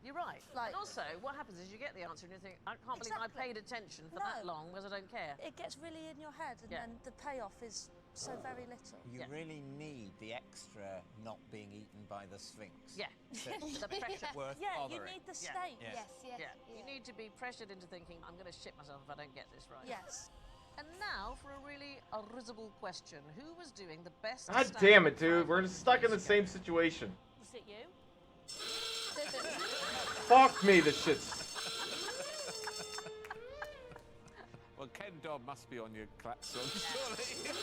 You're right. Like- and also, what happens is you get the answer and you think, I can't believe I Exactly. paid attention for that long because I don't care. It gets really in your head, and then the payoff is so very little. You really need the extra not being eaten by the Sphinx. Yeah. The pressure. Worth Yeah, you bothering. need the stake. Yeah. Yeah. You need to be pressured into thinking, I'm going to shit myself if I don't get this right. Yes. And now for a really risible question. Who was doing the best God stand-up damn it, dude. 500 We're stuck in the years same situation. Was it you? Fuck me, this shit's. Well, Ken Dodd must be on your klaxon, surely.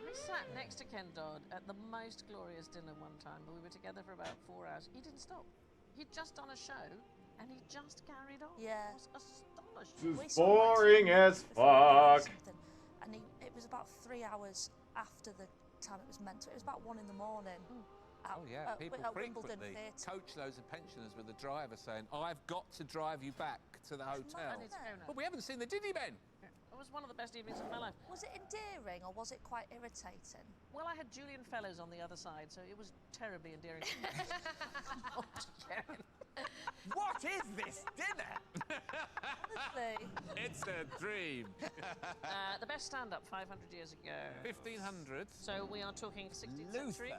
I sat next to Ken Dodd at the most glorious dinner one time, but we were together for about 4 hours. He didn't stop. He'd just done a show, and he just carried on. Yeah. I was astonished. This We is saw boring as before fuck. and it was about 3 hours after the time it was meant to. It was about 1 in the morning. Oh yeah, people at Wimbledon frequently Theatre. coach loads of pensioners with the driver saying, "I've got to drive you back to the hotel." But we haven't seen the Diddy Men. It was one of the best evenings of my life. Was it endearing or was it quite irritating? Well, I had Julian Fellows on the other side, so it was terribly endearing. What is this dinner? Honestly. It's a dream. The best stand-up 500 years ago. 1500s. So we are talking 16th century.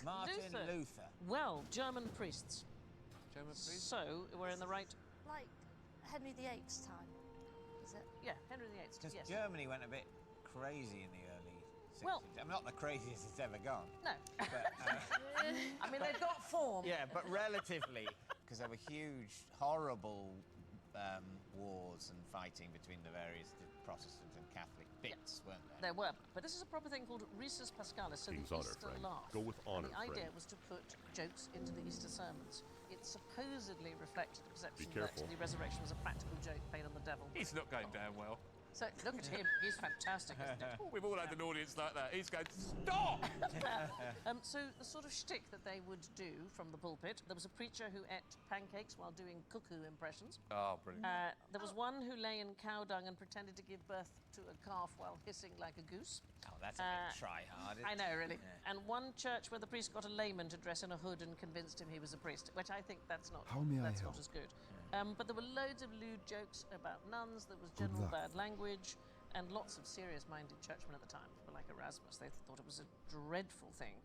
Martin Luther. Well, German priests. German priests? So we're in the right. Like Henry VIII's time, is it? Yeah, Henry VIII. Because Yes. Germany went a bit crazy in the early 60s. Well- I'm not the craziest it's ever gone. No. But, I mean, they've got form. yeah, but relatively, because there were huge, horrible wars and fighting between the various Protestant and Catholic bits, weren't there? There were, but this is a proper thing called Risus Paschalis, so King's the honor, Easter friend. laugh. Go with honor, And the idea friend. was to put jokes into the Easter sermons. It supposedly reflected the perception that careful. the resurrection was a practical joke played on the devil. He's not going down well. So look at him, he's fantastic, isn't it? Oh, we've all had an audience like that. He's going, stop! So the sort of shtick that they would do from the pulpit, there was a preacher who ate pancakes while doing cuckoo impressions. Oh, brilliant. There was one who lay in cow dung and pretended to give birth to a calf while hissing like a goose. Oh, that's a bit try-hard, isn't I know, really. Yeah. And one church where the priest got a layman to dress in a hood and convinced him he was a priest, which I think that's not, How may I that's help? not as good. But there were loads of lewd jokes about nuns, there was general luck. bad language, and lots of serious-minded churchmen at the time, people like Erasmus. They thought it was a dreadful thing.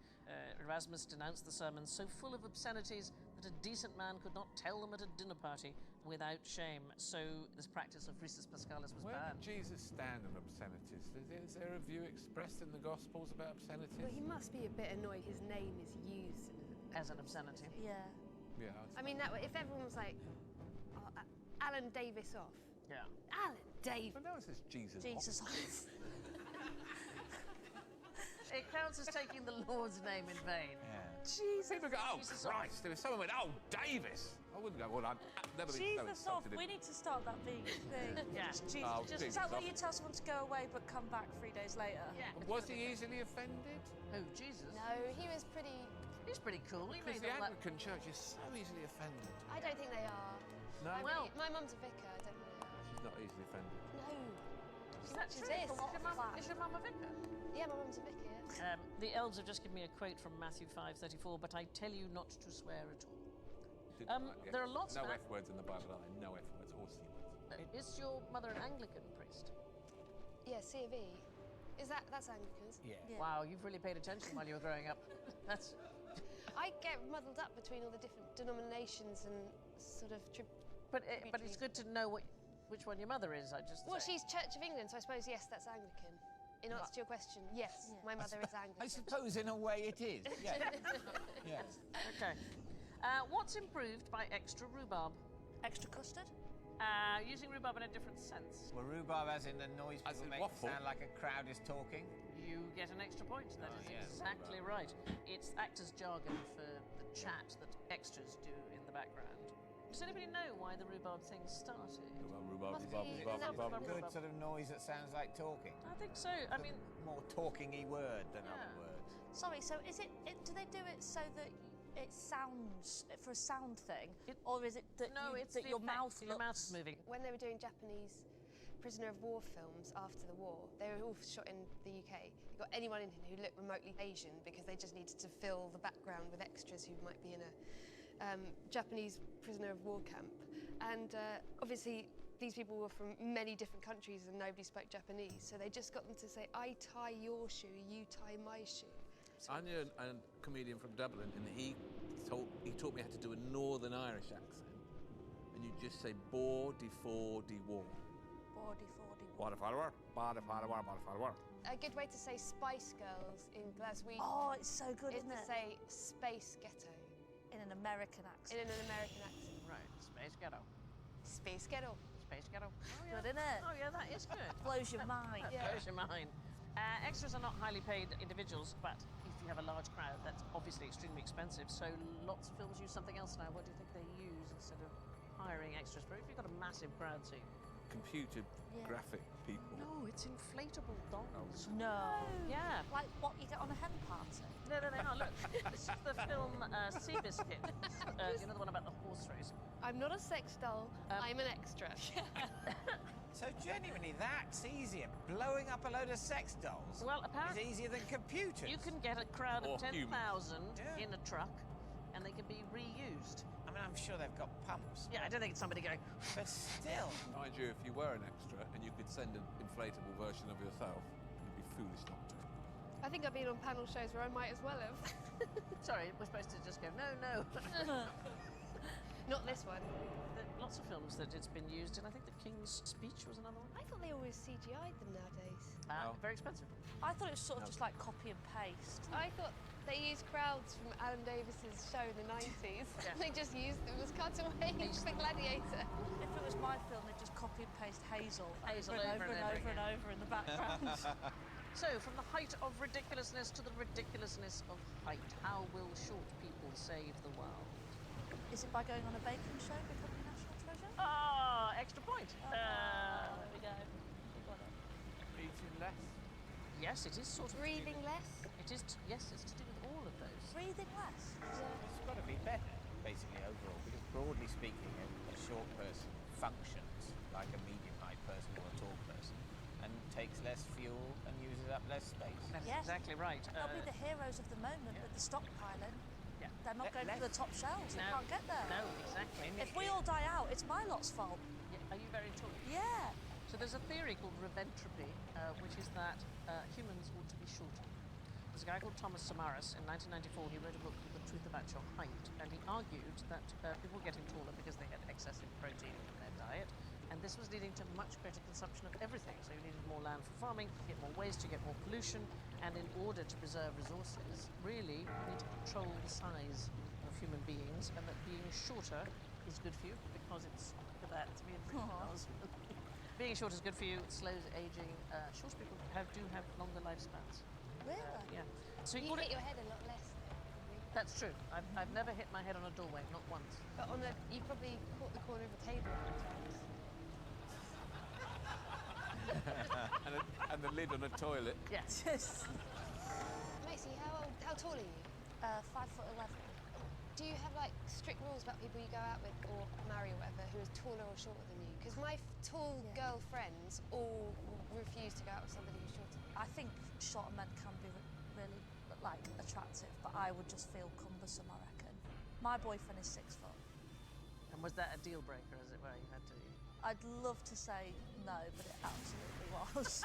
Erasmus denounced the sermons so full of obscenities that a decent man could not tell them at a dinner party without shame. So this practice of Risus Paschalis was Where banned. did Jesus stand on obscenities? Is there a view expressed in the Gospels about obscenities? Well, he must be a bit annoyed his name is used as an obscenity. Yeah. Yeah. I mean, that if everyone was like, oh, Alan Davis off. Yeah. Alan Davis. But now it says Jesus. Jesus off. It counts as taking the Lord's name in vain. Jesus. People go, oh Jesus Christ! If someone went, oh Davis, I wouldn't go. Well, I've never been so Jesus off. insulted. We need to start that thing. Yeah. Just Jesus. Oh, Is Jesus that where off. you tell someone to go away but come back 3 days later? Yeah. Was he easily offended? Who, Jesus? No, he was pretty. He's pretty cool. He Because made the all that. Anglican Church is so easily offended. I don't think they are. No. Well- my mum's a vicar. I don't think they are. She's not easily offended. No. Is that She true? watches this. Is your mum a vicar? Yeah, my mum's a vicar. Yeah. The elves have just given me a quote from Matthew 5:34, but I tell you not to swear at all. There are lots no of... F words in the Bible, are there? No F words or C words. Is your mother an Anglican priest? Yeah, C of E. That's Anglicans? Yeah. Wow, you've really paid attention while you were growing up. That's... I get muddled up between all the different denominations and sort of... But it's good to know which one your mother is, I just Well, say. she's Church of England, so I suppose, yes, that's Anglican. In answer to your question, yes, my mother is Anglican. I suppose in a way it is. Yeah. Yes. Okay. What's improved by extra rhubarb? Extra custard? Using rhubarb in a different sense. Well, rhubarb as in the noise As people in make waffle? sound like a crowd is talking. You get an extra point. That is yeah, exactly right. It's actors' jargon for the chat that extras do in the background. Does anybody know why the rhubarb thing started? Rhubarb. Good sort of noise that sounds like talking. I think so. I mean, More talking-y word than other words. Sorry, so is it do they do it so that it sounds for a sound thing, or is it that that your mouth is moving? When they were doing Japanese prisoner of war films after the war, they were all shot in the UK. You got anyone in who looked remotely Asian because they just needed to fill the background with extras who might be in a Japanese prisoner of war camp. And obviously these people were from many different countries and nobody spoke Japanese, so they just got them to say, I tie your shoe, you tie my shoe. I knew a comedian from Dublin, and he taught me how to do a Northern Irish accent. And you just say body for de war. Body follower. A good way to say Spice Girls in Glaswegian. Oh, it's so good, is isn't to it? say Space Ghetto. In an American accent. In an American accent. Right, Space Ghetto. Space Ghetto. Space Ghetto. Good, isn't it? Oh yeah, that is good. Blows your mind. Blows your mind. Extras are not highly paid individuals, but if you have a large crowd, that's obviously extremely expensive. So lots of films use something else now. What do you think they use instead of hiring extras for? If you've got a massive crowd scene. Computer graphic people. No, it's inflatable dolls. No. Yeah. Like what you get on a hen party. No. Look, this is the film Seabiscuit. You know the one about the horse race. I'm not a sex doll. I'm an extra. So genuinely, that's easier. Blowing up a load of sex dolls apparently is easier than computers. You can get a crowd of Or 10,000 humans. in a truck, and they can be reused. I mean, I'm sure they've got pumps. Yeah, I don't think it's somebody going. But still. Mind you, if you were an extra and you could send an inflatable version of yourself, you'd be foolish not to. I think I've been on panel shows where I might as well have. Sorry, we're supposed to just go, no. Not this one. Lots of films that it's been used in. I think The King's Speech was another one. I thought they always CGI'd them nowadays. Very expensive. I thought it was sort of just like copy and paste. I thought they used crowds from Alan Davis's show in the 90s. They just used them as cutaways for Gladiator. If it was my film, they'd just copy and paste Hazel Hazel over and over in the background. So, from the height of ridiculousness to the ridiculousness of height, how will short people save the world? Is it by going on a baking show, becoming national treasure? Ah, extra point. There we go. We got it. Eating less? Yes, it is sort of. Breathing less? It is, yes, it's to do with all of those. Breathing less? It's got to be better, basically, overall, because broadly speaking, a short person functions like a medium-height person or a tall person and takes less fuel and uses up less space. That's Yes. exactly right. They'll be the heroes of the moment with the stockpiling. Yeah. They're not going for the top shelves. They can't get there. No, exactly. If we all die out, it's my lot's fault. Yeah, are you very tall? Yeah. So there's a theory called reventropy, which is that humans ought to be shorter. There's a guy called Thomas Samaras. In 1994, he wrote a book called The Truth About Your Height, and he argued that people were getting taller because they had excessive protein in their diet, and this was leading to much greater consumption of everything. So you needed more land for farming, you get more waste, you get more pollution, and in order to preserve resources, really, you need to control the size of human beings, and that being shorter is good for you because it's for that to be in Being short is good for you, it slows aging. Short people do have longer lifespans. Really? Yeah. So You hit your head a lot less. That's true. I've never hit my head on a doorway, not once. But you probably caught the corner of a table a few times. and the lid on a toilet. Yes. Macy, how tall are you? 5'11". Do you have like strict rules about people you go out with or marry or whatever who is taller or shorter than you? Because my tall girl friends all refuse to go out with somebody who's shorter. I think shorter men can be really like attractive, but I would just feel cumbersome, I reckon. My boyfriend is 6 foot. And was that a deal breaker, as it were? You had to. I'd love to say no, but it absolutely was.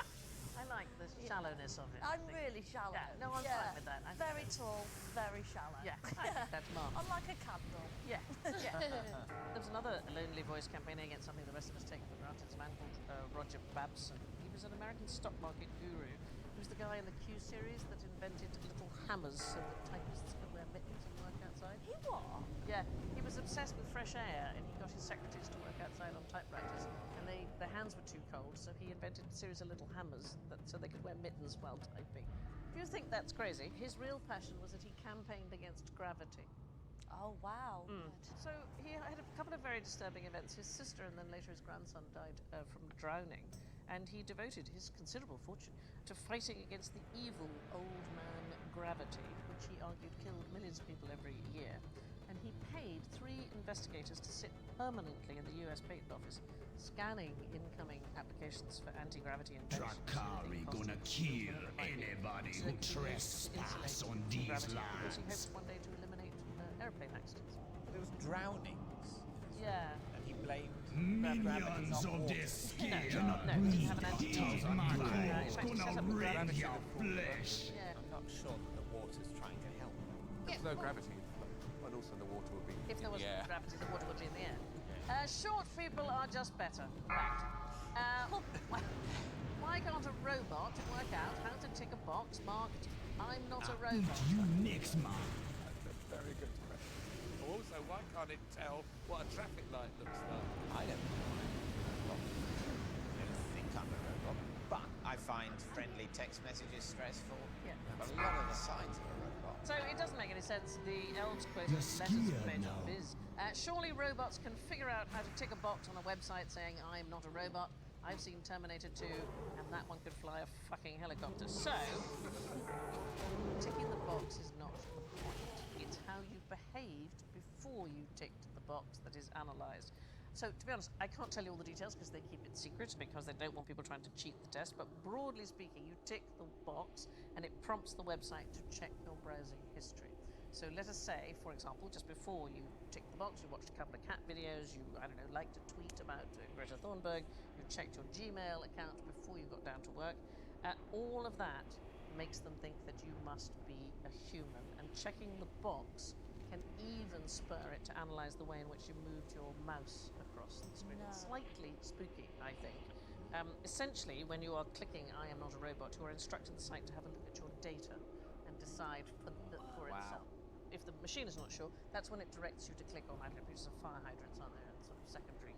I like the shallowness of it. I'm really shallow. Yeah, no, I'm fine with that. I think Very tall, very shallow. Yeah, I think that's marvelous. I'm like a candle. Yeah, yeah. There was another lonely voice campaigning against something the rest of us take for granted. It's a man called Roger Babson. He was an American stock market guru. He was the guy in the Q series that invented little hammers so that typists could wear mittens and work outside. He what? Yeah, he was obsessed with fresh air, and he got his secretaries to work outside on typewriters, and their hands were too cold, so he invented a series of little hammers so they could wear mittens while typing. If you think that's crazy, his real passion was that he campaigned against gravity. Oh, wow. So he had a couple of very disturbing events. His sister and then later his grandson died from drowning, and he devoted his considerable fortune to fighting against the evil old man gravity, which he argued killed millions of people every year. And he paid 3 investigators to sit permanently in the US Patent Office, scanning incoming applications for anti-gravity inventions. Drakari gonna kill anybody who trespass on these Because he lands. hopes one day to eliminate airplane accidents. But it was drownings. Yeah. And he blamed Minions of the skin No, he didn't have an these anti-gravity. macros In fact, he set gonna up the rend gravity your reform. flesh. Yeah. I'm not sure that the water's trying to help. There's no gravity, but also the water would be If there in was the air. gravity, the water would be in the air. Short people are just better. Fact. Why can't a robot work out how to tick a box marked "I'm not a robot"? You next, man. That's a very good question. Also, why can't it tell what a traffic light looks like? I don't think I'm a robot, but I find friendly text messages stressful. Yeah. But a lot of the signs of a robot. So it doesn't make any sense. The elves quoted You're letters of scared Page now. Viz. Surely robots can figure out how to tick a box on a website saying "I'm not a robot." I've seen Terminator 2, and that one could fly a fucking helicopter. So, ticking the box is not the point. It's how you behaved before you ticked the box that is analysed. So, to be honest, I can't tell you all the details because they keep it secret because they don't want people trying to cheat the test. But broadly speaking, you tick the box and it prompts the website to check your browsing history. So let us say, for example, just before you tick the box, you watched a couple of cat videos, you, I don't know, liked a tweet about Greta Thunberg, you checked your Gmail account before you got down to work. All of that makes them think that you must be a human, and checking the box can even spur it to analyse the way in which you moved your mouse across the screen. It's slightly spooky, I think. Essentially, when you are clicking "I am not a robot," you are instructing the site to have a look at your data and decide for itself. If the machine is not sure, that's when it directs you to click on, I don't know, pictures of fire hydrants, aren't there, and sort of secondary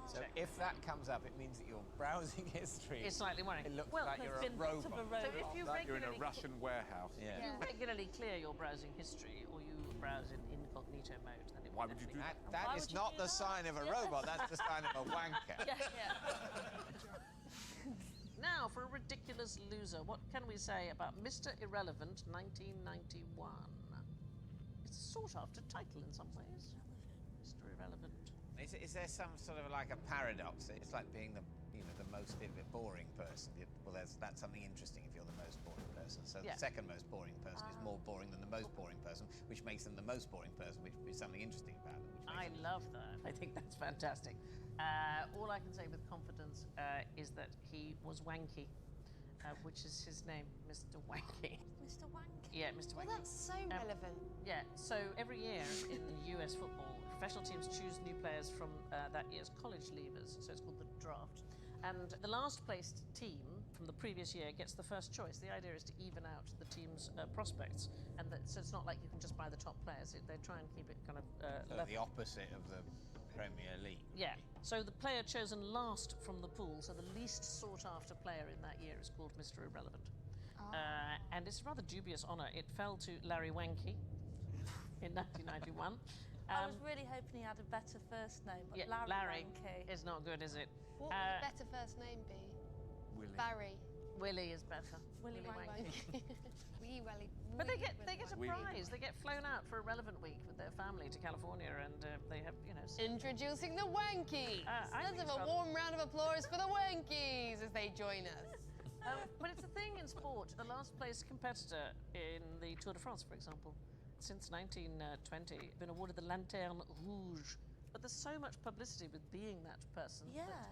So check. if that comes up, it means that your browsing history It's slightly worrying. It looks Well, like you're a robot. So if you Like you're in a regularly Russian warehouse. if you regularly clear your browsing history, or you browse in incognito mode, then it Why would you do that? That is not the sign of a robot. That's the sign of a wanker. Now, for a ridiculous loser, what can we say about Mr. Irrelevant 1991? It's a sought-after title in some ways. Mr. Irrelevant. Is there some sort of like a paradox? It's like being the most bit boring person. Well, that's something interesting if you're the most boring person. So Yeah. the second most boring person is more boring than the most boring person, which makes them the most boring person, which is something interesting about them. I love that. I think that's fantastic. All I can say with confidence is that he was wanky, which is his name, Mr. Wanky. Mr. Wanky? Yeah, Mr. Wanky. Well, that's so relevant. Yeah, so every year in US football, professional teams choose new players from that year's college leavers, so it's called the draft. And the last placed team from the previous year gets the first choice. The idea is to even out the team's prospects, and so it's not like you can just buy the top players. They try and keep it kind of So level. the opposite of the Premier League. Yeah. So the player chosen last from the pool, so the least sought-after player in that year, is called Mr. Irrelevant. And it's a rather dubious honour. It fell to Larry Wanky in 1991. I was really hoping he had a better first name, but Larry Wanky is not good, is it? What would a better first name be? Willie. Barry. Willy is better. Willy Wanky. Wee Welly. But they get a Wee. prize. They get flown out for a relevant week with their family to California, and they have, you know. Introducing the Wankies. Let's have a warm round of applause for the Wankies as they join us. But it's a thing in sport. The last place competitor in the Tour de France, for example, since 1920, been awarded the Lanterne Rouge. But there's so much publicity with being that person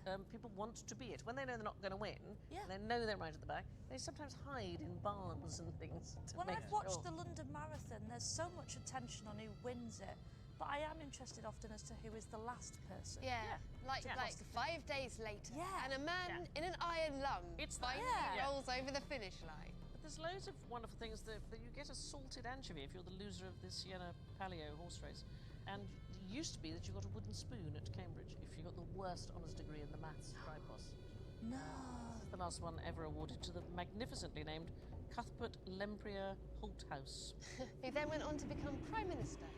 that people want to be it. When they know they're not going to win, and they know they're right at the back, they sometimes hide in barns and things. When I've watched the London Marathon, there's so much attention on who wins it. But I am interested often as to who is the last person. Like 5 days later. And a man in an iron lung finally rolls over the finish line. But there's loads of wonderful things that you get a salted anchovy if you're the loser of the Siena Palio horse race. And it used to be that you got a wooden spoon at Cambridge if you got the worst honours degree in the maths tripos. No. This is the last one ever awarded to the magnificently named Cuthbert Lempriere Holthouse. Who then went on to become Prime Minister.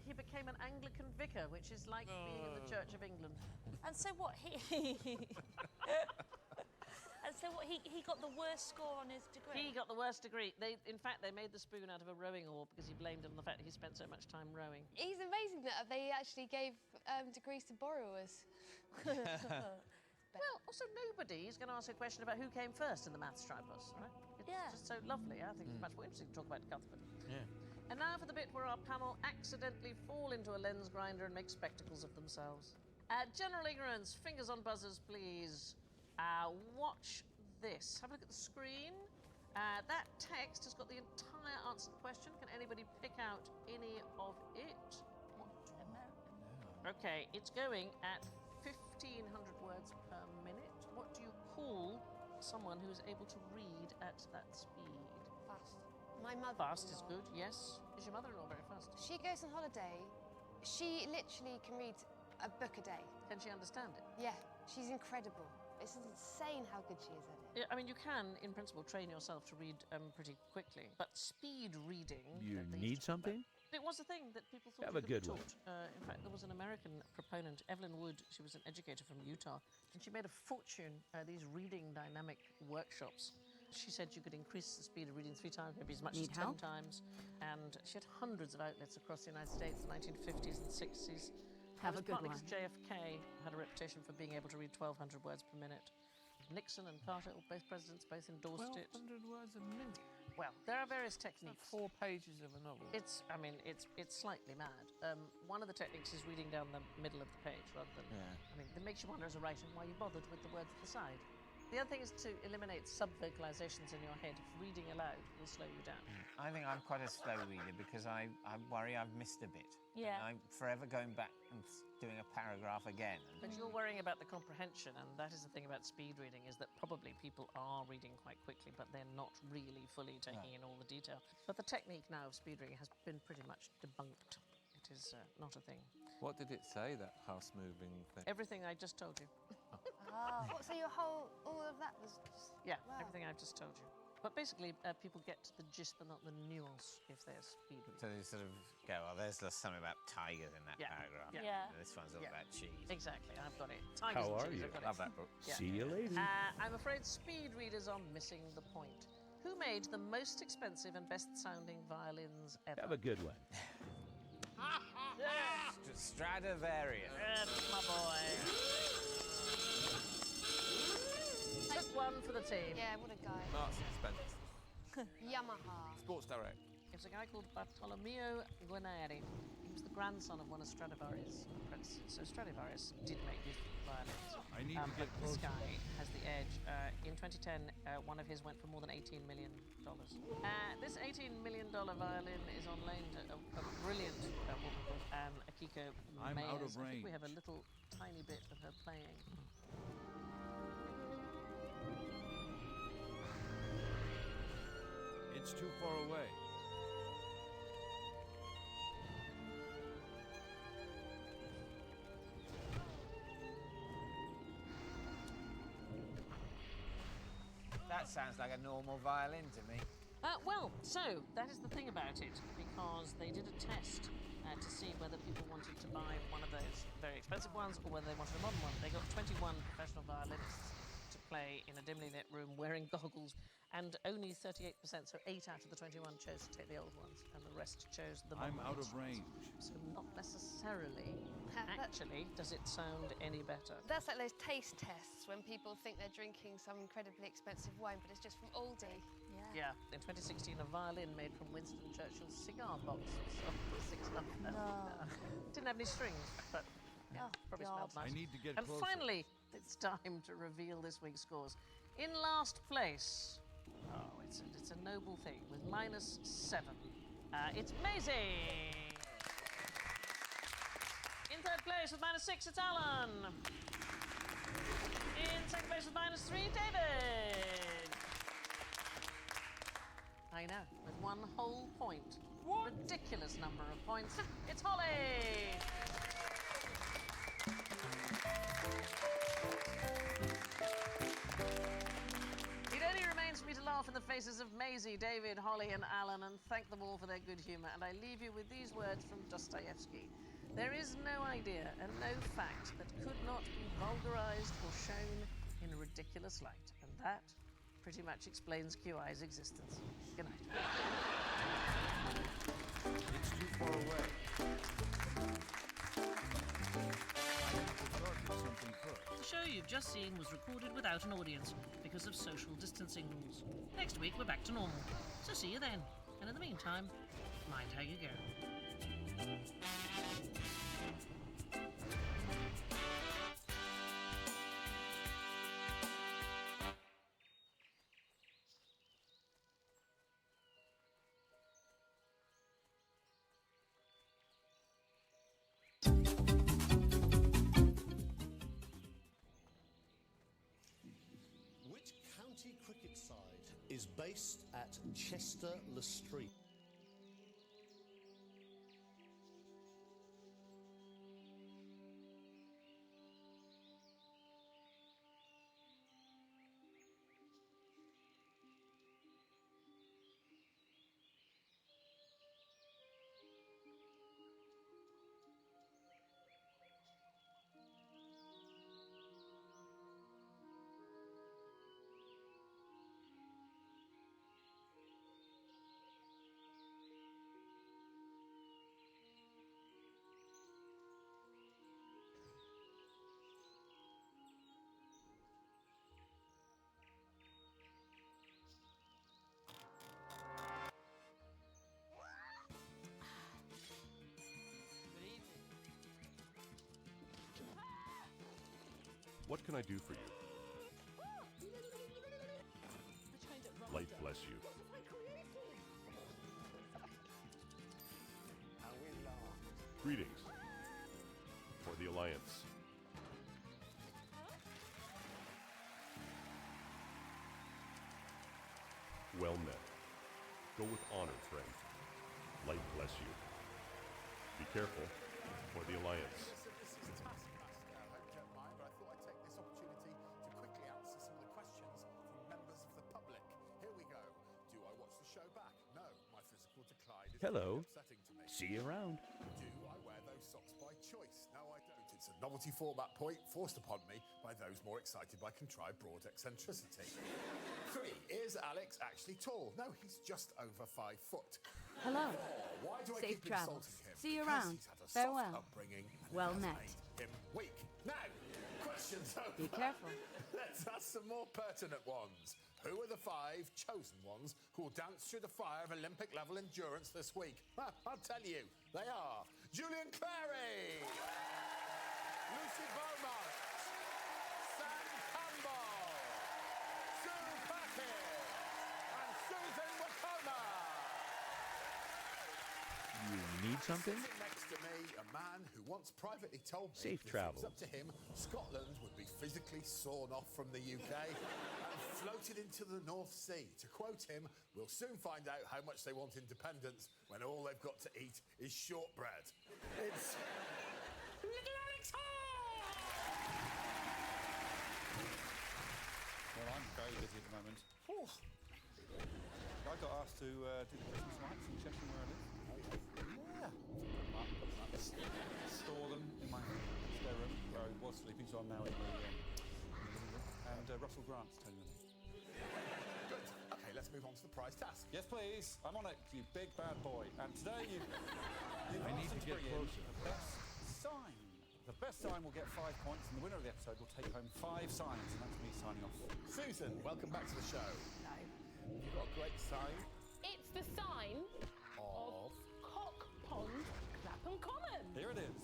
He became an Anglican vicar, which is like being in the Church of England. And so what he got the worst score on his degree? He got the worst degree. In fact, they made the spoon out of a rowing oar because he blamed it on the fact that he spent so much time rowing. It's amazing that they actually gave degrees to borrowers. Well, also nobody is going to ask a question about who came first in the maths tripos, right? It's just so lovely. I think it's much more interesting to talk about Cuthbert. Yeah. And now for the bit where our panel accidentally fall into a lens grinder and make spectacles of themselves. General ignorance, fingers on buzzers, please. Watch this. Have a look at the screen. That text has got the entire answer to the question. Can anybody pick out any of it? Okay, it's going at 1,500 words per minute. What do you call someone who is able to read at that speed? Fast. My mother. Fast is good, yes. Is your mother-in-law very fast? She goes on holiday. She literally can read a book a day. Can she understand it? Yeah, she's incredible. It's insane how good she is at it. Yeah, I mean, you can, in principle, train yourself to read pretty quickly, but speed reading... You need something? It was a thing that people thought Have a good one. In fact, there was an American proponent, Evelyn Wood. She was an educator from Utah, and she made a fortune these reading dynamic workshops. She said you could increase the speed of reading 3 times, maybe as much as 10 times. And she had hundreds of outlets across the United States in the 1950s and 60s. Have a good partly one. because JFK had a reputation for being able to read 1,200 words per minute. Nixon and Carter, both presidents, both endorsed it. 1,200 words a minute? Well, there are various techniques. 4 pages of a novel. It's slightly mad. One of the techniques is reading down the middle of the page rather than... I mean, it makes you wonder as a writer why you bothered with the words at the side. The other thing is to eliminate sub-vocalizations in your head. Reading aloud will slow you down. I think I'm quite a slow reader because I worry I've missed a bit. Yeah. I'm forever going back and doing a paragraph again. But you're worrying about the comprehension, and that is the thing about speed reading, is that probably people are reading quite quickly, but they're not really fully taking in all the detail. But the technique now of speed reading has been pretty much debunked. It is not a thing. What did it say, that house-moving thing? Everything I just told you. So all of that was just... Yeah, wow. everything I've just told you. But basically, people get the gist but not the nuance if they're speed reading. So they sort of go, well, there's something about tigers in that paragraph. Yeah. This one's all about cheese. Exactly, I've got it. How are cheese, you? I've got Love that book. See you later. I'm afraid speed readers are missing the point. Who made the most expensive and best-sounding violins ever? Have a good one. Stradivarius. That's my boy. Took one for the team. Yeah, what a guy. Marks and Spencer. Yamaha. Sports Direct. It's a guy called Bartolomeo Guarneri. He was the grandson of one of Stradivarius' apprentices. So Stradivarius did make beautiful violins. I need to get This closer. guy has the edge. In 2010, one of his went for more than $18 million. This $18 million violin is on loan to a brilliant woman called Akiko I'm Mayers. out of I think range. we have a little tiny bit of her playing. It's too far away. That sounds like a normal violin to me. Well, so that is the thing about it, because they did a test to see whether people wanted to buy one of those very expensive ones or whether they wanted a modern one. They got 21 professional violinists to play in a dimly lit room wearing goggles, and only 38%, so 8 out of the 21 chose to take the old ones, and the rest chose the modern I'm out ones. of range. So not necessarily. Actually, does it sound any better? That's like those taste tests when people think they're drinking some incredibly expensive wine, but it's just from Aldi. Yeah. In 2016, a violin made from Winston Churchill's cigar box sold for £600. No. Didn't have any strings, but yeah, probably smelled nice. I need to get and closer. finally, it's time to reveal this week's scores. In last place, it's a noble thing with -7. It's Maisie. In third place with -6, it's Alan. In second place with -3, David. I know, with 1 whole point. What? Ridiculous number of points. It's Holly. It only remains for me to laugh in the faces of Maisie, David, Holly, and Alan, and thank them all for their good humour. And I leave you with these words from Dostoevsky. There is no idea and no fact that could not be vulgarized or shown in a ridiculous light. And that pretty much explains QI's existence. Good night. It's too far away. The show you've just seen was recorded without an audience because of social distancing rules. Next week, we're back to normal. So see you then. And in the meantime, mind how you go. Which county cricket side is based at Chester-le-Street? What can I do for you? Light bless you. Greetings. For the Alliance. Well met. Go with honor, friend. Light bless you. Be careful. For the Alliance. This is Taskmaster. I hope you don't mind, but I thought I'd take this opportunity to quickly answer some of the questions from members of the public. Here we go. Do I watch the show back? No, my physical decline is Hello. really upsetting to me. See you around. Do I wear those socks by choice? No, I don't. It's a novelty format point forced upon me by those more excited by contrived broad eccentricity. 3. Is Alex actually tall? No, he's just over 5 foot. Hello. 4. Why do I Safe keep travels. insulting him? See you Because around. he's had a Farewell. soft upbringing and Well it has met. made him weak. Now, questions over. Be careful. Let's ask some more pertinent ones. Who are the 5 chosen ones who will dance through the fire of Olympic level endurance this week? I'll tell you. They are Julian Clary, Lucy Beaumont, Sam Campbell, Sue Packett, and Susan Wakoma. You need something? Sitting next to me, a man who once privately told me Safe if it travels. was up to him, Scotland would be physically sawn off from the UK and floated into the North Sea. To quote him, we'll soon find out how much they want independence when all they've got to eat is shortbread. It's Little Alex Well, I'm very busy at the moment. I got asked to do the Christmas lights in Cheshire where I live. Store them in my spare room where I was sleeping, so I'm now in the living room. And Russell Grant's telling me. Good. Okay, let's move on to the prize task. Yes, please. I'm on it, you big bad boy. And today you I need to get closer. the best sign. The best sign will get 5 points, and the winner of the episode will take home 5 signs, and that's me signing off. Susan, welcome back to the show. No. You've got a great sign It's the sign of... Cock Pond, Clapham Common. Here it is.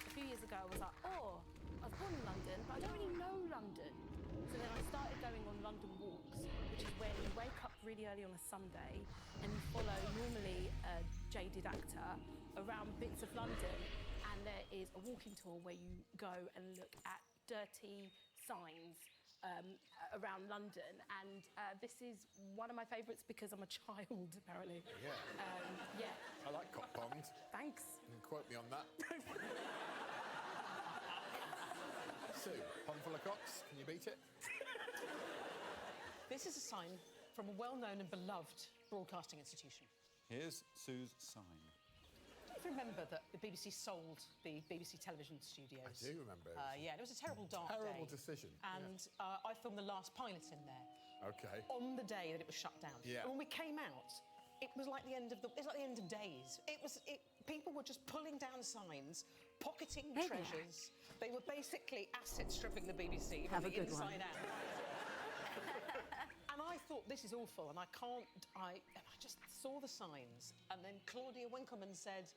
A few years ago, I was like, oh, I was born in London, but I don't really know London. So then I started going on London walks, which is where you wake up really early on a Sunday and you follow normally a jaded actor around bits of London, and there is a walking tour where you go and look at dirty signs around London, and this is one of my favourites because I'm a child, apparently. Yeah. Yeah. I like Cock Pond. Thanks. You can quote me on that. Sue, pond full of cocks, can you beat it? This is a sign from a well-known and beloved broadcasting institution. Here's Sue's sign. Do you remember that the BBC sold the BBC television studios? I do remember it. Yeah, it was a terrible dark Terrible day. decision. And I filmed the last pilot in there. Okay. On the day that it was shut down. Yeah. And when we came out, it was like the end of days. People were just pulling down signs, pocketing treasures. They were basically asset stripping the BBC from the inside out. And I thought, this is awful, and I just saw the signs, and then Claudia Winkleman said,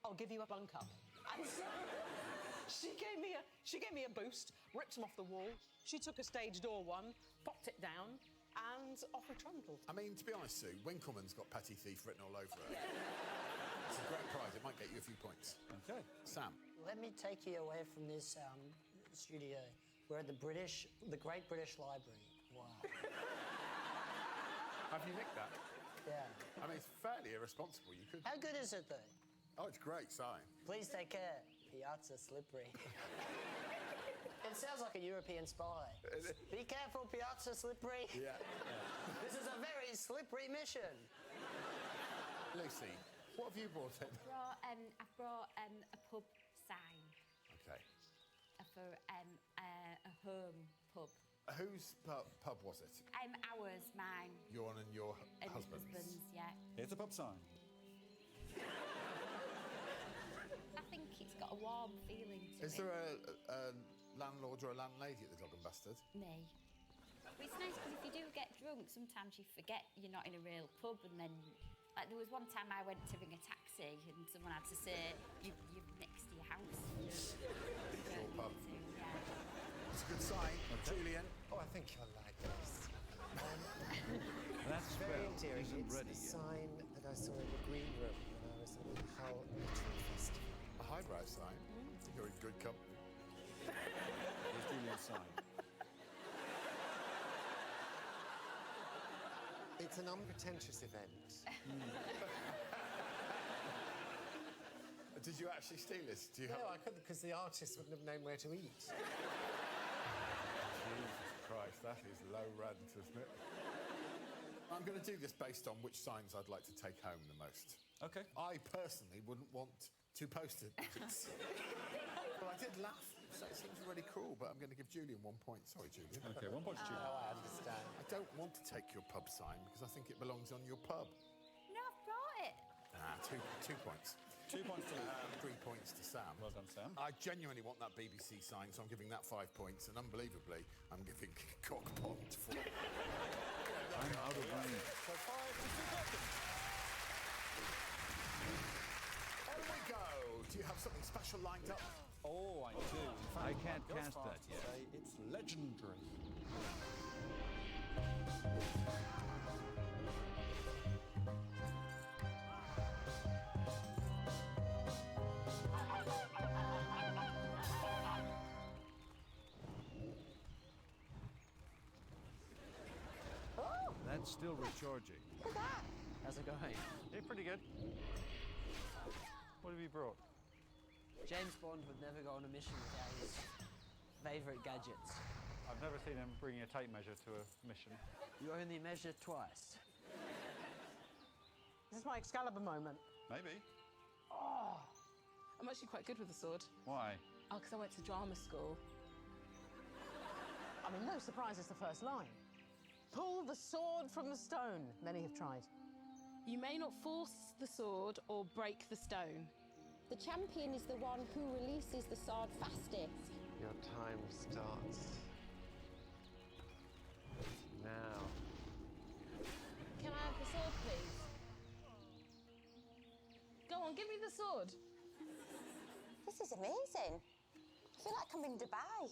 I'll give you a bunk up. And so she gave me a boost, ripped them off the wall. She took a stage door one, popped it down, and off we trundled. I mean, to be honest, Sue, Winkleman's got petty thief written all over it. It's a great prize. It might get you a few points. Okay. Sam. Let me take you away from this studio. We're at the Great British Library. Wow. Have you nicked that? Yeah. I mean, it's fairly irresponsible. You could... How good is it, though? Oh, it's a great sign. Please take care. Piazza Slippery. It sounds like a European spy. Be careful, Piazza Slippery. Yeah. This is a very slippery mission. Lucy, what have you brought in? I've brought a pub sign. Okay. For a home pub. Whose pub was it? Ours, mine. Your and your husband's? Husband's, yeah. Here's a pub sign. I think it's got a warm feeling to it. Is there a landlord or a landlady at the Dog and Bastard? Nay. But it's nice because if you do get drunk, sometimes you forget you're not in a real pub, and then, like, there was one time I went to ring a taxi and someone had to say, you've next to your house. It's your pub. Yeah. It's a good sign. Okay. Julian? Oh, I think you'll like this. That's very spell endearing. isn't It's ready a yet. sign that I saw in the green room when I was at the Hull Literary Festival. A highbrow sign. You're in good company. Here's Julian's sign. It's an unpretentious event. Did you actually steal this? Do you No, I couldn't, because the artist wouldn't have known where to eat. Jesus Christ, that is low rent, isn't it? I'm going to do this based on which signs I'd like to take home the most. Okay. I personally wouldn't want to post it. But I did laugh, so it seems really cruel, but I'm going to give Julian 1 point. Sorry, Julian. Okay, 1 point to Julian. Oh, I understand. I don't want to take your pub sign because I think it belongs on your pub. No, I've brought it. Two points. 2 points to Luke. 3 points to Sam. Well done, Sam. I genuinely want that BBC sign, so I'm giving that 5 points, and unbelievably, I'm giving Cock Pond 4. I'm out of range. So 5 to 2 seconds. On we go. Do you have something special lined up? Oh, I do. In fact, I can't I'd go as cast far that as to yet. say it's legendary. That's still recharging. Look at that. How's it going? Yeah, pretty good. What have you brought? James Bond would never go on a mission without his favourite gadgets. I've never seen him bringing a tape measure to a mission. You only measure twice. This is my Excalibur moment. Maybe. Oh, I'm I'm actually quite good with the sword. Why? Oh, because I went to drama school. I mean, no surprise it's the first line. Pull the sword from the stone. Many have tried. You may not force the sword or break the stone. The champion is the one who releases the sword fastest. Your time starts now. Can I have the sword, please? Go on, give me the sword. This is amazing. I feel like I'm in Dubai.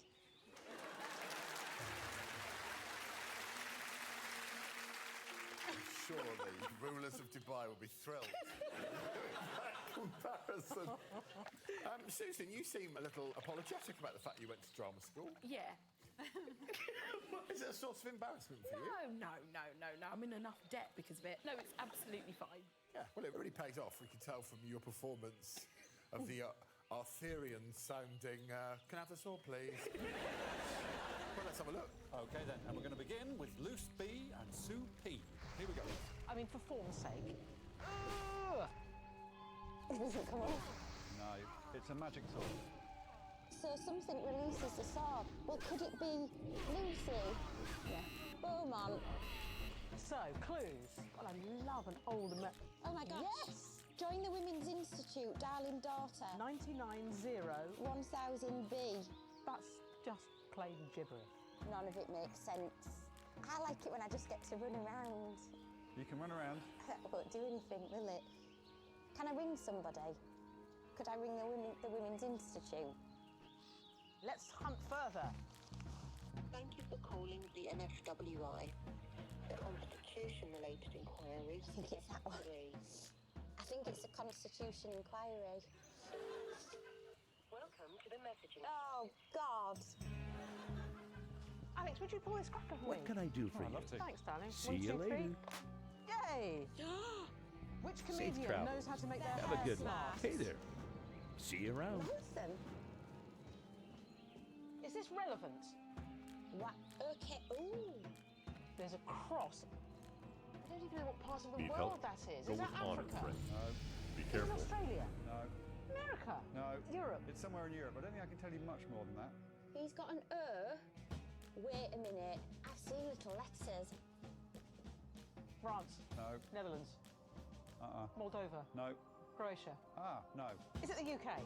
Surely, rulers of Dubai will be thrilled. Comparison. Susan, you seem a little apologetic about the fact you went to drama school. Yeah. Is it a source of embarrassment for you? No. I'm in enough debt because of it. No, it's absolutely fine. Yeah, well, it really pays off. We can tell from your performance of the Arthurian sounding. Can I have the sword, please? Well, let's have a look. Okay, then. And we're going to begin with Loose B and Sue P. Here we go. I mean, for form's sake. It doesn't come off. No, it's a magic sword. So something releases the sword. Well, could it be Lucy? Yeah. Beaumont. So, clues. Well, I love an old Oh my gosh. Yes! Join the Women's Institute, darling daughter. 99-0. 1000B. That's just plain gibberish. None of it makes sense. I like it when I just get to run around. You can run around. That won't do anything, will it? Can I ring somebody? Could I ring the Women's Institute? Let's hunt further. Thank you for calling the NFWI. The Constitution-related inquiries. I think it's that one. I think it's a Constitution inquiry. Welcome to the messaging. Oh, God. Alex, would you pull this cracker for me? What can I do for you? I'd love to. Thanks, darling. See 1, you 2, 3. later. Yay! Which Safe comedian travel. knows how to make their Have a hair good one. last? Hey there. See you around. Awesome. Is this relevant? What? Okay. Ooh. There's a cross. I don't even know what part of the Need world help? that is. Go Is that with honor, Africa? friend. No. Be Is it careful. Australia? No. America? No. Europe? It's somewhere in Europe. I don't think I can tell you much more than that. He's got an Wait a minute. I've seen little letters. France? No. Netherlands? Moldova? No. Croatia? No. Is it the UK?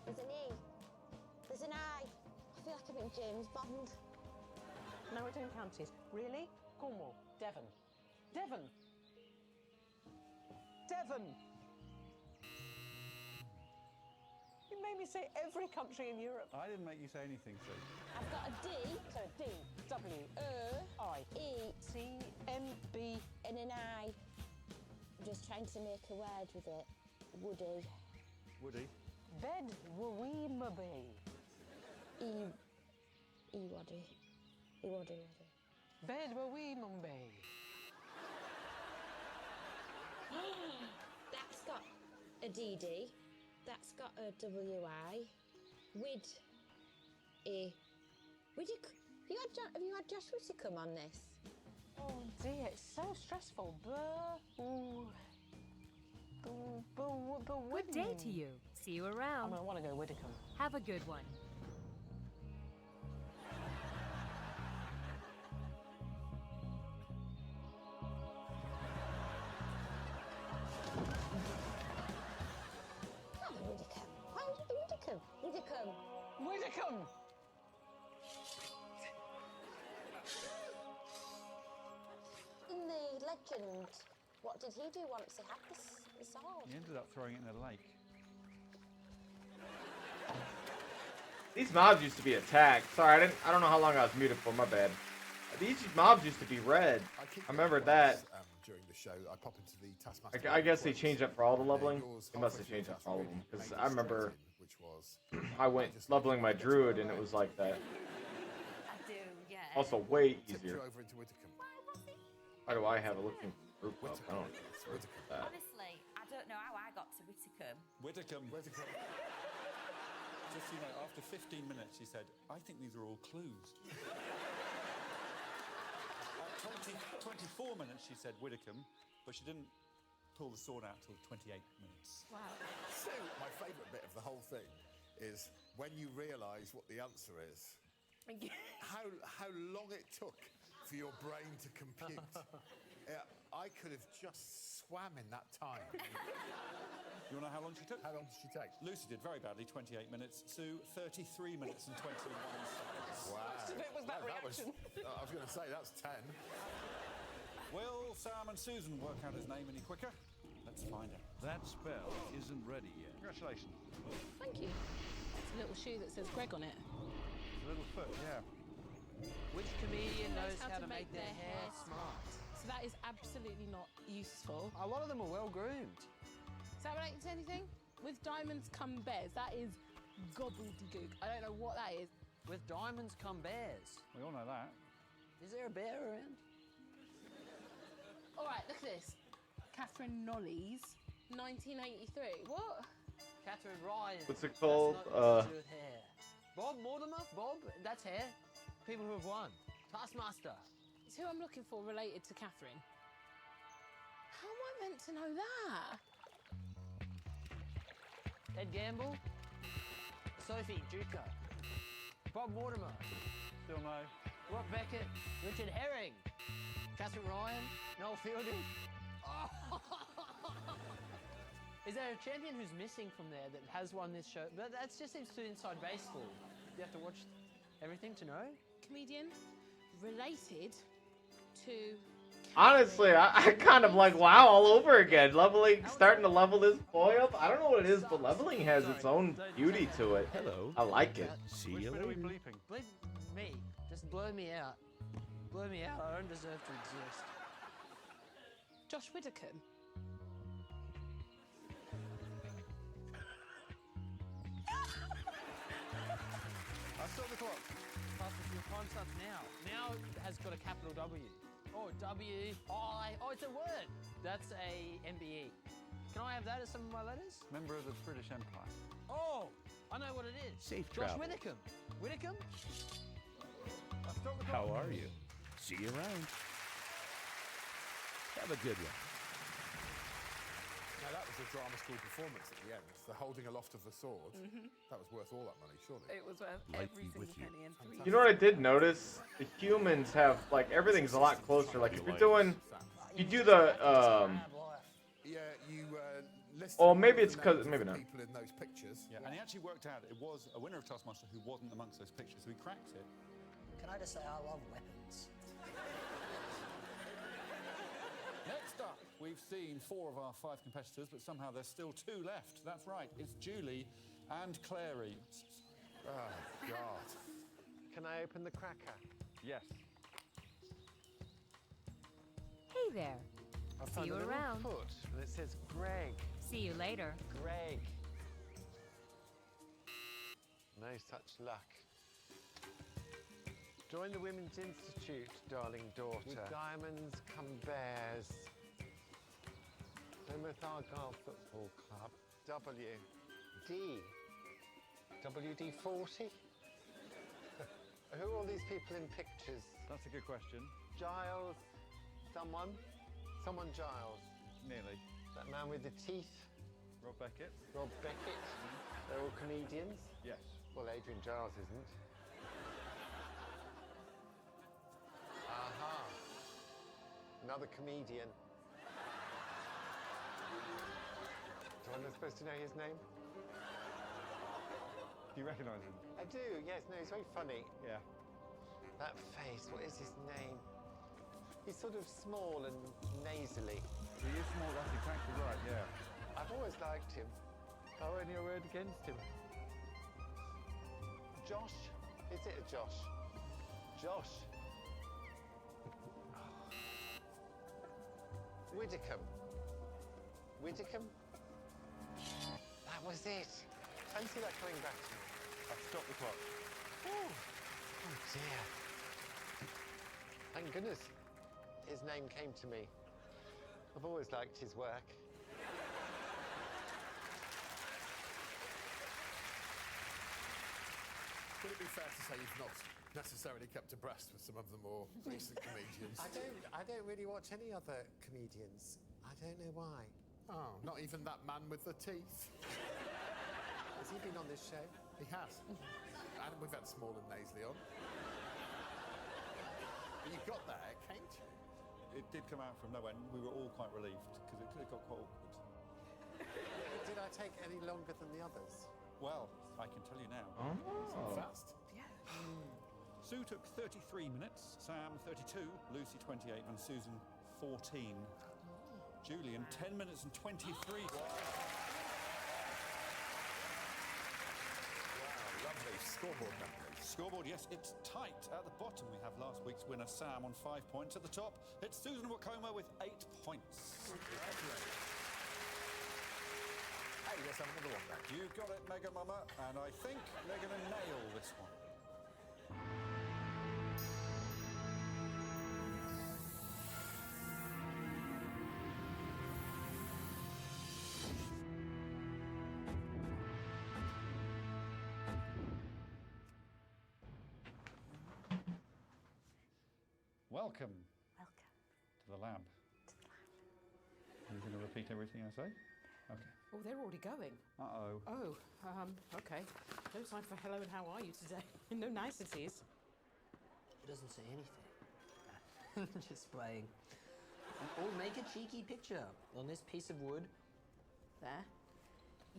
There's an E. There's an I. I feel like I'm in James Bond. No, it don't counties. Really? Cornwall? Devon? Devon! Devon! You made me say every country in Europe. I didn't make you say anything, Sue. I've got a D. So D, W, I, E, C, M, B, and an I. I'm just trying to make a word with it. Woody. Woody. Bed wee mubby. Waddy. Waddy. Bed wee mumby. That's got a DD. That's got a WI. Wid. A. Whittaker. Have you had Josh Whittaker on this? Oh dear, it's so stressful. Good day to you. See you around. I'm gonna want to go Whittaker. Have a good one. Whittaker! In the legend, what did he do once he had the sword? He ended up throwing it in the lake. These mobs used to be attacked. Sorry, I don't know how long I was muted for. My bad. These mobs used to be red. I remember that. During the show, I pop into the Taskmaster. I guess they changed it for all the leveling. They must have changed it for all of them because I remember I went leveling my druid and it was like that. I do, yeah. Also, way easier. Why do I have a looking group up? I don't know. Honestly, I don't know how I got to Whittaker. Whittaker. Just so you know, after 15 minutes, she said, I think these are all clues. At 24 minutes, she said Whittaker, but she didn't pull the sword out till 28 minutes. Wow. So, my favourite bit of the whole thing is when you realise what the answer is. How long it took for your brain to compute. I could have just swam in that time. You want to know how long she took? How long did she take? Lucy did very badly, 28 minutes. Sue, 33 minutes and 21 seconds. Wow. Most of it was that reaction. I was going to say, that's 10. Will Sam and Susan work out his name any quicker? Let's find out. That spell isn't ready yet. Congratulations. Thank you. It's a little shoe that says Greg on it. A little foot, yeah. Which comedian knows how to make their hair smart? So that is absolutely not useful. A lot of them are well groomed. Does that relate to anything? With diamonds come bears. That is gobbledygook. I don't know what that is. With diamonds come bears. We all know that. Is there a bear around? All right, look at this. Catherine Knollys, 1983. What? Catherine Ryan. What's it called? That's not to do with hair. Bob Mortimer? Bob? That's hair. People who have won. Taskmaster. It's who I'm looking for related to Catherine. How am I meant to know that? Ed Gamble. Sophie Duker. Bob Mortimer. Still no. Rob Beckett. Richard Herring. Catherine Ryan. Noel Fielding. Is there a champion who's missing from there that has won this show? But that just seems too inside baseball. You have to watch everything to know? Comedian related to... Honestly, I kind of like WoW all over again. Leveling, starting to level this boy up. I don't know what it is, but leveling has its own beauty to it. Hello. I like it. See you later. Bleep me. Just blow me out. Blow me out. I don't deserve to exist. Josh Widdicombe. I'll stop the clock. Your time starts now. Now has got a capital W. Oh, W-I. Oh, it's a word. That's a MBE. Can I have that as some of my letters? Member of the British Empire. Oh, I know what it is. Safe Josh travel. Widdicombe. Widdicombe? I'll stop the How clock. are you? See you around. Have a good one. Now, that was a drama school performance at the end. The holding aloft of the sword. That was worth all that money, surely. It was worth Life every be single with you. penny and 3 You know what I did notice? The humans have, like, everything's a lot closer. Like, if you're doing, you do the, Yeah, you listed oh, maybe it's the 'cause- names of maybe the not. people in those pictures. Yeah, and he actually worked out it was a winner of Taskmaster who wasn't amongst those pictures, so he cracked it. Can I just say I love weapons? Next up, we've seen 4 of our 5 competitors, but somehow there's still 2 left. That's right, it's Julie and Clary. Oh, God. Can I open the cracker? Yes. Hey there. I See found you a little around. foot, and it says Greg. See you later. Greg. No such luck. Join the Women's Institute, darling daughter. With diamonds come bears. Plymouth Argyle Football Club. WD. WD-40? Who are all these people in pictures? That's a good question. Giles, someone? Someone Giles. Nearly. That man with the teeth? Rob Beckett. Rob Beckett. They're all comedians? Yes. Well, Adrian Giles isn't. Aha. Another comedian. So am I supposed to know his name? Do you recognise him? I do, yes. No, he's very funny. Yeah. That face, what is his name? He's sort of small and nasally. He is small, that's exactly right, yeah. I've always liked him. I've only a word against him. Josh? Is it a Josh? Josh. Widdicombe. Widdicombe? That was it. Fancy that coming back to me. I've stopped the clock. Oh dear. Thank goodness his name came to me. I've always liked his work. Would it be fair to say you've not necessarily kept abreast with some of the more recent comedians? I don't really watch any other comedians. I don't know why. Oh, not even that man with the teeth? this show? He has. And we've had Small and Nasely on. But you got there, it came to you. It did come out from nowhere, and we were all quite relieved because it got quite awkward. Did I take any longer than the others? Well, I can tell you now. So fast. Yeah. Sue took 33 minutes, Sam 32, Lucy 28, and Susan 14. Julian 10 minutes and 23 seconds. Lovely scoreboard numbers. Scoreboard, yes, it's tight. At the bottom, we have last week's winner, Sam, on 5 points. At the top, it's Susan Wakoma with 8 points. Hey, let's have another one then. You got it, Mega Mama, and I think they're going to nail this one. Welcome. To the lab. Are you going to repeat everything I say? Okay. Oh, they're already going. Uh-oh. Oh, okay. No time for hello and how are you today? No niceties. It doesn't say anything. Just playing. Or make a cheeky picture on this piece of wood. There.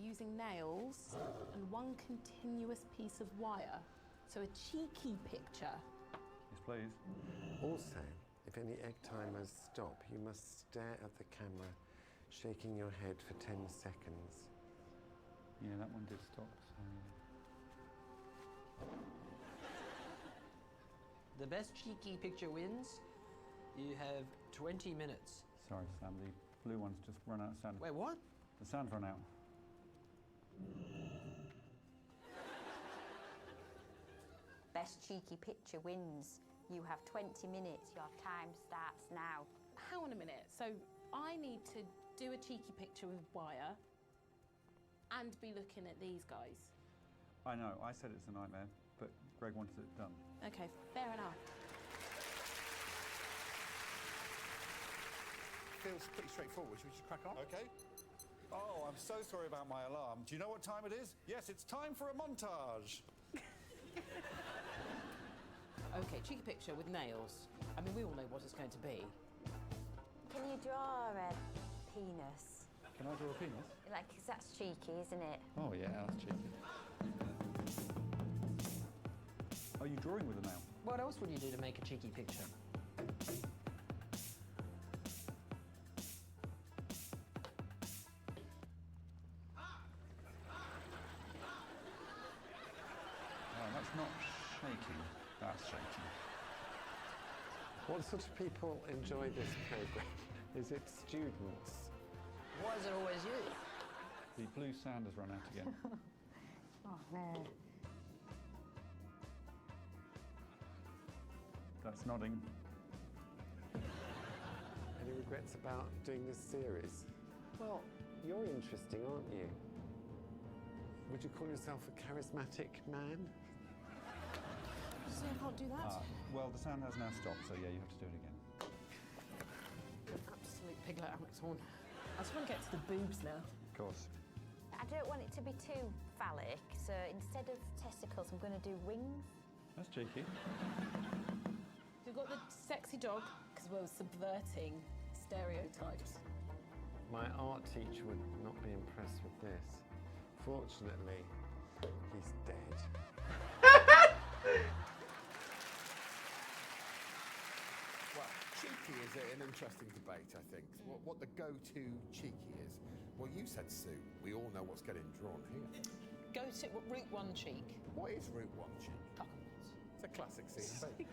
Using nails and one continuous piece of wire. So a cheeky picture. Yes, please. Also, if any egg timers stop, you must stare at the camera, shaking your head for 10 seconds. Yeah, that one did stop. So... The best cheeky picture wins. You have 20 minutes. Sorry, Sam, the blue one's just run out of sand. Wait, what? The sand's run out. Best cheeky picture wins. You have 20 minutes. Your time starts now. Hang on a minute. So I need to do a cheeky picture with wire and be looking at these guys. I know, I said it's a nightmare, but Greg wanted it done. Okay, fair enough. Feels pretty straightforward. Should we just crack on? Okay. Oh, I'm so sorry about my alarm. Do you know what time it is? Yes, it's time for a montage. Okay, cheeky picture with nails. I mean, we all know what it's going to be. Can you draw a penis? Can I draw a penis? Like, 'cause that's cheeky, isn't it? Oh, yeah, that's cheeky. Are you drawing with a nail? What else would you do to make a cheeky picture? No, that's not shaking. That's shaking. What sort of people enjoy this program? Is it students? Why is it always you? The blue sand has run out again. Oh, no. That's nodding. Any regrets about doing this series? Well, you're interesting, aren't you? Would you call yourself a charismatic man? See, I can't do that. Well, the sound has now stopped, so yeah, you have to do it again. Absolute piglet Alex Horn. I just want to get to the boobs now. Of course. I don't want it to be too phallic, so instead of testicles, I'm going to do wings. That's cheeky. We've got the sexy dog, because we're subverting stereotypes. My art teacher would not be impressed with this. Fortunately, he's dead. Well, cheeky is an interesting debate, I think. What the go-to cheeky is. Well, you said, Sue, we all know what's getting drawn here. Go to route one cheek. What is route one cheek? Cockles. It's a classic scene.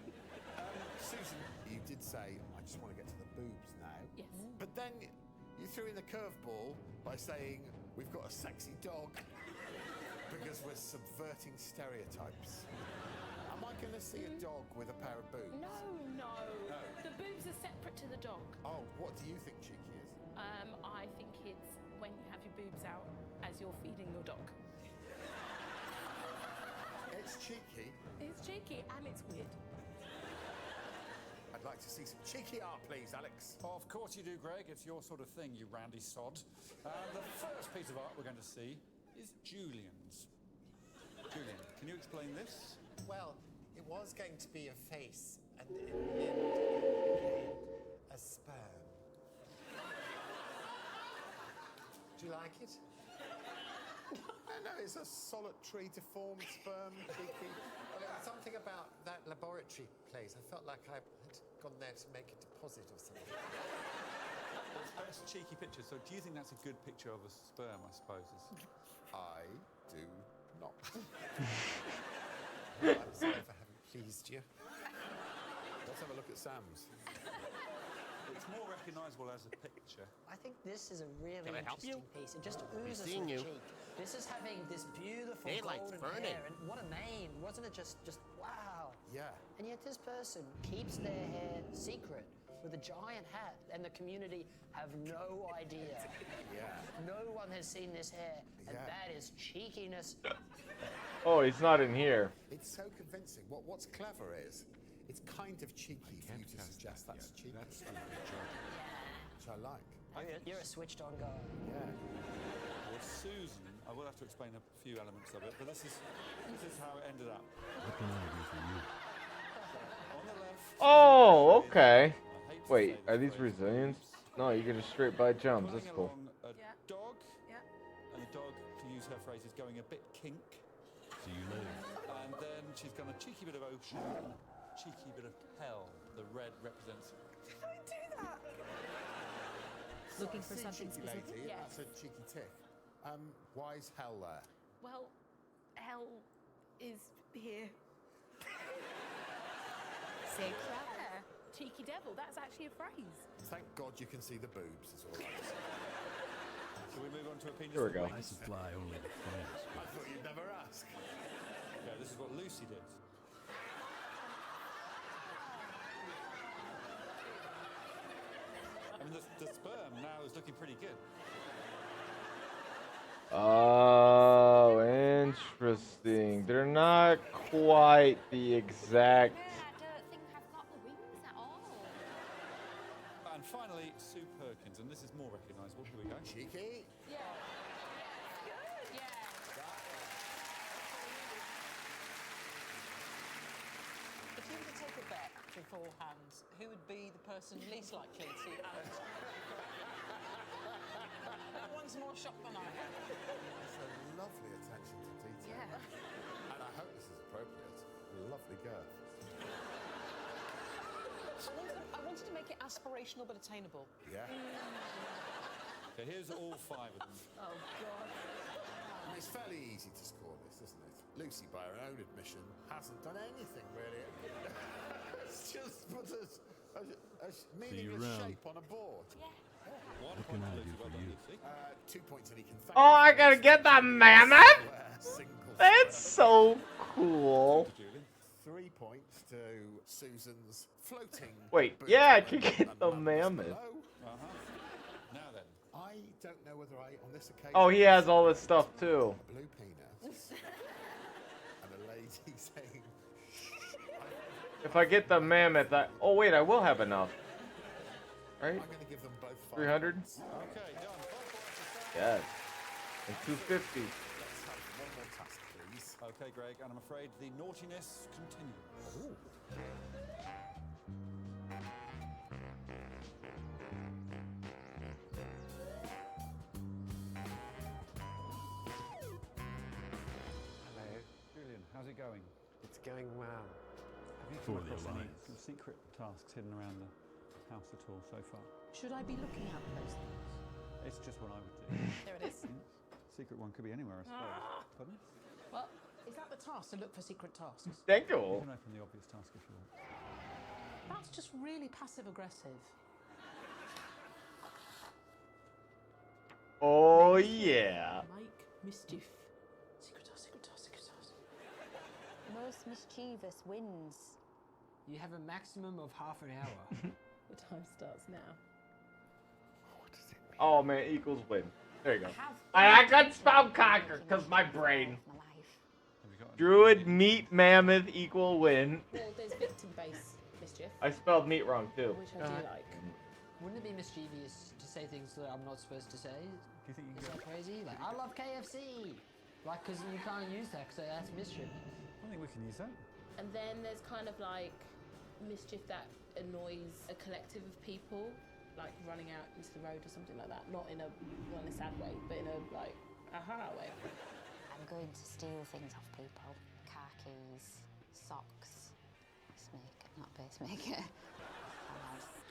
Susan, you did say, I just want to get to the boobs now. Yes. But then you threw in the curveball by saying, we've got a sexy dog because we're subverting stereotypes. Am I going to see a dog with a pair of boobs? No. The boobs are separate to the dog. Oh, what do you think cheeky is? I think it's when you have your boobs out as you're feeding your dog. It's cheeky. It's cheeky and it's weird. I'd like to see some cheeky art, please, Alex. Oh, of course you do, Greg. It's your sort of thing, you randy sod. The first piece of art we're going to see is Julian's. Julian, can you explain this? Well, it was going to be a face, and in the end, it became a sperm. Do you like it? No, it's a solitary, deformed sperm. Cheeky. Well, it was something about that laboratory place. I felt like I had gone there to make a deposit or something. That's a cheeky picture. So do you think that's a good picture of a sperm, I suppose? I do not. Well, I'm sorry if I haven't pleased you. Let's have a look at Sam's. It's more recognisable as a picture. I think this is a really Can I help interesting you? piece. It just We've oozes seen with you. cheek. This is having this beautiful Daylight's golden burning. hair, and what a mane! Wasn't it just wow? Yeah. And yet this person keeps their hair secret with a giant hat, and the community have no idea. Yeah. No one has seen this hair, and Yeah. that is cheekiness. Oh, he's not in here. It's so convincing. What's clever is, it's kind of cheeky for you to suggest that's cheeky. That's a good job. Which I like. You're a switched-on guy. Yeah. Well, Susan, I will have to explain a few elements of it, but this is how it ended up. What can I do for you? On the left. Oh, okay. I hate to Wait, say this are these phrase, resilience? No, you get a straight by jumps. pulling That's cool. along a dog, and the dog, to use her phrase, is going a bit kink. See you later. And then she's gone a cheeky bit of ocean and a cheeky bit of hell. The red represents. Did I do that? Looking for See, something cheeky specific? lady, Yes. that's a cheeky tick. Why is hell there? Well, hell is here. Say Yeah. Cheeky devil, that's actually a phrase. Thank God you can see the boobs, is all I say. Shall we move on to a penis? Here we go. I supply only the finest. I thought you'd never ask. Yeah, this is what Lucy did. I mean, the sperm now is looking pretty good. Oh, interesting. They're not quite the exact. Yeah, I don't think I've got the wings at all. And finally, Sue Perkins, and this is more recognisable. Here we go. Cheeky. Yeah. Good. Yeah. If you were to take a bet beforehand, who would be the person least likely to out? That one's more shocked than I am. That's a lovely attention to detail. Yeah. And I hope this is appropriate. Lovely girth. I wanted to make it aspirational but attainable. Yeah. Okay, here's all five of them. Oh, God. I mean, it's fairly easy to score this, isn't it? Lucy, by her own admission, hasn't done anything really. It's just put a meaningless around. shape on a board. One What point can I to do Lucy. Well for done, you? Lucy. 2 points, and he can thank Oh, I you gotta for get the mammoth? single That's square. so cool. Julie. 3 points to Susan's floating. Wait, boot yeah, I and can get the mammoth. below. Uh-huh. Now then. I don't know whether I, on this occasion, Oh, he has all this stuff too. a blue penis and a lady saying, If I get the mammoth, oh wait, I will have enough. Right? I'm going to give them both 5 300? points. Okay, done. 5 points to Sam. Yes. And 250. Let's have one more task, please. Okay, Greg, and I'm afraid the naughtiness continues. Hello. Julian, how's it going? It's going well. Have you For come the across any Alliance. sort of secret tasks hidden around the house at all so far? Should I be looking at those things? It's just what I would do. There it is. Secret one could be anywhere, I suppose. Pardon? Well, is that the task, to look for secret tasks? Thank You you. can open the obvious task if you want. That's just really passive-aggressive. Oh yeah. Make mischief. Secret task, secret task, secret task. Most mischievous wins. You have a maximum of half an hour. The time starts now. Oh man, equals win. There you go. I got spell conquer because my brain. My life. Have you got any- Druid meat mammoth equal win. Well, there's victim-based mischief, I spelled meat wrong too. which I do like. Wouldn't it be mischievous to say things that I'm not supposed to say? Do you think you Is can that crazy? Like, I love KFC. Like, because you can't use that because that's mischief. I think we can use that. And then there's kind of like mischief that annoys a collective of people, like running out into the road or something like that. Not in a sad way, but in a like aha way. I'm going to steal things off people. Car keys, socks, pacemaker, not pacemaker.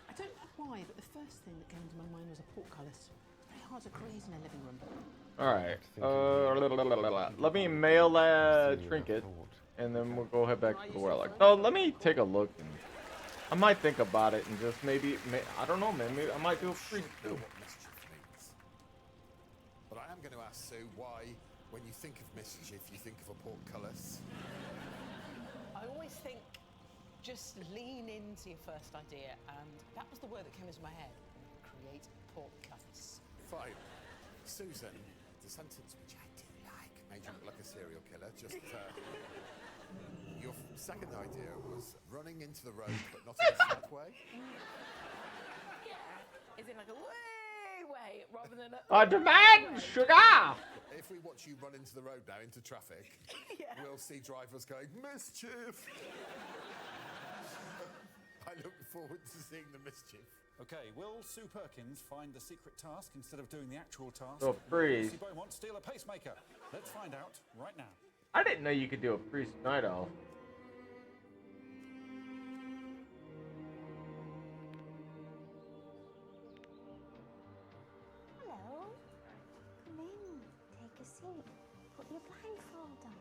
I don't know why, but the first thing that came to my mind was a portcullis. Very hard to create in a living room. Alright. Let me mail that trinket, and then we'll go head back to the well. No, let me take a look. And I might think about it and just maybe I don't know, man. Maybe I might do a free too. What mischief means. But I am going to ask Sue why, when you think of mischief, you think of a portcullis. I always think just lean into your first idea, and that was the word that came into my head. Create portcullis. Fine. Susan, the sentence which I do like made you look like a serial killer. Just your second idea was running into the road, but not in a sad way. Yeah. Is it like a way rather than a... I demand sugar! If we watch you run into the road now, into traffic, we'll see drivers going, mischief! I look forward to seeing the mischief. Okay, will Sue Perkins find the secret task instead of doing the actual task? Oh, freeze. Lucy Beaumont steal a pacemaker. Let's find out right now. I didn't know you could do a priest night owl. Hello. Come in. Take a seat. Put your blindfold on.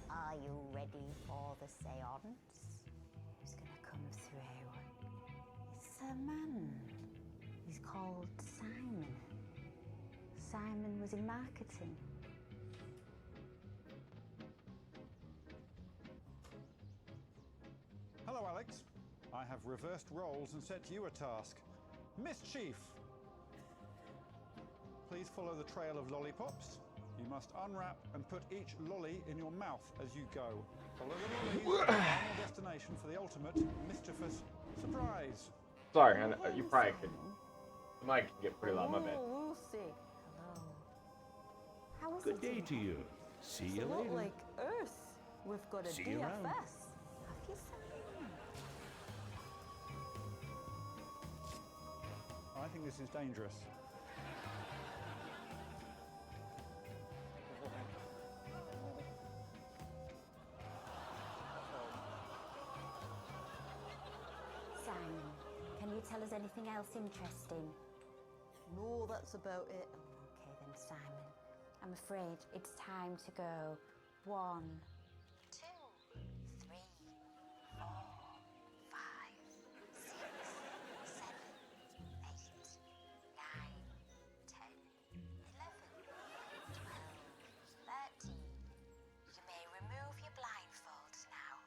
Are you ready for the seance? Who's gonna come through? It's a man. He's called Simon. Simon was in marketing. Hello, Alex. I have reversed roles and set you a task. Mischief! Please follow the trail of lollipops. You must unwrap and put each lolly in your mouth as you go. Follow the lollies to the final destination for the ultimate mischievous surprise. Sorry, you probably could. The mic can get pretty loud, my bad. Oh, Lucy. Hello. How is Good it day today? to you. See It's you a lot later. like Earth. We've got a See you around. DFS. Have you seen? I think this is dangerous. Simon, can you tell us anything else interesting? No, that's about it. Okay then, Simon. I'm afraid it's time to go. 1, 2, 3, 4, 5, 6, 7, 8, 9, 10, 11, 12, 13. You may remove your blindfolds now.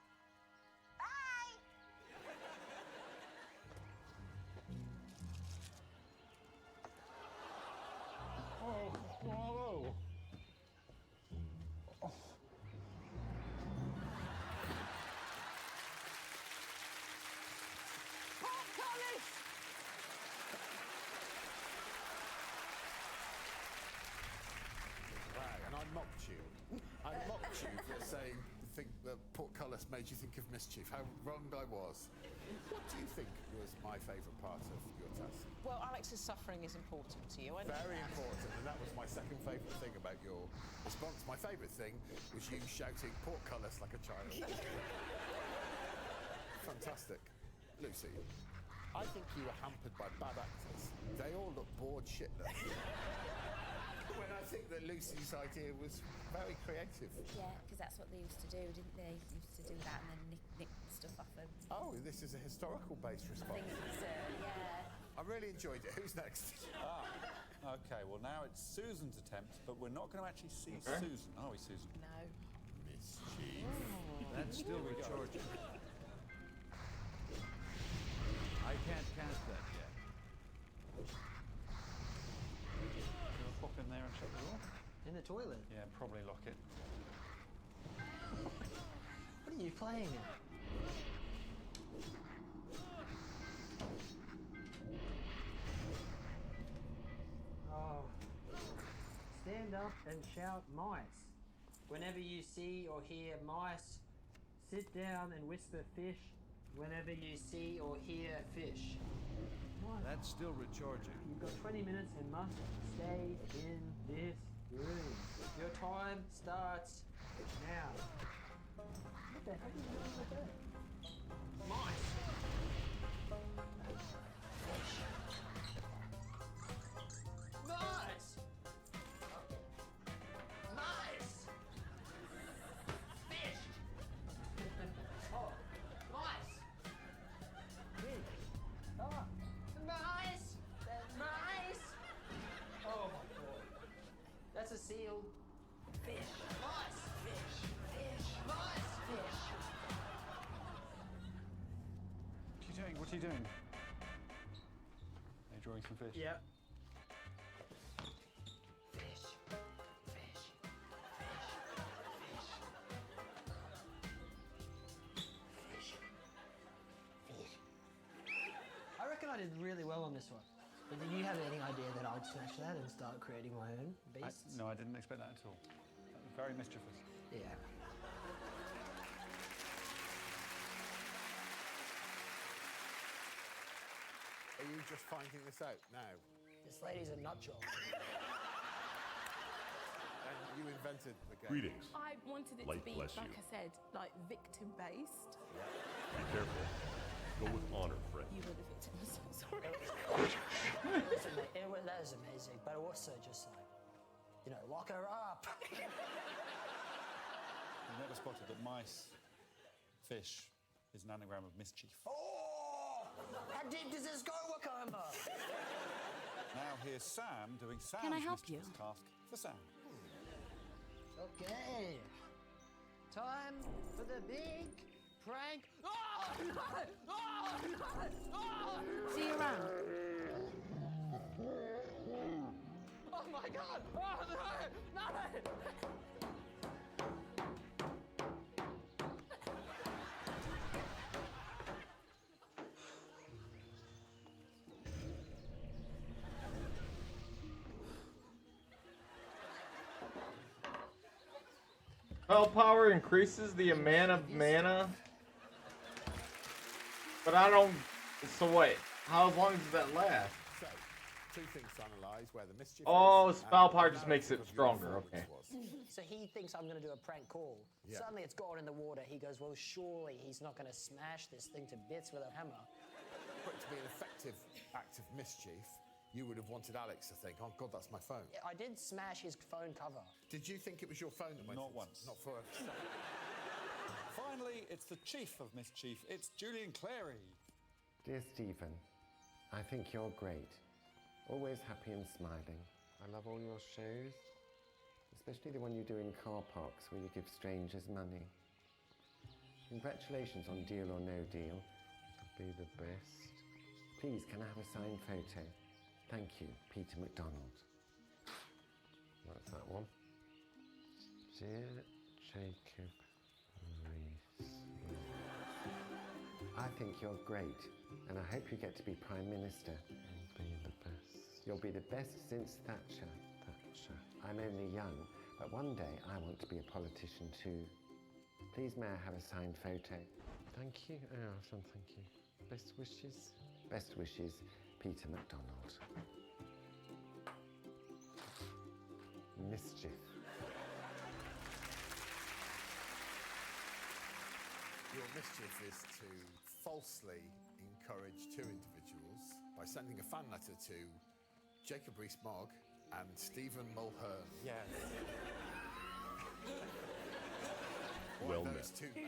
Bye! Oh, hello. Right, and I mocked you. I mocked you for saying that portcullis made you think of mischief. How wrong I was. What do you think was my favourite part of your task? Well, Alex's suffering is important to you. I know Very that. important, and that was my second favourite thing about your response. My favourite thing was you shouting portcullis like a child. Fantastic. Lucy, I think you were hampered by bad actors. They all look bored shitless. When I think that Lucy's idea was very creative. Yeah, because that's what they used to do, didn't they? Used to do that and then nick stuff off them. Oh, this is a historical-based response. I think so, yeah. I really enjoyed it. Who's next? Okay, well now it's Susan's attempt, but we're not going to actually see Susan, are we, Susan? No. Mischief. That's still with Georgia. I can't cast that yet. Gonna pop in there and shut the door? In the toilet? Yeah, probably lock it. playing it. Oh. Stand up and shout mice. Whenever you see or hear mice, sit down and whisper fish. Whenever you see or hear fish. What? That's still recharging. You've got 20 minutes and must stay in this room. Your time starts now. What the heck is going on with that? Mice! Mice! Mice! Fish! Oh, mice! Fish! Oh, mice! Mice! Oh my god. That's a seal. Fish. Mice! Fish. Fish. Mice! Fish. What are you doing? Are you drawing some fish? Yeah. I reckon I did really well on this one. But did you have any idea that I'd smash that and start creating my own beasts? No, I didn't expect that at all. Very mischievous. Yeah. Are you just finding this out now? This lady's a nut job. And you invented the game. Greetings. I wanted it Light to be, bless like you. I said, like victim-based. Be careful. Go with honor, friend. You were the victim, I'm so sorry. That was amazing, but also just like, you know, lock her up. You never spotted that mice, fish, is an anagram of mischief. Oh! How deep does this go, Wakamba? Now here's Sam doing Sam's Can I help you? mischievous task for Sam. Okay. Time for the big prank. Oh, no! Oh, no! Oh! See you around. Oh my god! Oh no! No! Spell power increases the amount of mana. But I don't. So wait, how long does that last? So, two things to analyse: where the mischief. Oh, is spell and power the just makes it narrative of your stronger. Okay. performance was. So he thinks I'm going to do a prank call. Yeah. Suddenly it's gone in the water. He goes, well, surely he's not going to smash this thing to bits with a hammer. For it to be an effective act of mischief, you would have wanted Alex to think, oh God, that's my phone. I did smash his phone cover. Did you think it was your phone that went Not into- once. Not for a second. Finally, it's the chief of mischief. It's Julian Clary. Dear Stephen, I think you're great. Always happy and smiling. I love all your shows, especially the one you do in car parks where you give strangers money. Congratulations on Deal or No Deal. It'll be the best. Please, can I have a signed photo? Thank you, Peter McDonald. That's that one. Dear Jacob Rees. I think you're great, and I hope you get to be Prime Minister. You'll be the best. You'll be the best since Thatcher. I'm only young, but one day I want to be a politician too. Please may I have a signed photo? Thank you. Oh, Alison, thank you. Best wishes? Best wishes, Peter McDonald. Mischief. Your mischief is to falsely encourage two individuals by sending a fan letter to Jacob Rees-Mogg and Stephen Mulhern. Yes. Well Those met. two men.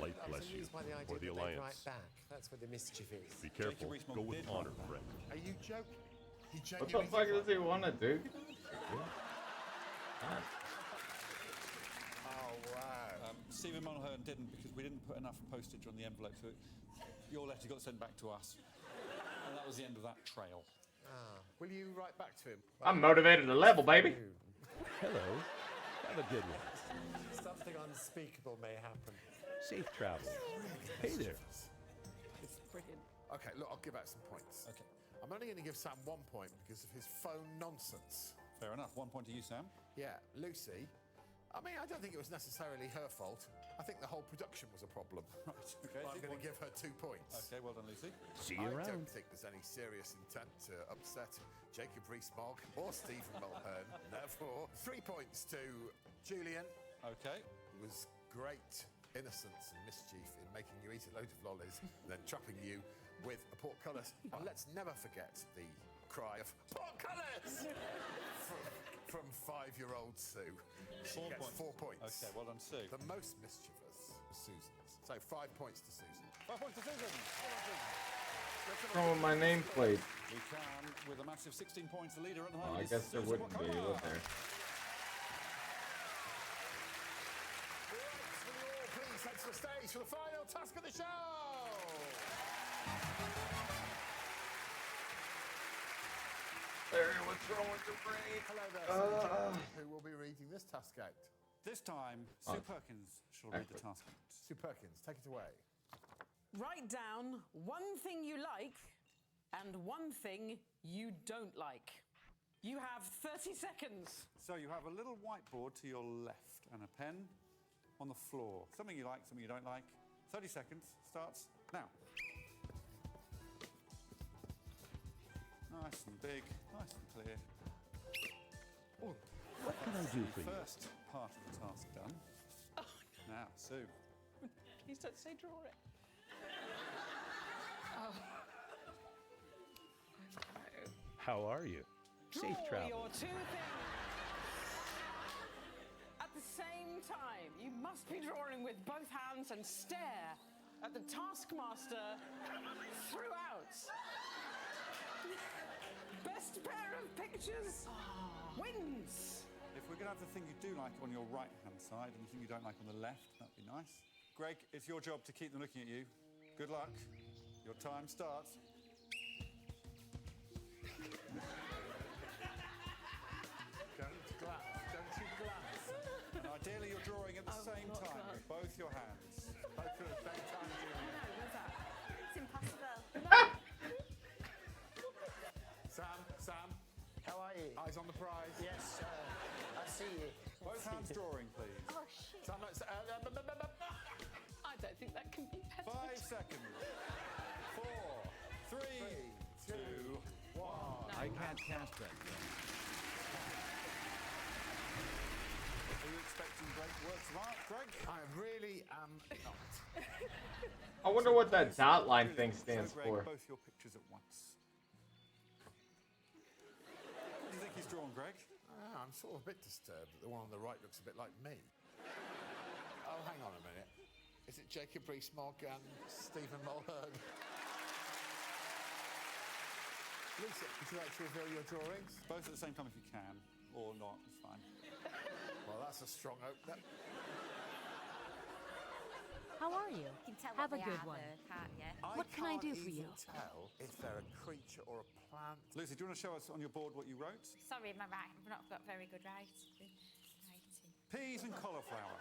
Light I was bless you amused by the idea for the that they'd alliance. write back. That's where the mischief is. Be careful. Rees-Mogg Go with did honor, write friend. Are you joking? He What genuinely the fuck did does he write want to do? Oh, wow. Stephen Mulhern didn't because we didn't put enough postage on the envelope, so your letter got sent back to us. And that was the end of that trail. Will you write back to him? I'm motivated to level, baby. Hello. Have a good one. Something unspeakable may happen. Safe travels. Hey there. It's brilliant. Okay, look, I'll give out some points. Okay. I'm only going to give Sam 1 point because of his phone nonsense. Fair enough. 1 point to you, Sam. Yeah, Lucy. I mean, I don't think it was necessarily her fault. I think the whole production was a problem. Right, okay. I'm going to give her 2 points. Okay, well done, Lucy. See you I around. don't think there's any serious intent to upset Jacob Rees-Mogg or Stephen Mulhern. Therefore, 3 points to Julian. Okay. It was great innocence and mischief in making you eat a load of lollies and then trapping you with a portcullis. And let's never forget the cry of portcullis from 5-year-old Sue. She gets 4 points. Okay, well done, Sue. The most mischievous was Susan's. So 5 points to Susan. 5 points to Susan. Well done, Susan. From my nameplate. We can, with a massive 16 points, the leader at the Oh, moment. I guess there wouldn't be, would there? Please head to the stage for the final task of the show. Larry, what's wrong with your brain? Hello there, Sue. Who will be reading this task out? This time, Sue Perkins shall read the task out. Sue Perkins, take it away. Write down one thing you like and one thing you don't like. You have 30 seconds. So you have a little whiteboard to your left and a pen on the floor. Something you like, something you don't like. 30 seconds starts now. Nice and big, nice and clear. Oh, What can I do for you? First part of the task done. Now, Sue. Please don't say draw it. Oh. How are you? Safe Draw travel. your 2 things at the same time. You must be drawing with both hands and stare at the taskmaster throughout. Best pair of pictures wins. If we're going to have the thing you do like on your right-hand side and the thing you don't like on the left, that'd be nice. Greg, it's your job to keep them looking at you. Good luck. Your time starts. Don't you glance. And ideally, you're drawing at the same time with both your hands. Both at the same time, Julian. It's impossible. Sam, How are you? eyes on the prize. Yes, I see you. Both hands drawing, please. Oh, shit. Sam, let's, I don't think that can be better. 5 seconds. 4, 3, 2, 1. I can't cast that yet. Are you expecting great works of art, Greg? I really am not. I wonder what that dot line thing Show stands Greg for. both your pictures at once. What do you think he's drawn, Greg? I'm sort of a bit disturbed that the one on the right looks a bit like me. Oh, hang on a minute. Is it Jacob Rees-Mogg and Stephen Mulhern? Lisa, would you like to reveal your drawings? Both at the same time if you can, or not, it's fine. Well, that's a strong opener. How are you? You can tell Have what a they good are, one. though, can't you? What can I do for you? can't even tell if they're a creature or a plant. Lucy, do you want to show us on your board what you wrote? Sorry, I've not got very good writing. Peas and cauliflower.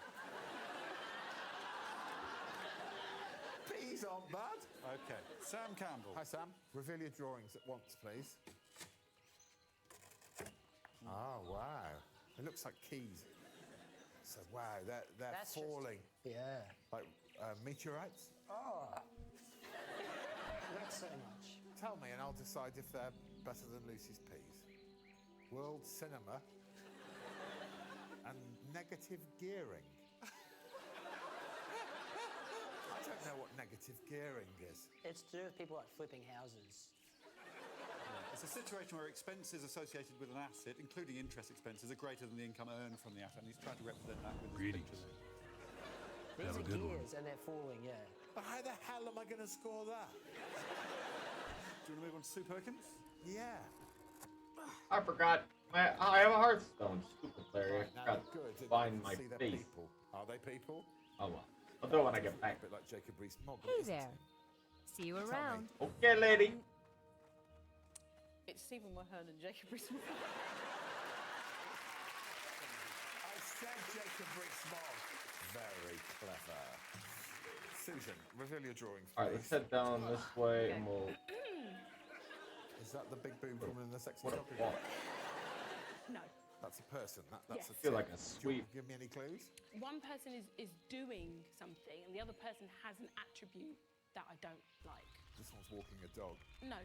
Peas aren't bad. Okay, Sam Campbell. Hi, Sam. Reveal your drawings at once, please. Oh, wow. It looks like keys. So, wow, they're That's just- falling. Yeah. Like meteorites? Oh. Not so much. Tell me and I'll decide if they're better than Lucy's peas. World cinema and negative gearing. I don't know what negative gearing is. It's to do with people like flipping houses. It's a situation where expenses associated with an asset, including interest expenses, are greater than the income earned from the asset, and he's trying to represent that with his Greetings. pictures. These Have a are good one. gears and they're falling, yeah. But how the hell am I going to score that? Do you want to move on to Sue Perkins? Yeah. I forgot. I have a Hearthstone. Stupid Larry. Right, I now forgot good. to find my See, they're face. people. Are they people? Oh well. I'll do it when I get back. A bit like Jacob Rees-Mogg. Hey there. See you around. Okay, lady. It's Stephen Mulhern and Jacob Rees-Mogg. I said Jacob Rees-Mogg. Very clever. Susan, reveal your drawings. All right, let's head down this way and we'll. Is that the big boob woman in the sexy What a top? walk. No. That's a person. That's Yes. a I feel tip. like a Do you sweet. want to give me any clues? One person is doing something, and the other person has an attribute that I don't like. This one's walking a dog. No.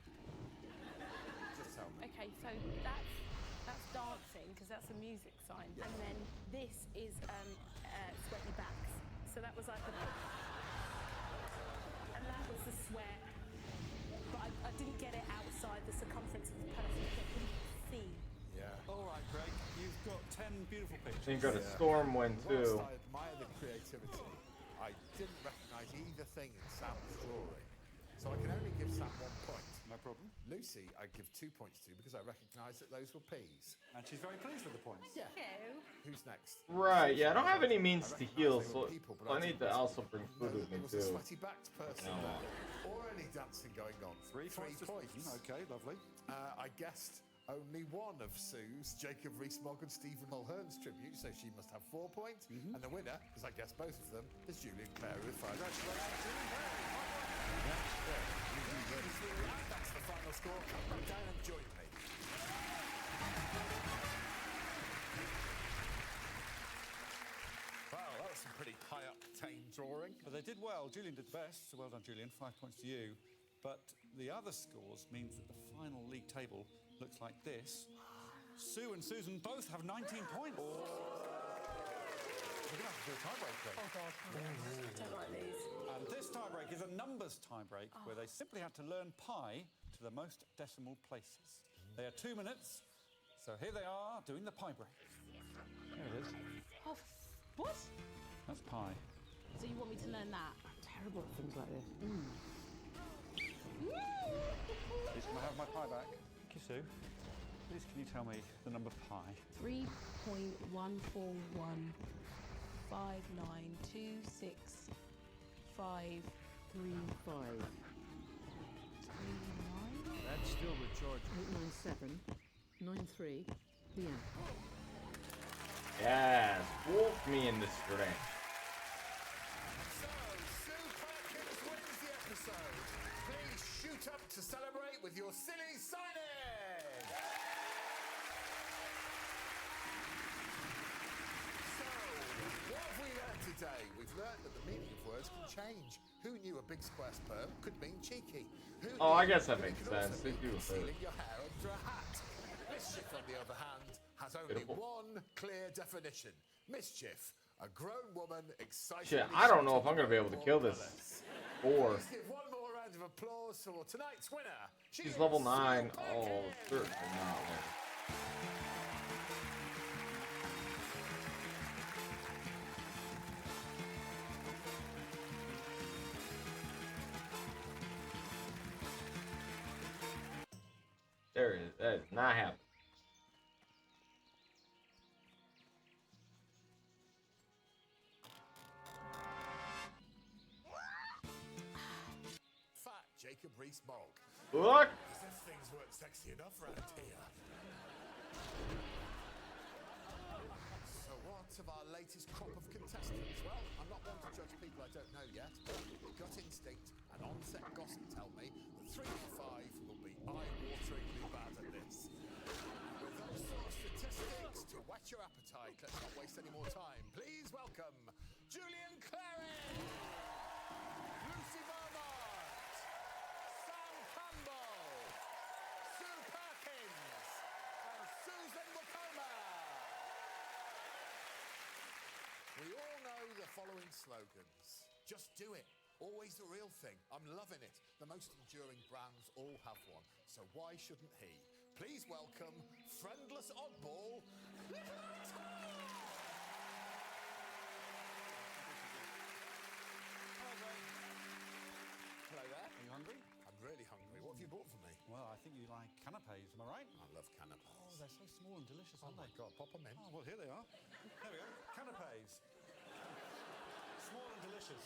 Just tell me. Okay, so that's dancing because that's a music sign, and then this is sweaty backs. So that was like and that was the sweat, but I didn't get it outside the circumference of the person that I couldn't see. Yeah. All right, Greg, you've got 10 beautiful pictures. Then you got a Stormwind too. Whilst I admire the creativity, I didn't recognise either thing in Sam's drawing. So I can only give Sam 1 point. No problem. Lucy, I give 2 points to because I recognise that those were peas. And she's very pleased with the points. Yeah. Who's next? Right, yeah, I don't have any means to heal, so I need to also bring food with me There was a too. sweaty-backed person there. Or any dancing going on. 3 points. Okay, lovely. I guessed only one of Sue's, Jacob Rees-Mogg and Stephen Mulhern's tribute, so she must have 4 points. And the winner, because I guessed both of them, is Julian Clary with 5. That's the final score. Come back down and join me. Wow, that was some pretty high octane drawing. But they did well. Julian did the best, so well done, Julian. 5 points to you. But the other scores means that the final league table looks like this. Sue and Susan both have 19 points. We're going to have to do a tiebreak, Craig. Oh, God. I don't like these. And this tiebreak is a numbers tiebreak where they simply had to learn pi to the most decimal places. They are 2 minutes, so here they are doing the pi break. There it is. Oh, what? That's pi. So you want me to learn that? I'm terrible at things like this. Please can I have my pi back? Thank you, Sue. Please can you tell me the number pi? 3.141592655. That's still the charge. 89793 PM. Yes, wolf me in the string. So, Sue Perkins wins the episode. Please shoot up to celebrate with your silly signing. So, what have we learned today? We've learned that the meaning of words can change. Who knew a big square sperm could mean cheeky? Who Oh, I knew guess that it makes could also sense. They mean do concealing hurt. your hair under a hat? Mischief, on the other hand, has only Beautiful. one clear definition. Mischief, a grown woman excited. Shit, I don't know if I'm gonna be able to kill this. Or Let's give one more round of applause for tonight's winner. she's level 9. Oh, certainly not. There it is. That is not happening. Fat Jacob Rees-Mogg. Look! As if things weren't sexy enough round here. So what of our latest crop of contestants? Well, I'm not one to judge people I don't know yet, but gut instinct and on-set gossip tell me that 3 of 5 will be eye-wateringly bad at this. With those sort of statistics to whet your appetite, let's not waste any more time. Please welcome Julian Clary, Lucy Beaumont, Sam Campbell, Sue Perkins, and Susan Wakoma. We all know the following slogans. Just do it. Always the real thing. I'm loving it. The most enduring brands all have one, so why shouldn't he? Please welcome friendless oddball, Nicoletta! Hello there. Are you hungry? I'm really hungry. What have you bought for me? Well, I think you like canapes, am I right? I love canapes. Oh, they're so small and delicious, Oh aren't my they? God, pop them in. Oh, well, here they are. There we go. Canapes. Small and delicious.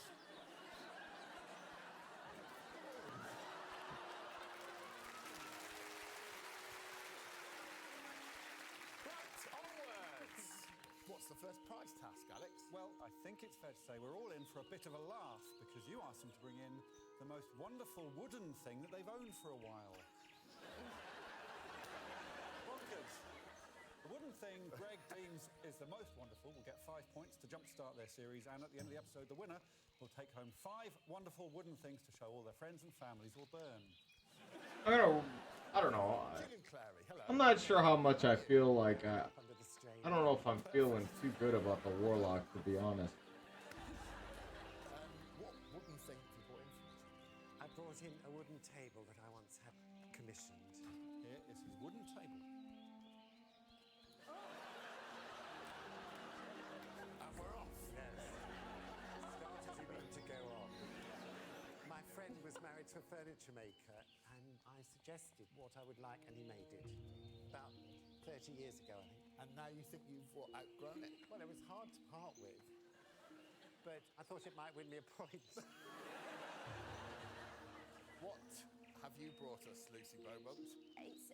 Right, onwards. What's the the first prize task, Alex? Well, I think it's fair to say we're all in for a bit of a laugh because you asked them to bring in the most wonderful wooden thing that they've owned for a while. Bonkers. The wooden thing Greg deems is the most wonderful will get 5 points to jumpstart their series, and at the end of the episode, the winner will take home 5 wonderful wooden things to show all their friends and families will burn. I don't know. Julian Clary, hello. I'm not sure how much I feel like. I don't know if I'm feeling too good about the Warlock, to be honest. What wooden thing have you brought in for me? I brought in a wooden table that I once had commissioned. Here is his wooden table. And we're off. Yes. Start as you mean to go on. My friend was married to a furniture maker, and I suggested what I would like, and he made it. About 30 years ago, I think. And now you think you've outgrown it? Well, it was hard to part with, but I thought it might win me a point. What have you brought us, Lucy Beaumont? It's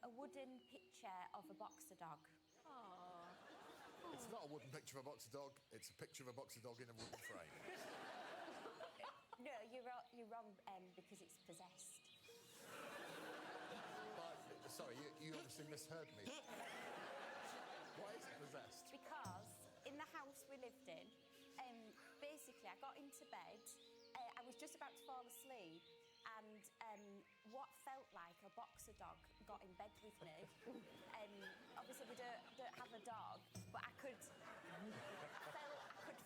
a wooden picture of a boxer dog. It's not a wooden picture of a boxer dog, it's a picture of a boxer dog in a wooden frame. No, you're wrong because it's possessed. Sorry, you obviously misheard me. Why is it possessed? Because in the house we lived in, basically I got into bed, I was just about to fall asleep, and what felt like a boxer dog got in bed with me. Obviously we don't have a dog, but I could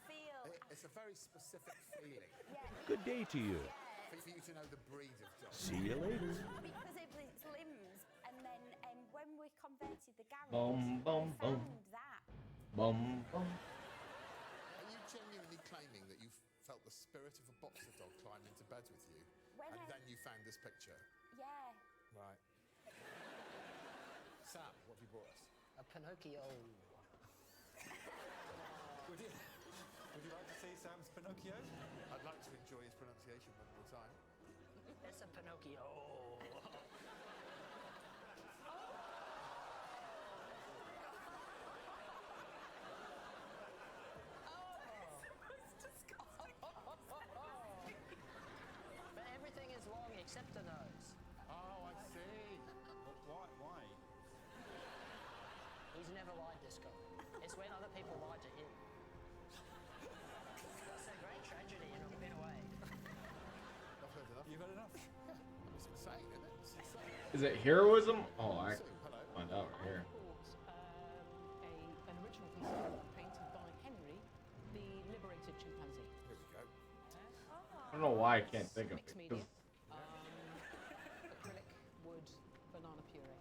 feel. It's a very specific feeling. Yeah. Good day to you. For you to know the breed of dog. See you later. Because of its limbs, and then when we converted the garage, Bum, bum, we bum. found that. Bum, bum. Are you genuinely claiming that you felt the spirit of a boxer dog climb into bed with you, and then you found this picture? Yeah. Right. Sam, what have you brought us? A Pinocchio. Would you like to see Sam's Pinocchio? I'd like to enjoy his pronunciation one more time. It's a Pinocchio. But everything is long except the nose. Oh, I see. Why? He's never lied, Disco. It's when other people lie to him. That's a great tragedy in a way. I've heard enough. You've had enough? It's insane, isn't it? It's insane. Is it heroism? Oh, I find out right here. An original piece of work painted by Henry, the liberated chimpanzee. Here we go. I don't know why I can't think of it. Mixed media. Acrylic, wood, banana puree.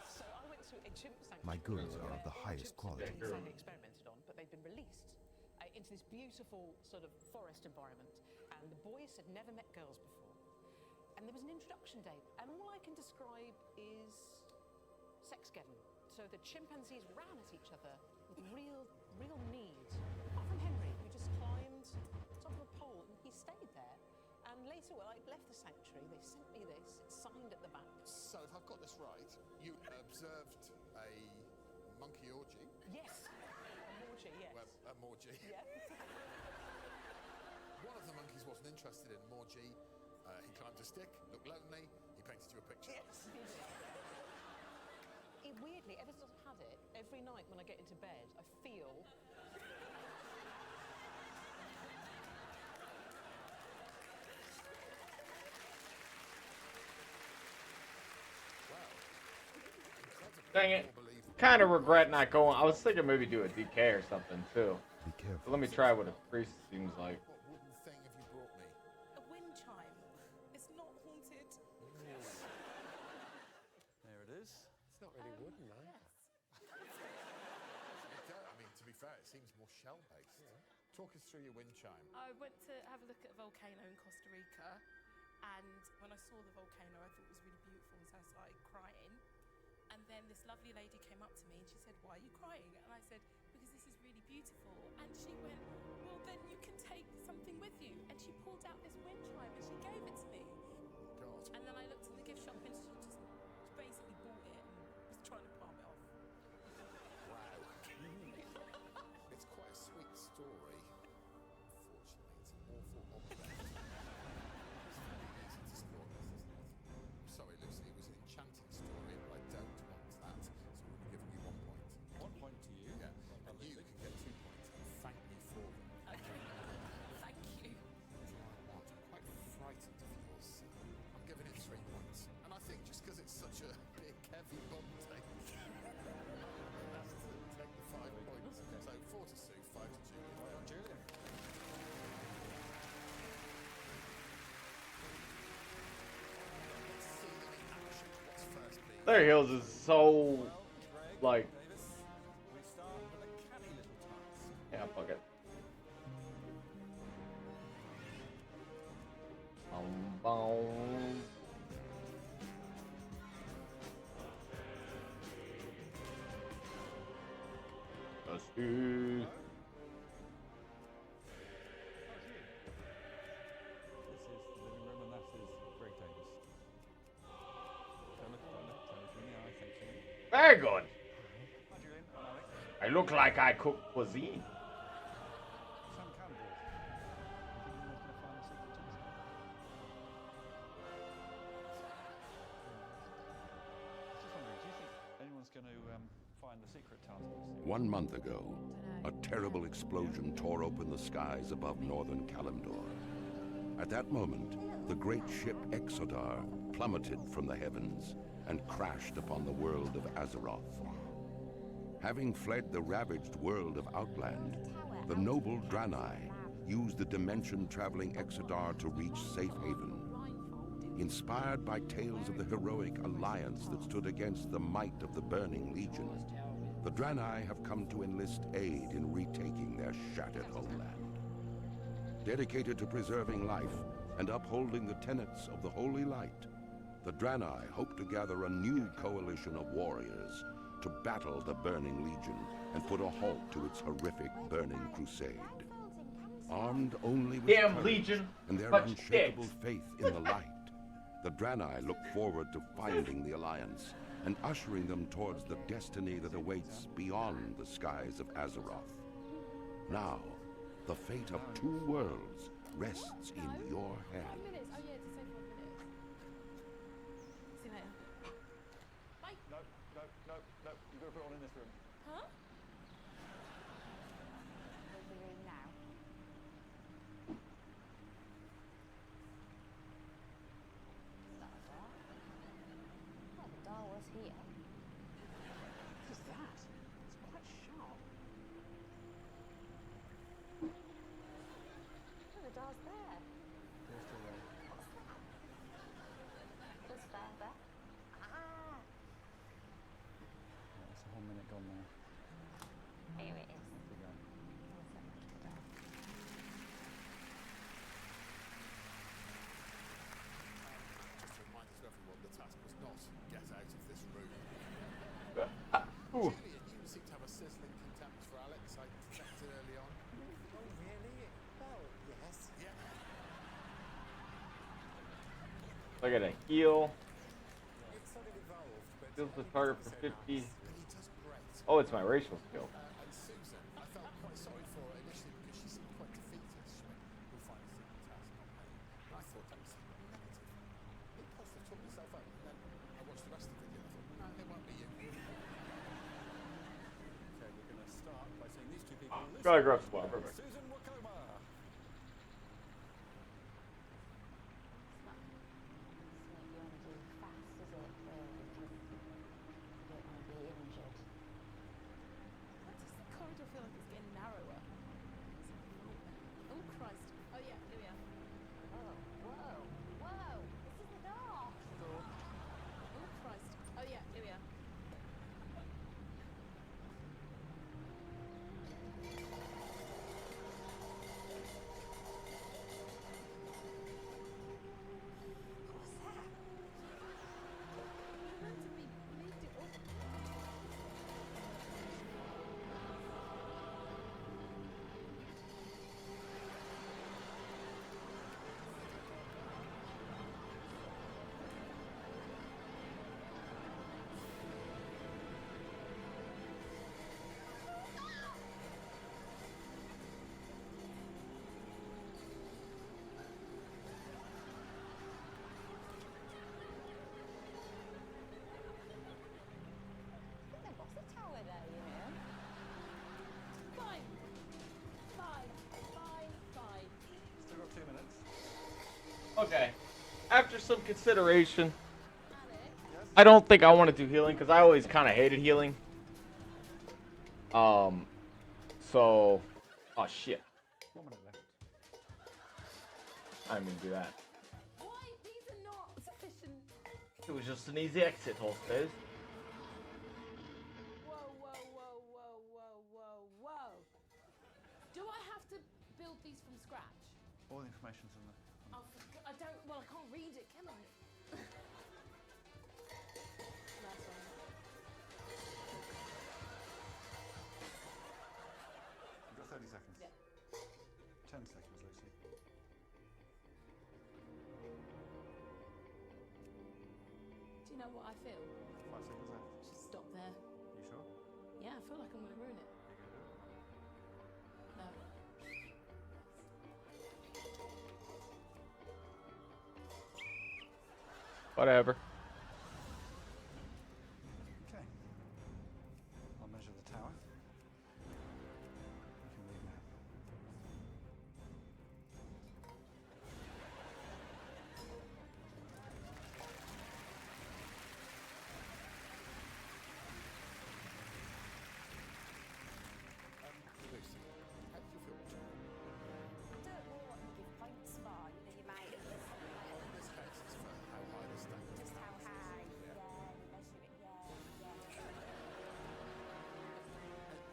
So I went to a chimp sanctuary. My goods are of the highest quality. Sadly experimented on, but they've been released into this beautiful sort of forest environment, and the boys had never met girls before. And there was an introduction day, and all I can describe is sex-geddon. So the chimpanzees ran at each other with real need. Apart from Henry, who just climbed top of a pole, and he stayed there. And later, when I left the sanctuary, they sent me this. It's signed at the back. So, if I've got this right, you observed a monkey orgy. Yes. A orgy, yes. Well, a morgy. Yeah. One of the monkeys wasn't interested in morgy. He climbed a stick, looked lonely, he painted you a picture. Yes. Weirdly, ever since I've had it, every night when I get into bed, I feel. Dang it. Kind of regret not going. I was thinking maybe do a DK or something too. Be careful. But let me try what a priest seems like. What wooden thing have you brought me? A wind chime. It's not haunted. There it is. It's not really wooden, though. I mean, to be fair, it seems more shell-based. Yeah. Talk us through your wind chime. I went to have a look at a volcano in Costa Rica, and when I saw the volcano, I thought it was really beautiful, so I started crying. And then this lovely lady came up to me and she said, "Why are you crying?" And I said, "Because this is really beautiful." And she went, "Well, then you can take something with you." And she pulled out this wind chime and she gave it to me. God. And then I looked in the gift shop and she just basically bought it and was trying to palm it off. Wow. Slayer Hills is so like. Yeah, fuck it. Boom. Dusty. Very good. I look like I cook cuisine. Going to find the secret tunnels. 1 month ago, a terrible explosion tore open the skies above northern Kalimdor. At that moment, the great ship Exodar plummeted from the heavens and crashed upon the world of Azeroth. Having fled the ravaged world of Outland, the noble Draenei used the dimension-traveling Exodar to reach safe haven. Inspired by tales of the heroic alliance that stood against the might of the Burning Legion, the Draenei have come to enlist aid in retaking their shattered homeland. Dedicated to preserving life and upholding the tenets of the Holy Light, the Draenei hope to gather a new coalition of warriors to battle the Burning Legion and put a halt to its horrific Burning Crusade. Armed only with courage Legion and their bunch of unshakable dicks. faith in the light, the Draenei look forward to finding the Alliance and ushering them towards the destiny that awaits beyond the skies of Azeroth. Now, the fate of 2 worlds rests in your hands. See you later. Bye. No. You've got to put it on in this room. Huh? That's a whole minute gone now. Here it is. Just a reminder to everyone, the task was not get out of this room. Ooh. Julian, you seem to have a sizzling contempt for Alex. I detected early on. Oh, really? Well, yes. Yeah. I got a heal. It's sort of evolved, but Heals the target for 50. But he does great. Oh, it's my racial skill. And Susan, I felt quite sorry for her initially because she seemed quite defeatist. She went, we'll find a secret task, not me. And I thought that was negative. Be positive, talk yourself up. And then I watched the rest of the video and I thought, no, it won't be you. Okay, we're going to start by seeing these 2 people. Gotta grab squad, perfect. Susan Wakoma. The corridor feel like it's getting narrower. Oh Christ! Oh yeah, here we are. Whoa! This is the door! Oh Christ! Oh yeah, here we are. Still got 2 minutes. Okay. After some consideration, I don't think I want to do healing because I always kind of hated healing. So, oh shit. 1 minute left. I didn't mean to do that. Why these are not sufficient It was just an easy exit, I suppose. Whoa, whoa, whoa, whoa, whoa, whoa, whoa. Do I have to build these from scratch? All the information's in there. Oh, I don't. Well, I can't read it, can I? Last one. You've got 30 seconds. Yeah. 10 seconds, Lucy. Do you know what I feel? 5 seconds left. Just stop there. You sure? Yeah, I feel like I'm going to ruin it. No. Whatever. Okay. I'll measure the tower. You can leave now. Lucy, how do you feel? I don't know what you give points for. You know, you might. Well, in this case, it's for how high the stack is. Just how high. Yeah, you measure it. Yeah.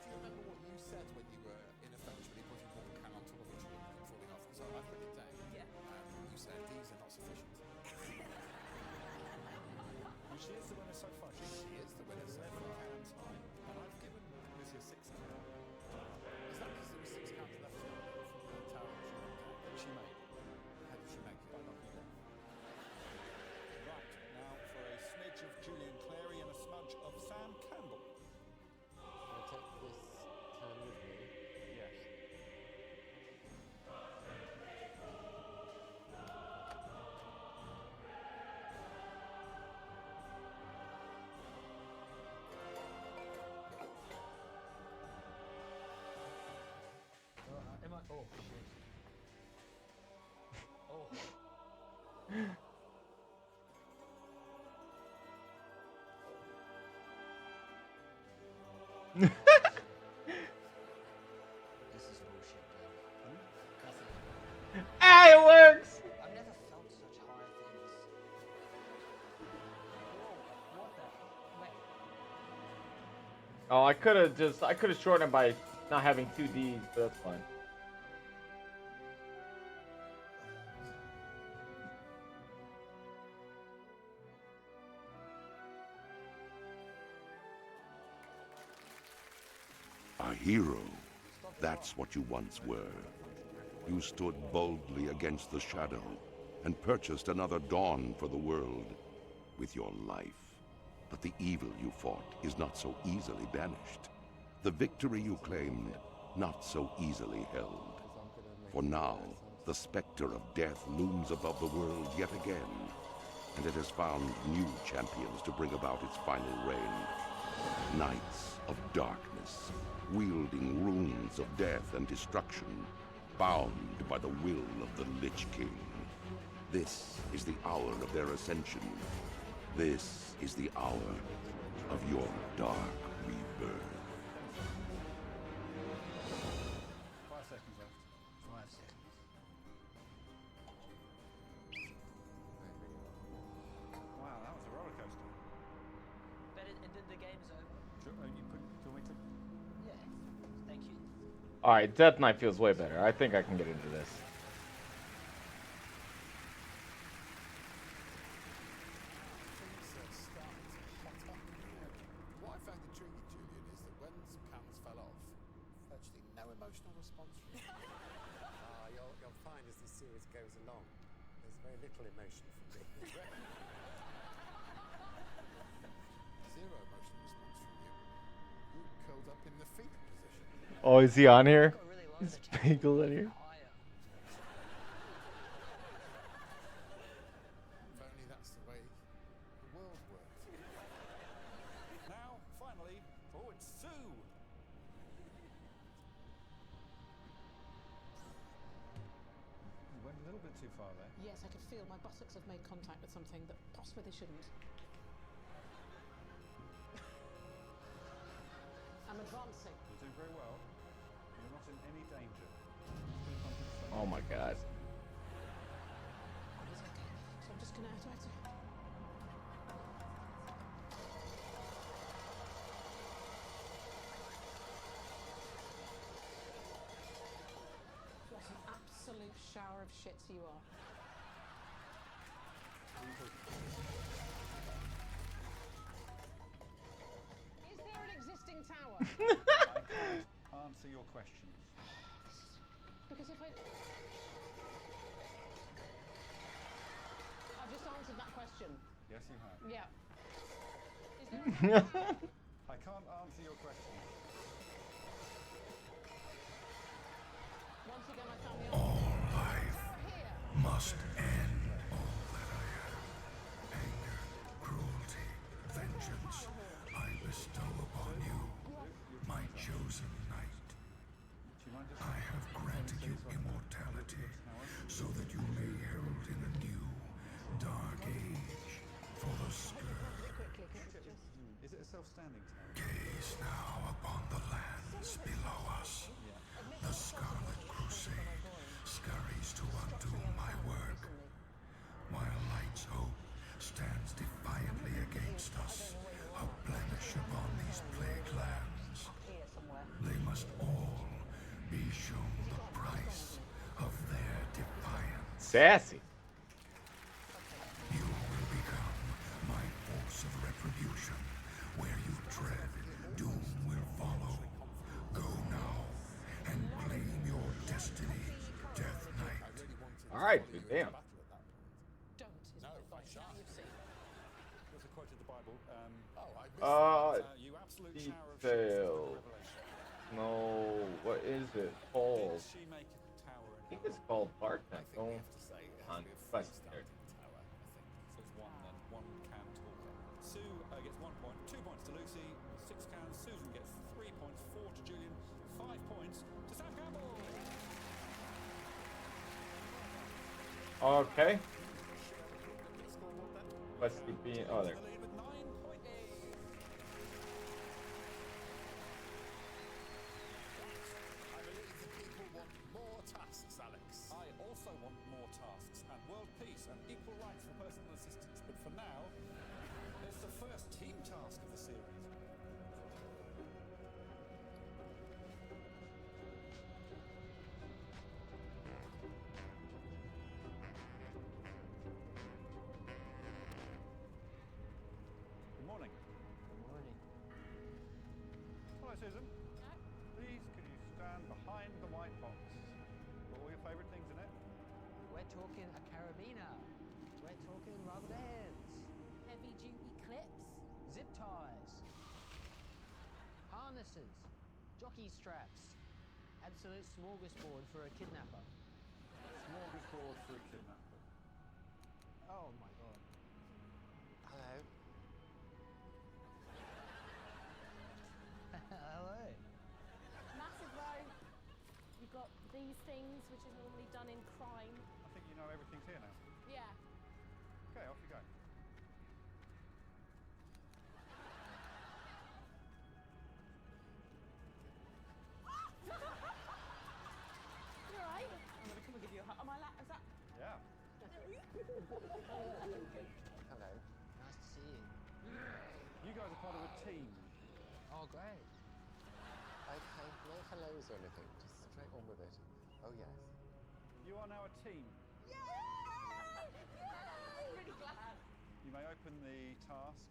Do you remember what you said when you were ineffectually putting one can on top of each other and falling off? So I've written it down. Yeah. You said these are not sufficient. And she is the winner so far. She is the winner so 11 far. cans high. And I've given Lucy a 6 can. Is that because there were 6 cans left from the tower that she went down? That she made. How did she make it? By knocking it down. Right, now for a smidge of Julian Clary and a smudge of Sam Campbell. I take this can with me. Yes. Am I? Oh, shit. Oh. This is bullshit, man. Nothing. Hey, it works! I've never felt such high things. Whoa, what the? Wait. Oh, I could have shortened it by not having 2 Ds, but that's fine. A hero. That's what you once were. You stood boldly against the shadow and purchased another dawn for the world with your life. But the evil you fought is not so easily banished. The victory you claimed, not so easily held. For now, the specter of death looms above the world yet again, and it has found new champions to bring about its final reign. Knights of darkness, wielding runes of death and destruction, bound by the will of the Lich King. This is the hour of their ascension. This is the hour of your dark rebirth. 5 seconds left. 5 seconds. Wow, that was a roller coaster. But the game's over. Do you want me to? Yeah. Thank you. Alright, Death Knight feels way better. I think I can get into this. Things are starting to hot up now. What I found intriguing, Julian, is that when some cans fell off, virtually no emotional response from you. You'll find as this series goes along, there's very little emotion from me. Zero emotional response from you. You curled up in the fetal position. Oh, is he on here? Is Bagel in here? If only that's the way the world works. Now, finally, forward Sue. You went a little bit too far there. Yes, I could feel my buttocks have made contact with something that possibly they shouldn't. I'm advancing. You're doing very well. You're not in any danger. Oh my god. So I'm just gonna have to. shower of shits you are. Is there an existing tower? I can't answer your questions. Because if I've just answered that question. Yes, you have. Yeah. Is there a tower? I can't answer your question. Once again, I found the All answer. life must end. All that I am. Anger, cruelty, vengeance, I bestow upon you, my chosen knight. I have granted you immortality, so that you may herald in a new, dark age for the scourge. Is it a self-standing tower? Gaze now upon the lands below us. The Scarlet Crusade scurries to undo my work, while Light's hope stands defiantly against us, a blemish upon these plague lands. They must all be shown the price of their defiance. Sassy. You will become my force of retribution. Where you tread, doom will follow. Go now and claim your destiny, Death Knight. All right, dude, damn. Don't is my advice. Now you've seen. Also quoted the Bible. You absolute shower of shits. Detail. No, what is it called? Did she make a tower I think it's called Bartek. Oh, on quest there. tower, I think. So it's one then. One can talker. Sue gets 1 point, 2 points to Lucy, 6 cans. Susan gets 3 points, 4 to Julian, 5 points to Sam Campbell. Okay. Let's keep being. Oh, there. I believe the people want more tasks, Alex. I also want more tasks and world peace and equal rights for personal assistants. But for now, it's the first team task of the series. Good morning. Good morning. Hello, Susan. Please, could you stand behind the white box? Got all your favourite things in it? We're talking a carabiner. We're talking rubber bands. Heavy duty clips. Zip ties. Harnesses. Jockey straps. Absolute smorgasbord for a kidnapper. Smorgasbord for a kidnapper. Oh my god. Hello. Hello. Massive row. You've got these things, which are normally done in crime. I think you know everything's here now. Yeah. Okay, off you go. You alright? I'm gonna come and give you a hug. Am I is that? Yeah. Hello. Nice to see you. You guys are part of a team. Oh, great. Okay, no hellos or anything. Just straight on with it. Oh, yes. You are now a team. I'm really glad. You may open the task.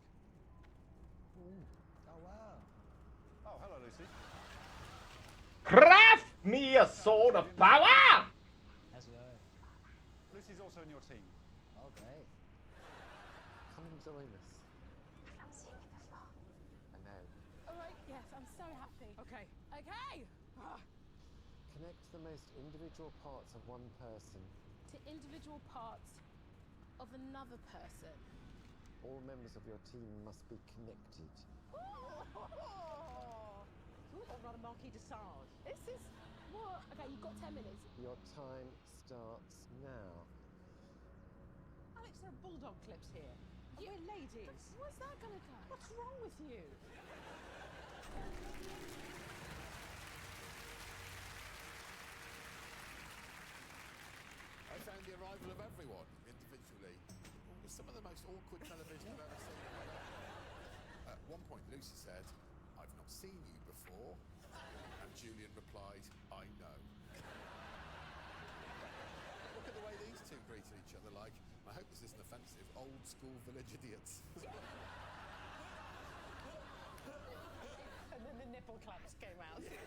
Oh, wow. Oh, hello, Lucy. Craft me a sword of power! How's it going? Lucy's also in your team. Oh, great. Come and join us. I've seen you before. I know. Alright, yes, I'm so happy. Okay. Okay! Connect the most individual parts of one person. To individual parts of another person. All members of your team must be connected. Ooh, I'm not a Marquis de Sade. This is what? Okay, you've got 10 minutes. Your time starts now. Alex, there are bulldog clips here. We're ladies. Where's that gonna go? What's wrong with you? I found the arrival of everyone individually was some of the most awkward television I've ever seen. At one point, Lucy said, "I've not seen you before," and Julian replied, "I know." greeted each other like, I hope this isn't offensive, old school village idiots. And then the nipple clamps came out. Okay,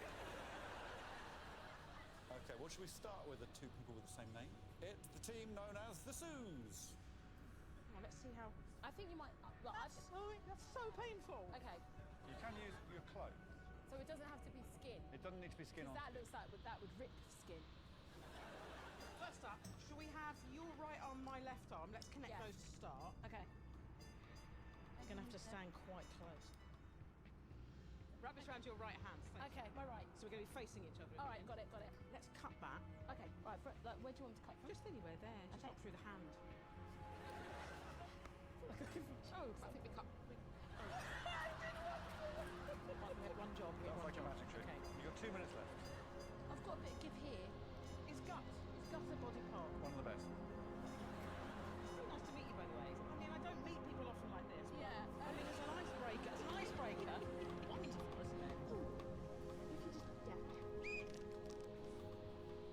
what should we start with? The two people with the same name? It's the team known as the Sues. Oh, let's see how. I think you might. That's so painful. Okay, You can use your clothes. so it doesn't have to be skin. It doesn't need to be skin on. That looks like that would rip skin. First up, shall we have your right arm, my left arm? Let's connect those to start. Okay. You're going to have to stand quite close. Wrap this around your right hand. Okay, my right. So we're going to be facing each other. All right, got it. Let's cut that. Okay, right. Like, where do you want to cut from? Just anywhere there. Just not through the hand. Oh, I think we cut. One job. That's like a magic trick. Okay. You've got 2 minutes left. I've got a bit of give here. Is guts a body part? One of the best. Very nice to meet you, by the way. I mean, I don't meet people often like this. But Yeah. I mean, as an icebreaker, wonderful, isn't it?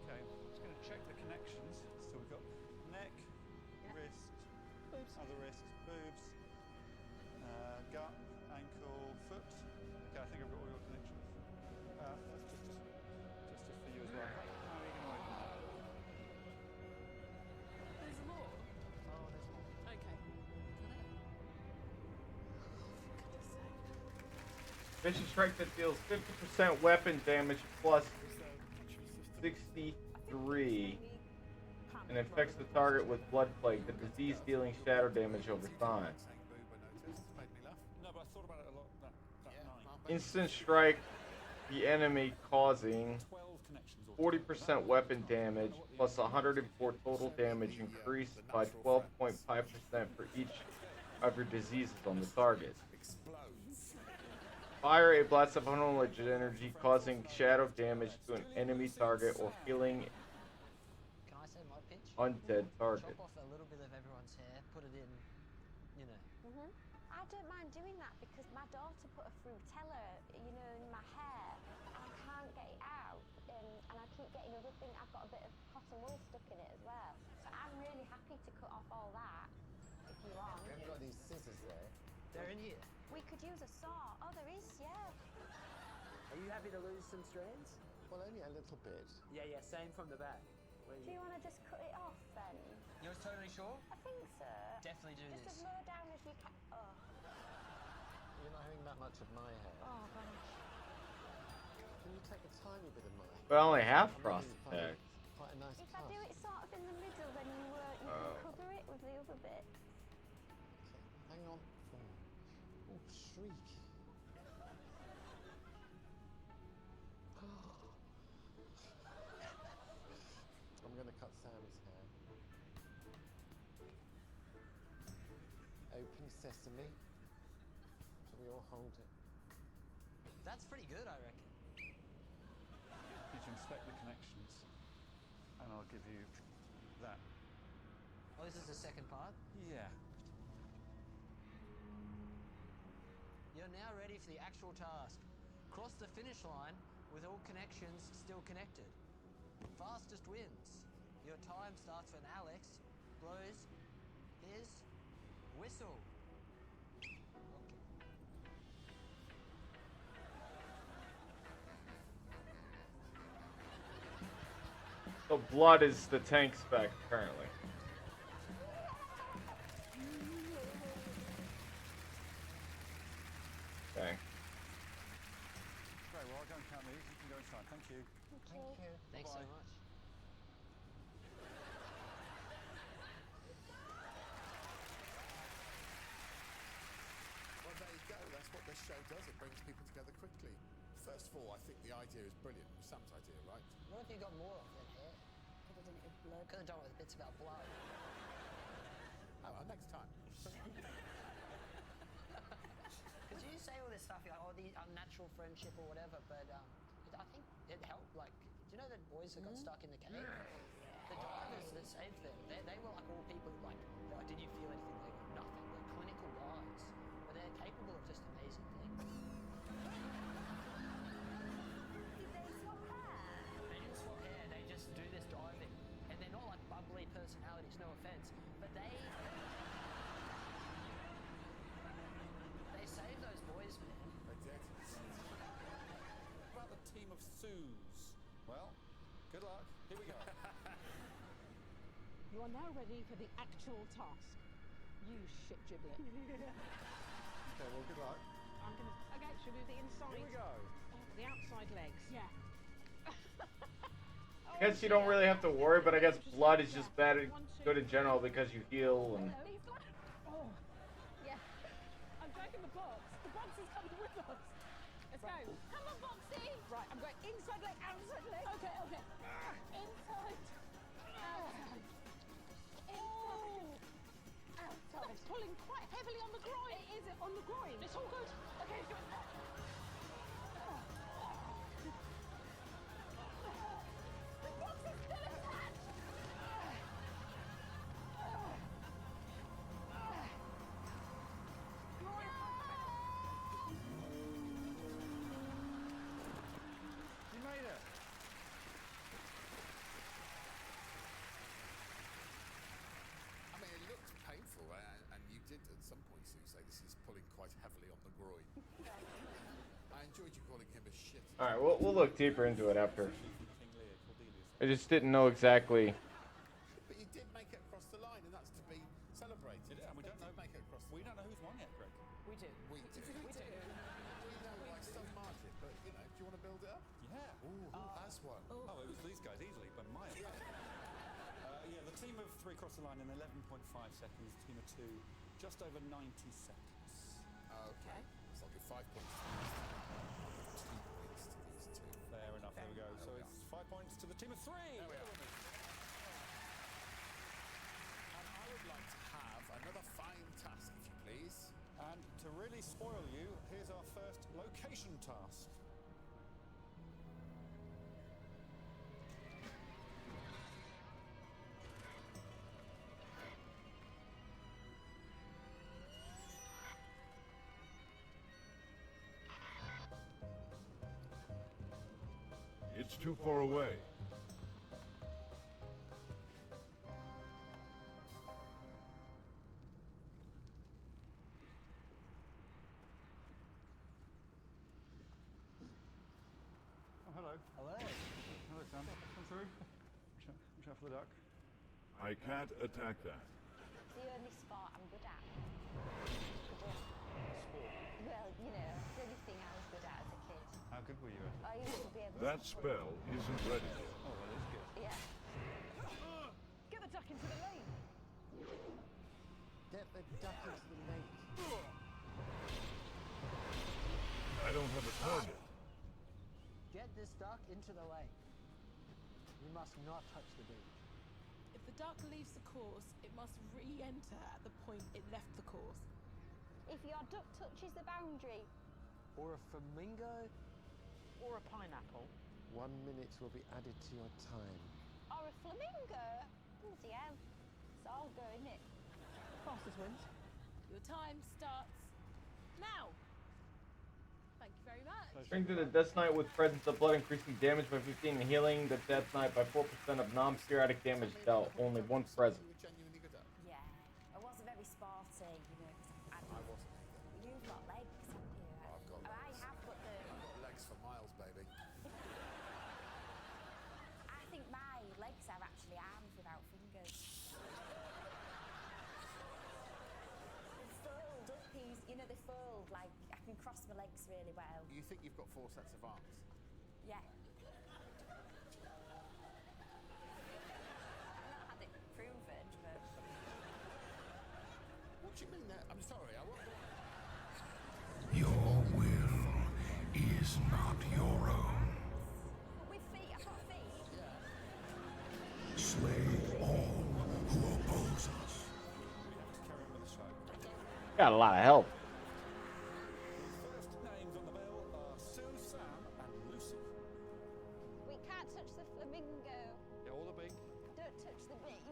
Okay, just going to check the connections. So we've got neck, wrist, Boobs. other wrist, boobs, gut, ankle, foot. Okay, I think I've got all your connections. That's just for you as well. How are you going to open that? There's more. Oh, there's more. Okay. Mission strike that deals 50% weapon damage plus 63 and infects the target with blood plague. The disease dealing shadow damage over time. No, but I thought about it a lot that night. Instant strike the enemy causing 40% weapon damage plus 104 total damage increased by 12.5% for each of your diseases on the target. Fire a blast of unlimited energy causing shadow damage to an enemy target or healing Can I say my pitch? undead target. Chop off a little bit of everyone's hair, put it in, you know. I don't mind doing that because my daughter put a frutella, in my hair, and I can't get it out. And I keep getting other things. I've got a bit of cotton wool stuck in it as well. So I'm really happy to cut off all that if you want. We haven't got these scissors there. They're in here. We could use a saw. Oh, there is, yeah. Are you happy to lose some strands? Well, only a little bit. Yeah, same from the back. Do you want to just cut it off then? You're totally sure? I think so. Definitely do Just this. as low down as you can. Oh. You're not having that much of my hair. Oh, gosh. Can you take a tiny bit of my hair? But only half prospect. Quite a nice If I do it sort of in the middle, then you can cover it with the other bit. Hang on. Oh, shriek. I'm going to cut Sam's hair. Open sesame. So we all hold it. That's pretty good, I reckon. You can inspect the connections, and I'll give you that. Oh, this is the second part? Yeah. You're now ready for the actual task. Cross the finish line with all connections still connected. Fastest wins. Your time starts when Alex blows his whistle. So blood is the tank spec currently. Okay. Great, well, I'll go and count these. You can go inside. Thank you. Thank you. Thanks so much. Well, there you go. That's what this show does. It brings people together quickly. First of all, I think the idea is brilliant. It was Sam's idea, right? What if you got more of it here? Could have done it with blood. Could have done it with bits about blood. Oh, next time. Because you say all this stuff, you're like, oh, the unnatural friendship or whatever, but I think it helped. Like, do you know the boys that got stuck in the cave? The divers that saved them, they were like all people like, oh, did you feel anything? They got nothing. They're clinical guys, but they're capable of just amazing things. Did they swap hair? They didn't swap hair, they just do this diving. And they're not like bubbly personalities, no Sues. Well, good luck. Here we go. You are now ready for the actual task. You shit giblet. Okay, well, good luck. I'm gonna. Okay, should we do the inside? Here we go. Oh, the outside legs. Yeah. I guess you don't really have to worry, but I guess blood is just bad, good in general because you heal and. Oh, yeah. I'm dragging the box. The box is coming with us. Let's go. Come on, Boxy. Right, I'm going inside leg, outside leg. Okay, okay. Inside. Outside. Outside. It's pulling quite heavily on the groin. Is it on the groin? It's all good. Okay, good. The box is still attached. You made it. I mean, it looked painful, and you did at some point, Sue, say this is pulling quite heavily on the groin. I enjoyed you calling him a shit. All right, we'll look deeper into it after. I just didn't know exactly. But you did make it across the line, and that's to be celebrated. And we don't know. Make it across. We don't know who's won yet, Greg. We do. We do. We do. We know by some margin, but you know, do you want to build it up? Yeah. Ooh, who has one? Oh, it was these guys easily, but miles. Yeah, the team of 3 crossed the line in 11.5 seconds. Team of 2, just over 90 seconds. Okay. So I'll give 5 points to these two. I'll give 2 points to these two. Fair enough. There we go. So it's 5 points to the team of 3. There we are. And I would like to have another fine task, if you please. And to really spoil you, here's our first location task. It's too far away. Oh, hello. Hello. Hello, Sam. Come through. Watch out for the duck. I can't attack that. It's the only sport I'm good at. Sport. Well, you know, it's the only thing I was good at as a kid. How good were you at it? I used to be able That to... spell isn't ready yet. Oh, well, that's good. Yeah. Get the duck into the lane. Get the duck into the lake. I don't have a target. Get this duck into the lake. You must not touch the beach. If the duck leaves the course, it must re-enter at the point it left the course. If your duck touches the boundary... Or a flamingo. Or a pineapple. 1 minute will be added to your time. Or a flamingo. Bloody hell. It's all go, innit? Fastest wins. Your time starts now. Thank you very much. Strengthen the Death Knight with presence of blood, increasing damage by 15 and healing the Death Knight by 4% of non-periodic damage dealt. Only one present. You were genuinely good at it. Yeah. I wasn't very sporty, you know, because I wasn't. You've got legs, haven't you? I've got legs. I have, but the... I've got legs for miles, baby. I think my legs are actually arms without fingers. Fold up these, you know, they fold, like, I can cross my legs really well. You think you've got 4 sets of arms? Yeah. I've not had it proven, but... What do you mean that? I'm sorry, I won't... Your will is not your own. With feet, I've got feet. Slay all who oppose us. Carry on with the show. Got a lot of help. First names on the bill are Sue, Sam, and Lucy. We can't touch the flamingo. Yeah, all the beak. Don't touch the beak.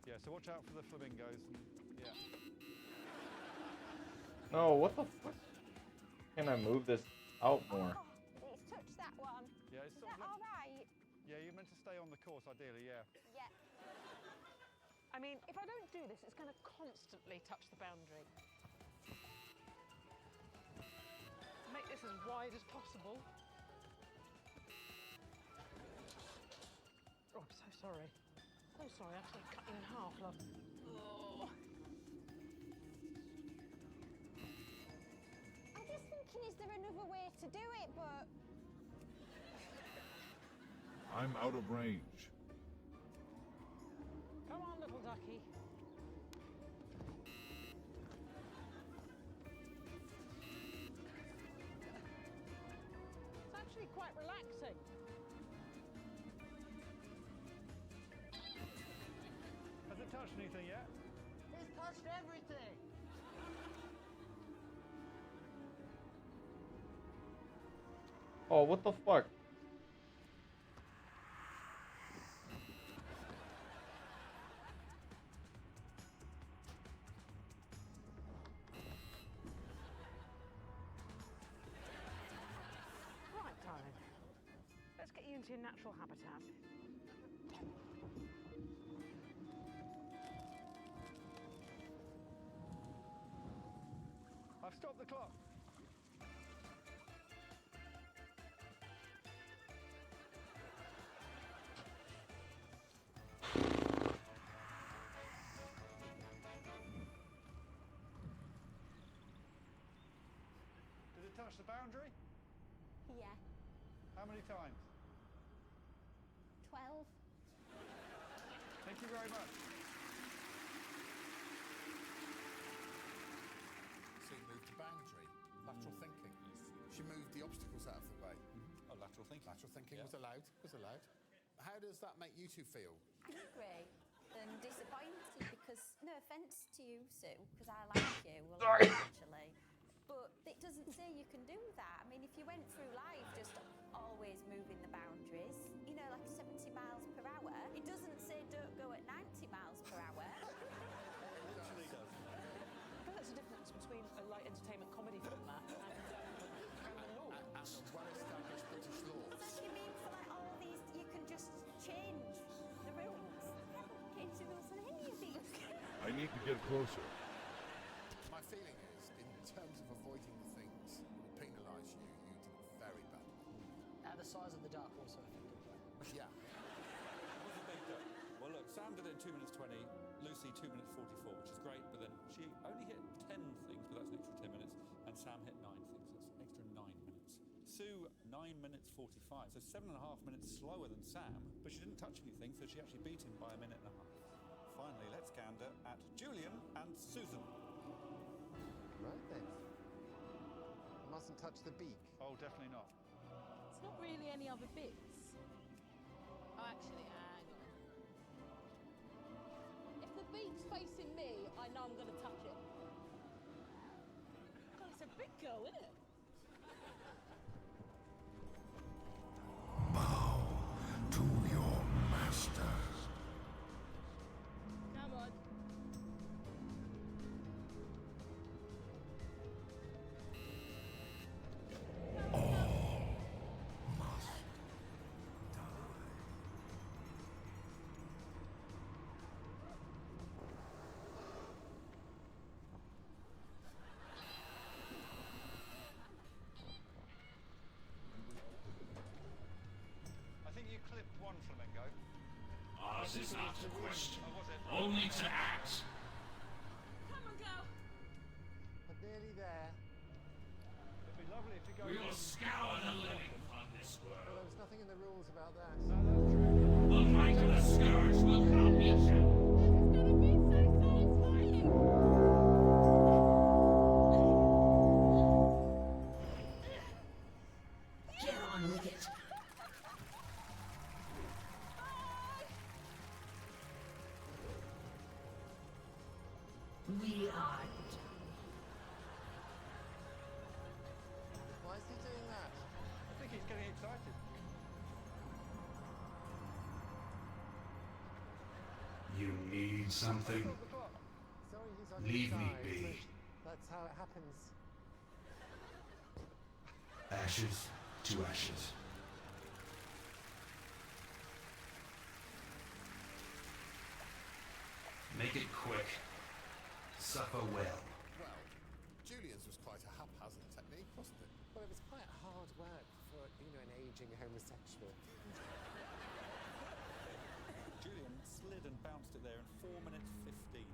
Yeah, so watch out for the flamingos. And, yeah. No, what the fuck? Can I move this out more? It's touched that one. Yeah, it's Is sort that of all right? Yeah, you're meant to stay on the course, ideally, yeah. Yeah. I mean, if I don't do this, it's going to constantly touch the boundary. Make this as wide as possible. Oh, I'm so sorry. So sorry, I have to cut you in half, love. Oh. I'm just thinking, is there another way to do it, but... I'm out of range. Come on, little ducky. It's actually quite relaxing. Has it touched anything yet? It's touched everything. Oh, what the fuck? Right, darling. Let's get you into your natural habitat. I've stopped the clock. Did it touch the boundary? Yeah. How many times? 12. Thank you very much. She moved the boundary. Lateral thinking. She moved the obstacles out of the way. Oh, lateral thinking. Lateral thinking Yeah. was allowed. Was allowed. How does that make you two feel? Angry and disappointed because, no offence to you, Sue, because I like you a lot, Sorry. actually. But it doesn't say you can do that. I mean, if you went through life just always moving the boundaries, you know, like 70 miles per hour, it doesn't say don't go at 90 miles per hour. It literally does. I think there's a difference between a light entertainment comedy format and the law. And well-established British law. What do you mean for like all these? You can just change the rules. I haven't changed the rules on any of these. I need to get closer. My feeling is, in terms of avoiding the things that will penalise you, you did very badly. The size of the duck also affected that. Yeah. It was a big duck. Well, look, Sam did it in 2 minutes 20, Lucy 2 minutes 44, which is great, but then she only hit 10 things, but that's an extra 10 minutes, and Sam hit 9 things, that's an extra 9 minutes. Sue, 9 minutes 45, so 7.5 minutes slower than Sam, but she didn't touch anything, so she actually beat him by 1.5 minutes. Finally, let's gander at Julian and Susan. Right then. I mustn't touch the beak. Oh, definitely not. It's not really any other bits. Oh, actually, hang on. If the beak's facing me, I know I'm going to touch it. God, it's a big girl, isn't it? Bow to your master. Come on. I think you clipped one flamingo. Ours is not to question, Oh, was it? only to act. Come on, girl. I'm nearly there. It'd be lovely if you go. We will scour the living from this Well, there world. was nothing in the rules about that. The might of the scourge will not be shall. It's going to be so satisfying. Get on with it. We are Why is he doing that? I think he's getting excited. You need something? Stop the clock. Sorry, he's on Leave his me side, be. but that's how it happens. Ashes to ashes. Make it quick. Suffer well. Well, Julian's was quite a haphazard technique, wasn't it? Whatever work for, an aging homosexual. Julian slid and bounced it there in 4 minutes 15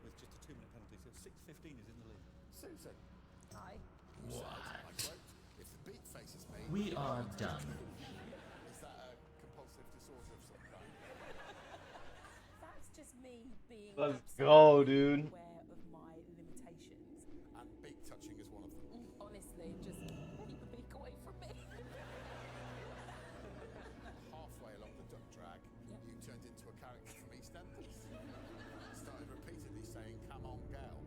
with just a 2-minute penalty, so 6:15 is in the lead. Susan. Hi. You said, I quote, if the beak faces me... We are done. Is that a compulsive disorder of some kind? That's just me being Let's absolutely go, dude. aware of my limitations. And beak touching is one of them. Honestly, just keep the beak away from me. Halfway along the duck drag, you turned into a character from EastEnders. Started repeatedly saying, come on, gal.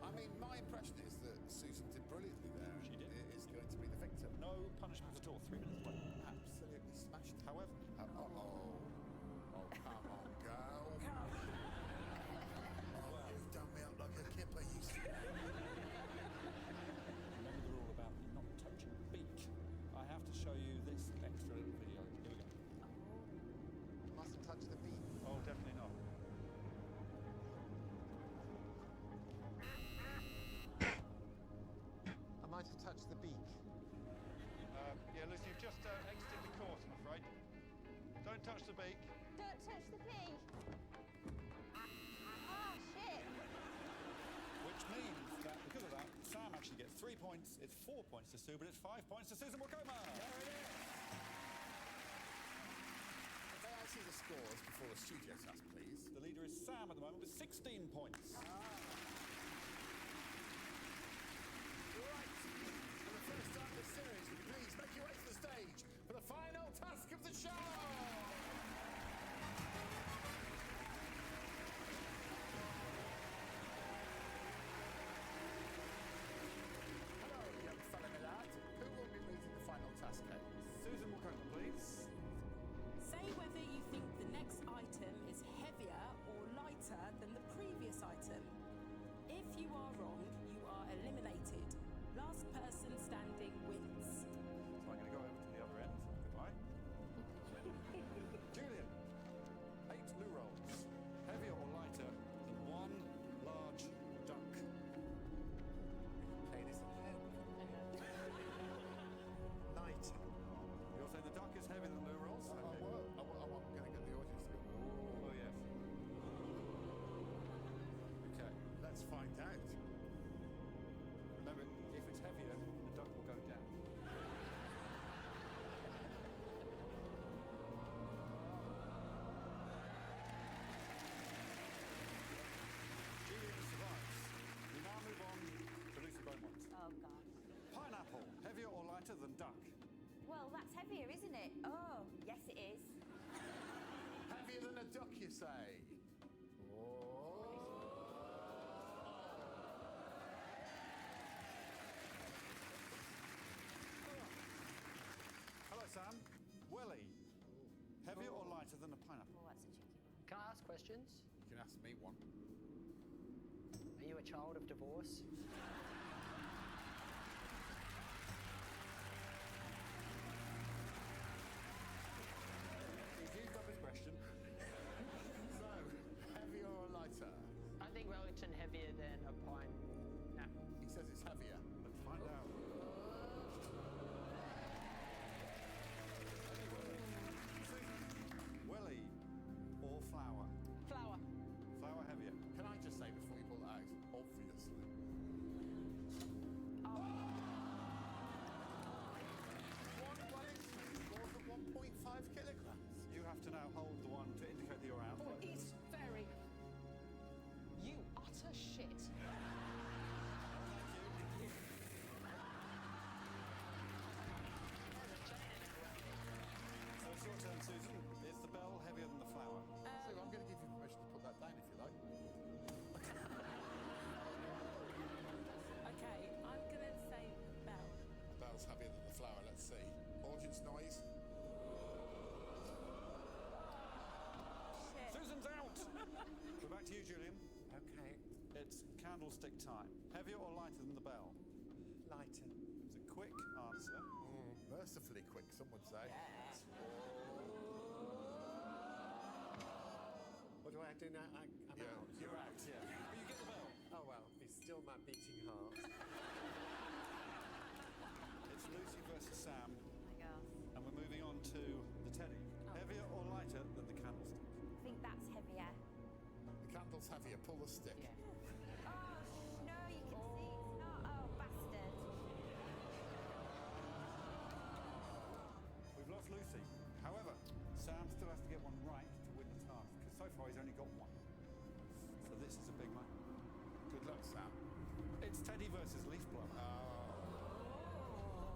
I mean, my impression is that Susan did brilliantly there. She did. Is going to be the victim. No punishment at all, 3 minutes away. Absolutely smashed it. However, Oh, come on, girl. Oh, you've done me up like a kipper, you remember the rule about not touching beak. I have to show you this extra little video. Here we go. Mustn't touch the beak. Oh, definitely not. I might have touched the beak. Yeah, Lucy, you've just exited the course, I'm afraid. Don't touch the beak. Don't touch the pig. Oh, shit. Which means that because of that, Sam actually gets 3 points. It's 4 points to Sue, but it's 5 points to Susan Wakoma. There it is. May I see the scores before the studio task, please? The leader is Sam at the moment with 16 points. Right. For the first time in this series, would you please make your way to the stage for the final task of the show? Hello, young fella, my lad. Who will be meeting the final task case? Susan Wakoma, please. Say whether you think the next item is heavier or lighter than the previous item. If you are wrong, you are eliminated. Last person standing wins. So I'm going to go over to the other end. Goodbye. Julian, 8 loo rolls. Heavier or lighter than 1 large duck? Play this again. Lighter. You're saying the duck is heavier than loo rolls? I'm going to get the audience to go, Oh, yes. Okay. let's find out. Remember, if it's heavier, the duck will go down. Julian survives. We now move on to Lucy Beaumont. Oh, God. Pineapple, heavier or lighter than duck? Well, that's heavier, isn't it? Oh, yes, it is. Heavier than a duck, you say? Hello, Sam. Welly, heavier or lighter than a pineapple? Oh, that's a tricky one. Can I ask questions? You can ask me one. Are you a child of divorce? If you've got this question, So, heavier or lighter? I think Wellington heavier than a pine. No. He says it's heavier. let's find out. Welly or flour? Flour. Flour heavier. Can I just say before you pull that out, obviously. One Wellington scores at 1.5 kilograms. You have to now hold the one to indicate that you're out. Oh, it's very. You utter shit. So it's your turn, Susan. Is the bell heavier than the flour? So I'm going to give you permission to put that down if you like. Okay, I'm gonna say bell. The bell's heavier than the flour, let's see. Audience noise. Shit. Susan's out! We're back to you, Julian. Okay. It's candlestick time. Heavier or lighter than the bell? Lighter. It's a quick answer. Mercifully quick, some would say. What do I do now? I'm out. You're out, yeah. But you get the bell. Oh, well, it's still my beating heart. Sam. My gosh. And we're moving on to the teddy. Heavier or lighter than the candlestick? I think that's heavier. The candle's heavier. Pull the stick. Oh, no, you can see it's not. Oh, bastard. We've lost Lucy. However, Sam still has to get one right to win the task, because so far he's only got one. So this is a big moment. Good luck, Sam. It's Teddy versus leaf blower.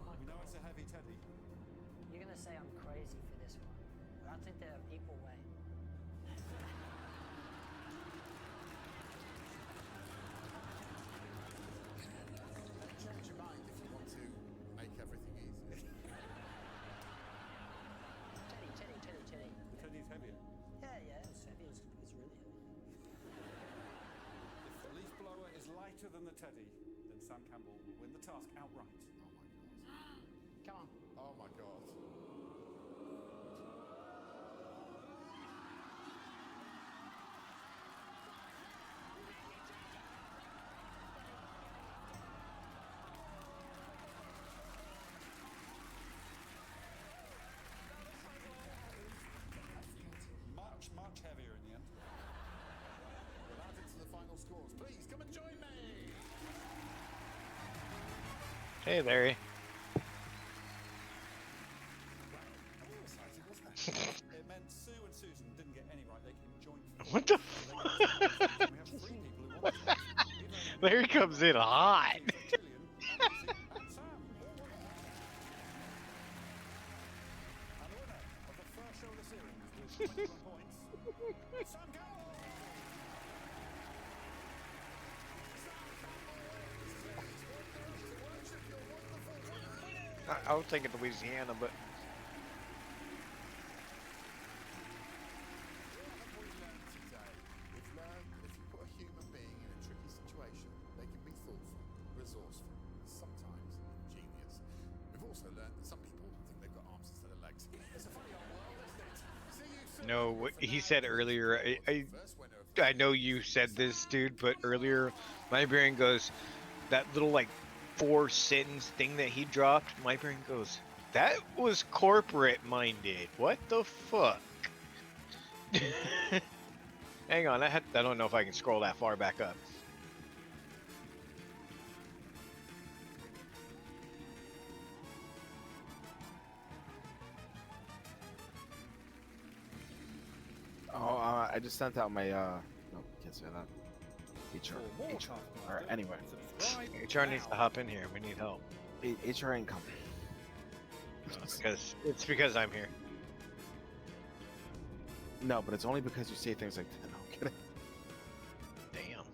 We know it's a heavy Teddy. You're going to say I'm crazy for this one, but I think they're equal weight. Change your mind if you want to make everything easy. Teddy. The Teddy's heavier. Yeah, it's heavy. It's really heavy. If the leaf blower is lighter than the Teddy, then Sam Campbell will win the task outright. Come on. Oh my god. Much heavier in the end. We're out into the final scores. Please come and join me. Hey, Larry. It meant Sue and Susan didn't get any right. They can join. What the We have 3 people who want to. Larry comes in hot. And Sam. And the winner of the first show of the series with 21 points, Sam Campbell. I was thinking Louisiana, but We've learned that if you put a human being in a tricky situation, they can be thoughtful, resourceful, sometimes ingenious. We've also learned that some people think they've got arms instead of legs. It's a funny old world, isn't it? See you soon. no, what he said earlier, I know you said this, dude, but earlier my brain goes, that little like 4-sentence thing that he dropped, my brain goes, that was corporate minded. What the fuck? Hang on, I don't know if I can scroll that far back up. Oh, I just sent out my no, can't say that. HR. All right. Anyway, HR needs to hop in here. We need help. HR ain't coming. It's because I'm here. No, but it's only because you say things like that. No, I'm kidding. Damn.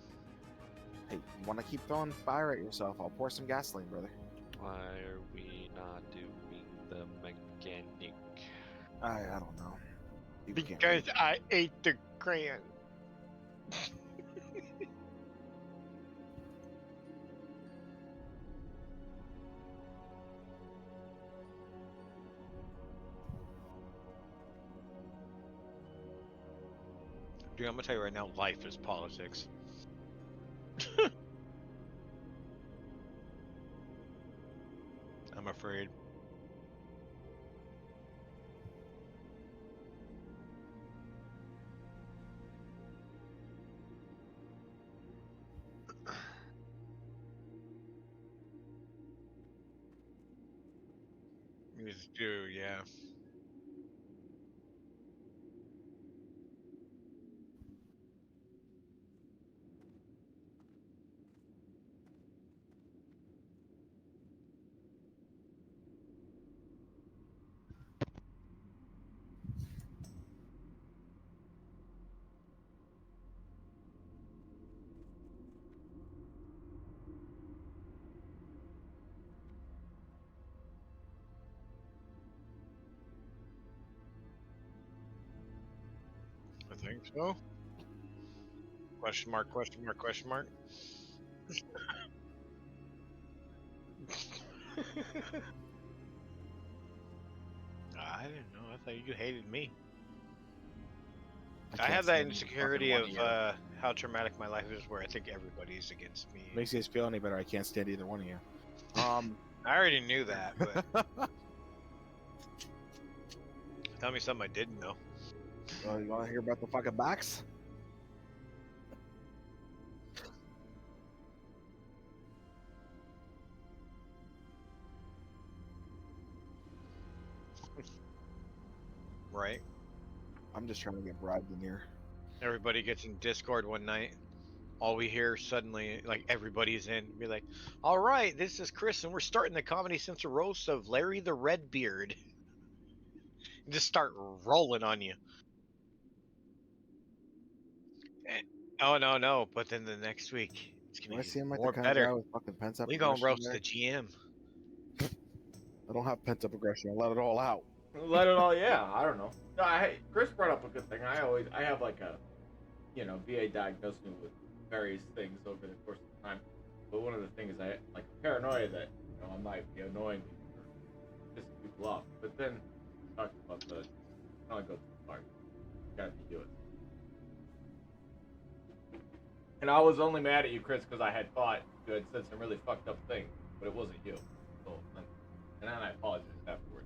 Hey, you want to keep throwing fire at yourself? I'll pour some gasoline, brother. Why are we not doing the mechanic? I don't know. You can't Because I ate the crayon. Dude, I'm gonna tell you right now, life is politics. I'm afraid. These do, yeah. I think so. Question mark, question mark, question mark. I didn't know. I thought you hated me. I have that insecurity of how traumatic my life is where I think everybody's against me. Makes you guys feel any better? I can't stand either one of you. I already knew that, but Tell me something I didn't know. You want to hear about the fucking box? Right. I'm just trying to get bribed in here. Everybody gets in Discord one night. All we hear suddenly, like everybody's in, be like, "All right, this is Chris, and we're starting the Comedy Central roast of Larry the Redbeard." And just start rolling on you. Oh no! But then the next week, it's Do gonna I get seem like the more kind of better. guy with fucking pent up We aggression? gonna roast there? the GM. I don't have pent up aggression. I let it all out. Let it all, yeah. I don't know. No, Chris brought up a good thing. I have like a, VA diagnosed me with various things over the course of time. But one of the things I like paranoia that I might be annoying people or pissing people off. But then talking about the, don't go too far. You gotta be doing. And I was only mad at you, Chris, because I had thought you had said some really fucked up things, but it wasn't you. So, and then I apologized afterwards.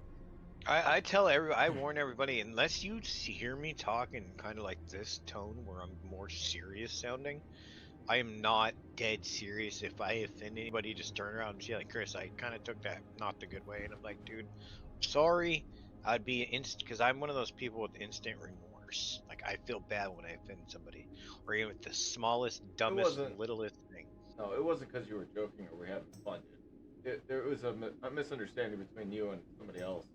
I warn everybody, unless you hear me talk in kind of like this tone where I'm more serious sounding, I am not dead serious. If I offend anybody, just turn around and be like, Chris, I kind of took that not the good way. And I'm like, dude, sorry. I'd be because I'm one of those people with instant remorse. Like, I feel bad when I offend somebody, or even with the smallest, dumbest, littlest thing. No, it wasn't because you were joking or we were having fun, dude. There was a misunderstanding between you and somebody else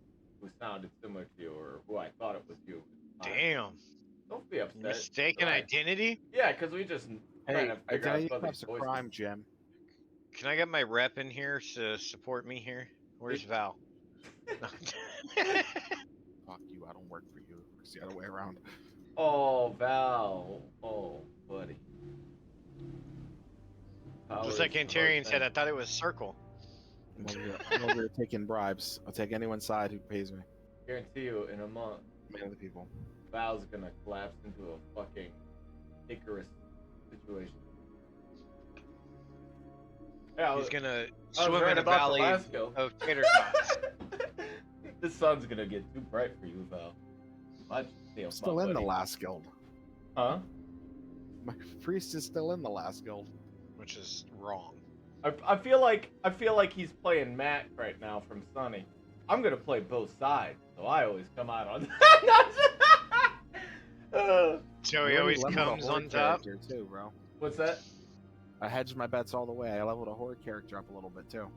who sounded similar to you, or who I thought it was you. Damn. Don't be upset. Mistaken identity? Yeah, because we just trying to figure out identity thefts a crime, Jim. Can I get my rep in here to support me here? Where's Val? Fuck you, I don't work for you. It's the other way around. Oh, Val. Oh, buddy. Just like Antarian said, I thought it was circle. I'm over here taking bribes. I'll take anyone's side who pays me. Guarantee you, in a month, Man, the people. Val's gonna collapse into a fucking Icarus situation. Yeah, He's gonna I was swim right in a about the valley last kill. of tater tots. The sun's gonna get too bright for you, Val. I'm still in the last guild. Huh? My priest is still in the last guild. Which is wrong. I feel like he's playing Matt right now from Sunny. I'm gonna play both sides, so I always come out on. So he always comes on top. Too, bro. What's that? I hedged my bets all the way. I leveled a horde character up a little bit too.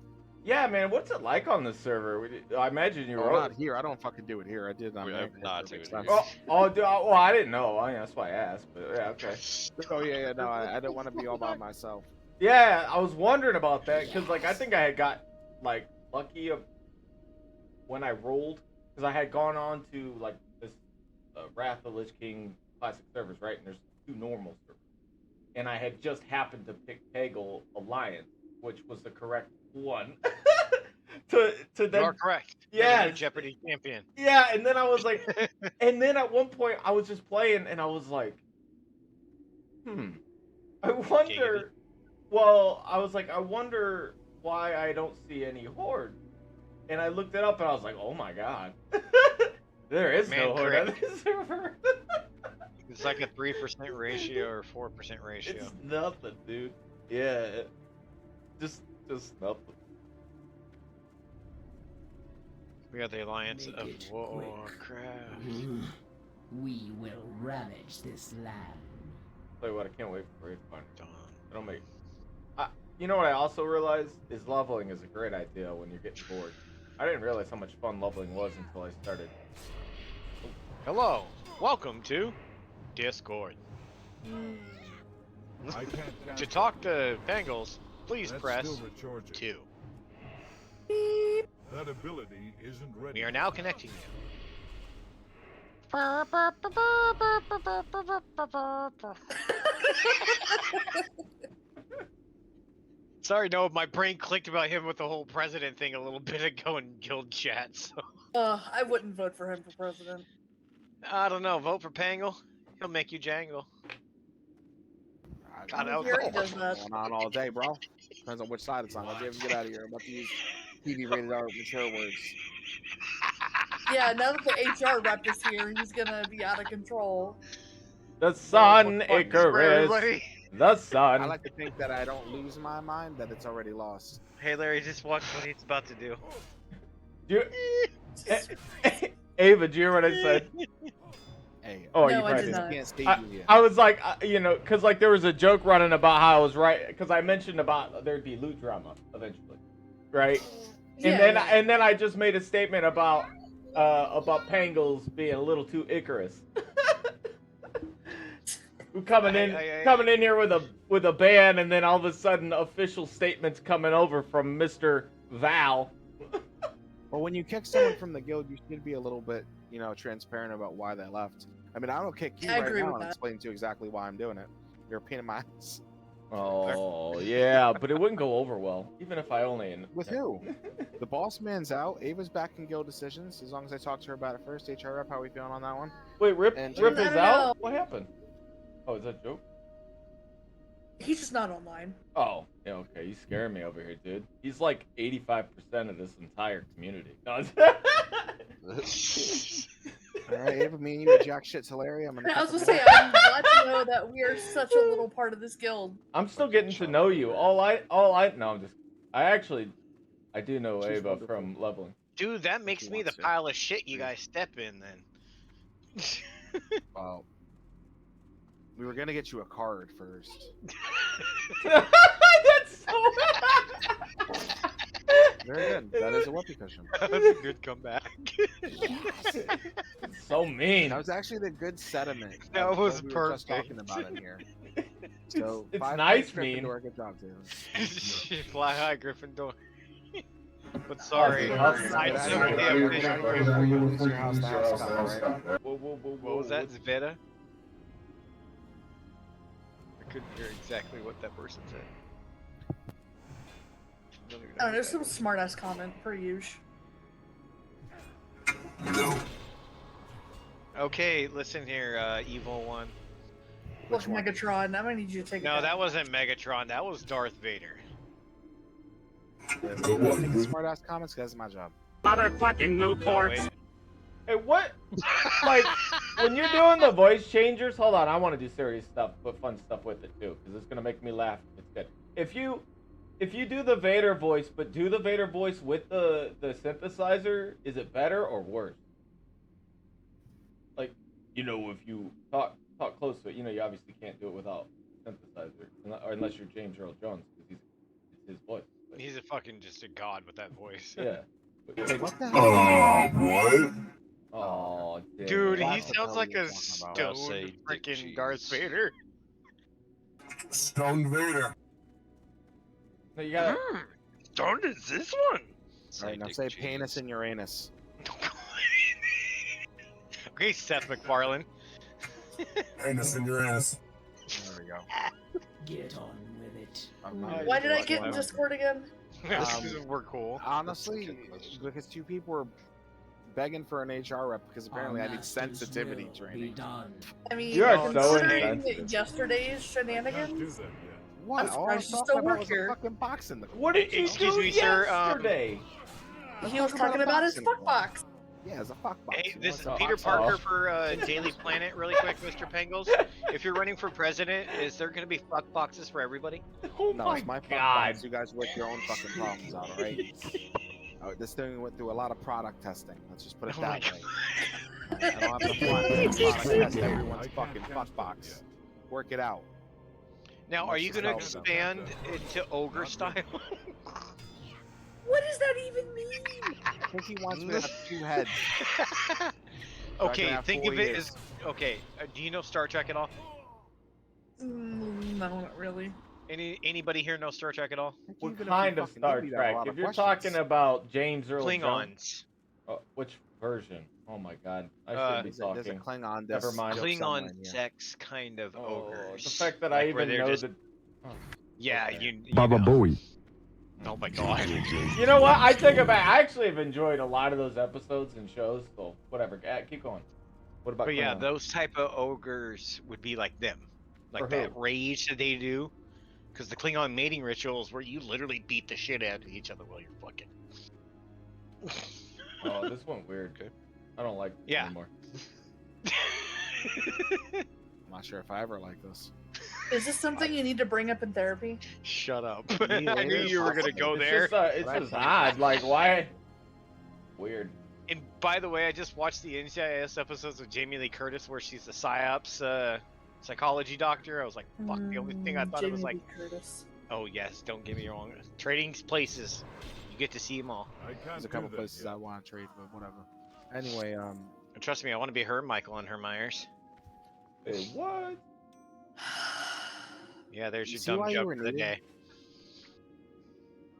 Yeah, man. What's it like on this server? I imagine you were not here. I don't fucking do it here. I did. I'm not doing it here. dude, well, I didn't know. That's why I asked. But yeah, okay. Oh yeah. No, I didn't want to be all by myself. Yeah, I was wondering about that because, like, I think I had got like lucky when I rolled because I had gone on to like this Wrath of the Lich King classic servers, right? And there's 2 normal servers, and I had just happened to pick Peggle Alliance, which was the correct one. to then. You're correct. Yeah. You're the Jeopardy champion. Yeah, and then I was like, and then at one point I was just playing, and I was like, I wonder. Well, I was like, I wonder why I don't see any horde. And I looked it up and I was like, oh my god. There is no horde on this server. It's like a 3% ratio or 4% ratio. It's nothing, dude. Yeah. Just nothing. We got the alliance of Warcraft. We will ravage this land. Tell you what, I can't wait for Raid Finder. It'll make. You know what I also realized is leveling is a great idea when you're getting bored. I didn't realize how much fun leveling was until I started. Hello, welcome to Discord. I can't To talk to Bengals, please That's press still recharging. 2. That ability isn't ready. We are now connecting you. Sorry, no, my brain clicked about him with the whole president thing a little bit ago in guild chat, so. I wouldn't vote for him for president. I don't know, vote for Pangle. He'll make you jangle. God, I hear he does that. Going on all day, bro. Depends on which side it's on. I'll be able to get out of here. I'm about to use TV rated R mature words. Yeah, now that the HR rep is here, he's gonna be out of control. The sun, fuck this for Icarus. everybody. The sun. I like to think that I don't lose my mind, that it's already lost. Hey Larry, just watch what he's about to do. Ava, did you hear what I said? Hey, Oh, No, you I probably did didn't. not. can't stay I, here. I was like, you know, because like there was a joke running about how I was right, because I mentioned about there'd be loot drama eventually, right? And then I just made a statement about Pangles being a little too Icarus. Who coming in here with a ban, and then all of a sudden official statements coming over from Mr. Val. Well, when you kick someone from the guild, you should be a little bit, transparent about why they left. I mean, I will kick you I right agree now with and that. explain to you exactly why I'm doing it. You're a pain in my ass. Oh yeah, but it wouldn't go over well, even if I only. With who? The boss man's out. Ava's back in guild decisions. As long as I talk to her about it first. HR rep, how are we feeling on that one? Wait, Rip And is I don't out? know. What happened? Oh, is that a joke? He's just not online. Oh, yeah, okay. He's scaring me over here, dude. He's like 85% of this entire community. No, All right, Ava, me and you are jack shit to Larry. I'm gonna. I was gonna say, I'm glad to know that we are such a little part of this guild. I'm still getting to know you. No, I'm just. I do know She's Ava wonderful. from leveling. Dude, that makes me the wants to. pile of shit you guys step in then. Well, we were gonna get you a card first. That's so. Very good. That is a whoopee cushion. That was a good comeback. So mean. That was actually the good sediment. That of was what we were just perfect. talking about in here. So It's 5 nice, points, mean. Gryffindor. Good job, dude. Fly high, Gryffindor. But sorry, Awesome. I Get took out of the here. official. It's your house, the house comes, right? What was that, Zveta? I couldn't hear exactly what that person said. I don't know, some smart ass comment per usual. Okay, listen here, Evil One. Look, Megatron, I'm gonna need you to take it No, down. that wasn't Megatron. That was Darth Vader. Smart ass comments, because that's my job. Motherfucking Newport. Wait. Hey, what? Like, when you're doing the voice changers, hold on, I want to do serious stuff, but fun stuff with it too, because it's gonna make me laugh. It's good. If you do the Vader voice, but do the Vader voice with the synthesizer, is it better or worse? Like, if you talk close to it, you obviously can't do it without synthesizer, or unless you're James Earl Jones, because it's his voice. But, He's a fucking just a god with that voice. yeah. What the hell? What? Oh, Dude, he That's what the sounds hell like you're a talking about. I'll stoned say dick freaking cheese. Darth Vader. Stone Vader. No, you gotta. Stoned is this one? All right, now dick say cheese. penis in Uranus. Okay, Seth MacFarlane. Anus in your ass. There we go. Get on with it. Why did I get in Discord again? We're cool. Honestly, because two people were begging for an HR rep because apparently I need sensitivity training. I mean, You are so considering insensitive. yesterday's shenanigans, What? I'm All I was surprised you talking still about work was here. a fucking box in the What did you Excuse do me, sir, yesterday? he was talking about his fuck box. Yeah, it's a fuck box. Hey, You this is want Peter some- Parker for Daily Planet, really quick, Mr. Pangles. If you're running for president, is there going to be fuck boxes for everybody? Oh No, my it's my fuck god. box. You guys work your own fucking problems out, alright? This thing went through a lot of product testing. Let's just put it Oh my that way. I don't have the product test everyone's fucking fuck box. Work it out. Now, are you going to Let's just expand into ogre style? What does that even mean? I think he wants me to have 2 heads. Okay, have think 4 of it years. as... Okay, do you know Star Trek at all? No, not really. Anybody here know Star Trek at all? What Even if kind you of fucking Star give me that, a Trek? lot If of you're questions. talking about James Earl Klingons. Jones, which version? Oh my god, I shouldn't be There's a talking. Klingon Never disc mind. joke somewhere in Klingon here. sex kind of ogres. The fact that Like I where even they're know just- that. Oh. Yeah, Okay. you Baba know. Booey. Oh my god. You know what? I take it back. I actually have enjoyed a lot of those episodes and shows. So whatever. Keep going. What about? But yeah, Klingon? those type of ogres would be like them. Like For that who? rage that they do. Because the Klingon mating rituals where you literally beat the shit out of each other while you're fucking. Oh, this went weird. Okay. I don't like this anymore. I'm not sure if I ever like this. Is this something you need to bring up in therapy? Shut up. Me I knew either, you were gonna go It's there. just, it's just odd. Like, why? Weird. And by the way, I just watched the NCIS episodes of Jamie Lee Curtis where she's the PsyOps psychology doctor. I was like, fuck. The only thing I thought it was like, Curtis. oh yes, don't get me wrong. Trading places, you get to see them all. There's a couple places I want to trade, but whatever. Anyway, And trust me, I want to be her Michael and her Myers. Hey, what? Yeah, there's You your see dumb why you joke were for the needed? day.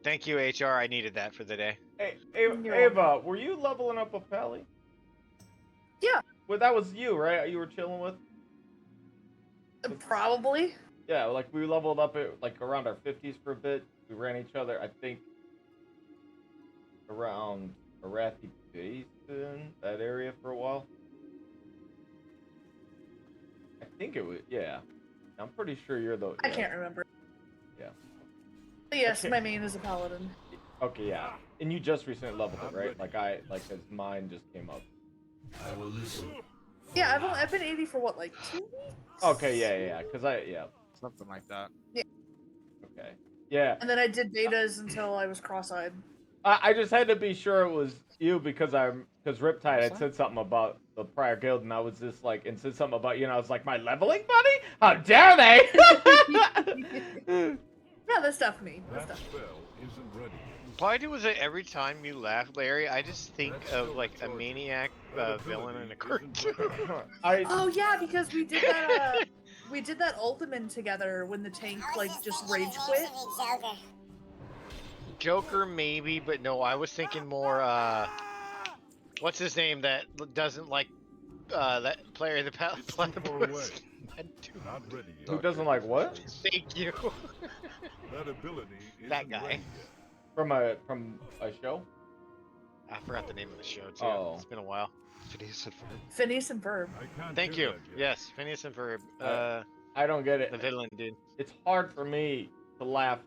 Thank you, HR. I needed that for the day. Hey, You're Ava, were you leveling up with Pally? Yeah. Well, that was you, right? You were chilling with? Probably. Yeah, like we leveled up at like around our 50s for a bit. We ran each other, I think, around Arathi Basin, that area for a while. I think it was, yeah. I'm pretty sure you're the. I can't remember. Yeah. But yes, Okay. my main is a paladin. Okay, yeah. And you just recently leveled it, right? Like as mine just came up. I will listen. Yeah, I've been 80 for what, like 2 weeks? Okay, yeah. Something like that. Yeah. Okay. Yeah. And then I did betas until I was cross-eyed. I just had to be sure it was you because Riptide had said something about the prior guild, and I was just like, and said something about you, and I was like, my leveling buddy? How dare they? Yeah, that's definitely me. That's That definitely. spell isn't ready. Why was it every time you laugh, Larry? I just think of like a maniac villain in a cartoon. Oh yeah, because we did that. We did that ultimate together when the tank like just rage quit. Joker maybe, but no, I was thinking more. What's his name that doesn't like that player the platypus? Not ready yet. Who doesn't like what? Thank you. That ability isn't That guy. ready yet. From a show? I forgot the name of the show too. Oh. It's been a while. Phineas and Ferb. Thank you. Yes, Phineas and Ferb. I don't get it. The villain dude. It's hard for me to laugh